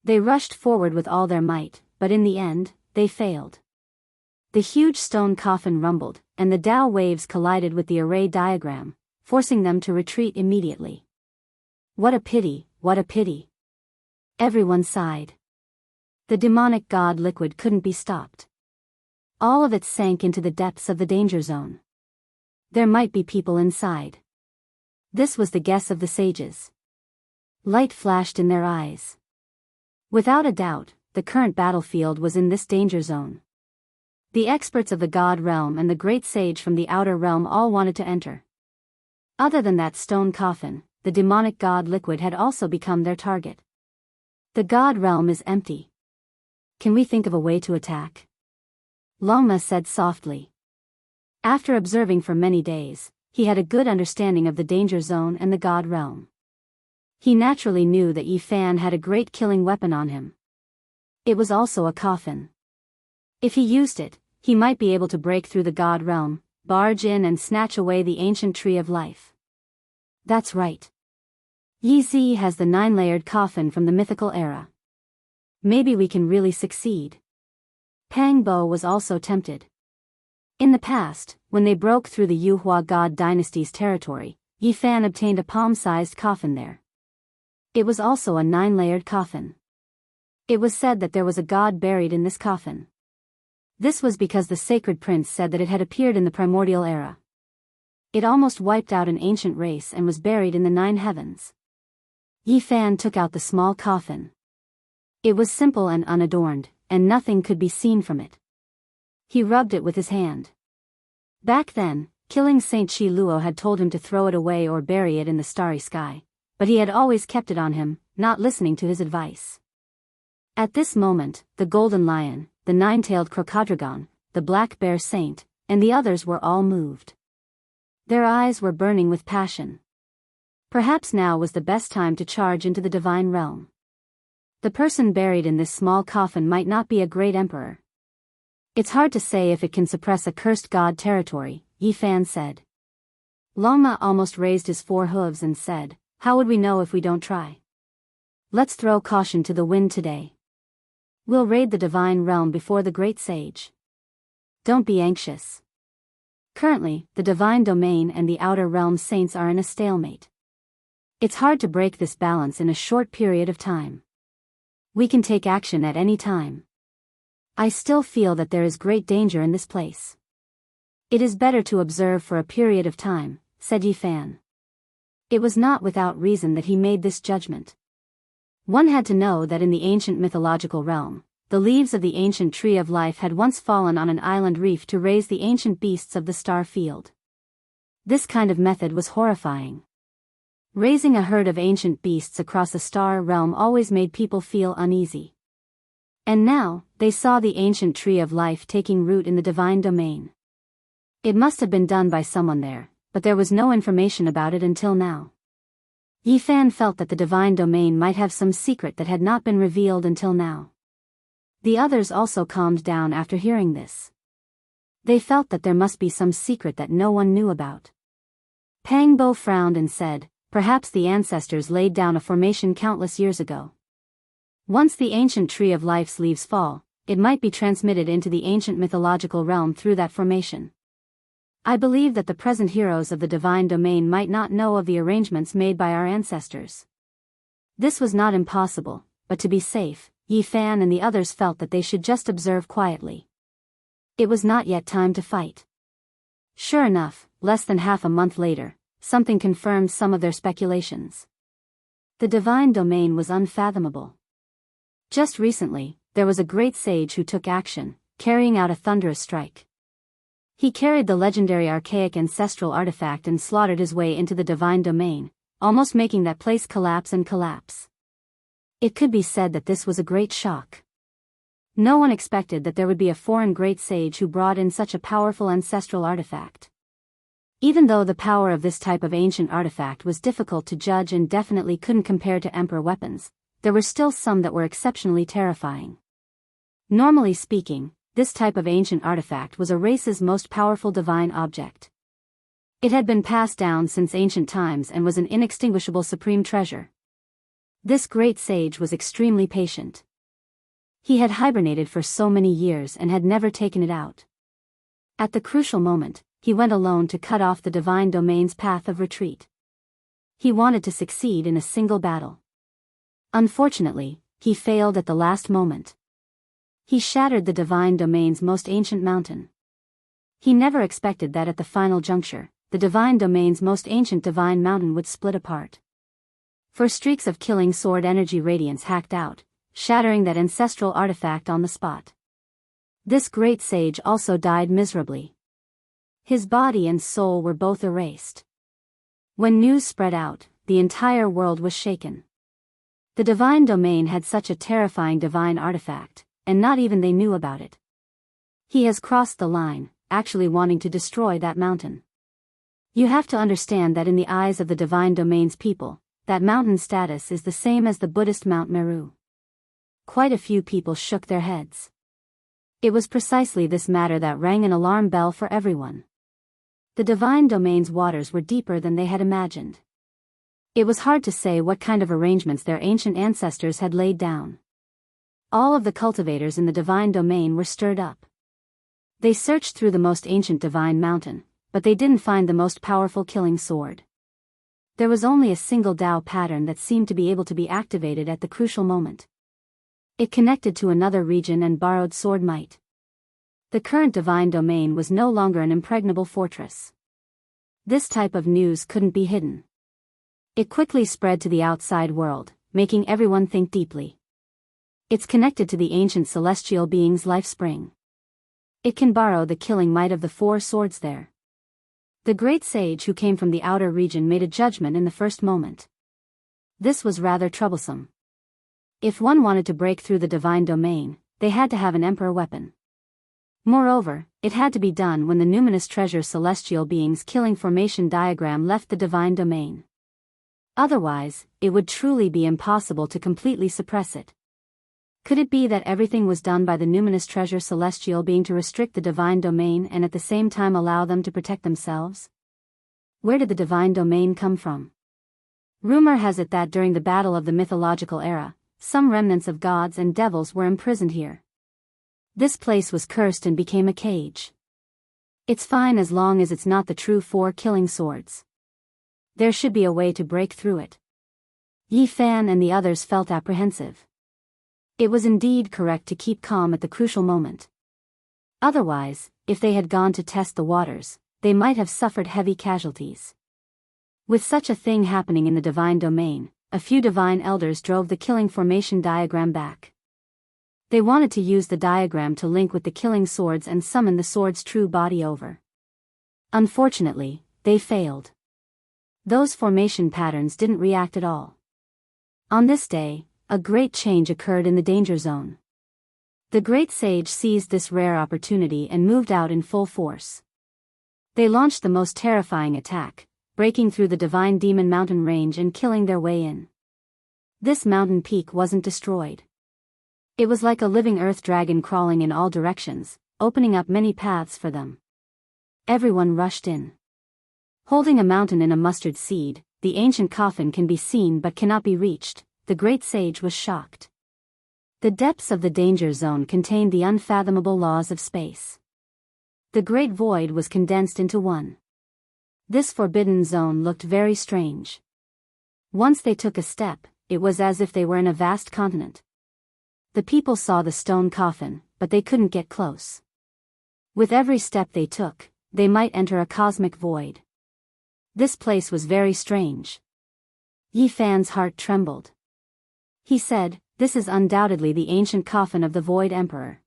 They rushed forward with all their might, but in the end, they failed. The huge stone coffin rumbled, and the Tao waves collided with the array diagram, forcing them to retreat immediately. What a pity, what a pity. Everyone sighed. The demonic god liquid couldn't be stopped. All of it sank into the depths of the danger zone. There might be people inside. This was the guess of the sages. Light flashed in their eyes. Without a doubt, the current battlefield was in this danger zone. The experts of the god realm and the great sage from the outer realm all wanted to enter. Other than that stone coffin, the demonic god liquid had also become their target. The god realm is empty. Can we think of a way to attack? Longma said softly. After observing for many days, he had a good understanding of the danger zone and the god realm. He naturally knew that Yi Fan had a great killing weapon on him. It was also a coffin. If he used it, he might be able to break through the god realm, barge in and snatch away the ancient tree of life. That's right. Yi Zi has the 9-layered coffin from the mythical era. Maybe we can really succeed. Pang Bo was also tempted. In the past, when they broke through the Yuhua god dynasty's territory, Yi Fan obtained a palm-sized coffin there. It was also a 9-layered coffin. It was said that there was a god buried in this coffin. This was because the sacred prince said that it had appeared in the primordial era. It almost wiped out an ancient race and was buried in the 9 heavens. Yi Fan took out the small coffin. It was simple and unadorned, and nothing could be seen from it. He rubbed it with his hand. Back then, killing Saint Shi Luo had told him to throw it away or bury it in the starry sky, but he had always kept it on him, not listening to his advice. At this moment, the golden lion, the 9-tailed crocodragon, the black bear saint, and the others were all moved. Their eyes were burning with passion. Perhaps now was the best time to charge into the divine realm. The person buried in this small coffin might not be a great emperor. It's hard to say if it can suppress a cursed god territory, Yi Fan said. Longma almost raised his 4 hooves and said, how would we know if we don't try? Let's throw caution to the wind today. We'll raid the divine realm before the great sage. Don't be anxious. Currently, the divine domain and the outer realm saints are in a stalemate. It's hard to break this balance in a short period of time. We can take action at any time. I still feel that there is great danger in this place. It is better to observe for a period of time, said Yi Fan. It was not without reason that he made this judgment. One had to know that in the ancient mythological realm, the leaves of the ancient tree of life had once fallen on an island reef to raise the ancient beasts of the star field. This kind of method was horrifying. Raising a herd of ancient beasts across a star realm always made people feel uneasy. And now, they saw the ancient tree of life taking root in the divine domain. It must have been done by someone there, but there was no information about it until now. Yi Fan felt that the divine domain might have some secret that had not been revealed until now. The others also calmed down after hearing this. They felt that there must be some secret that no one knew about. Pang Bo frowned and said, "Perhaps the ancestors laid down a formation countless years ago. Once the ancient tree of life's leaves fall, it might be transmitted into the ancient mythological realm through that formation. I believe that the present heroes of the divine domain might not know of the arrangements made by our ancestors." This was not impossible, but to be safe, Yi Fan and the others felt that they should just observe quietly. It was not yet time to fight. Sure enough, less than half a month later, something confirmed some of their speculations. The divine domain was unfathomable. Just recently, there was a great sage who took action, carrying out a thunderous strike. He carried the legendary archaic ancestral artifact and slaughtered his way into the divine domain, almost making that place collapse and collapse. It could be said that this was a great shock. No one expected that there would be a foreign great sage who brought in such a powerful ancestral artifact. Even though the power of this type of ancient artifact was difficult to judge and definitely couldn't compare to emperor weapons, there were still some that were exceptionally terrifying. Normally speaking, this type of ancient artifact was a race's most powerful divine object. It had been passed down since ancient times and was an inextinguishable supreme treasure. This great sage was extremely patient. He had hibernated for so many years and had never taken it out. At the crucial moment, he went alone to cut off the divine domain's path of retreat. He wanted to succeed in a single battle. Unfortunately, he failed at the last moment. He shattered the divine domain's most ancient mountain. He never expected that at the final juncture, the divine domain's most ancient divine mountain would split apart. For streaks of killing sword energy radiance hacked out, shattering that ancestral artifact on the spot. This great sage also died miserably. His body and soul were both erased. When news spread out, the entire world was shaken. The divine domain had such a terrifying divine artifact, and not even they knew about it. He has crossed the line, actually wanting to destroy that mountain. You have to understand that in the eyes of the divine domain's people, that mountain's status is the same as the Buddhist Mount Meru. Quite a few people shook their heads. It was precisely this matter that rang an alarm bell for everyone. The divine domain's waters were deeper than they had imagined. It was hard to say what kind of arrangements their ancient ancestors had laid down. All of the cultivators in the divine domain were stirred up. They searched through the most ancient divine mountain, but they didn't find the most powerful killing sword. There was only a single Dao pattern that seemed to be able to be activated at the crucial moment. It connected to another region and borrowed sword might. The current divine domain was no longer an impregnable fortress. This type of news couldn't be hidden. It quickly spread to the outside world, making everyone think deeply. It's connected to the ancient celestial being's life spring. It can borrow the killing might of the four swords there. The great sage who came from the outer region made a judgment in the first moment. This was rather troublesome. If one wanted to break through the divine domain, they had to have an emperor weapon. Moreover, it had to be done when the numinous treasure celestial being's killing formation diagram left the divine domain. Otherwise, it would truly be impossible to completely suppress it. Could it be that everything was done by the numinous treasure celestial being to restrict the divine domain and at the same time allow them to protect themselves? Where did the divine domain come from? Rumor has it that during the battle of the mythological era, some remnants of gods and devils were imprisoned here. This place was cursed and became a cage. It's fine as long as it's not the true four killing swords. There should be a way to break through it. Yi Fan and the others felt apprehensive. It was indeed correct to keep calm at the crucial moment. Otherwise, if they had gone to test the waters, they might have suffered heavy casualties. With such a thing happening in the divine domain, a few divine elders drove the killing formation diagram back. They wanted to use the diagram to link with the killing swords and summon the sword's true body over. Unfortunately, they failed. Those formation patterns didn't react at all. On this day, a great change occurred in the danger zone. The great sage seized this rare opportunity and moved out in full force. They launched the most terrifying attack, breaking through the divine demon mountain range and killing their way in. This mountain peak wasn't destroyed. It was like a living earth dragon crawling in all directions, opening up many paths for them. Everyone rushed in. Holding a mountain in a mustard seed, the ancient coffin can be seen but cannot be reached. The great sage was shocked. The depths of the danger zone contained the unfathomable laws of space. The great void was condensed into one. This forbidden zone looked very strange. Once they took a step, it was as if they were in a vast continent. The people saw the stone coffin, but they couldn't get close. With every step they took, they might enter a cosmic void. This place was very strange. Yi Fan's heart trembled. He said, "This is undoubtedly the ancient coffin of the Void Emperor.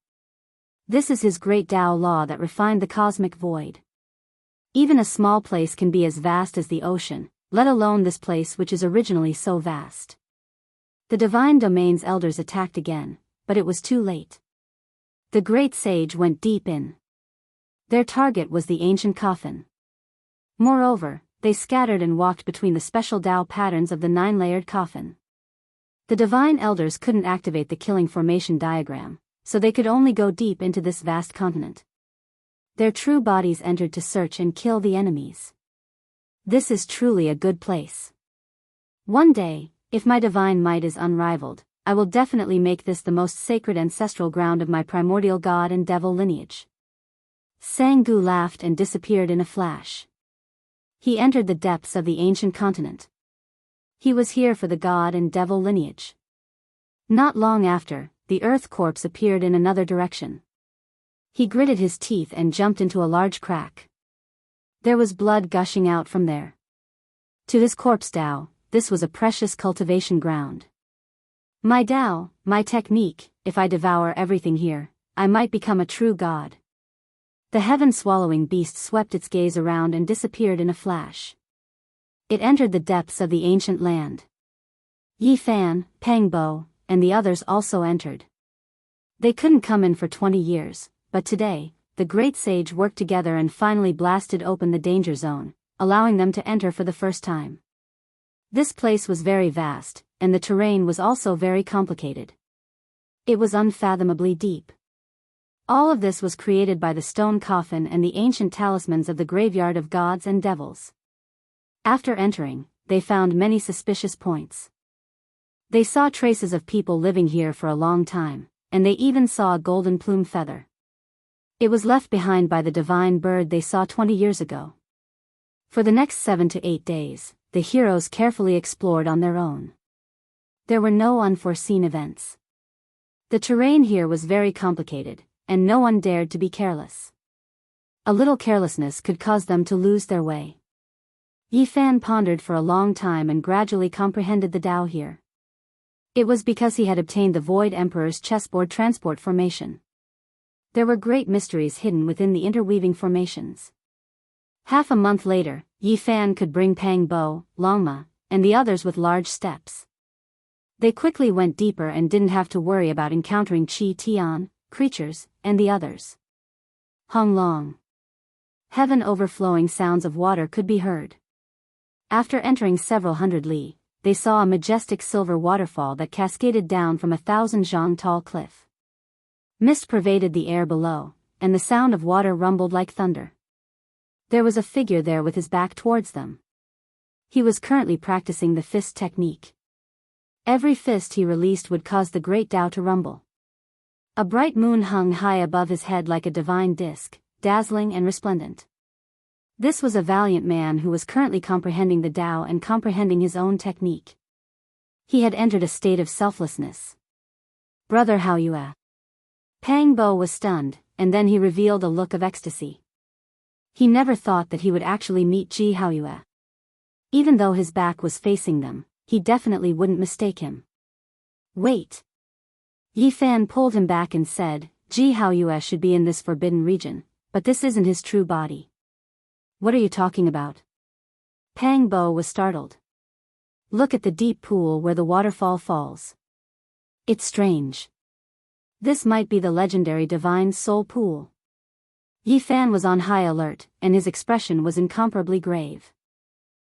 This is his great Tao law that refined the cosmic void. Even a small place can be as vast as the ocean, let alone this place which is originally so vast." The divine domain's elders attacked again, but it was too late. The great sage went deep in. Their target was the ancient coffin. Moreover, they scattered and walked between the special Tao patterns of the 9-layered coffin. The divine elders couldn't activate the killing formation diagram, so they could only go deep into this vast continent. Their true bodies entered to search and kill the enemies. This is truly a good place. One day, if my divine might is unrivaled, I will definitely make this the most sacred ancestral ground of my primordial god and devil lineage. Sangu laughed and disappeared in a flash. He entered the depths of the ancient continent. He was here for the god and devil lineage. Not long after, the earth corpse appeared in another direction. He gritted his teeth and jumped into a large crack. There was blood gushing out from there. To his corpse Tao, this was a precious cultivation ground. My Tao, my technique, if I devour everything here, I might become a true god. The heaven-swallowing beast swept its gaze around and disappeared in a flash. It entered the depths of the ancient land. Yi Fan, Pang Bo, and the others also entered. They couldn't come in for 20 years, but today, the great sage worked together and finally blasted open the danger zone, allowing them to enter for the first time. This place was very vast, and the terrain was also very complicated. It was unfathomably deep. All of this was created by the stone coffin and the ancient talismans of the graveyard of gods and devils. After entering, they found many suspicious points. They saw traces of people living here for a long time, and they even saw a golden plume feather. It was left behind by the divine bird they saw 20 years ago. For the next 7 to 8 days, the heroes carefully explored on their own. There were no unforeseen events. The terrain here was very complicated, and no one dared to be careless. A little carelessness could cause them to lose their way. Yi Fan pondered for a long time and gradually comprehended the Tao here. It was because he had obtained the Void Emperor's chessboard transport formation. There were great mysteries hidden within the interweaving formations. Half a month later, Yi Fan could bring Pang Bo, Longma, and the others with large steps. They quickly went deeper and didn't have to worry about encountering Qi Tian, creatures, and the others. Hong Long. Heaven overflowing sounds of water could be heard. After entering several hundred li, they saw a majestic silver waterfall that cascaded down from 1,000 zhang tall cliff. Mist pervaded the air below, and the sound of water rumbled like thunder. There was a figure there with his back towards them. He was currently practicing the fist technique. Every fist he released would cause the great Tao to rumble. A bright moon hung high above his head like a divine disk, dazzling and resplendent. This was a valiant man who was currently comprehending the Tao and comprehending his own technique. He had entered a state of selflessness. "Brother Hao Yue." Pang Bo was stunned, and then he revealed a look of ecstasy. He never thought that he would actually meet Ji Hao Yue. Even though his back was facing them, he definitely wouldn't mistake him. Wait. Yi Fan pulled him back and said, Ji Haoyue should be in this forbidden region, but this isn't his true body. What are you talking about? Pang Bo was startled. Look at the deep pool where the waterfall falls. It's strange. This might be the legendary Divine Soul Pool. Yi Fan was on high alert, and his expression was incomparably grave.